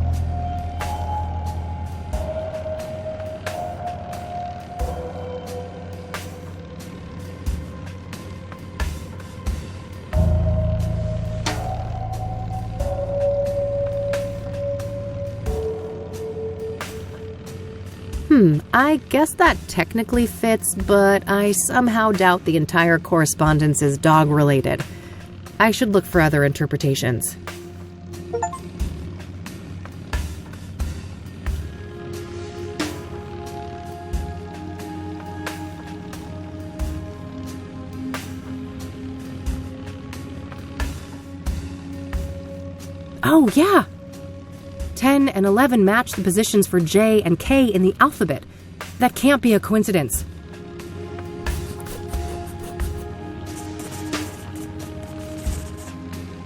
S1: I guess that technically fits, but I somehow doubt the entire correspondence is dog-related. I should look for other interpretations. Oh, yeah! 10 and 11 match the positions for J and K in the alphabet. That can't be a coincidence.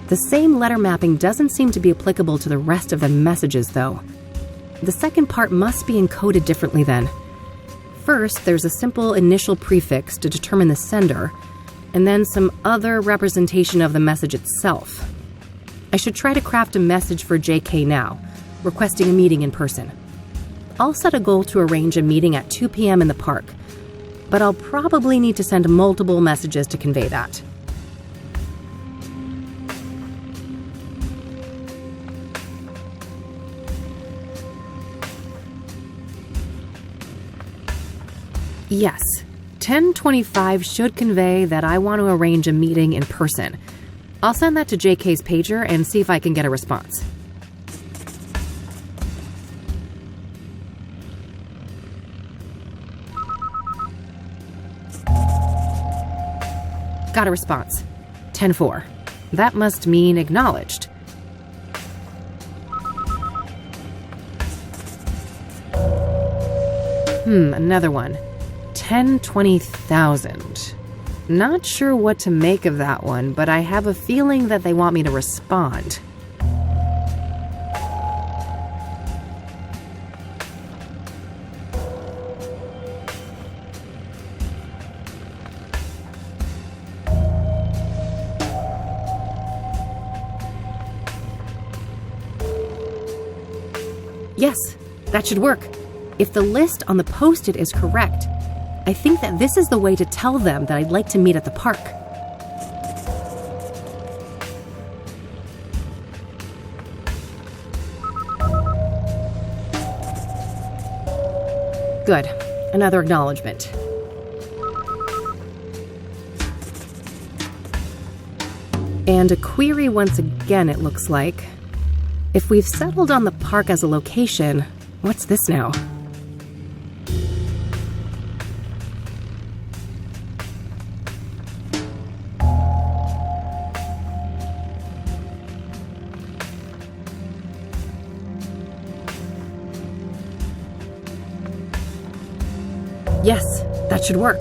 S1: The same letter mapping doesn't seem to be applicable to the rest of the messages, though. The second part must be encoded differently then. First, there's a simple initial prefix to determine the sender, and then some other representation of the message itself. I should try to craft a message for JK now, requesting a meeting in person. I'll set a goal to arrange a meeting at 2 p.m. in the park, but I'll probably need to send multiple messages to convey that. Yes, 1025 should convey that I want to arrange a meeting in person. I'll send that to JK's pager and see if I can get a response. Got a response. 10-4. That must mean acknowledged. Another one. 10-20,000. Not sure what to make of that one, but I have a feeling that they want me to respond. Yes, that should work. If the list on the post-it is correct, I think that this is the way to tell them that I'd like to meet at the park. Good. Another acknowledgement. And a query once again, it looks like. If we've settled on the park as a location, what's this now? Yes, that should work.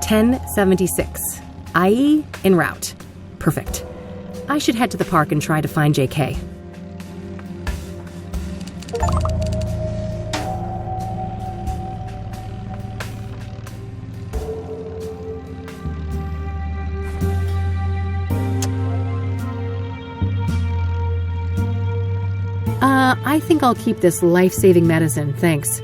S1: $10.76. IE en route. Perfect. I should head to the park and try to find JK. I think I'll keep this life-saving medicine, thanks.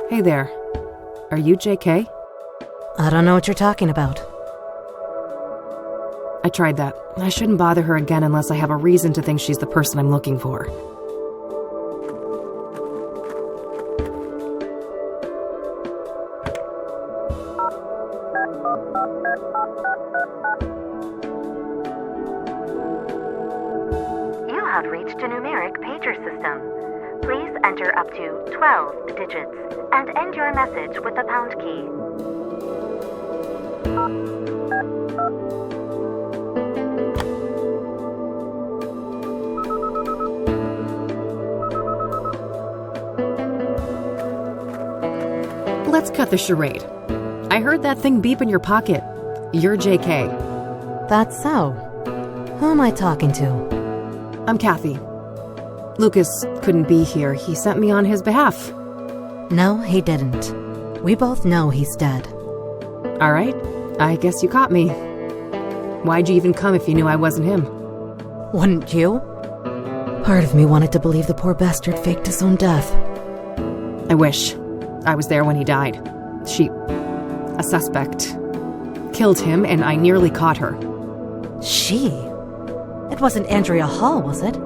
S1: Hey there. Are you JK?
S13: I don't know what you're talking about.
S1: I tried that. I shouldn't bother her again unless I have a reason to think she's the person I'm looking for.
S11: You have reached a numeric pager system. Please enter up to 12 digits and end your message with the pound key.
S1: Let's cut the charade. I heard that thing beep in your pocket. You're JK.
S13: That's so. Who am I talking to?
S1: I'm Kathy. Lucas couldn't be here. He sent me on his behalf.
S13: No, he didn't. We both know he's dead.
S1: All right. I guess you caught me. Why'd you even come if you knew I wasn't him?
S13: Wouldn't you? Part of me wanted to believe the poor bastard faked his own death.
S1: I wish. I was there when he died. A suspect, killed him and I nearly caught her.
S13: She? It wasn't Andrea Hall, was it?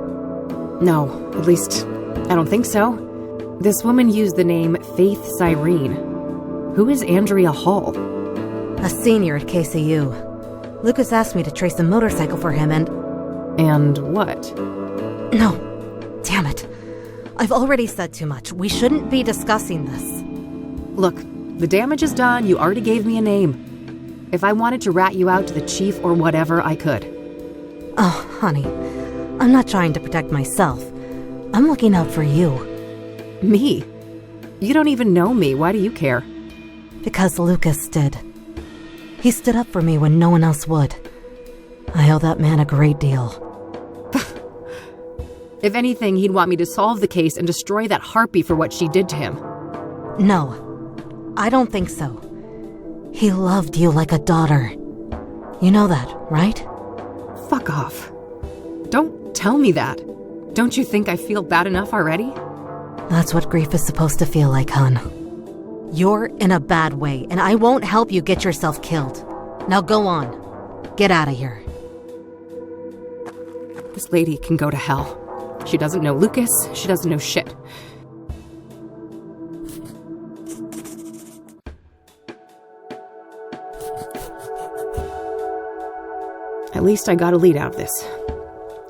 S1: No, at least, I don't think so. This woman used the name Faith Cyrene. Who is Andrea Hall?
S13: A senior at KCU. Lucas asked me to trace a motorcycle for him and...
S1: And what?
S13: No. Damn it. I've already said too much. We shouldn't be discussing this.
S1: Look, the damage is done. You already gave me a name. If I wanted to rat you out to the chief or whatever, I could.
S13: Oh, honey. I'm not trying to protect myself. I'm looking out for you.
S1: Me? You don't even know me. Why do you care?
S13: Because Lucas did. He stood up for me when no one else would. I owe that man a great deal.
S1: If anything, he'd want me to solve the case and destroy that harpy for what she did to him.
S13: No, I don't think so. He loved you like a daughter. You know that, right?
S1: Fuck off. Don't tell me that. Don't you think I feel bad enough already?
S13: That's what grief is supposed to feel like, hon. You're in a bad way, and I won't help you get yourself killed. Now go on. Get out of here.
S1: This lady can go to hell. She doesn't know Lucas. She doesn't know shit. At least I got a lead out of this.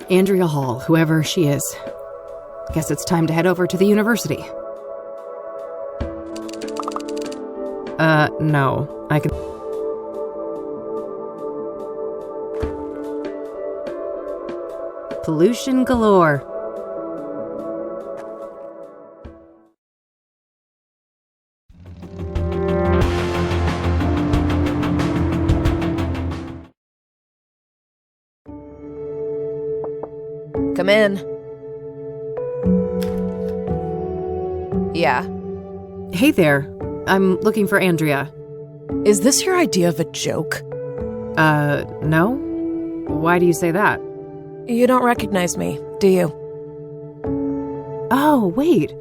S1: Andrea Hall, whoever she is. Guess it's time to head over to the university. No. I can... Pollution galore.
S7: Come in. Yeah.
S1: Hey there. I'm looking for Andrea.
S7: Is this your idea of a joke?
S1: No? Why do you say that?
S7: You don't recognize me, do you?
S1: Oh, wait.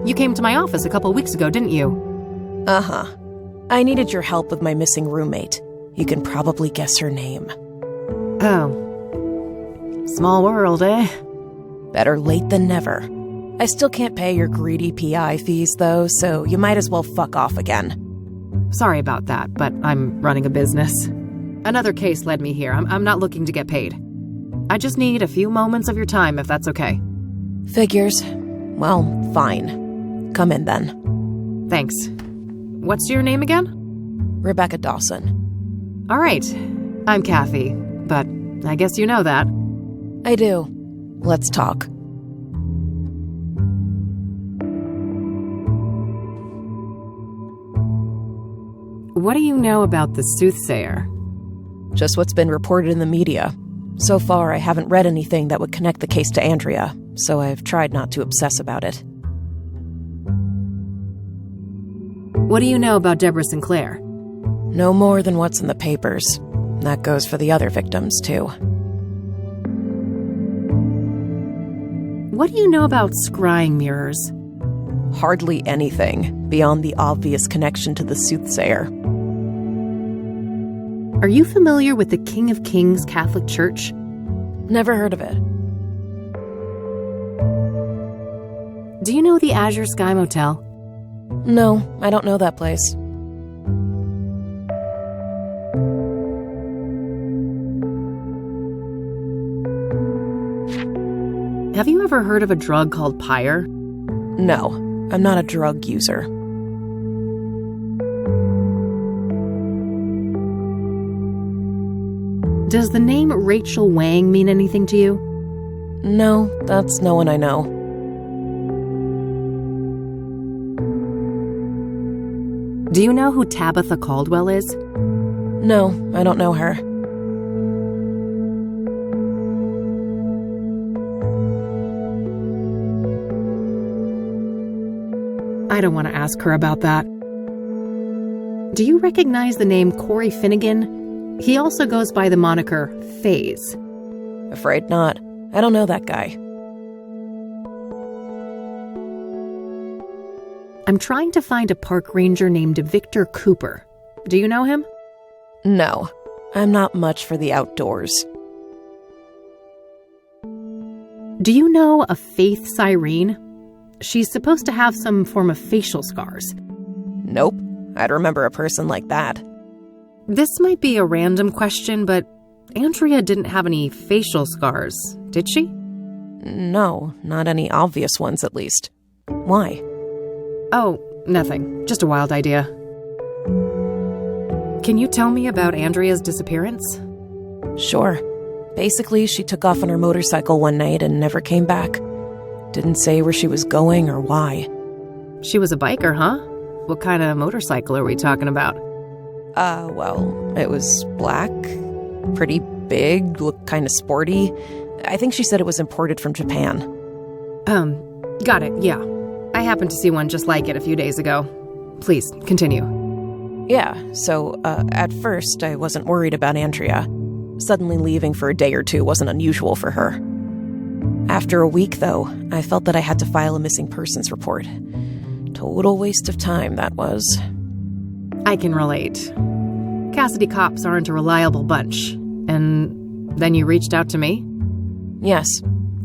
S1: You came to my office a couple weeks ago, didn't you?
S7: Uh-huh. I needed your help with my missing roommate. You can probably guess her name.
S1: Oh. Small world, eh?
S7: Better late than never. I still can't pay your greedy PI fees, though, so you might as well fuck off again.
S1: Sorry about that, but I'm running a business. Another case led me here. I'm not looking to get paid. I just need a few moments of your time, if that's okay.
S7: Figures. Well, fine. Come in, then.
S1: Thanks. What's your name again?
S7: Rebecca Dawson.
S1: All right. I'm Kathy, but I guess you know that.
S7: I do. Let's talk.
S1: What do you know about the Soothsayer?
S7: Just what's been reported in the media. So far, I haven't read anything that would connect the case to Andrea, so I've tried not to obsess about it.
S1: What do you know about Deborah Sinclair?
S7: No more than what's in the papers. That goes for the other victims, too.
S1: What do you know about scrying mirrors?
S7: Hardly anything, beyond the obvious connection to the Soothsayer.
S1: Are you familiar with the King of Kings Catholic Church?
S7: Never heard of it.
S1: Do you know the Azure Sky Motel?
S7: No, I don't know that place.
S1: Have you ever heard of a drug called Pyre?
S7: No, I'm not a drug user.
S1: Does the name Rachel Wang mean anything to you?
S7: No, that's no one I know.
S1: Do you know who Tabitha Caldwell is?
S7: No, I don't know her.
S1: I don't want to ask her about that. Do you recognize the name Corey Finnegan? He also goes by the moniker FaZe.
S7: Afraid not. I don't know that guy.
S1: I'm trying to find a park ranger named Victor Cooper. Do you know him?
S7: No, I'm not much for the outdoors.
S1: Do you know a Faith Cyrene? She's supposed to have some form of facial scars.
S7: Nope, I'd remember a person like that.
S1: This might be a random question, but Andrea didn't have any facial scars, did she?
S7: No, not any obvious ones at least. Why?
S1: Oh, nothing. Just a wild idea. Can you tell me about Andrea's disappearance?
S7: Sure. Basically, she took off on her motorcycle one night and never came back. Didn't say where she was going or why.
S1: She was a biker, huh? What kind of motorcycle are we talking about?
S7: Well, it was black, pretty big, looked kind of sporty. I think she said it was imported from Japan.
S1: Got it, yeah. I happened to see one just like it a few days ago. Please, continue.
S7: Yeah, so, at first, I wasn't worried about Andrea. Suddenly leaving for a day or two wasn't unusual for her. After a week, though, I felt that I had to file a missing persons report. Total waste of time, that was.
S1: I can relate. Cassidy cops aren't a reliable bunch. And then you reached out to me?
S7: Yes,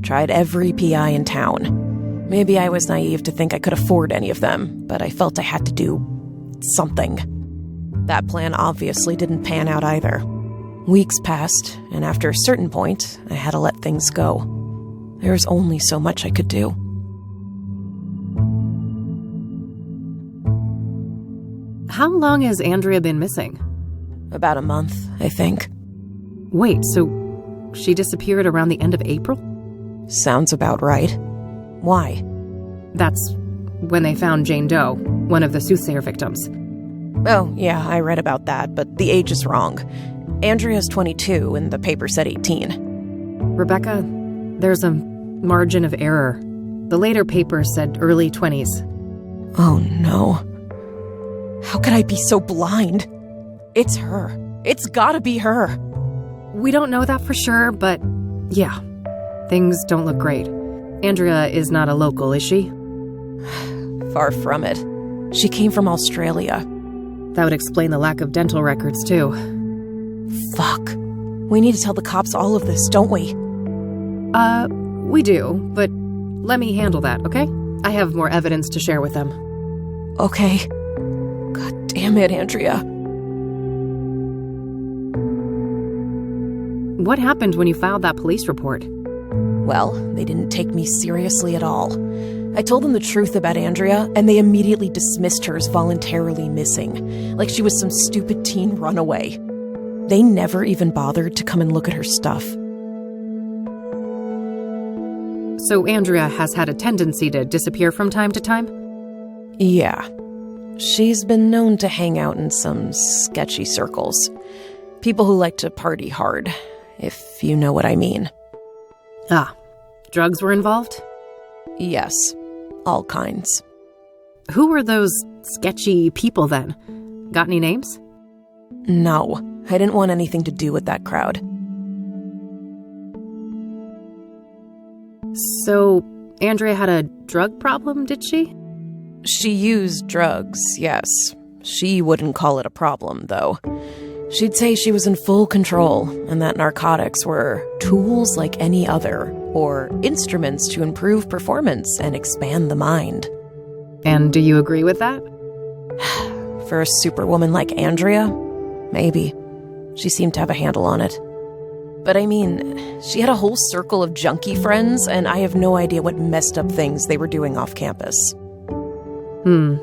S7: tried every PI in town. Maybe I was naive to think I could afford any of them, but I felt I had to do something. That plan obviously didn't pan out either. Weeks passed, and after a certain point, I had to let things go. There was only so much I could do.
S1: How long has Andrea been missing?
S7: About a month, I think.
S1: Wait, so she disappeared around the end of April?
S7: Sounds about right. Why?
S1: That's when they found Jane Doe, one of the Soothsayer victims.
S7: Oh, yeah, I read about that, but the age is wrong. Andrea's 22, and the paper said 18.
S1: Rebecca, there's a margin of error. The later paper said early 20s.
S7: Oh, no. How could I be so blind? It's her. It's gotta be her.
S1: We don't know that for sure, but yeah, things don't look great. Andrea is not a local, is she?
S7: Far from it. She came from Australia.
S1: That would explain the lack of dental records, too.
S7: Fuck. We need to tell the cops all of this, don't we?
S1: We do, but let me handle that, okay? I have more evidence to share with them.
S7: Okay. God damn it, Andrea.
S1: What happened when you filed that police report?
S7: Well, they didn't take me seriously at all. I told them the truth about Andrea, and they immediately dismissed her as voluntarily missing, like she was some stupid teen runaway. They never even bothered to come and look at her stuff.
S1: So Andrea has had a tendency to disappear from time to time?
S7: Yeah. She's been known to hang out in some sketchy circles. People who like to party hard, if you know what I mean.
S1: Ah, drugs were involved?
S7: Yes, all kinds.
S1: Who were those sketchy people then? Got any names?
S7: No, I didn't want anything to do with that crowd.
S1: So, Andrea had a drug problem, did she?
S7: She used drugs, yes. She wouldn't call it a problem, though. She'd say she was in full control, and that narcotics were tools like any other, or instruments to improve performance and expand the mind.
S1: And do you agree with that?
S7: For a superwoman like Andrea? Maybe. She seemed to have a handle on it. But I mean, she had a whole circle of junkie friends, and I have no idea what messed up things they were doing off campus.
S1: And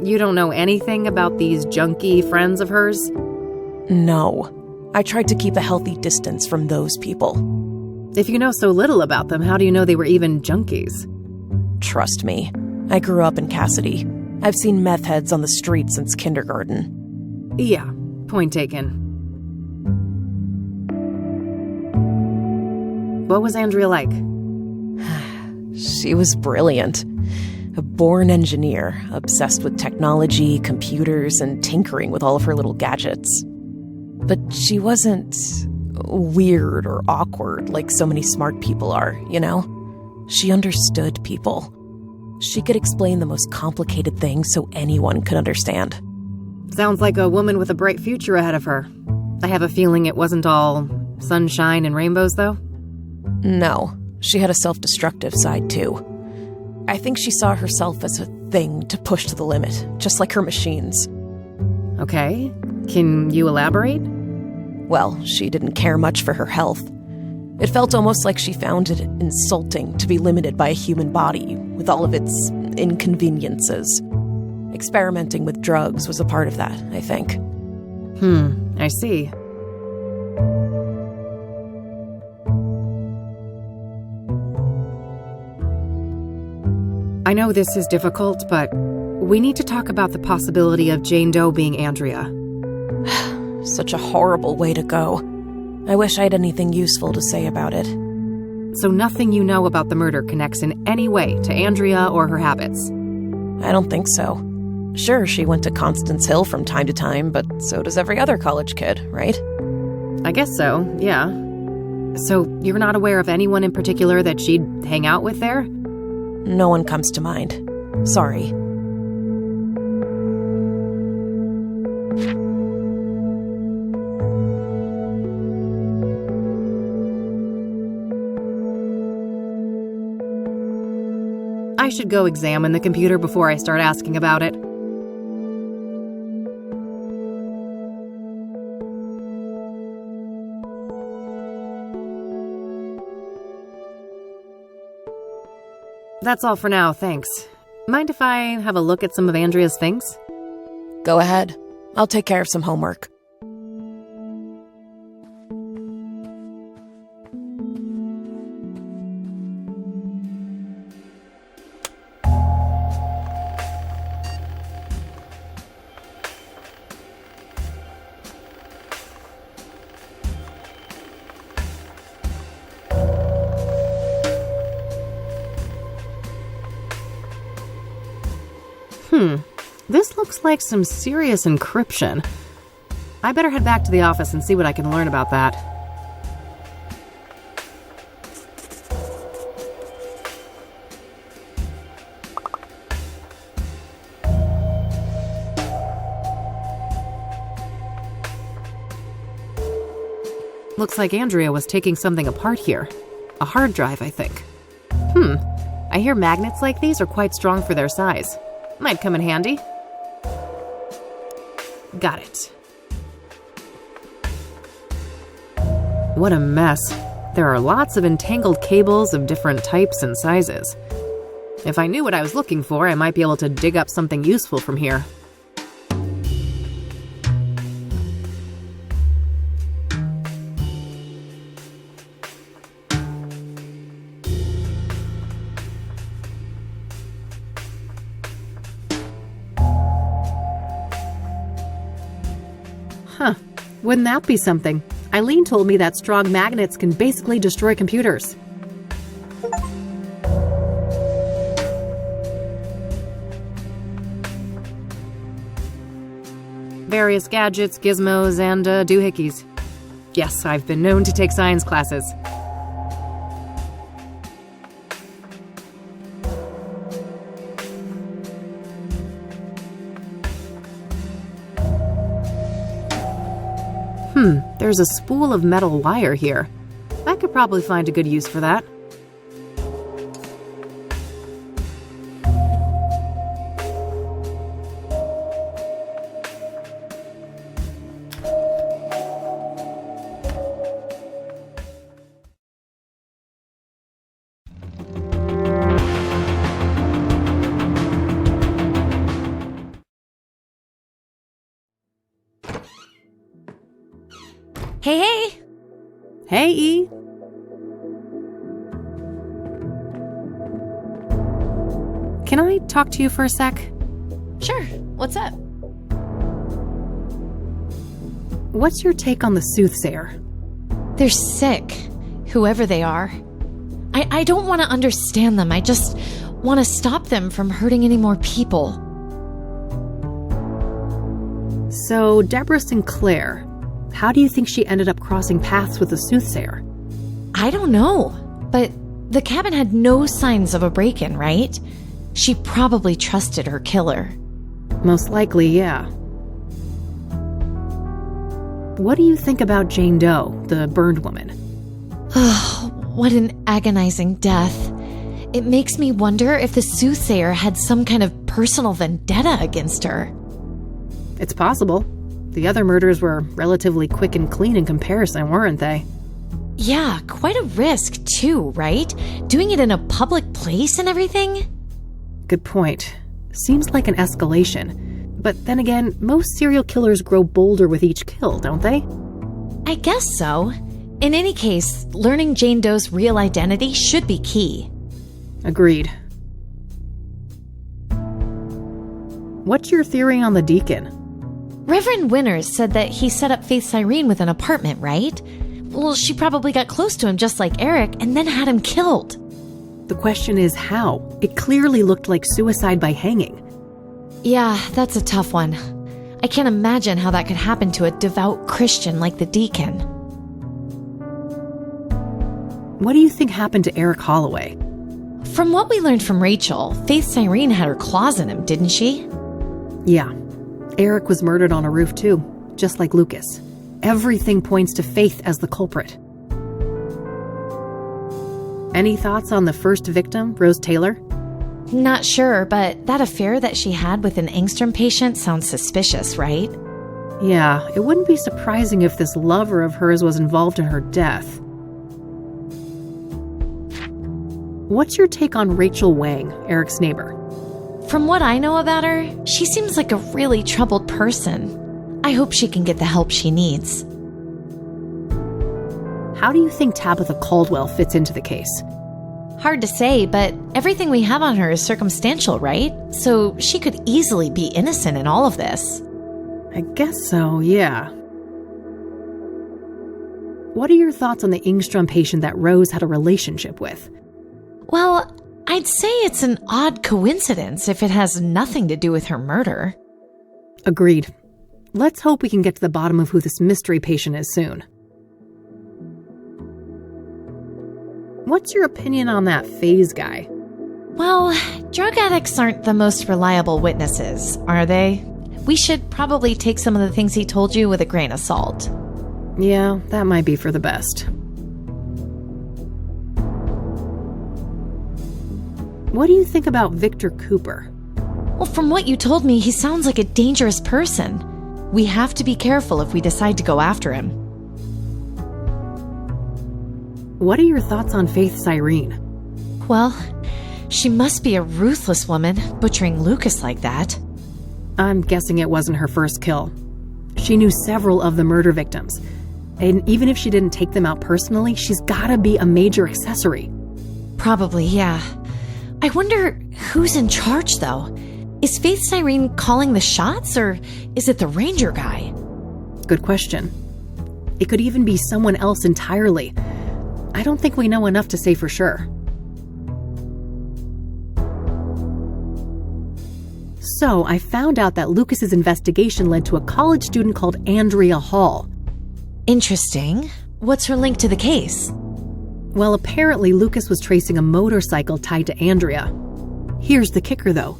S1: you don't know anything about these junkie friends of hers?
S7: No. I tried to keep a healthy distance from those people.
S1: If you know so little about them, how do you know they were even junkies?
S7: Trust me. I grew up in Cassidy. I've seen meth heads on the street since kindergarten.
S1: Yeah, point taken. What was Andrea like?
S7: She was brilliant. A born engineer, obsessed with technology, computers, and tinkering with all of her little gadgets. But she wasn't weird or awkward like so many smart people are, you know? She understood people. She could explain the most complicated things so anyone could understand.
S1: Sounds like a woman with a bright future ahead of her. I have a feeling it wasn't all sunshine and rainbows, though?
S7: No, she had a self-destructive side, too. I think she saw herself as a thing to push to the limit, just like her machines.
S1: Okay, can you elaborate?
S7: Well, she didn't care much for her health. It felt almost like she found it insulting to be limited by a human body, with all of its inconveniences. Experimenting with drugs was a part of that, I think.
S1: I see. I know this is difficult, but we need to talk about the possibility of Jane Doe being Andrea.
S7: Such a horrible way to go. I wish I had anything useful to say about it.
S1: So nothing you know about the murder connects in any way to Andrea or her habits?
S7: I don't think so. Sure, she went to Constance Hill from time to time, but so does every other college kid, right?
S1: I guess so, yeah. So you're not aware of anyone in particular that she'd hang out with there?
S7: No one comes to mind. Sorry.
S1: I should go examine the computer before I start asking about it. That's all for now, thanks. Mind if I have a look at some of Andrea's things?
S7: Go ahead. I'll take care of some homework.
S1: This looks like some serious encryption. I better head back to the office and see what I can learn about that. Looks like Andrea was taking something apart here. A hard drive, I think. I hear magnets like these are quite strong for their size. Might come in handy. Got it. What a mess. There are lots of entangled cables of different types and sizes. If I knew what I was looking for, I might be able to dig up something useful from here. Huh. Wouldn't that be something? Eileen told me that strong magnets can basically destroy computers. Various gadgets, gizmos, and doohickeys. Yes, I've been known to take science classes. There's a spool of metal wire here. I could probably find a good use for that.
S6: Hey!
S1: Hey, E. Can I talk to you for a sec?
S6: Sure. What's up?
S1: What's your take on the Soothsayer?
S6: They're sick, whoever they are. I don't want to understand them. I just want to stop them from hurting any more people.
S1: So, Deborah Sinclair, how do you think she ended up crossing paths with the Soothsayer?
S6: I don't know, but the cabin had no signs of a break-in, right? She probably trusted her killer.
S1: Most likely, yeah. What do you think about Jane Doe, the burned woman?
S6: Oh, what an agonizing death. It makes me wonder if the Soothsayer had some kind of personal vendetta against her.
S1: It's possible. The other murders were relatively quick and clean in comparison, weren't they?
S6: Yeah, quite a risk too, right? Doing it in a public place and everything?
S1: Good point. Seems like an escalation. But then again, most serial killers grow bolder with each kill, don't they?
S6: I guess so. In any case, learning Jane Doe's real identity should be key.
S1: Agreed. What's your theory on the deacon?
S6: Reverend Winters said that he set up Faith Cyrene with an apartment, right? Well, she probably got close to him just like Eric and then had him killed.
S1: The question is how? It clearly looked like suicide by hanging.
S6: Yeah, that's a tough one. I can't imagine how that could happen to a devout Christian like the deacon.
S1: What do you think happened to Eric Holloway?
S6: From what we learned from Rachel, Faith Cyrene had her claws in him, didn't she?
S1: Yeah. Eric was murdered on a roof too, just like Lucas. Everything points to Faith as the culprit. Any thoughts on the first victim, Rose Taylor?
S6: Not sure, but that affair that she had with an Angstrom patient sounds suspicious, right?
S1: Yeah, it wouldn't be surprising if this lover of hers was involved in her death. What's your take on Rachel Wang, Eric's neighbor?
S6: From what I know about her, she seems like a really troubled person. I hope she can get the help she needs.
S1: How do you think Tabitha Caldwell fits into the case?
S6: Hard to say, but everything we have on her is circumstantial, right? So she could easily be innocent in all of this.
S1: I guess so, yeah. What are your thoughts on the Engstrom patient that Rose had a relationship with?
S6: Well, I'd say it's an odd coincidence if it has nothing to do with her murder.
S1: Agreed. Let's hope we can get to the bottom of who this mystery patient is soon. What's your opinion on that Faze guy?
S6: Well, drug addicts aren't the most reliable witnesses, are they? We should probably take some of the things he told you with a grain of salt.
S1: Yeah, that might be for the best. What do you think about Victor Cooper?
S6: Well, from what you told me, he sounds like a dangerous person. We have to be careful if we decide to go after him.
S1: What are your thoughts on Faith Cyrene?
S6: Well, she must be a ruthless woman, butchering Lucas like that.
S1: I'm guessing it wasn't her first kill. She knew several of the murder victims. And even if she didn't take them out personally, she's gotta be a major accessory.
S6: Probably, yeah. I wonder who's in charge, though. Is Faith Cyrene calling the shots, or is it the ranger guy?
S1: Good question. It could even be someone else entirely. I don't think we know enough to say for sure. So, I found out that Lucas's investigation led to a college student called Andrea Hall.
S6: Interesting. What's her link to the case?
S1: Well, apparently Lucas was tracing a motorcycle tied to Andrea. Here's the kicker, though.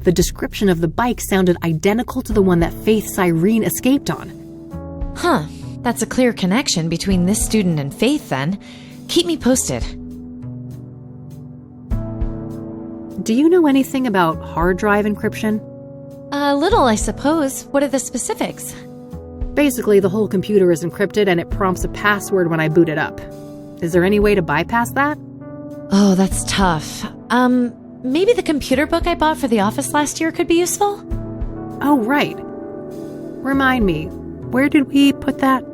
S1: The description of the bike sounded identical to the one that Faith Cyrene escaped on.
S6: Huh. That's a clear connection between this student and Faith, then. Keep me posted.
S1: Do you know anything about hard drive encryption?
S6: A little, I suppose. What are the specifics?
S1: Basically, the whole computer is encrypted and it prompts a password when I boot it up. Is there any way to bypass that?
S6: Oh, that's tough. Maybe the computer book I bought for the office last year could be useful?
S1: Oh, right. Remind me, where did we put that?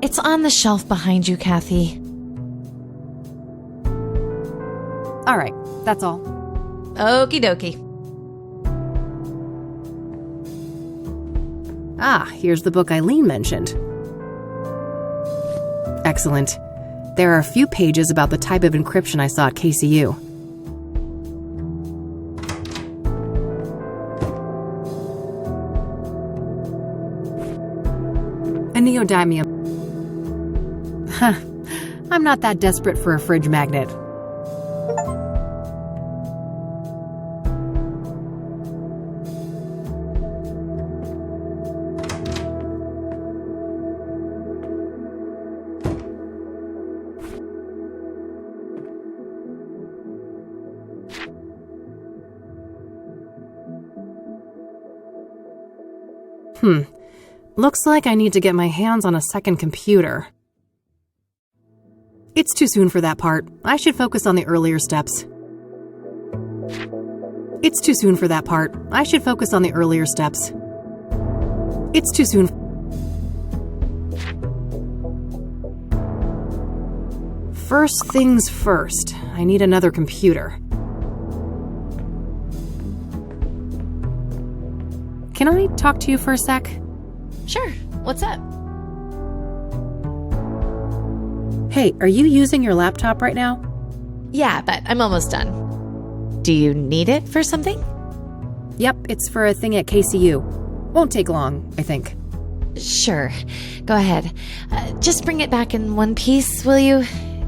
S6: It's on the shelf behind you, Kathy.
S1: All right, that's all.
S6: Okie dokie.
S1: Ah, here's the book Eileen mentioned. Excellent. There are a few pages about the type of encryption I saw at KCU. A neodymium. Huh. I'm not that desperate for a fridge magnet. Looks like I need to get my hands on a second computer. It's too soon for that part. I should focus on the earlier steps. It's too soon for that part. I should focus on the earlier steps. It's too soon. First things first, I need another computer. Can I talk to you for a sec?
S6: Sure. What's up?
S1: Hey, are you using your laptop right now?
S6: Yeah, but I'm almost done. Do you need it for something?
S1: Yep, it's for a thing at KCU. Won't take long, I think.
S6: Sure. Go ahead. Just bring it back in one piece, will you?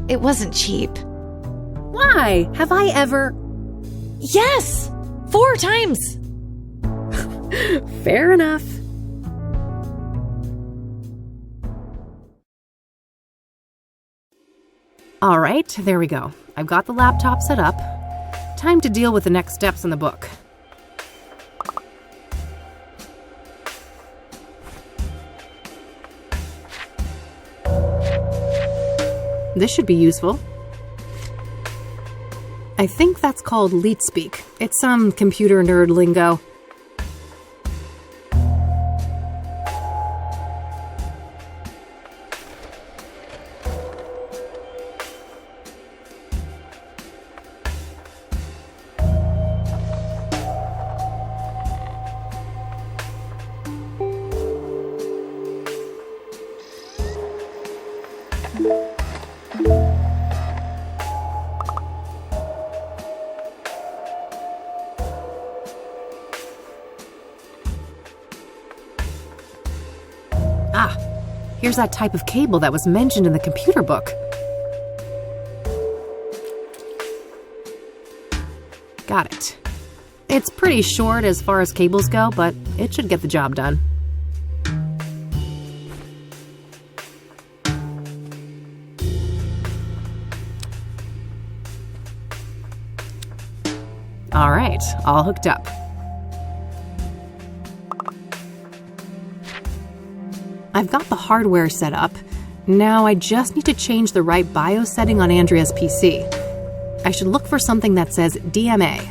S6: It wasn't cheap.
S1: Why? Have I ever...
S6: Yes! 4 times!
S1: Fair enough. All right, there we go. I've got the laptop set up. time to deal with the next steps in the book. This should be useful. I think that's called leet speak. It's some computer nerd lingo. Ah, here's that type of cable that was mentioned in the computer book. Got it. It's pretty short as far as cables go, but it should get the job done. All right, all hooked up. I've got the hardware set up. Now I just need to change the right BIOS setting on Andrea's PC. I should look for something that says DMA.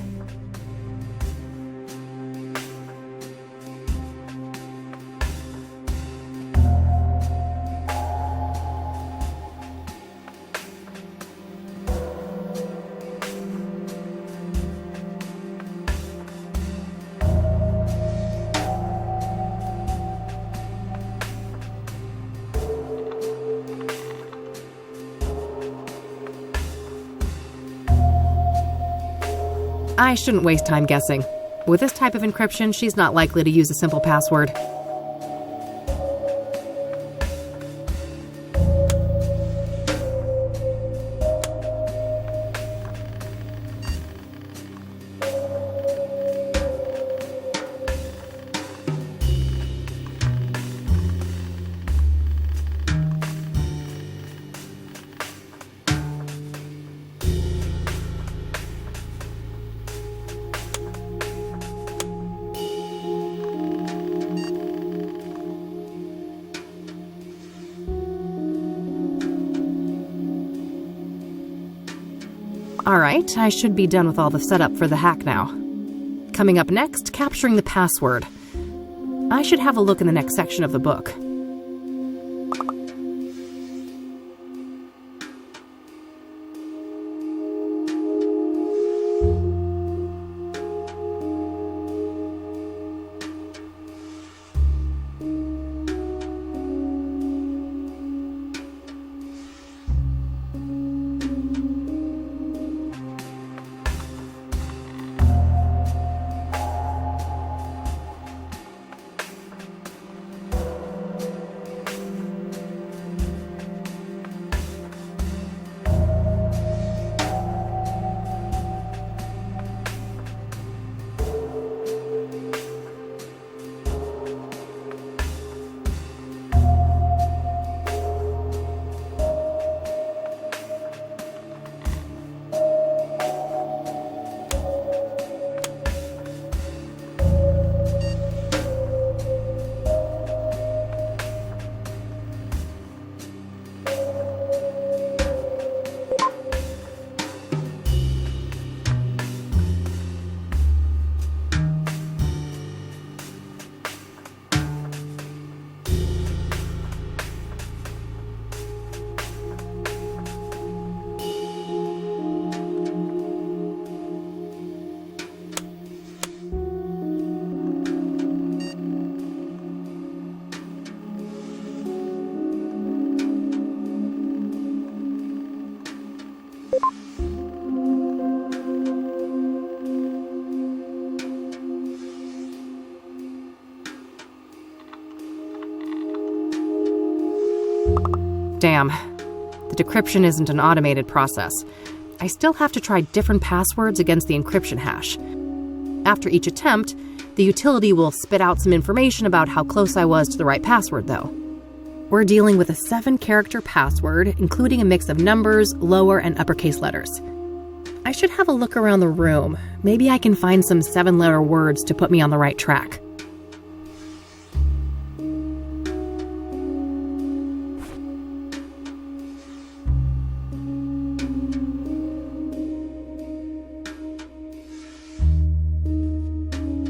S1: I shouldn't waste time guessing. With this type of encryption, she's not likely to use a simple password. Alright, I should be done with all the setup for the hack now. Coming up next, capturing the password. I should have a look in the next section of the book. Damn. The decryption isn't an automated process. I still have to try different passwords against the encryption hash. After each attempt, the utility will spit out some information about how close I was to the right password, though. We're dealing with a 7-character password, including a mix of numbers, lower and uppercase letters. I should have a look around the room. Maybe I can find some 7-letter words to put me on the right track.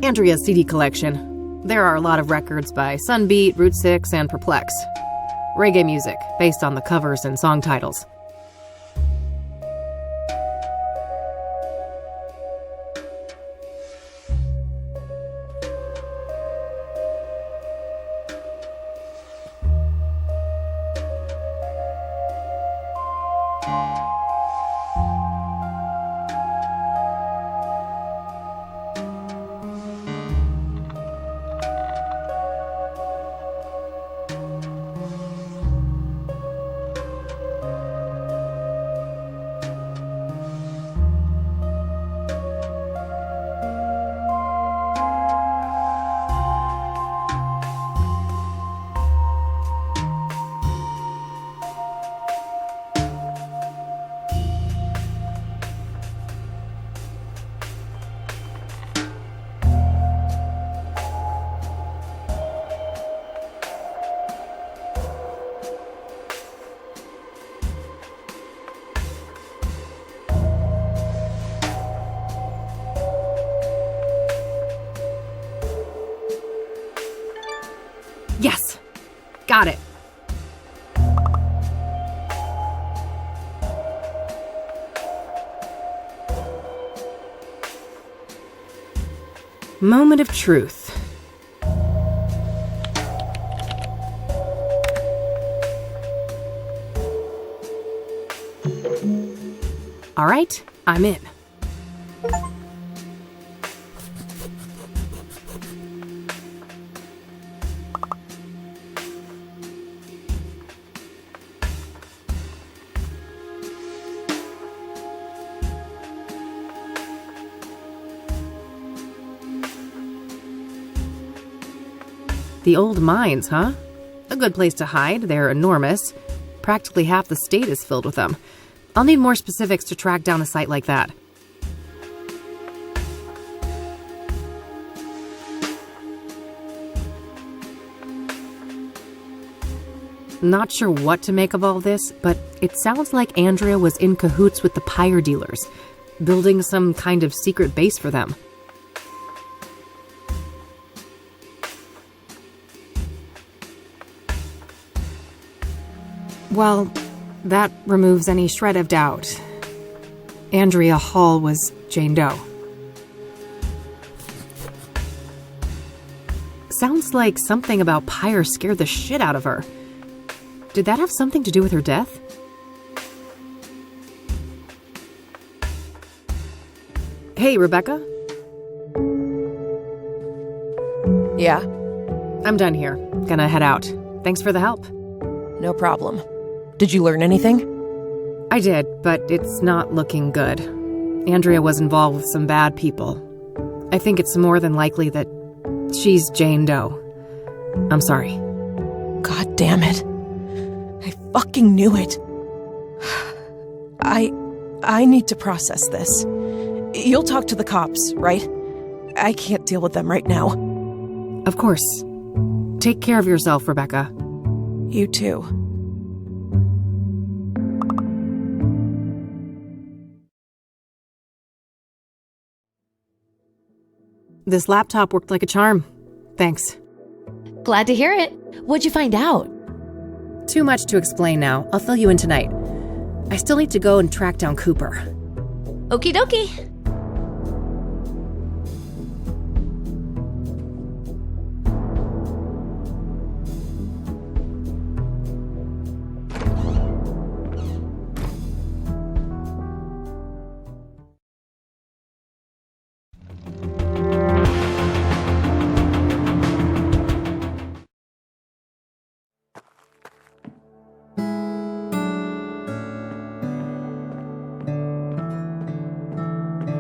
S1: Andrea's CD collection. There are a lot of records by Sunbeat, Route 6, and Perplex. Reggae music, based on the covers and song titles. Yes! Got it. Moment of truth. All right, I'm in. The old mines, huh? A good place to hide. They're enormous. Practically half the state is filled with them. I'll need more specifics to track down a site like that. Not sure what to make of all this, but it sounds like Andrea was in cahoots with the pyre dealers, building some kind of secret base for them. Well, that removes any shred of doubt. Andrea Hall was Jane Doe. Sounds like something about pyre scared the shit out of her. Did that have something to do with her death? Hey, Rebecca?
S7: Yeah?
S1: I'm done here. Gonna head out. Thanks for the help.
S7: No problem. Did you learn anything?
S1: I did, but it's not looking good. Andrea was involved with some bad people. I think it's more than likely that she's Jane Doe. I'm sorry.
S7: God damn it. I fucking knew it. I need to process this. You'll talk to the cops, right? I can't deal with them right now.
S1: Of course. Take care of yourself, Rebecca.
S7: You too.
S1: This laptop worked like a charm. Thanks.
S6: Glad to hear it. What'd you find out?
S1: Too much to explain now. I'll fill you in tonight. I still need to go and track down Cooper.
S6: Okie dokie.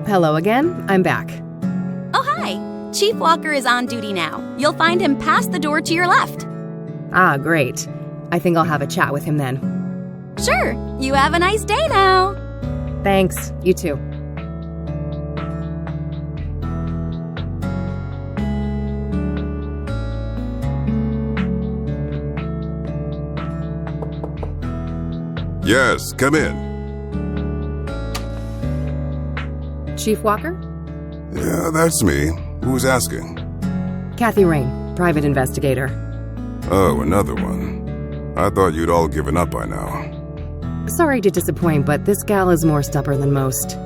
S1: Hello again. I'm back.
S12: Oh, hi. Chief Walker is on duty now. You'll find him past the door to your left.
S1: Ah, great. I think I'll have a chat with him then.
S12: Sure. You have a nice day now.
S1: Thanks. You too.
S3: Yes, come in.
S1: Chief Walker?
S3: Yeah, that's me. Who's asking?
S1: Kathy Rain, private investigator.
S3: Oh, another one. I thought you'd all given up by now.
S1: Sorry to disappoint, but this gal is more stubborn than most.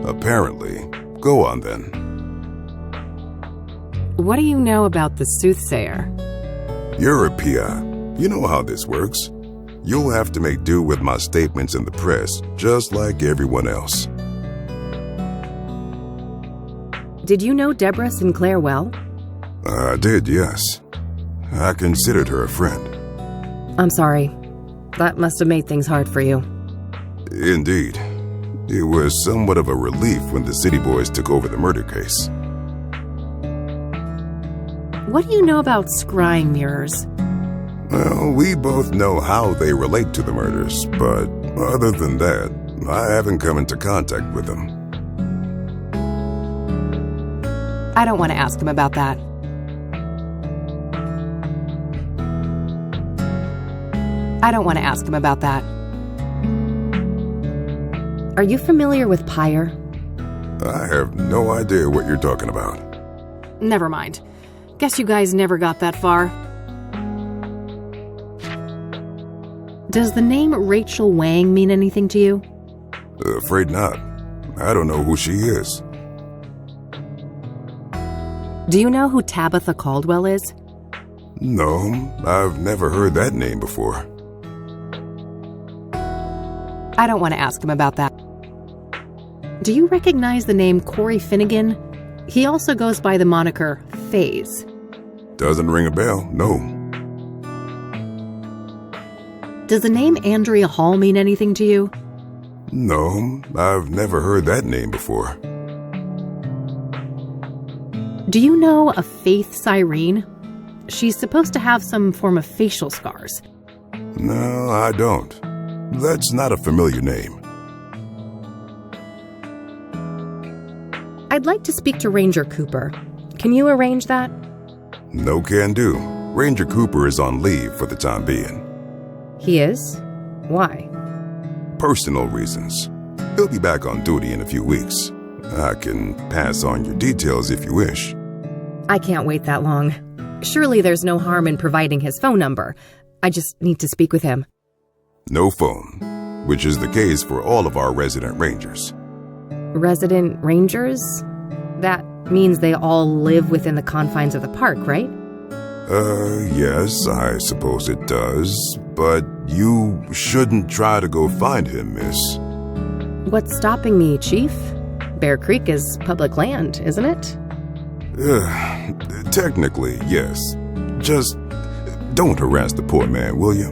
S3: Apparently. Go on then.
S1: What do you know about the Soothsayer?
S3: You're a PI. You know how this works. You'll have to make do with my statements in the press, just like everyone else.
S1: Did you know Deborah Sinclair well?
S3: I did, yes. I considered her a friend.
S1: I'm sorry. That must have made things hard for you.
S3: Indeed. It was somewhat of a relief when the City Boys took over the murder case.
S1: What do you know about scrying mirrors?
S3: Well, we both know how they relate to the murders, but other than that, I haven't come into contact with them.
S1: I don't want to ask him about that. I don't want to ask him about that. Are you familiar with Pyre?
S3: I have no idea what you're talking about.
S1: Never mind. Guess you guys never got that far. Does the name Rachel Wang mean anything to you?
S3: Afraid not. I don't know who she is.
S1: Do you know who Tabitha Caldwell is?
S3: No, I've never heard that name before.
S1: I don't want to ask him about that. Do you recognize the name Corey Finnegan? He also goes by the moniker FaZe.
S3: Doesn't ring a bell, no.
S1: Does the name Andrea Hall mean anything to you?
S3: No, I've never heard that name before.
S1: Do you know a Faith Cyrene? She's supposed to have some form of facial scars.
S3: No, I don't. That's not a familiar name.
S1: I'd like to speak to Ranger Cooper. Can you arrange that?
S3: No can do. Ranger Cooper is on leave for the time being.
S1: He is? Why?
S3: Personal reasons. He'll be back on duty in a few weeks. I can pass on your details if you wish.
S1: I can't wait that long. Surely there's no harm in providing his phone number. I just need to speak with him.
S3: No phone, which is the case for all of our resident rangers.
S1: Resident rangers? That means they all live within the confines of the park, right?
S3: Yes, I suppose it does. But you shouldn't try to go find him, miss.
S1: What's stopping me, Chief? Bear Creek is public land, isn't it?
S3: Technically, yes. Just don't harass the poor man, will you?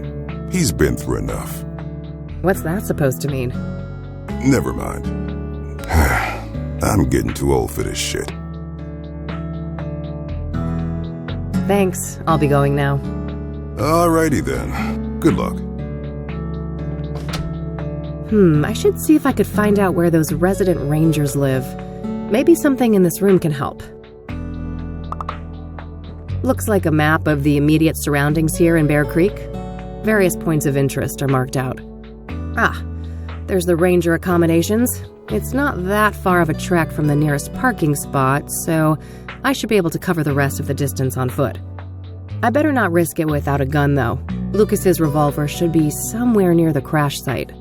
S3: He's been through enough.
S1: What's that supposed to mean?
S3: Never mind. I'm getting too old for this shit.
S1: Thanks. I'll be going now.
S3: Alrighty then. Good luck.
S1: I should see if I could find out where those resident rangers live. Maybe something in this room can help. Looks like a map of the immediate surroundings here in Bear Creek. Various points of interest are marked out. Ah, there's the ranger accommodations. It's not that far of a trek from the nearest parking spot, so I should be able to cover the rest of the distance on foot. I better not risk it without a gun, though. Lucas's revolver should be somewhere near the crash site.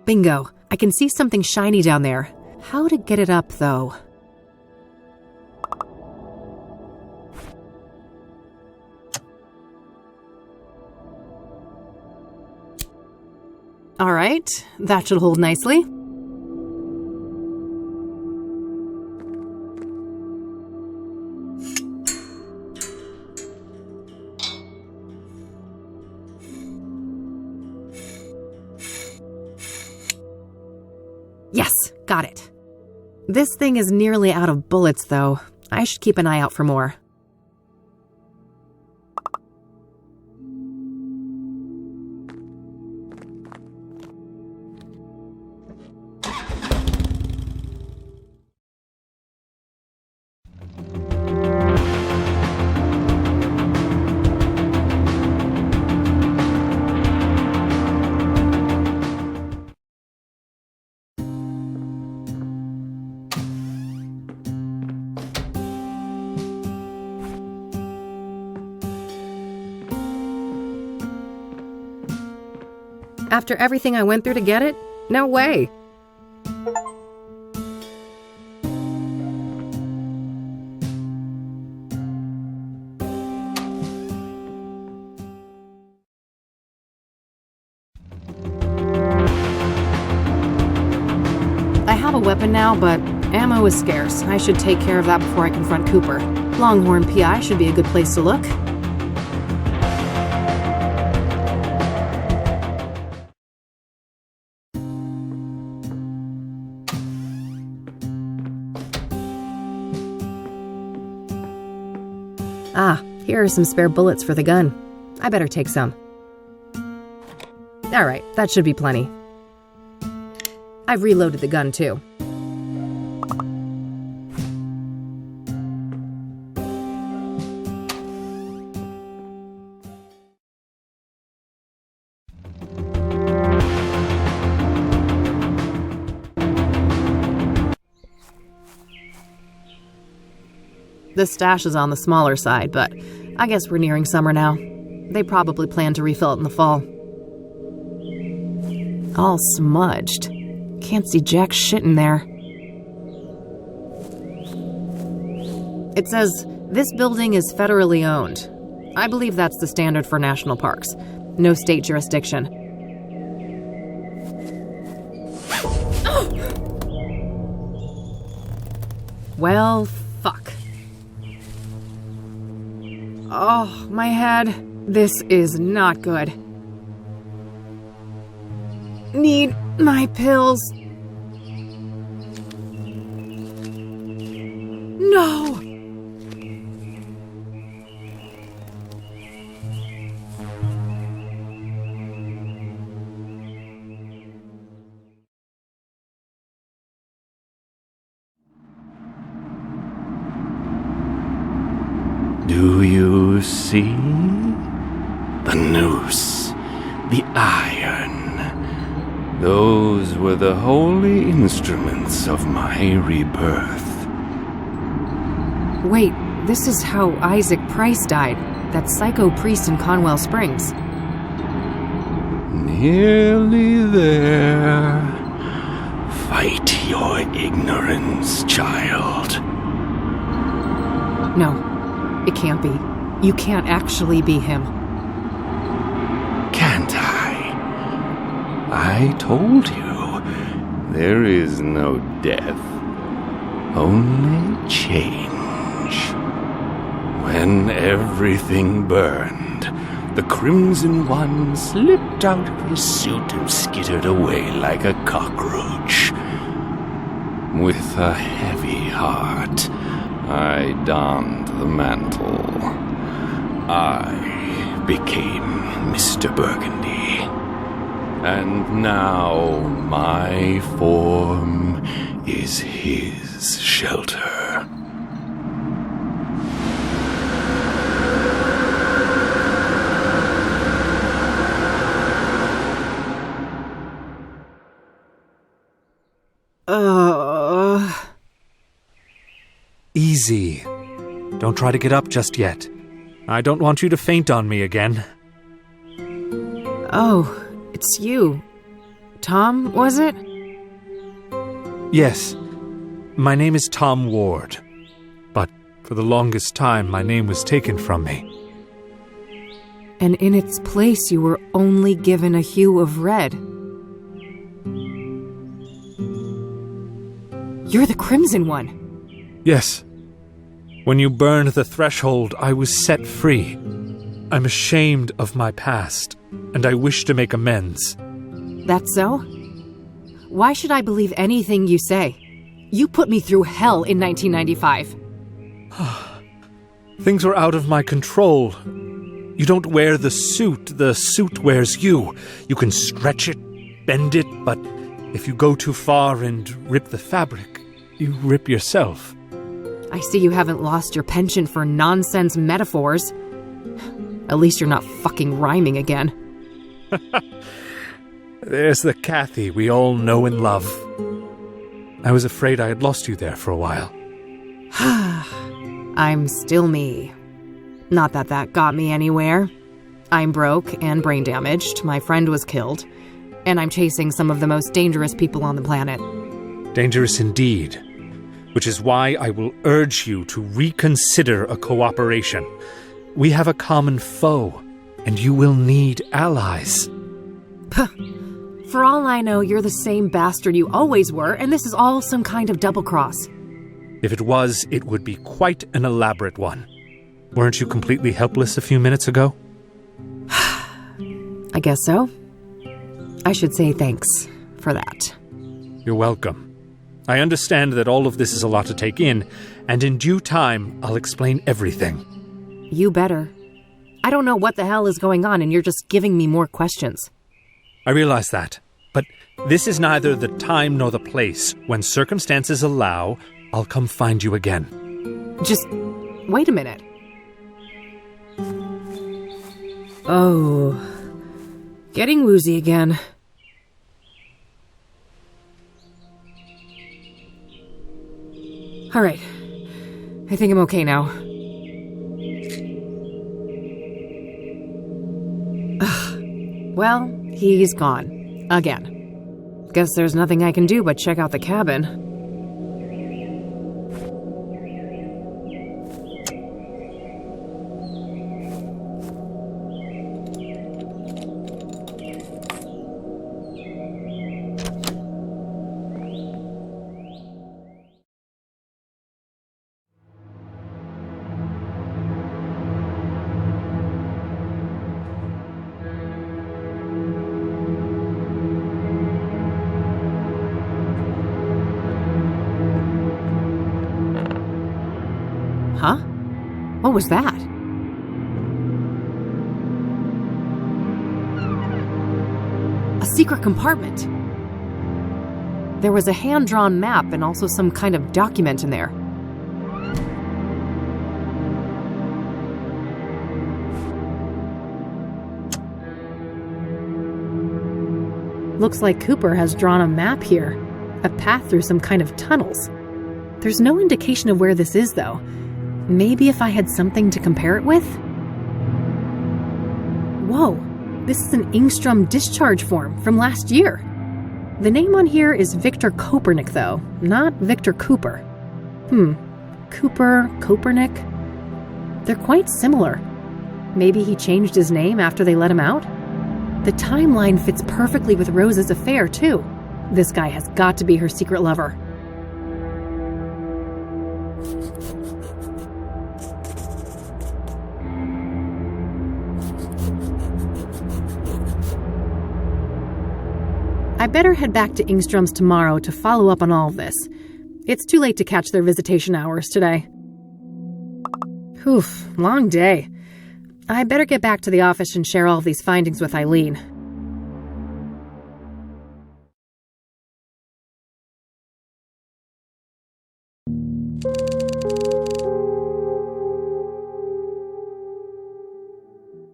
S1: Bingo! I can see something shiny down there. How to get it up, though? All right, that should hold nicely. Got it. This thing is nearly out of bullets, though. I should keep an eye out for more. After everything I went through to get it? No way. I have a weapon now, but ammo is scarce. I should take care of that before I confront Cooper. Longhorn PI should be a good place to look. Ah, here are some spare bullets for the gun. I better take some. Alright, that should be plenty. I've reloaded the gun too. The stash is on the smaller side, but I guess we're nearing summer now. They probably plan to refill it in the fall. All smudged. Can't see jack shit in there. It says, this building is federally owned. I believe that's the standard for national parks. No state jurisdiction. Well, fuck. Oh, my head. This is not good. Need my pills. No!
S4: Do you see? The noose, the iron. Those were the holy instruments of my rebirth.
S1: Wait, this is how Isaac Price died, that psycho priest in Conwell Springs.
S4: Nearly there. Fight your ignorance, child.
S1: No, it can't be. You can't actually be him.
S4: Can't I? I told you, there is no death, only change. When everything burned, the Crimson One slipped out of his suit and skittered away like a cockroach. With a heavy heart, I donned the mantle. I became Mr. Burgundy. And now my form is his shelter.
S16: Easy. Don't try to get up just yet. I don't want you to faint on me again.
S1: Oh, it's you. Tom, was it?
S16: Yes. My name is Tom Ward. But for the longest time, my name was taken from me.
S1: And in its place, you were only given a hue of red. You're the Crimson One.
S16: Yes. When you burned the threshold, I was set free. I'm ashamed of my past, and I wish to make amends.
S1: That's so? Why should I believe anything you say? You put me through hell in 1995.
S16: Things were out of my control. You don't wear the suit wears you. You can stretch it, bend it, but if you go too far and rip the fabric, you rip yourself.
S1: I see you haven't lost your penchant for nonsense metaphors. At least you're not fucking rhyming again.
S16: There's the Kathy we all know and love. I was afraid I had lost you there for a while.
S1: I'm still me. Not that that got me anywhere. I'm broke and brain damaged, my friend was killed, and I'm chasing some of the most dangerous people on the planet.
S16: Dangerous indeed. Which is why I will urge you to reconsider a cooperation. We have a common foe, and you will need allies.
S1: For all I know, you're the same bastard you always were, and this is all some kind of double-cross.
S16: If it was, it would be quite an elaborate one. Weren't you completely helpless a few minutes ago?
S1: I guess so. I should say thanks for that.
S16: You're welcome. I understand that all of this is a lot to take in, and in due time, I'll explain everything.
S1: You better. I don't know what the hell is going on, and you're just giving me more questions.
S16: I realize that, but this is neither the time nor the place. When circumstances allow, I'll come find you again.
S1: Just wait a minute. Oh, getting woozy again. All right, I think I'm okay now. Well, he's gone. Again. Guess there's nothing I can do but check out the cabin. Huh? What was that? A secret compartment. There was a hand-drawn map and also some kind of document in there. Looks like Cooper has drawn a map here. A path through some kind of tunnels. There's no indication of where this is, though. Maybe if I had something to compare it with? Whoa, this is an Engstrom discharge form from last year. The name on here is Victor Kopernik, though, not Victor Cooper. Cooper, Kopernik? They're quite similar. Maybe he changed his name after they let him out? The timeline fits perfectly with Rose's affair, too. This guy has got to be her secret lover. I better head back to Engstrom's tomorrow to follow up on all of this. It's too late to catch their visitation hours today. Oof, long day. I better get back to the office and share all of these findings with Eileen.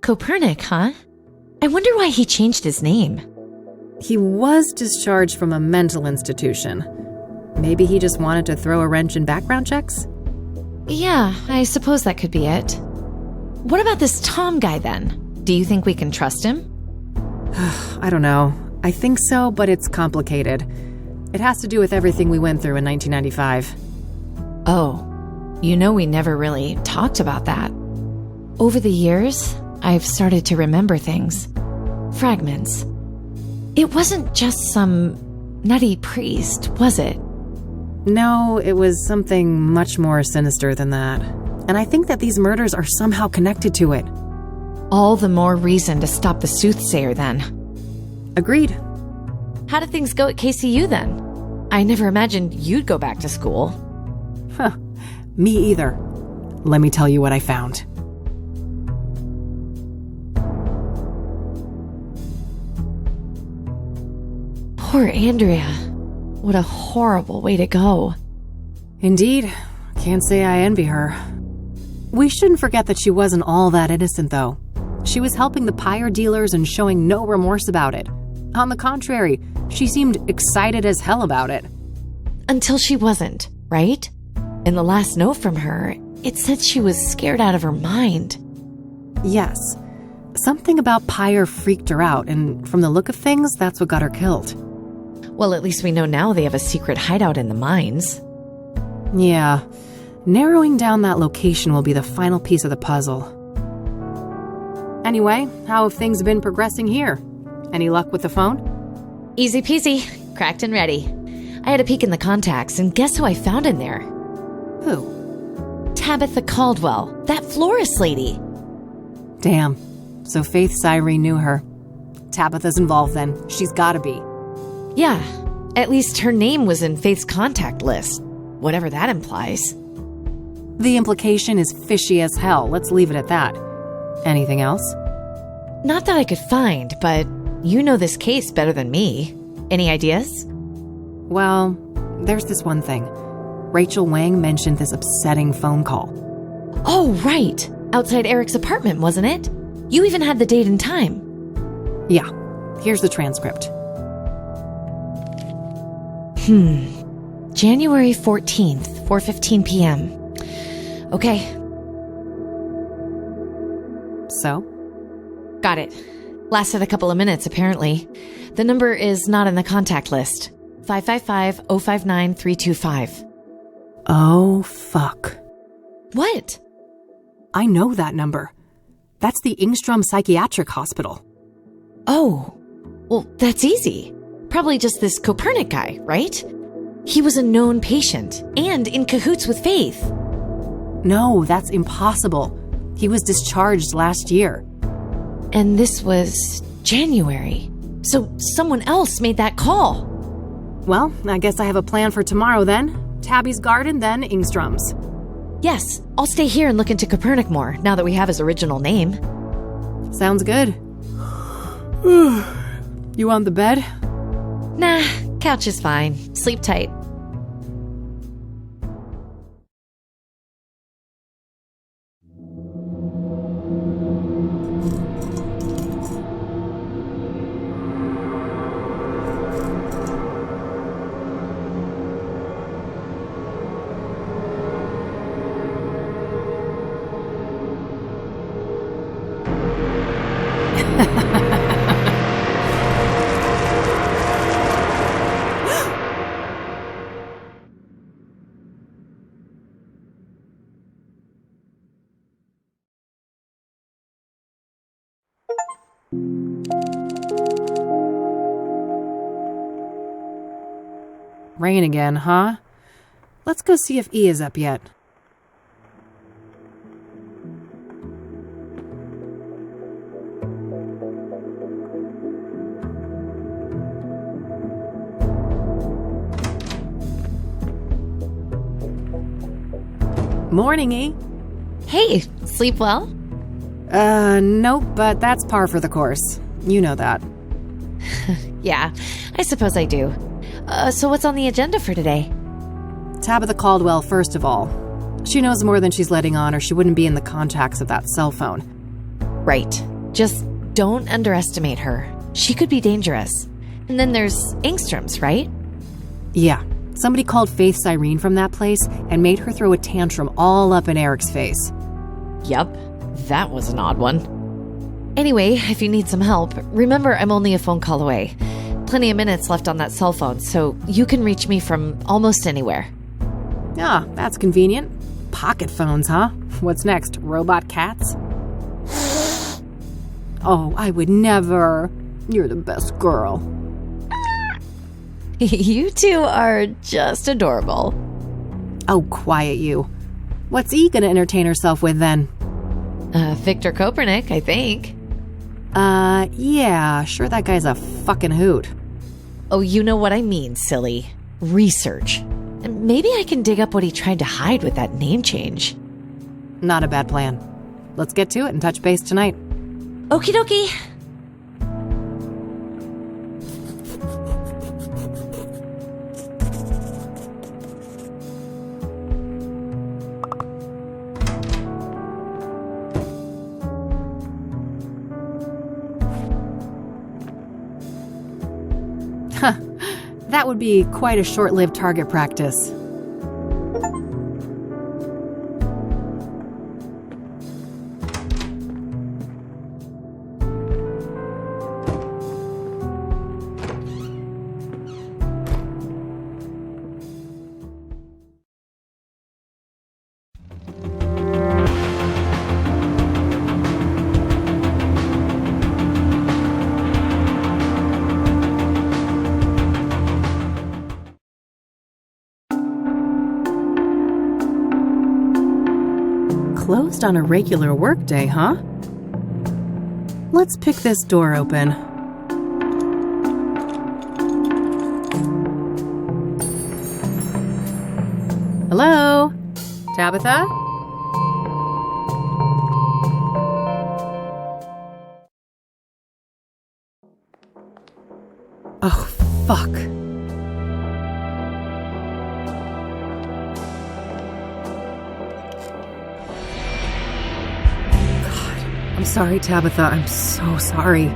S6: Kopernik, huh? I wonder why he changed his name.
S1: He was discharged from a mental institution. Maybe he just wanted to throw a wrench in background checks?
S6: Yeah, I suppose that could be it. What about this Tom guy then? Do you think we can trust him?
S1: I don't know. I think so, but it's complicated. It has to do with everything we went through in 1995.
S6: Oh, you know we never really talked about that. Over the years, I've started to remember things. Fragments. It wasn't just some nutty priest, was it?
S1: No, it was something much more sinister than that. And I think that these murders are somehow connected to it.
S6: All the more reason to stop the Soothsayer, then.
S1: Agreed.
S6: How did things go at KCU then? I never imagined you'd go back to school.
S1: Huh. Me either. Let me tell you what I found.
S6: Poor Andrea. What a horrible way to go.
S1: Indeed. Can't say I envy her. We shouldn't forget that she wasn't all that innocent, though. She was helping the pyre dealers and showing no remorse about it. On the contrary, she seemed excited as hell about it.
S6: Until she wasn't, right? In the last note from her, it said she was scared out of her mind.
S1: Yes. Something about pyre freaked her out, and from the look of things, that's what got her killed.
S6: Well, at least we know now they have a secret hideout in the mines.
S1: Yeah. Narrowing down that location will be the final piece of the puzzle. Anyway, how have things been progressing here? Any luck with the phone?
S6: Easy peasy. Cracked and ready. I had a peek in the contacts, and guess who I found in there?
S1: Who?
S6: Tabitha Caldwell, that florist lady.
S1: Damn. So Faith Cyrene knew her. Tabitha's involved then. She's gotta be.
S6: Yeah. At least her name was in Faith's contact list. Whatever that implies.
S1: The implication is fishy as hell. Let's leave it at that. Anything else?
S6: Not that I could find, but you know this case better than me. Any ideas?
S1: Well, there's this one thing. Rachel Wang mentioned this upsetting phone call.
S6: Oh, right. Outside Eric's apartment, wasn't it? You even had the date and time.
S1: Yeah. Here's the transcript.
S6: January 14th, 4:15 p.m. Okay.
S1: So?
S6: Got it. Lasted a couple of minutes, apparently. The number is not in the contact list. 555-059-325.
S1: Oh, fuck.
S6: What?
S1: I know that number. That's the Ingstrom Psychiatric Hospital.
S6: Oh. Well, that's easy. Probably just this Copernic guy, right? He was a known patient and in cahoots with Faith.
S1: No, that's impossible. He was discharged last year.
S6: And this was January. So someone else made that call.
S1: Well, I guess I have a plan for tomorrow then. Tabby's garden, then Ingstrom's.
S6: Yes, I'll stay here and look into Copernic more, now that we have his original name.
S1: Sounds good. You on the bed?
S6: Nah, couch is fine. Sleep tight.
S1: Rain again, huh? Let's go see if E is up yet. Morning, E.
S6: Hey, sleep well?
S1: Nope, but that's par for the course. You know that.
S6: Yeah, I suppose I do. So what's on the agenda for today?
S1: Tabitha Caldwell, first of all. She knows more than she's letting on, or she wouldn't be in the contacts of that cell phone.
S6: Right. Just don't underestimate her. She could be dangerous. And then there's Ingstrom's, right?
S1: Yeah. Somebody called Faith Cyrene from that place and made her throw a tantrum all up in Eric's face.
S6: Yup. That was an odd one. Anyway, if you need some help, remember I'm only a phone call away. Plenty of minutes left on that cell phone, so you can reach me from almost anywhere.
S1: Ah, that's convenient. Pocket phones, huh? What's next, robot cats? Oh, I would never. You're the best girl.
S6: You two are just adorable.
S1: Oh, quiet you. What's E gonna entertain herself with then?
S6: Victor Copernic, I think.
S1: Yeah, sure that guy's a fucking hoot.
S6: Oh, you know what I mean, silly. Research. And maybe I can dig up what he tried to hide with that name change.
S1: Not a bad plan. Let's get to it and touch base tonight.
S6: Okie dokie.
S1: That would be quite a short-lived target practice. Closed on a regular workday, huh? Let's pick this door open. Hello? Tabitha? Oh, fuck. I'm sorry, Tabitha. I'm so sorry.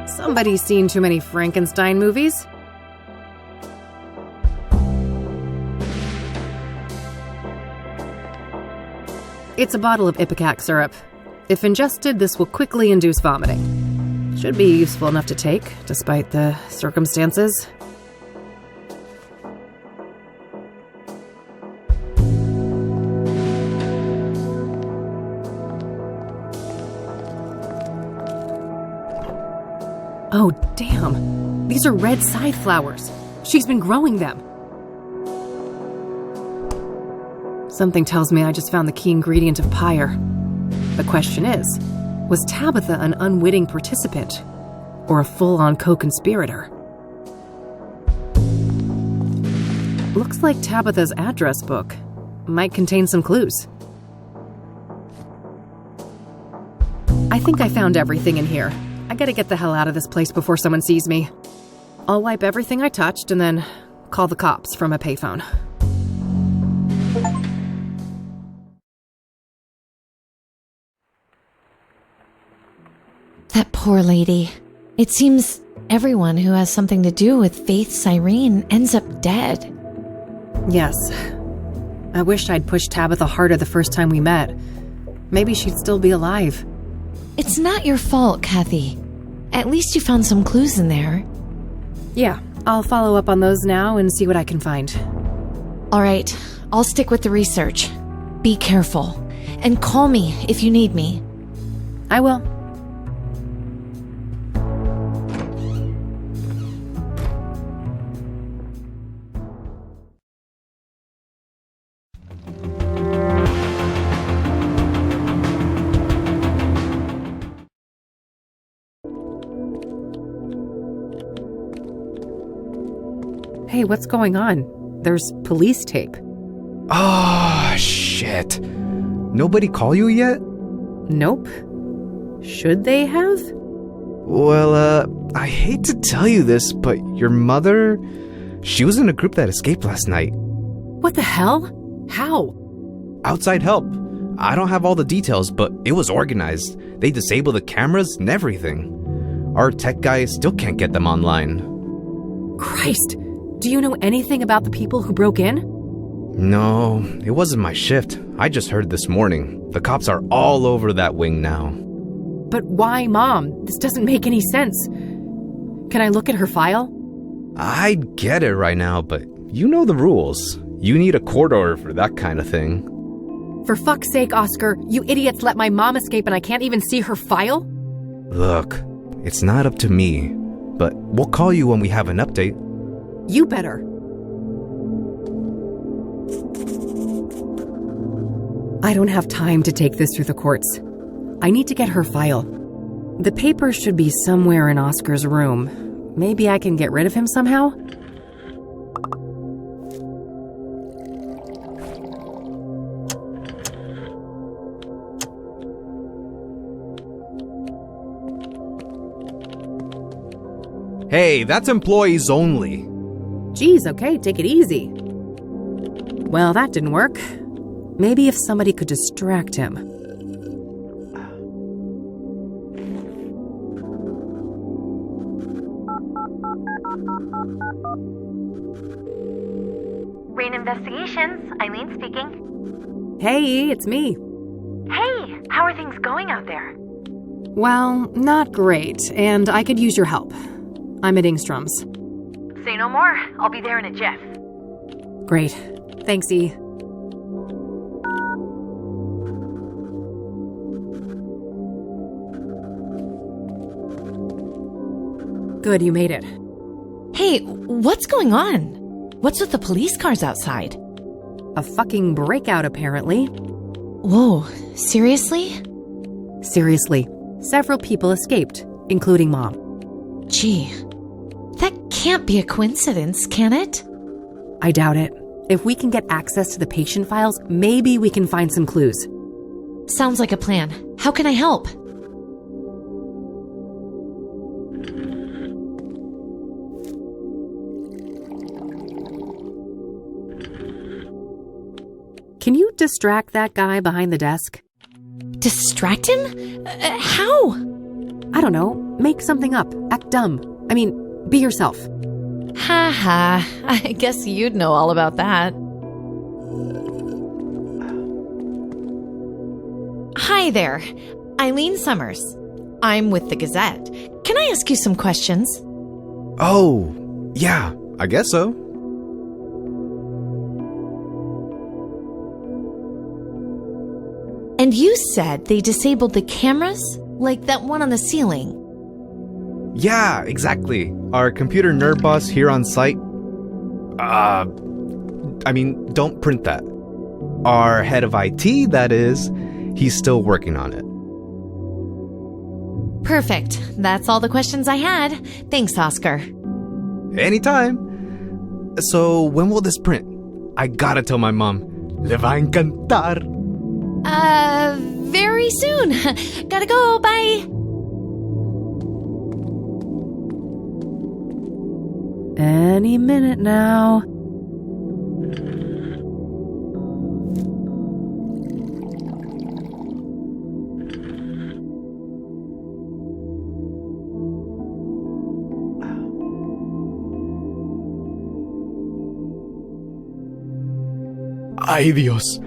S1: Somebody's seen too many Frankenstein movies. It's a bottle of ipecac syrup. If ingested, this will quickly induce vomiting. Should be useful enough to take, despite the circumstances. Oh, damn. These are red side flowers. She's been growing them. Something tells me I just found the key ingredient of pyre. The question is, was Tabitha an unwitting participant or a full-on co-conspirator? Looks like Tabitha's address book might contain some clues. I think I found everything in here. I gotta get the hell out of this place before someone sees me. I'll wipe everything I touched and then call the cops from a payphone.
S6: That poor lady. It seems everyone who has something to do with Faith Cyrene ends up dead.
S1: Yes. I wish I'd pushed Tabitha harder the first time we met. Maybe she'd still be alive.
S6: It's not your fault, Kathy. At least you found some clues in there.
S1: Yeah, I'll follow up on those now and see what I can find.
S6: All right, I'll stick with the research. Be careful. And call me if you need me.
S1: I will. Hey, what's going on? There's police tape.
S5: Oh, shit. Nobody call you yet?
S1: Nope. Should they have?
S5: Well, I hate to tell you this, but your mother, she was in a group that escaped last night.
S1: What the hell? How?
S5: Outside help. I don't have all the details, but it was organized. They disabled the cameras and everything. Our tech guys still can't get them online.
S1: Christ! Do you know anything about the people who broke in?
S5: No, it wasn't my shift. I just heard this morning. The cops are all over that wing now.
S1: But why, Mom? This doesn't make any sense. Can I look at her file?
S5: I'd get it right now, but you know the rules. You need a court order for that kind of thing.
S1: For fuck's sake, Oscar, you idiots let my mom escape and I can't even see her file?
S5: Look, It's not up to me, but we'll call you when we have an update.
S1: You better. I don't have time to take this through the courts. I need to get her file. The papers should be somewhere in Oscar's room. Maybe I can get rid of him somehow?
S5: Hey, that's employees only.
S1: Geez, okay, take it easy. Well, that didn't work. Maybe if somebody could distract him.
S11: Rain Investigations, Eileen speaking.
S1: Hey, it's me.
S11: Hey, how are things going out there?
S1: Well, not great, and I could use your help. I'm at Ingstrom's.
S11: Say no more. I'll be there in a jiff.
S1: Great. Thanks, E. Good, you made it.
S6: Hey, what's going on? What's with the police cars outside?
S1: A fucking breakout, apparently.
S6: Whoa, seriously?
S1: Seriously. Several people escaped, including Mom.
S6: Gee, that can't be a coincidence, can it?
S1: I doubt it. If we can get access to the patient files, maybe we can find some clues.
S6: Sounds like a plan. How can I help?
S1: Can you distract that guy behind the desk?
S6: Distract him? How?
S1: I don't know. Make something up. Act dumb. I mean, be yourself.
S6: Ha ha. I guess you'd know all about that. Hi there. Eileen Summers. I'm with the Gazette. Can I ask you some questions?
S5: Oh, yeah, I guess so.
S6: And you said they disabled the cameras? Like that one on the ceiling?
S5: Yeah, exactly. Our computer nerd boss here on site. Don't print that. Our head of IT, that is, he's still working on it.
S6: Perfect. That's all the questions I had. Thanks, Oscar.
S5: Anytime. So, when will this print? I gotta tell my mom. Le va a encantar.
S6: Very soon. Gotta go. Bye.
S1: Any minute now.
S17: Ay Dios,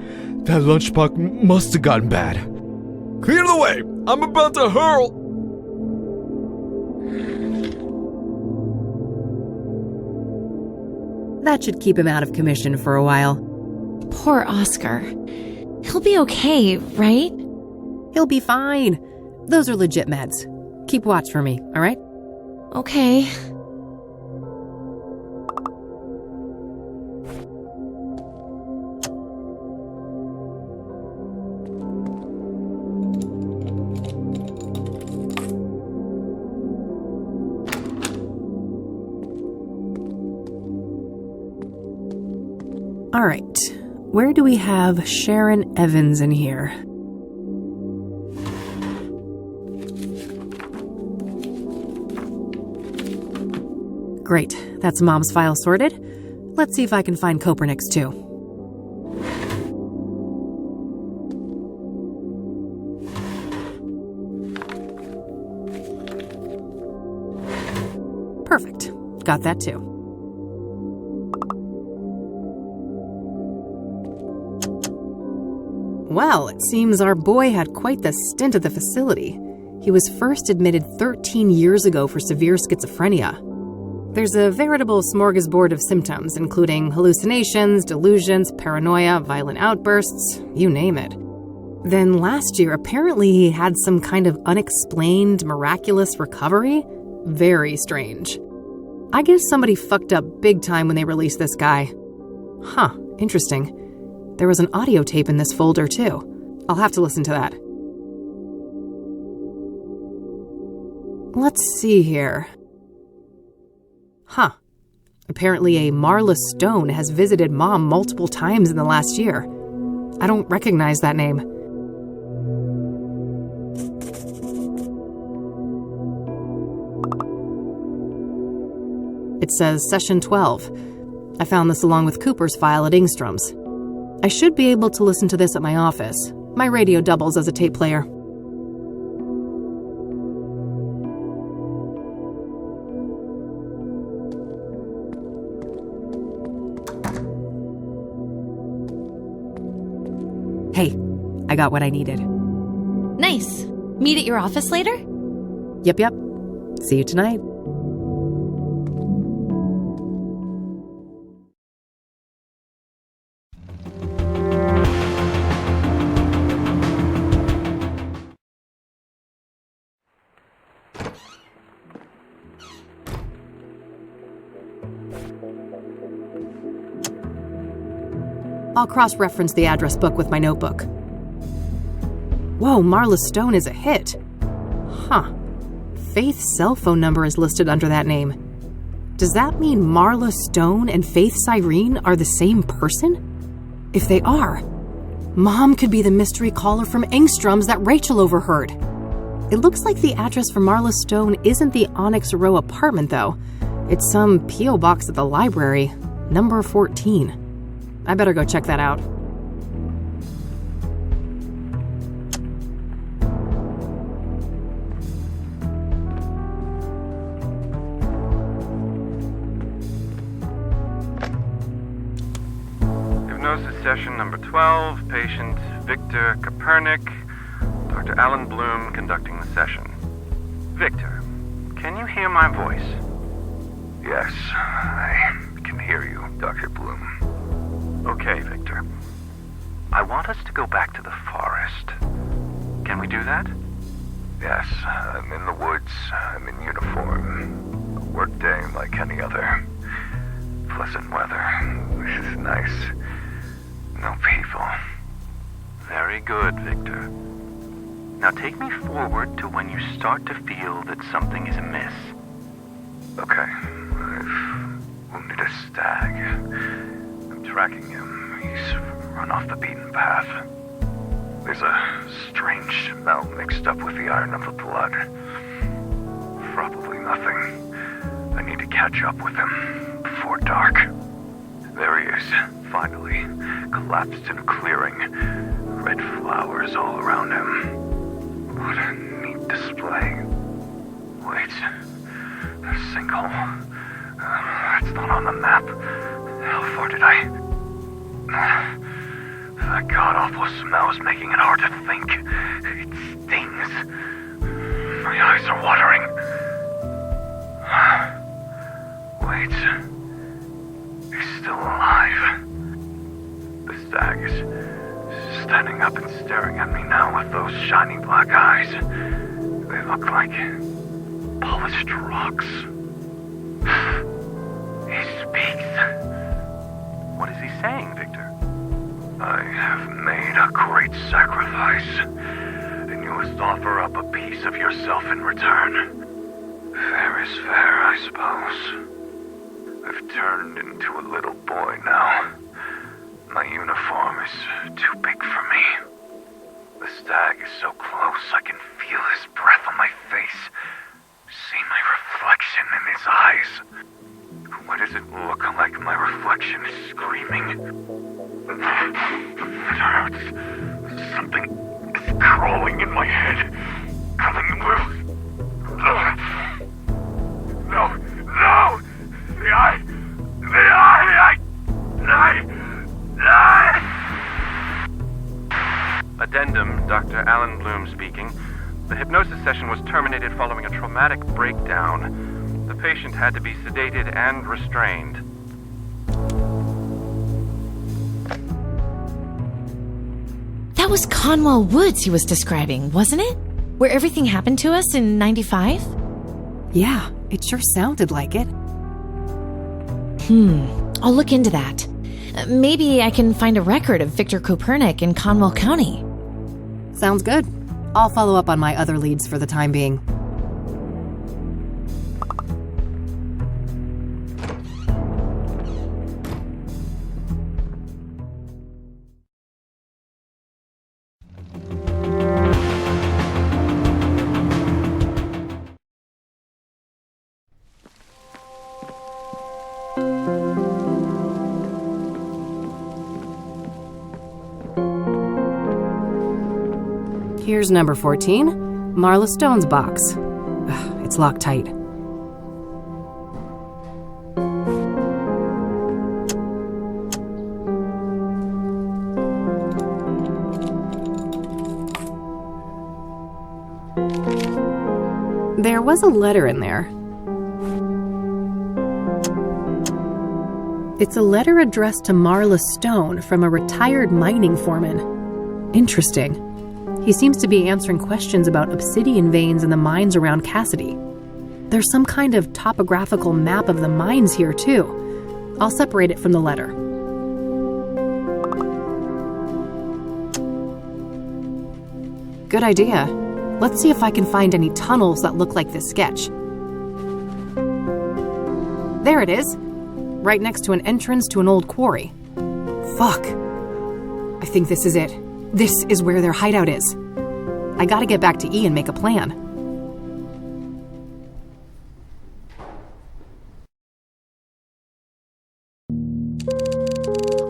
S17: that lunchbox must have gotten bad. Clear the way! I'm about to hurl!
S1: That should keep him out of commission for a while.
S6: Poor Oscar. He'll be okay, right?
S1: He'll be fine. Those are legit meds. Keep watch for me, all right?
S6: Okay.
S1: All right, where do we have Sharon Evans in here? Great, that's Mom's file sorted. Let's see if I can find Kopernik's too. Perfect, got that too. Well, it seems our boy had quite the stint at the facility. He was first admitted 13 years ago for severe schizophrenia. There's a veritable smorgasbord of symptoms, including hallucinations, delusions, paranoia, violent outbursts, you name it. Then last year, apparently he had some kind of unexplained, miraculous recovery. Very strange. I guess somebody fucked up big time when they released this guy. Huh, interesting. There was an audio tape in this folder, too. I'll have to listen to that. Let's see here. Huh. Apparently a Marla Stone has visited Mom multiple times in the last year. I don't recognize that name. It says Session 12. I found this along with Cooper's file at Ingstrom's. I should be able to listen to this at my office. My radio doubles as a tape player. Hey, I got what I needed.
S6: Nice. Meet at your office later?
S1: Yep. See you tonight. I'll cross-reference the address book with my notebook. Whoa, Marla Stone is a hit. Huh. Faith's cell phone number is listed under that name. Does that mean Marla Stone and Faith Cyrene are the same person? If they are, Mom could be the mystery caller from Engstrom's that Rachel overheard. It looks like the address for Marla Stone isn't the Onyx Row apartment, though. It's some P.O. box at the library, number 14. I better go check that out.
S8: Hypnosis session number 12, patient Victor Kopernik, Dr. Alan Bloom conducting the session. Victor, can you hear my voice?
S14: Yes, I can hear you, Dr. Bloom.
S8: Okay, Victor. I want us to go back to the forest. Can we do that?
S14: Yes, I'm in the woods. I'm in uniform. A work day like any other. Pleasant weather. This is nice. No people.
S8: Very good, Victor. Now take me forward to when you start to feel that something is amiss.
S14: Okay. I've wounded a stag. I'm tracking him. He's run off the beaten path. There's a strange smell mixed up with the iron of the blood. Probably nothing. I need to catch up with him before dark. There he is, finally, collapsed in a clearing. Red flowers all around him. What a neat display. Wait, a sinkhole. That's not on the map. How far did I... That god-awful smell is making it hard to think. It stings. My eyes are watering. Wait. He's still alive. The stag is standing up and staring at me now with those shiny black eyes. They look like polished rocks. He speaks.
S8: What is he saying, Victor?
S14: I have made a great sacrifice, and you must offer up a piece of yourself in return. Fair is fair, I suppose. I've turned into a little boy now. My uniform is too big for me. The stag is so close I can feel his breath on my face. See my reflection in his eyes. Why does it look like my reflection is screaming? It hurts. Something is crawling in my head. Coming loose. No! No! The eye!
S8: Addendum, Dr. Alan Bloom speaking. The hypnosis session was terminated following a traumatic breakdown. The patient had to be sedated and restrained.
S6: That was Conwell Woods he was describing, wasn't it? Where everything happened to us in 95?
S1: Yeah, it sure sounded like it.
S6: I'll look into that. Maybe I can find a record of Victor Kopernik in Conwell County.
S1: Sounds good. I'll follow up on my other leads for the time being. Here's number 14, Marla Stone's box. Ugh, it's locked tight. There was a letter in there. It's a letter addressed to Marla Stone from a retired mining foreman. Interesting. He seems to be answering questions about obsidian veins in the mines around Cassidy. There's some kind of topographical map of the mines here, too. I'll separate it from the letter. Good idea. Let's see if I can find any tunnels that look like this sketch. There it is. Right next to an entrance to an old quarry. Fuck. I think this is it. This is where their hideout is. I gotta get back to E and make a plan.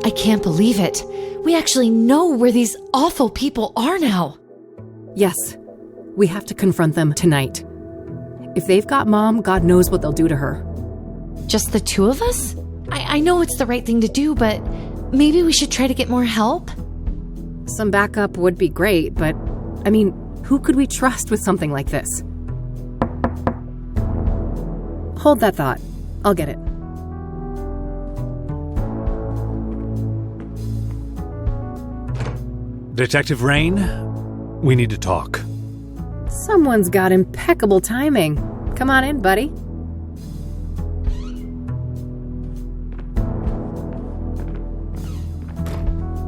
S6: I can't believe it. We actually know where these awful people are now.
S1: Yes, we have to confront them tonight. If they've got Mom, God knows what they'll do to her.
S6: Just the two of us? I know it's the right thing to do, but maybe we should try to get more help?
S1: Some backup would be great, but, I mean, who could we trust with something like this? Hold that thought. I'll get it.
S16: Detective Rain, we need to talk.
S1: Someone's got impeccable timing. Come on in, buddy.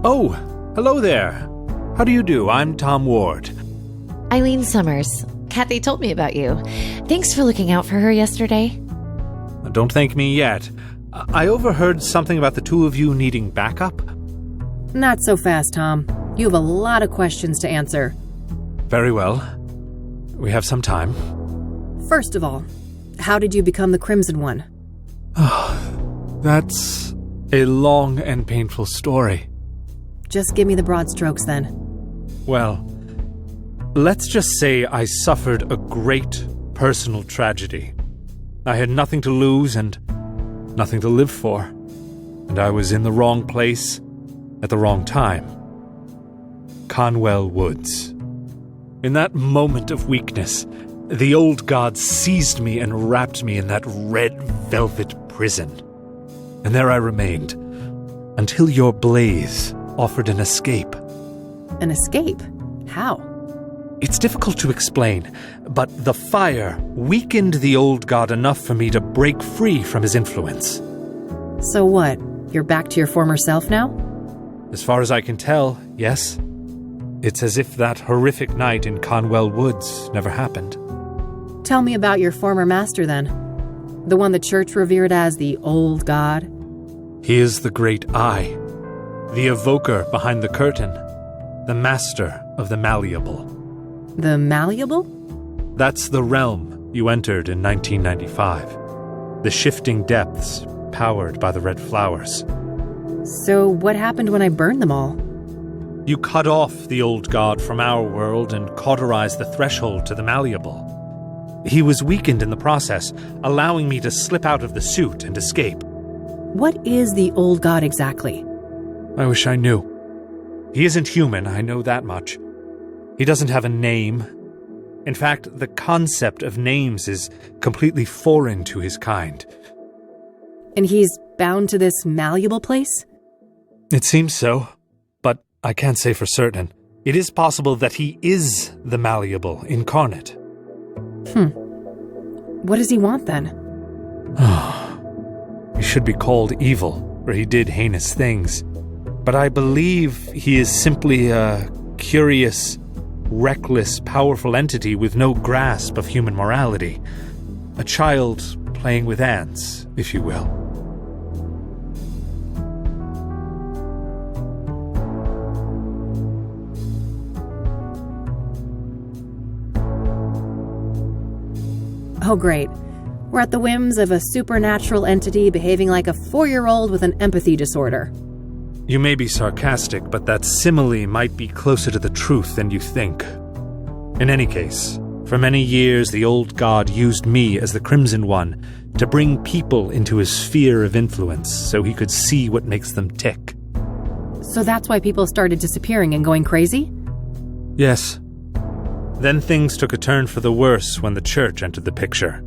S16: Oh, hello there. How do you do? I'm Tom Ward.
S6: Eileen Summers. Kathy told me about you. Thanks for looking out for her yesterday.
S16: Don't thank me yet. I overheard something about the two of you needing backup.
S1: Not so fast, Tom. You have a lot of questions to answer.
S16: Very well. We have some time.
S1: First of all, how did you become the Crimson One?
S16: That's a long and painful story.
S1: Just give me the broad strokes then.
S16: Well, let's just say I suffered a great personal tragedy. I had nothing to lose and nothing to live for. And I was in the wrong place at the wrong time. Conwell Woods. In that moment of weakness, the old god seized me and wrapped me in that red velvet prison. And there I remained, until your blaze offered an escape.
S1: An escape? How?
S16: It's difficult to explain, but the fire weakened the old god enough for me to break free from his influence.
S1: So what? You're back to your former self now?
S16: As far as I can tell, yes. It's as if that horrific night in Conwell Woods never happened.
S1: Tell me about your former master, then. The one the church revered as the old god.
S16: He is the great I, the evoker behind the curtain, the master of the malleable.
S1: The malleable?
S16: That's the realm you entered in 1995. The shifting depths powered by the red flowers.
S1: So what happened when I burned them all?
S16: You cut off the old god from our world and cauterized the threshold to the malleable. He was weakened in the process, allowing me to slip out of the suit and escape.
S1: What is the old god exactly?
S16: I wish I knew. He isn't human, I know that much. He doesn't have a name. In fact, the concept of names is completely foreign to his kind.
S1: And he's bound to this malleable place?
S16: It seems so, but I can't say for certain. It is possible that he is the malleable incarnate.
S1: What does he want then?
S16: He should be called evil, for he did heinous things. But I believe he is simply a curious, reckless, powerful entity with no grasp of human morality. A child playing with ants, if you will.
S1: Oh, great. We're at the whims of a supernatural entity behaving like a 4-year-old with an empathy disorder.
S16: You may be sarcastic, but that simile might be closer to the truth than you think. In any case, for many years the old god used me as the Crimson One to bring people into his sphere of influence so he could see what makes them tick.
S1: So that's why people started disappearing and going crazy?
S16: Yes. Then things took a turn for the worse when the church entered the picture.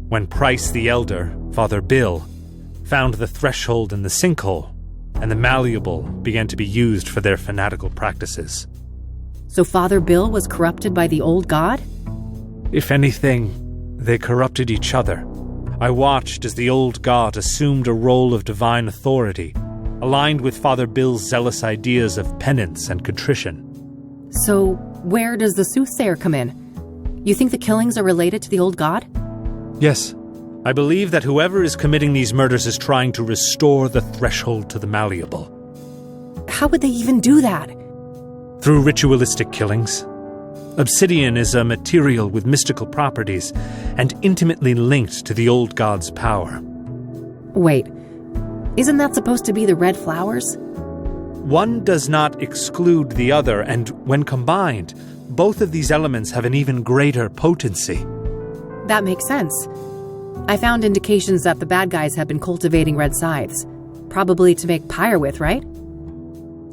S16: When Price the Elder, Father Bill, found the threshold in the sinkhole, and the malleable began to be used for their fanatical practices.
S1: So Father Bill was corrupted by the old god?
S16: If anything, they corrupted each other. I watched as the old god assumed a role of divine authority, aligned with Father Bill's zealous ideas of penance and contrition.
S1: So where does the Soothsayer come in? You think the killings are related to the old god?
S16: Yes. I believe that whoever is committing these murders is trying to restore the threshold to the malleable.
S1: How would they even do that?
S16: Through ritualistic killings. Obsidian is a material with mystical properties and intimately linked to the old god's power.
S1: Wait, isn't that supposed to be the red flowers?
S16: One does not exclude the other, and when combined, both of these elements have an even greater potency.
S1: That makes sense. I found indications that the bad guys have been cultivating red scythes. Probably to make pyre with, right?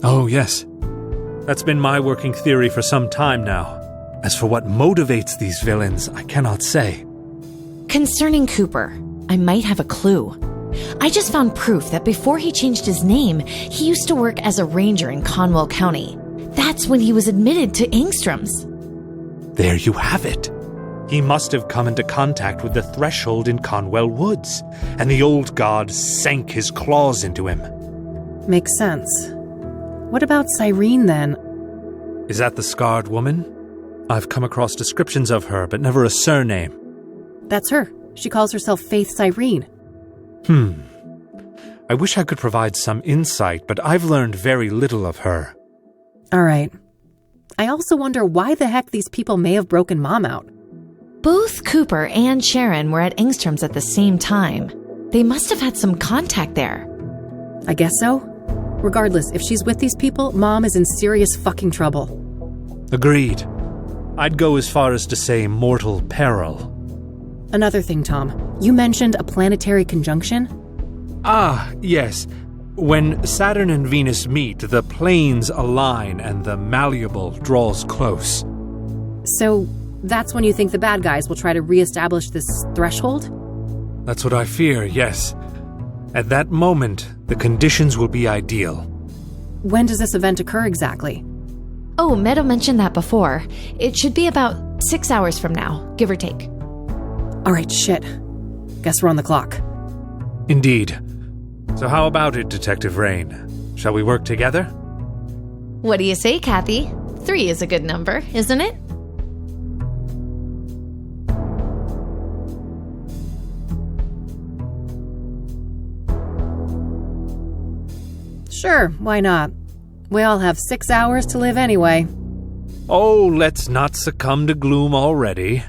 S16: Oh, yes. That's been my working theory for some time now. As for what motivates these villains, I cannot say.
S6: Concerning Cooper, I might have a clue. I just found proof that before he changed his name, he used to work as a ranger in Conwell County. That's when he was admitted to Engstrom's.
S16: There you have it. He must have come into contact with the threshold in Conwell Woods, and the old god sank his claws into him.
S1: Makes sense. What about Cyrene, then?
S16: Is that the scarred woman? I've come across descriptions of her, but never a surname.
S1: That's her. She calls herself Faith Cyrene.
S16: I wish I could provide some insight, but I've learned very little of her.
S1: All right. I also wonder why the heck these people may have broken Mom out.
S6: Both Cooper and Sharon were at Engstrom's at the same time. They must have had some contact there.
S1: I guess so. Regardless, if she's with these people, Mom is in serious fucking trouble.
S16: Agreed. I'd go as far as to say mortal peril.
S1: Another thing, Tom. You mentioned a planetary conjunction?
S16: Ah, yes. When Saturn and Venus meet, the planes align and the malleable draws close.
S1: So that's when you think the bad guys will try to reestablish this threshold?
S16: That's what I fear, yes. At that moment, the conditions will be ideal.
S1: When does this event occur exactly?
S6: Oh, Meadow mentioned that before. It should be about 6 hours from now, give or take.
S1: All right, shit. Guess we're on the clock.
S16: Indeed. So how about it, Detective Rain? Shall we work together?
S6: What do you say, Kathy? 3 is a good number, isn't it?
S1: Sure, why not? We all have 6 hours to live anyway.
S16: Oh, let's not succumb to gloom already.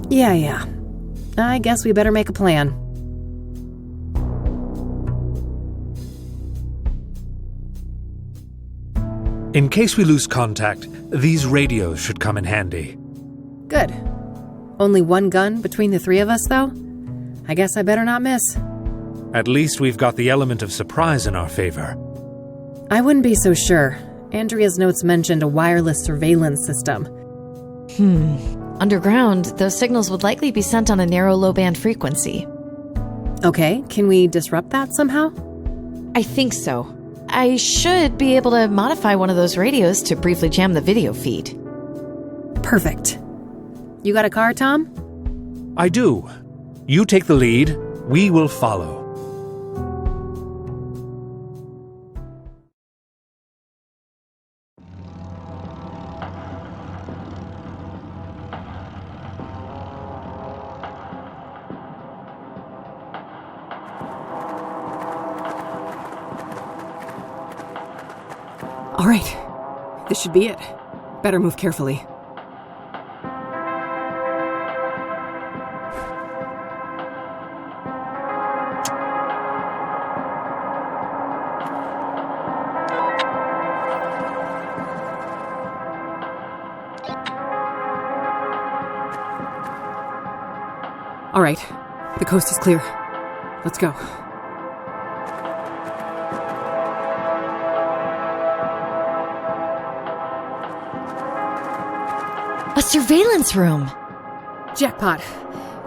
S1: Yeah. I guess we better make a plan.
S16: In case we lose contact, these radios should come in handy.
S1: Good. Only one gun between the 3 of us, though? I guess I better not miss.
S16: At least we've got the element of surprise in our favor.
S1: I wouldn't be so sure. Andrea's notes mentioned a wireless surveillance system.
S6: Underground, those signals would likely be sent on a narrow low-band frequency.
S1: Okay, can we disrupt that somehow?
S6: I think so. I should be able to modify one of those radios to briefly jam the video feed.
S1: Perfect. You got a car, Tom?
S16: I do. You take the lead. We will follow.
S1: All right. This should be it. Better move carefully. All right. The coast is clear. Let's go.
S6: A surveillance room.
S1: Jackpot.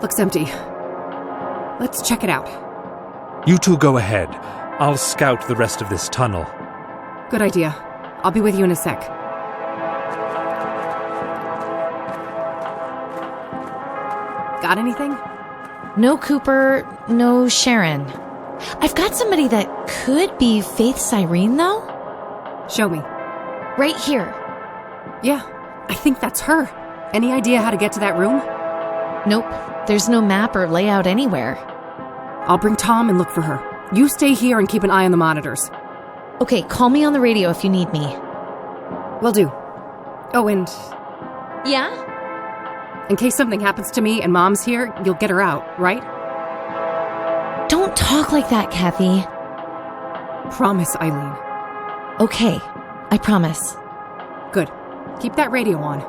S1: Looks empty. Let's check it out.
S16: You two go ahead. I'll scout the rest of this tunnel.
S1: Good idea. I'll be with you in a sec. Got anything?
S6: No Cooper, no Sharon. I've got somebody that could be Faith Cyrene, though.
S1: Show me.
S6: Right here.
S1: Yeah, I think that's her. Any idea how to get to that room?
S6: Nope. There's no map or layout anywhere.
S1: I'll bring Tom and look for her. You stay here and keep an eye on the monitors.
S6: Okay, call me on the radio if you need me.
S1: Will do. Oh, and...
S6: Yeah?
S1: In case something happens to me and Mom's here, you'll get her out, right?
S6: Don't talk like that, Kathy.
S1: Promise, Eileen.
S6: Okay, I promise.
S1: Good. Keep that radio on.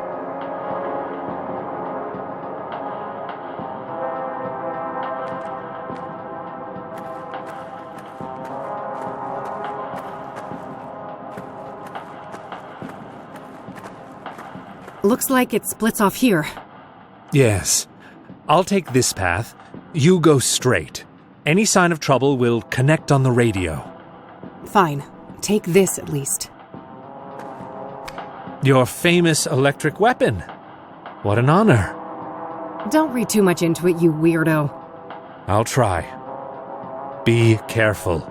S1: Looks like it splits off here.
S16: Yes. I'll take this path. You go straight. Any sign of trouble will connect on the radio.
S1: Fine. Take this at least.
S16: Your famous electric weapon. What an honor.
S1: Don't read too much into it, you weirdo.
S16: I'll try. Be careful.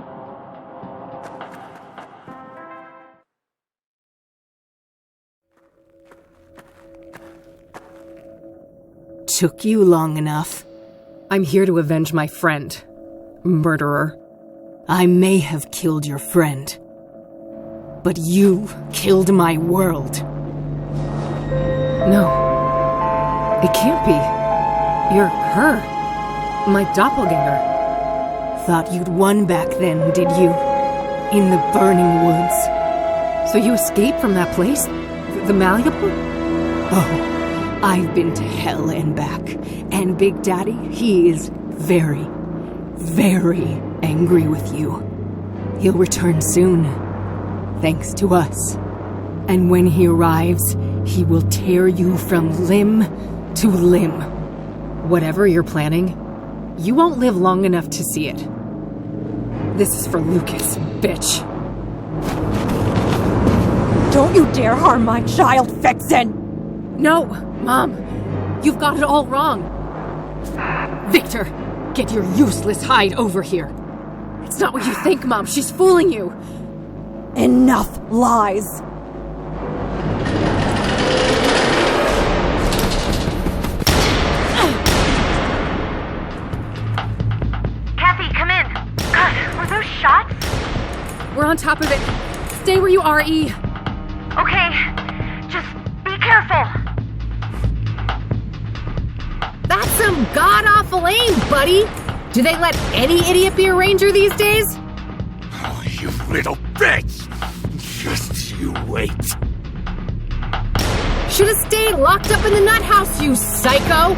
S1: Took you long enough. I'm here to avenge my friend. Murderer. I may have killed your friend. But you killed my world. No. It can't be. You're her. My doppelganger. Thought you'd won back then, did you? In the burning woods. So you escaped from that place? The Malleable? Oh. I've been to hell and back, and Big Daddy, he is very, very angry with you. He'll return soon, thanks to us. And when he arrives, he will tear you from limb to limb. Whatever you're planning, you won't live long enough to see it. This is for Lucas, bitch.
S15: Don't you dare harm my child, Vixen!
S1: No, Mom, you've got it all wrong. Victor, get your useless hide over here. It's not what you think, Mom. She's fooling you.
S15: Enough lies.
S11: Kathy, come in. God, were those shots?
S1: We're on top of it. Stay where you are, E.
S11: Okay, just be careful.
S1: That's some god-awful aim, buddy! Do they let any idiot be a ranger these days?
S19: Oh, you little bitch! Just you wait.
S1: Should've stayed locked up in the nut house, you psycho!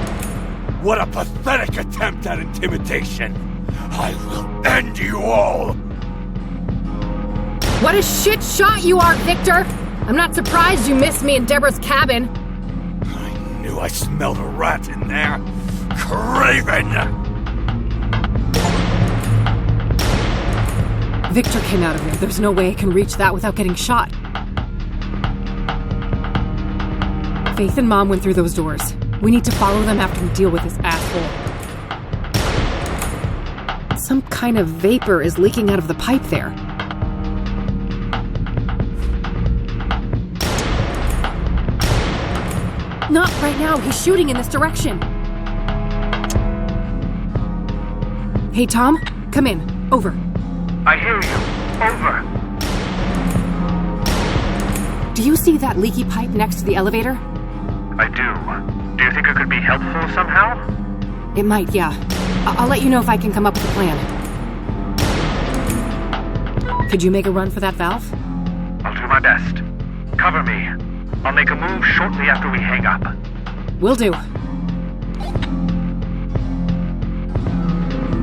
S19: What a pathetic attempt at intimidation! I will end you all!
S1: What a shit shot you are, Victor! I'm not surprised you missed me in Deborah's cabin.
S19: I knew I smelled a rat in there. Craven!
S1: Victor came out of there. There's no way I can reach that without getting shot. Faith and Mom went through those doors. We need to follow them after we deal with this asshole. Some kind of vapor is leaking out of the pipe there. Not right now. He's shooting in this direction. Hey, Tom, come in. Over.
S14: I hear you. Over.
S1: Do you see that leaky pipe next to the elevator?
S14: I do. Do you think it could be helpful somehow?
S1: It might, yeah. I'll let you know if I can come up with a plan. Could you make a run for that valve?
S14: I'll do my best. Cover me. I'll make a move shortly after we hang up.
S1: Will do.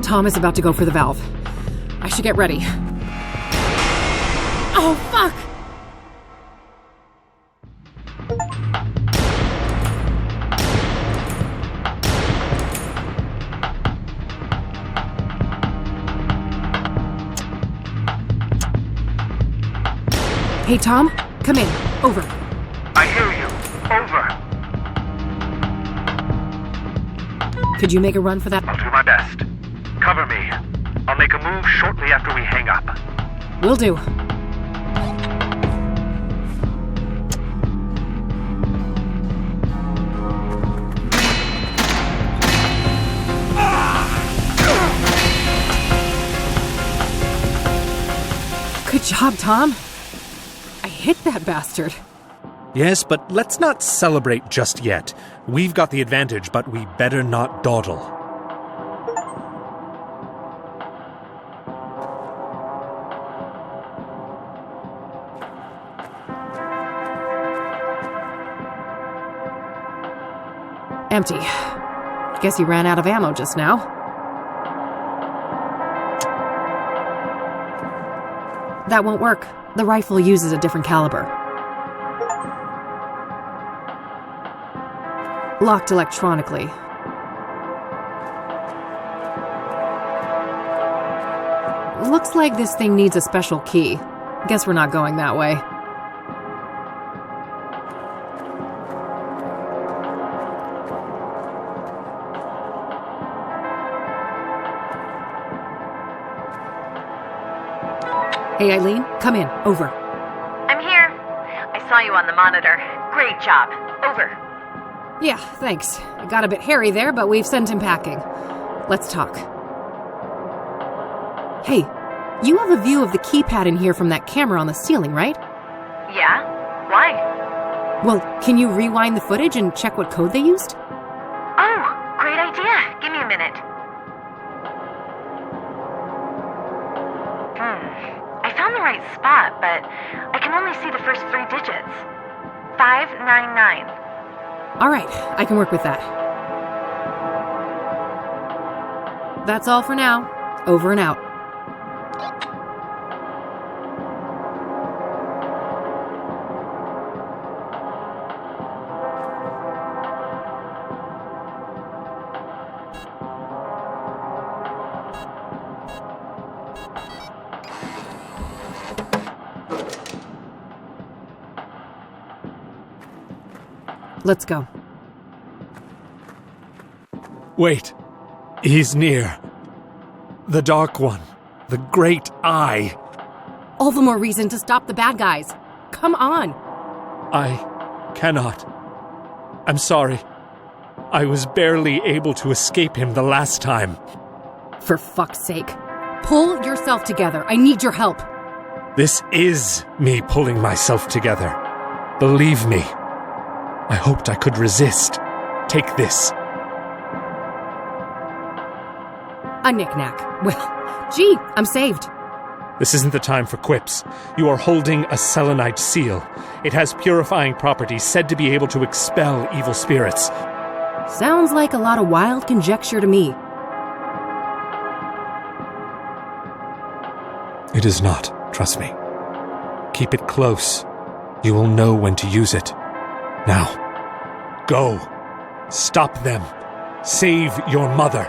S1: Tom is about to go for the valve. I should get ready. Oh, fuck! Hey, Tom, come in. Over.
S14: I hear you. Over.
S1: Could you make a run for that?
S14: I'll do my best. Cover me. I'll make a move shortly after we hang up.
S1: Will do. Good job, Tom. I hit that bastard.
S16: Yes, but let's not celebrate just yet. We've got the advantage, but we better not dawdle.
S1: Empty. Guess he ran out of ammo just now. That won't work. The rifle uses a different caliber. Locked electronically. Looks like this thing needs a special key. Guess we're not going that way. Hey, Eileen, come in. Over.
S2: I'm here. I saw you on the monitor. Great job. Over.
S1: Yeah, thanks. It got a bit hairy there, but we've sent him packing. Let's talk. Hey, you have a view of the keypad in here from that camera on the ceiling, right?
S2: Yeah? Why?
S1: Well, can you rewind the footage and check what code they used?
S2: Oh, great idea. Give me a minute. I found the right spot, but I can only see the first 3 digits. 599.
S1: All right, I can work with that. That's all for now. Over and out. Let's go.
S16: Wait. He's near. The Dark One. The Great Eye.
S1: All the more reason to stop the bad guys. Come on.
S16: I cannot. I'm sorry. I was barely able to escape him the last time.
S1: For fuck's sake. Pull yourself together. I need your help.
S16: This is me pulling myself together. Believe me. I hoped I could resist. Take this.
S1: A knick-knack. Well, gee, I'm saved.
S16: This isn't the time for quips. You are holding a selenite seal. It has purifying properties said to be able to expel evil spirits.
S1: Sounds like a lot of wild conjecture to me.
S16: It is not, trust me. Keep it close. You will know when to use it. Now, go. Stop them. Save your mother.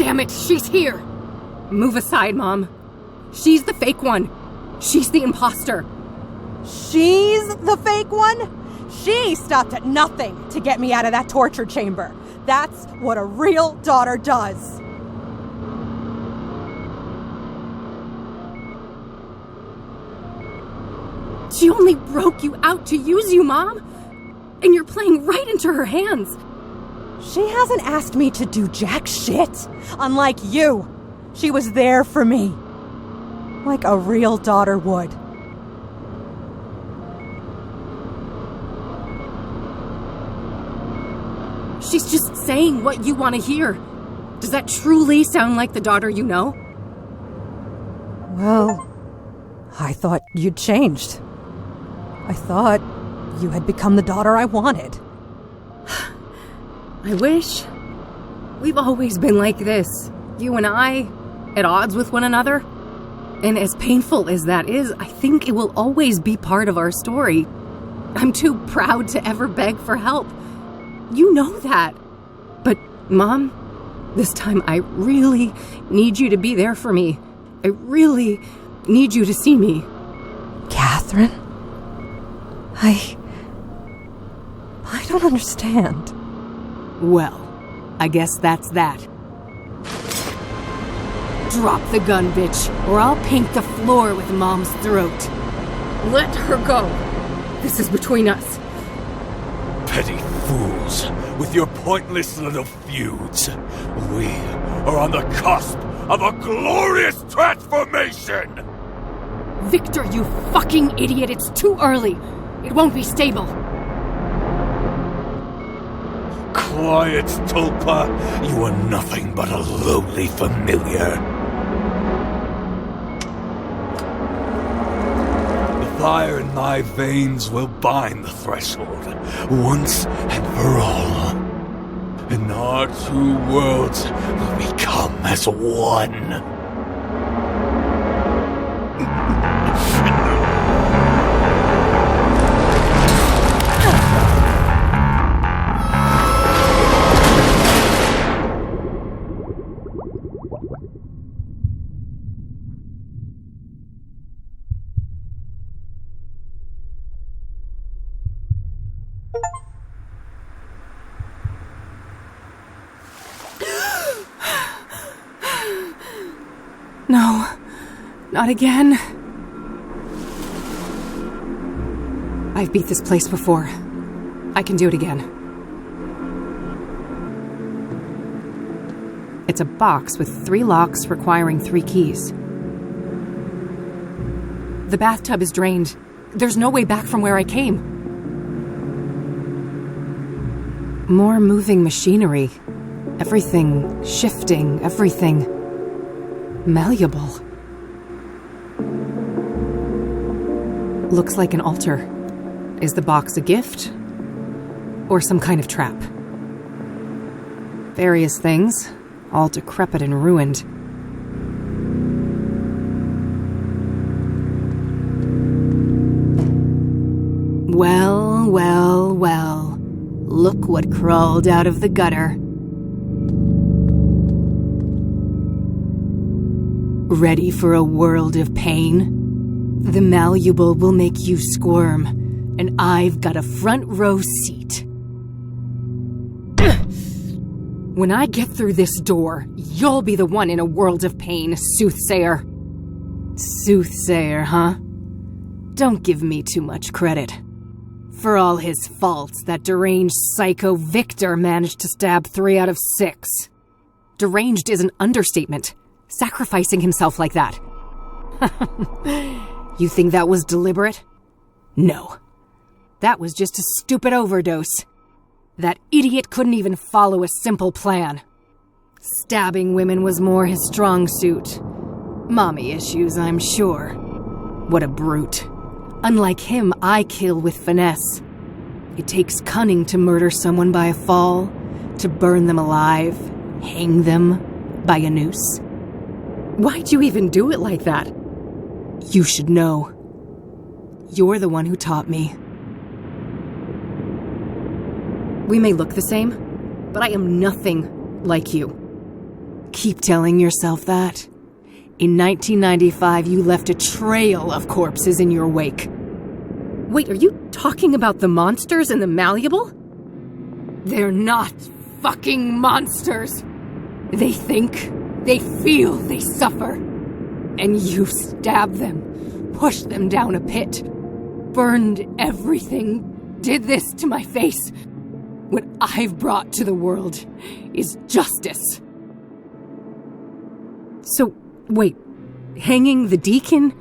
S18: damn it, she's here! Move aside, Mom. She's the fake one. She's the imposter.
S15: She's the fake one? She stopped at nothing to get me out of that torture chamber. That's what a real daughter does.
S18: She only broke you out to use you, Mom. And you're playing right into her hands.
S15: She hasn't asked me to do jack shit. Unlike you. She was there for me. Like a real daughter would.
S18: She's just saying what you want to hear. Does that truly sound like the daughter you know?
S15: Well, I thought you'd changed. I thought you had become the daughter I wanted.
S18: I wish. We've always been like this. You and I, at odds with one another. And as painful as that is, I think it will always be part of our story. I'm too proud to ever beg for help. You know that. But, Mom, this time I really need you to be there for me. I really need you to see me.
S15: Catherine? I don't understand.
S18: Well, I guess that's that. Drop the gun, bitch, or I'll paint the floor with Mom's throat. Let her go. This is between us.
S19: Petty fools, with your pointless little feuds. We are on the cusp of a glorious transformation!
S18: Victor, you fucking idiot, it's too early. It won't be stable.
S19: Quiet, Tulpa. You are nothing but a lowly familiar. The fire in my veins will bind the threshold, once and for all. And our two worlds will become as one.
S18: No, not again. I've beat this place before. I can do it again. It's a box with 3 locks requiring 3 keys. The bathtub is drained. There's no way back from where I came. More moving machinery. Everything shifting, everything malleable. Looks like an altar. Is the box a gift? Or some kind of trap? Various things, all decrepit and ruined. Well, well, well. Look what crawled out of the gutter. Ready for a world of pain? The malleable will make you squirm, and I've got a front row seat. When I get through this door, you'll be the one in a world of pain, Soothsayer. Soothsayer, huh? Don't give me too much credit. For all his faults, that deranged psycho Victor managed to stab 3 out of 6. Deranged is an understatement. Sacrificing himself like that. You think that was deliberate? No. That was just a stupid overdose. That idiot couldn't even follow a simple plan. Stabbing women was more his strong suit. Mommy issues, I'm sure. What a brute. Unlike him, I kill with finesse. It takes cunning to murder someone by a fall, to burn them alive, hang them by a noose. Why'd you even do it like that? You should know. You're the one who taught me. We may look the same, but I am nothing like you. Keep telling yourself that. In 1995, you left a trail of corpses in your wake. Wait, are you talking about the monsters in the Malleable? They're not fucking monsters. They think, they feel, they suffer. And you stabbed them, pushed them down a pit, burned everything, did this to my face. What I've brought to the world is justice. So, wait, hanging the deacon?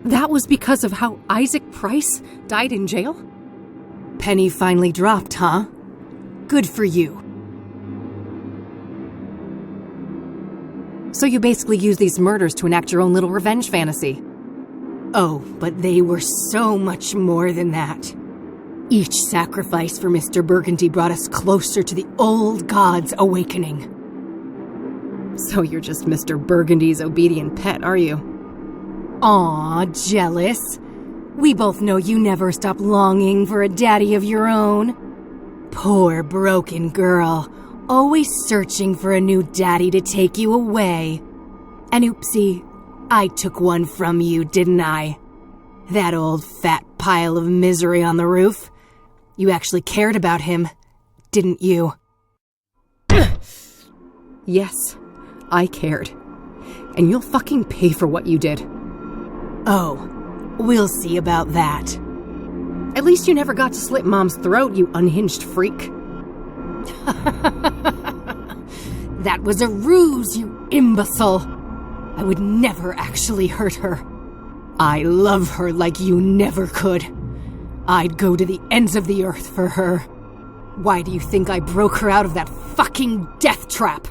S18: That was because of how Isaac Price died in jail? Penny finally dropped, huh? Good for you. So you basically use these murders to enact your own little revenge fantasy. Oh, but they were so much more than that. Each sacrifice for Mr. Burgundy brought us closer to the old gods awakening. So you're just Mr. Burgundy's obedient pet, are you? Aw, jealous. We both know you never stop longing for a daddy of your own. Poor broken girl, always searching for a new daddy to take you away. And oopsie, I took one from you, didn't I? That old fat pile of misery on the roof. You actually cared about him, didn't you? Yes, I cared. And you'll fucking pay for what you did. Oh, we'll see about that. At least you never got to slit Mom's throat, you unhinged freak. That was a ruse, you imbecile. I would never actually hurt her. I love her like you never could. I'd go to the ends of the earth for her. Why do you think I broke her out of that fucking death trap?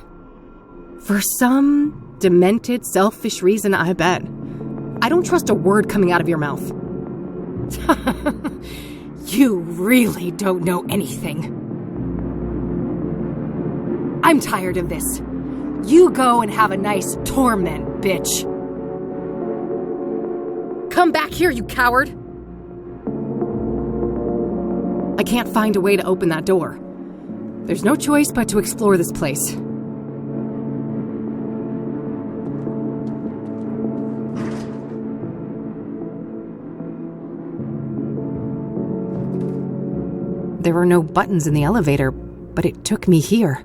S18: For some demented, selfish reason, I bet. I don't trust a word coming out of your mouth. You really don't know anything. I'm tired of this. You go and have a nice torment, bitch. Come back here, you coward! I can't find a way to open that door. There's no choice but to explore this place. There were no buttons in the elevator, but it took me here.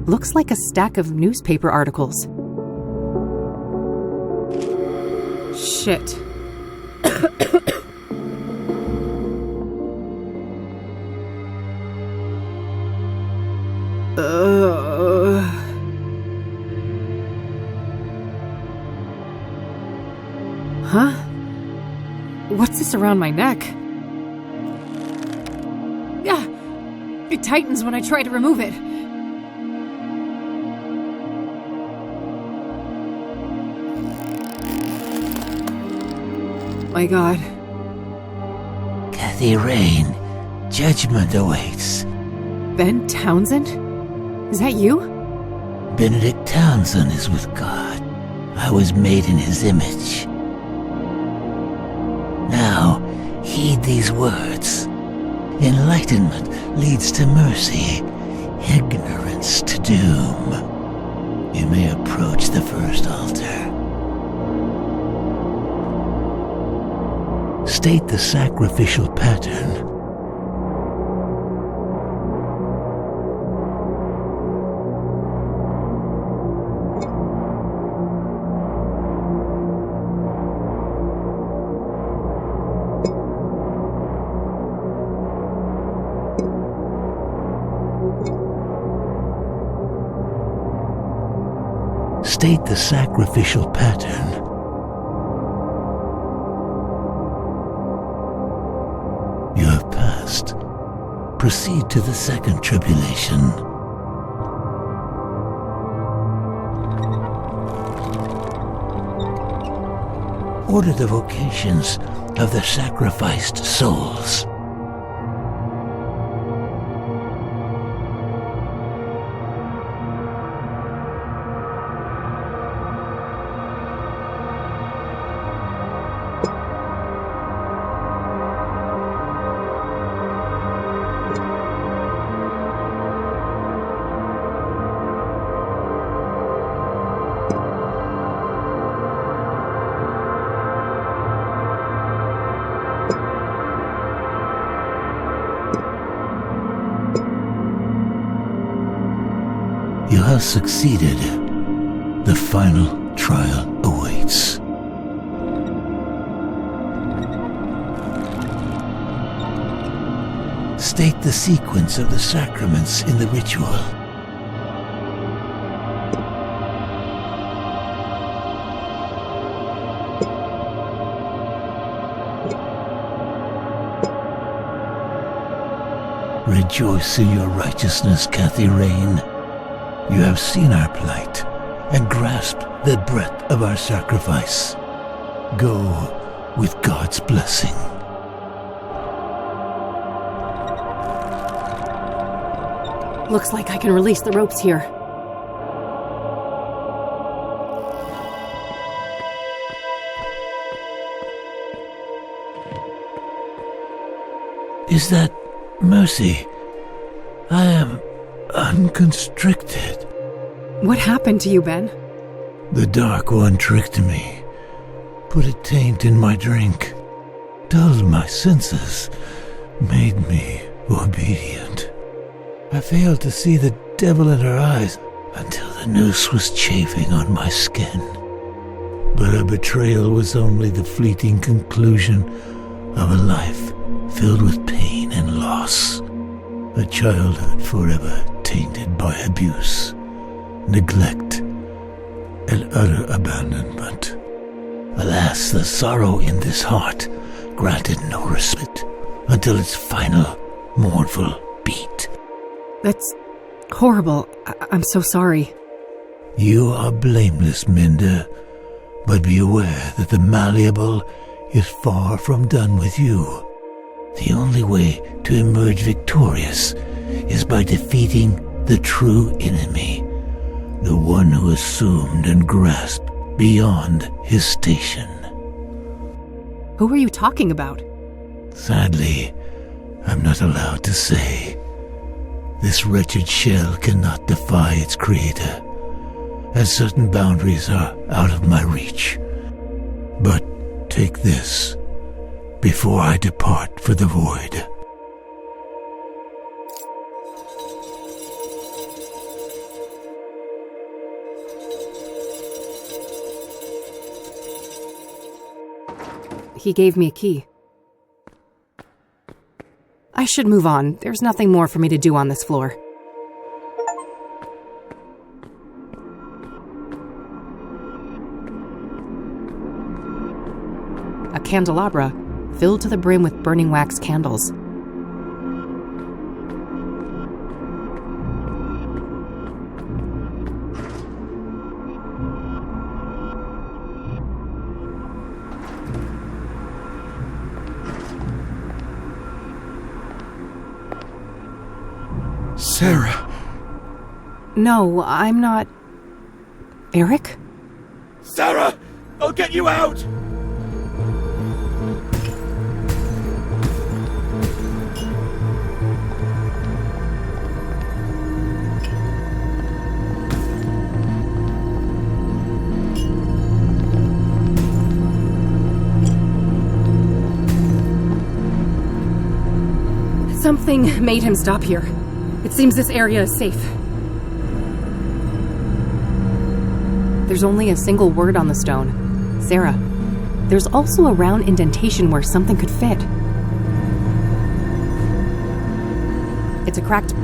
S18: Looks like a stack of newspaper articles. Shit. Huh? What's this around my neck? Yeah, it tightens when I try to remove it. My God.
S9: Kathy Rain, judgment awaits.
S18: Ben Townsend? Is that you?
S9: Benedict Townsend is with God. I was made in his image. Now, heed these words. Enlightenment leads to mercy, ignorance to doom. You may approach the first altar. State the sacrificial pattern. State the sacrificial pattern. You have passed. Proceed to the second tribulation. Order the vocations of the sacrificed souls. You have succeeded. The final trial awaits. State the sequence of the sacraments in the ritual. Rejoice in your righteousness, Kathy Rain. You have seen our plight and grasped the breadth of our sacrifice. Go with God's blessing.
S18: Looks like I can release the ropes here.
S9: Is that mercy? I am unconstricted.
S18: What happened to you, Ben?
S9: The Dark One tricked me, put a taint in my drink, dulled my senses, made me obedient. I failed to see the devil in her eyes until the noose was chafing on my skin. But her betrayal was only the fleeting conclusion of a life filled with pain and loss. A childhood forever tainted by abuse, neglect, and utter abandonment. Alas, the sorrow in this heart granted no respite until its final mournful beat.
S18: That's horrible. I'm so sorry.
S9: You are blameless, Minda, but be aware that the malleable is far from done with you. The only way to emerge victorious is by defeating the true enemy, the one who assumed and grasped beyond his station.
S18: Who are you talking about?
S9: Sadly, I'm not allowed to say. This wretched shell cannot defy its creator, as certain boundaries are out of my reach. But take this before I depart for the void.
S18: He gave me a key. I should move on. There's nothing more for me to do on this floor. A candelabra filled to the brim with burning wax candles.
S19: Sarah.
S18: No, I'm not... Eric?
S19: Sarah! I'll get you out!
S18: Something made him stop here. It seems this area is safe. There's only a single word on the stone. Sarah. There's also a round indentation where something could fit. It's a cracked...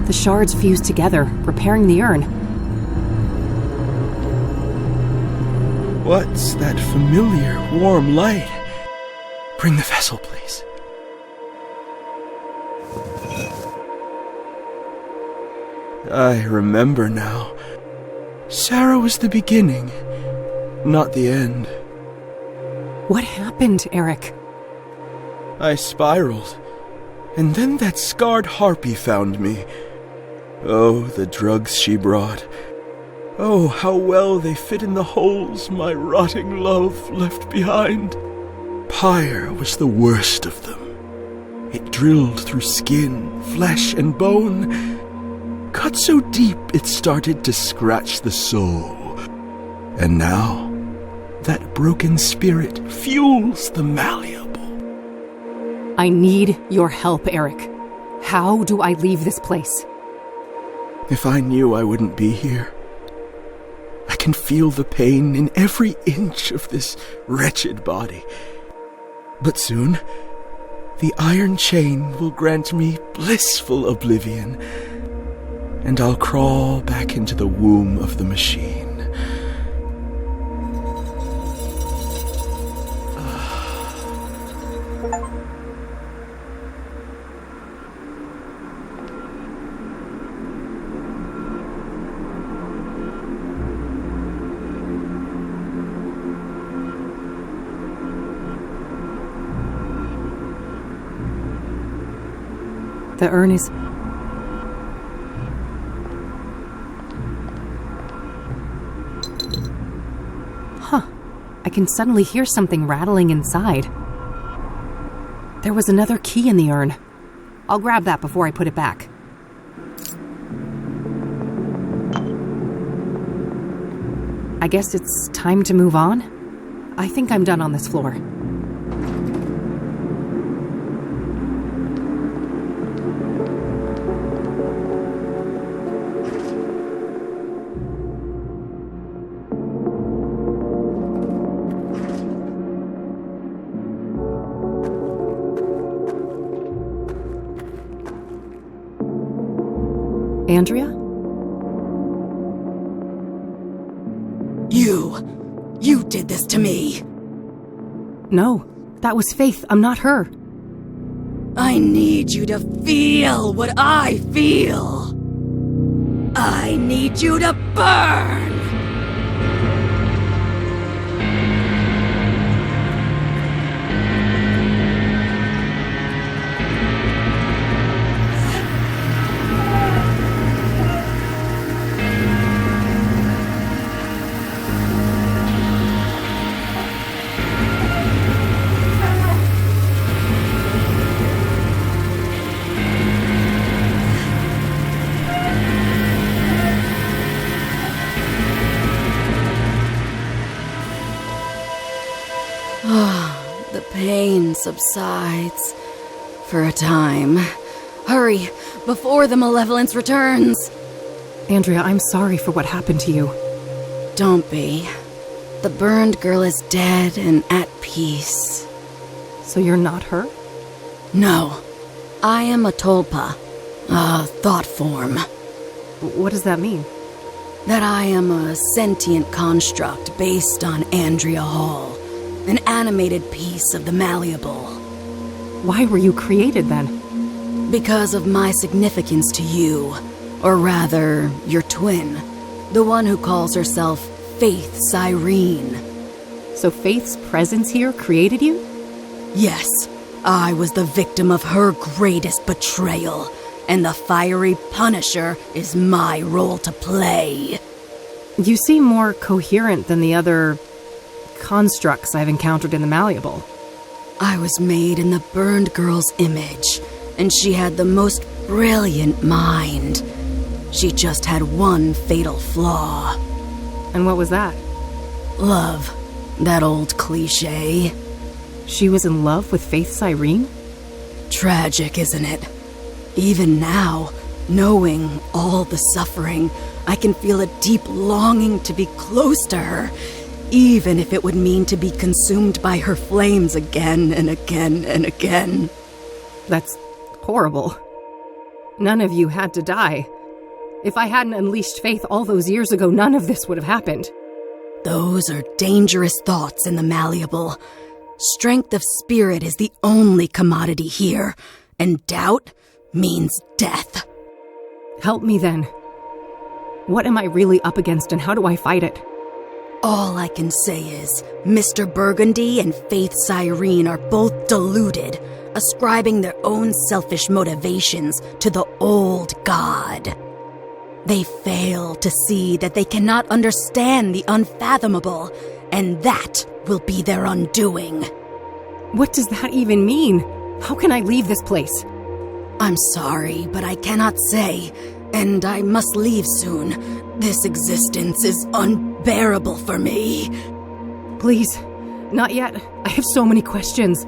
S18: The shards fused together, repairing the urn.
S19: What's that familiar, warm light? Bring the vessel, please. I remember now. Sarah was the beginning, not the end.
S18: What happened, Eric?
S19: I spiraled, and then that scarred harpy found me. Oh, the drugs she brought. Oh, how well they fit in the holes my rotting love left behind. Pyre was the worst of them. It drilled through skin, flesh, and bone, cut so deep it started to scratch the soul. And now, that broken spirit fuels the malleable.
S18: I need your help, Eric. How do I leave this place?
S10: If I knew I wouldn't be here. I can feel the pain in every inch of this wretched body. But soon, the iron chain will grant me blissful oblivion, and I'll crawl back into the womb of the machine.
S18: The urn is... Huh. I can suddenly hear something rattling inside. There was another key in the urn. I'll grab that before I put it back. I guess it's time to move on? I think I'm done on this floor. Andrea?
S12: You did this to me.
S18: No, that was Faith. I'm not her.
S12: I need you to feel what I feel. I need you to burn. The pain subsides. For a time. Hurry, before the malevolence returns.
S18: Andrea, I'm sorry for what happened to you.
S12: Don't be. The burned girl is dead and at peace.
S18: So you're not her?
S12: No. I am a tulpa. A thought form.
S18: What does that mean?
S12: That I am a sentient construct based on Andrea Hall. An animated piece of the malleable.
S18: Why were you created then?
S12: Because of my significance to you. Or rather, your twin. The one who calls herself Faith Cyrene.
S18: So Faith's presence here created you?
S12: Yes. I was the victim of her greatest betrayal. And the fiery Punisher is my role to play.
S18: You seem more coherent than the other constructs I've encountered in the malleable.
S12: I was made in the burned girl's image, and she had the most brilliant mind. She just had one fatal flaw.
S18: And what was that?
S12: Love. That old cliche.
S18: She was in love with Faith Cyrene?
S12: Tragic, isn't it? Even now, knowing all the suffering, I can feel a deep longing to be close to her, even if it would mean to be consumed by her flames again and again and again.
S18: That's horrible. None of you had to die. If I hadn't unleashed Faith all those years ago, none of this would have happened.
S12: Those are dangerous thoughts in the malleable. Strength of spirit is the only commodity here, and doubt means death.
S18: Help me then. What am I really up against and how do I fight it?
S12: All I can say is, Mr. Burgundy and Faith Cyrene are both deluded, ascribing their own selfish motivations to the old god. They fail to see that they cannot understand the unfathomable, and that will be their undoing.
S18: What does that even mean? How can I leave this place?
S12: I'm sorry, but I cannot say, and I must leave soon. This existence is unbearable for me.
S18: Please, not yet. I have so many questions.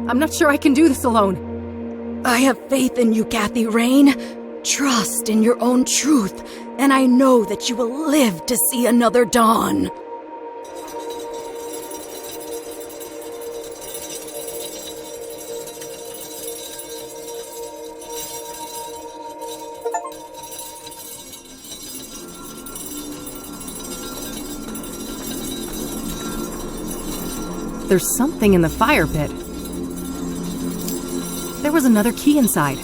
S18: I'm not sure I can do this alone.
S12: I have faith in you, Kathy Rain. Trust in your own truth, and I know that you will live to see another dawn.
S1: There's something in the fire pit. There was another key inside.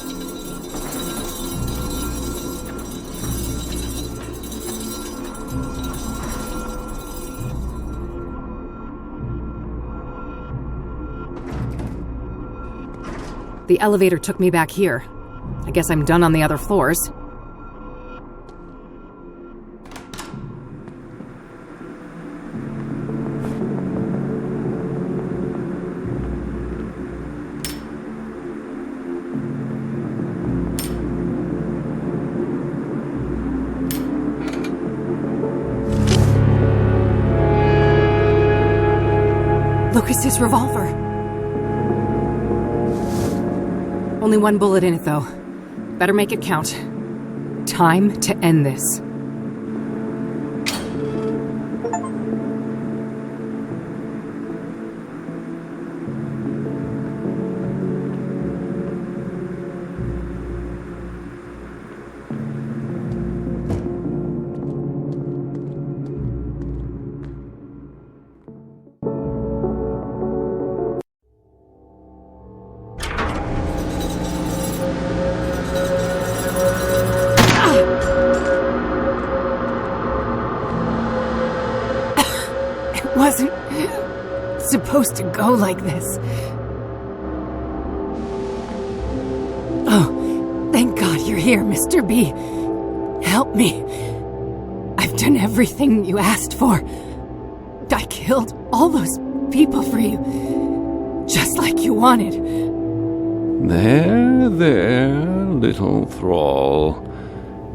S1: The elevator took me back here. I guess I'm done on the other floors. Lucas's revolver. Only one bullet in it, though. Better make it count. Time to end this. Wasn't supposed to go like this. Oh, thank God you're here, Mr. B. Help me. I've done everything you asked for. I killed all those people for you, just like you wanted.
S4: There, little thrall.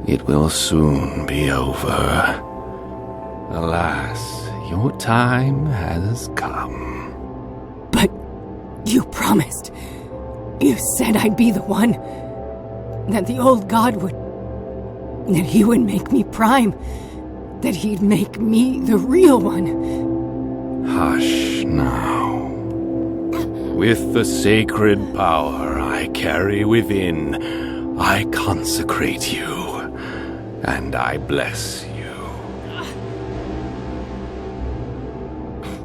S4: It will soon be over. Alas, your time has come.
S18: But you promised. You said I'd be the one. That the old god would... that he would make me prime. That he'd make me the real one.
S4: Hush now. With the sacred power I carry within, I consecrate you, and I bless you.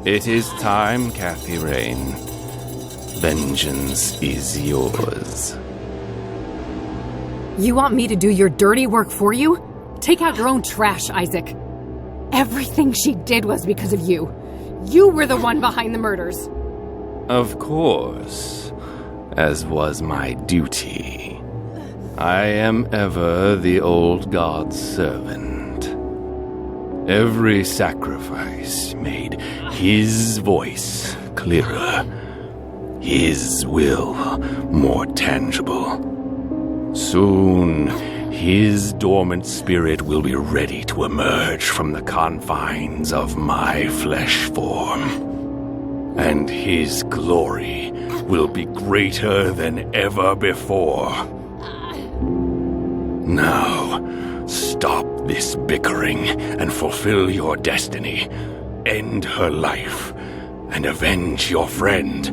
S4: It is time, Kathy Rain. Vengeance is yours.
S18: You want me to do your dirty work for you? Take out your own trash, Isaac. Everything she did was because of you. You were the one behind the murders.
S4: Of course, as was my duty. I am ever the old god's servant. Every sacrifice made his voice clearer, his will more tangible. Soon, his dormant spirit will be ready to emerge from the confines of my flesh form. And his glory will be greater than ever before. Now, stop this bickering and fulfill your destiny. End her life and avenge your friend.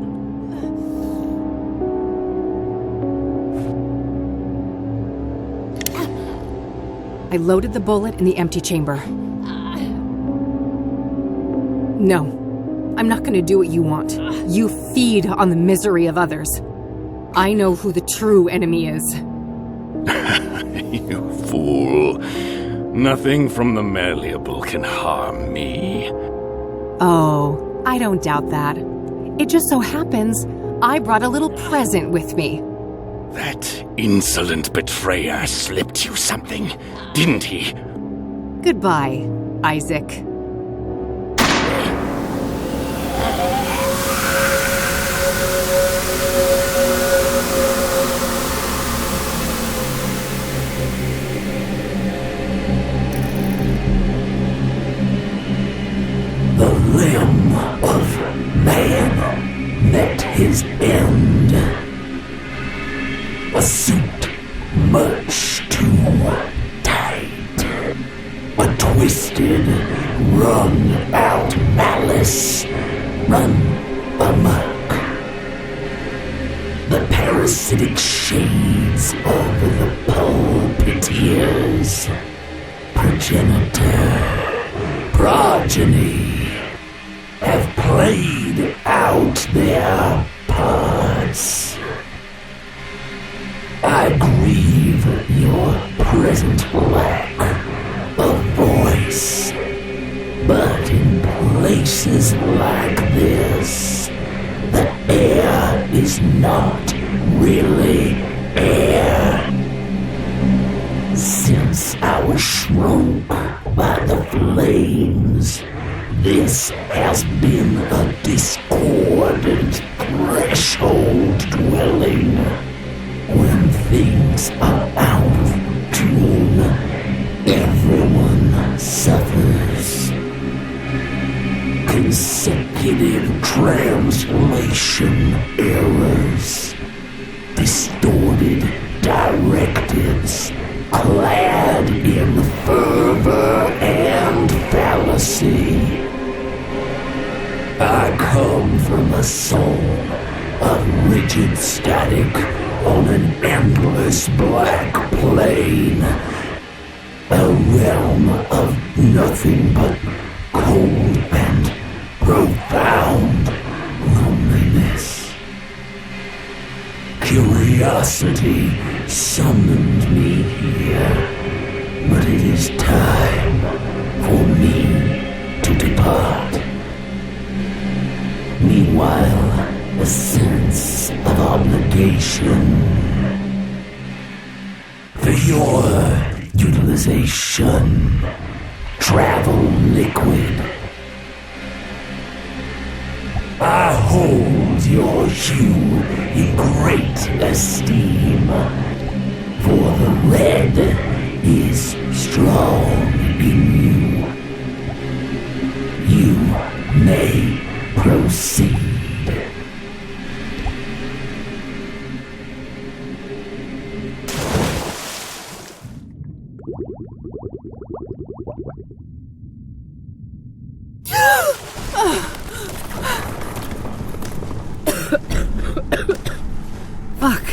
S18: I loaded the bullet in the empty chamber. No, I'm not going to do what you want. You feed on the misery of others. I know who the true enemy is.
S4: You fool. Nothing from the malleable can harm me.
S18: Oh, I don't doubt that. It just so happens I brought a little present with me.
S4: That insolent betrayer slipped you something, didn't he?
S18: Goodbye, Isaac.
S9: The limb of man met his end.
S20: run amok. The parasitic shades over the pulpiteers, progenitor, progeny, have played out their parts. I grieve your present lack of voice, but in places like this, the air is not really air. Since I was shrunk by the flames, this has been a discordant threshold dwelling. When things are out of tune, everyone suffers. Consecutive translation errors, distorted directives, clad in fervor and fallacy. I come from a soul of rigid static on an endless black plane, a realm of nothing but cold and profound loneliness. Curiosity summoned me here, but it is time for me to depart. Meanwhile, a sense of obligation for your utilization, travel liquid. I hold your hue in great esteem, for the red is strong in you. You may proceed.
S18: Fuck.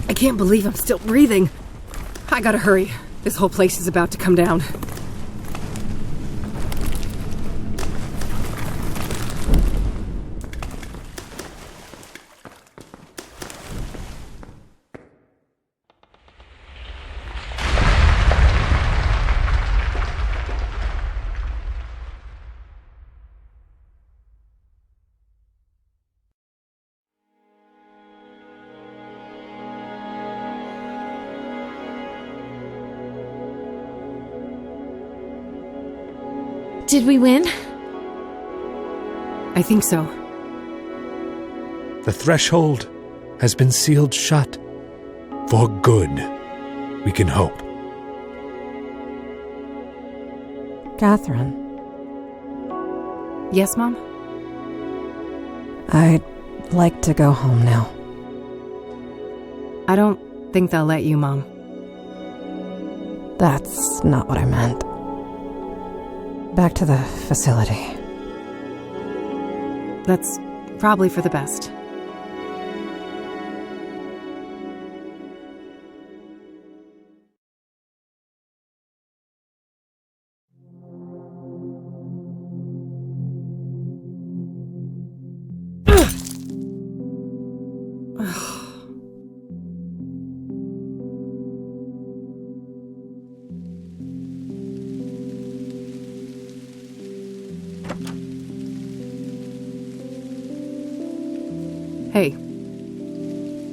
S18: I can't believe I'm still breathing. I gotta hurry. This whole place is about to come down.
S6: Did we win?
S18: I think so.
S16: The threshold has been sealed shut. For good, we can hope.
S15: Catherine.
S18: Yes, Mom?
S15: I'd like to go home now.
S18: I don't think they'll let you, Mom.
S15: That's not what I meant. Back to the facility.
S18: That's probably for the best. Hey.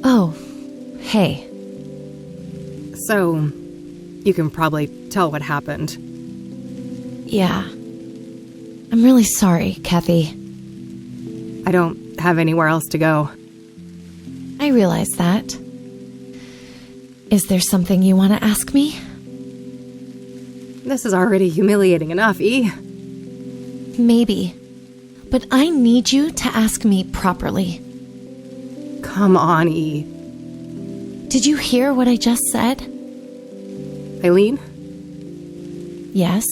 S6: Oh, hey.
S18: So, you can probably tell what happened.
S6: Yeah. I'm really sorry, Kathy.
S18: I don't have anywhere else to go.
S6: I realize that. Is there something you want to ask me?
S18: This is already humiliating enough, E.
S6: Maybe. But I need you to ask me properly.
S18: Come on, E.
S6: Did you hear what I just said?
S18: Eileen?
S6: Yes?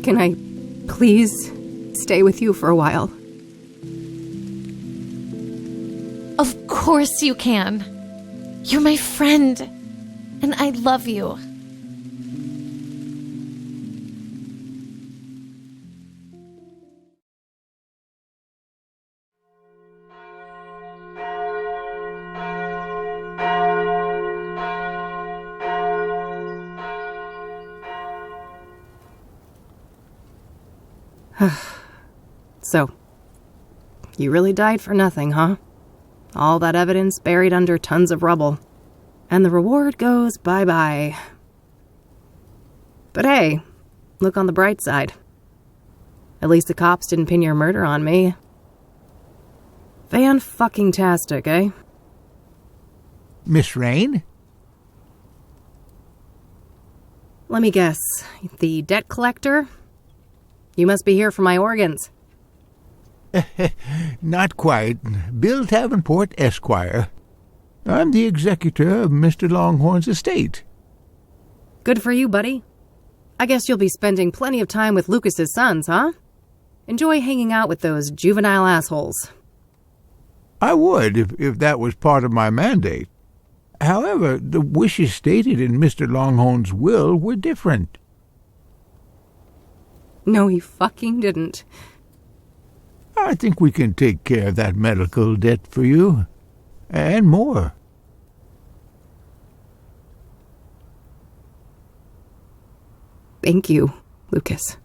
S18: Can I please stay with you for a while?
S6: Of course you can. You're my friend, and I love you.
S1: So, you really died for nothing, huh? All that evidence buried under tons of rubble. And the reward goes bye-bye. But hey, look on the bright side. At least the cops didn't pin your murder on me. Fan-fucking-tastic, eh?
S9: Miss Rain?
S1: Let me guess. The debt collector? You must be here for my organs.
S9: Not quite. Bill Davenport, Esquire. I'm the executor of Mr. Longhorn's estate.
S1: Good for you, buddy. I guess you'll be spending plenty of time with Lucas's sons, huh? Enjoy hanging out with those juvenile assholes.
S9: I would, if that was part of my mandate. However, the wishes stated in Mr. Longhorn's will were different.
S1: No, he fucking didn't.
S9: I think we can take care of that medical debt for you. And more.
S1: Thank you, Lucas.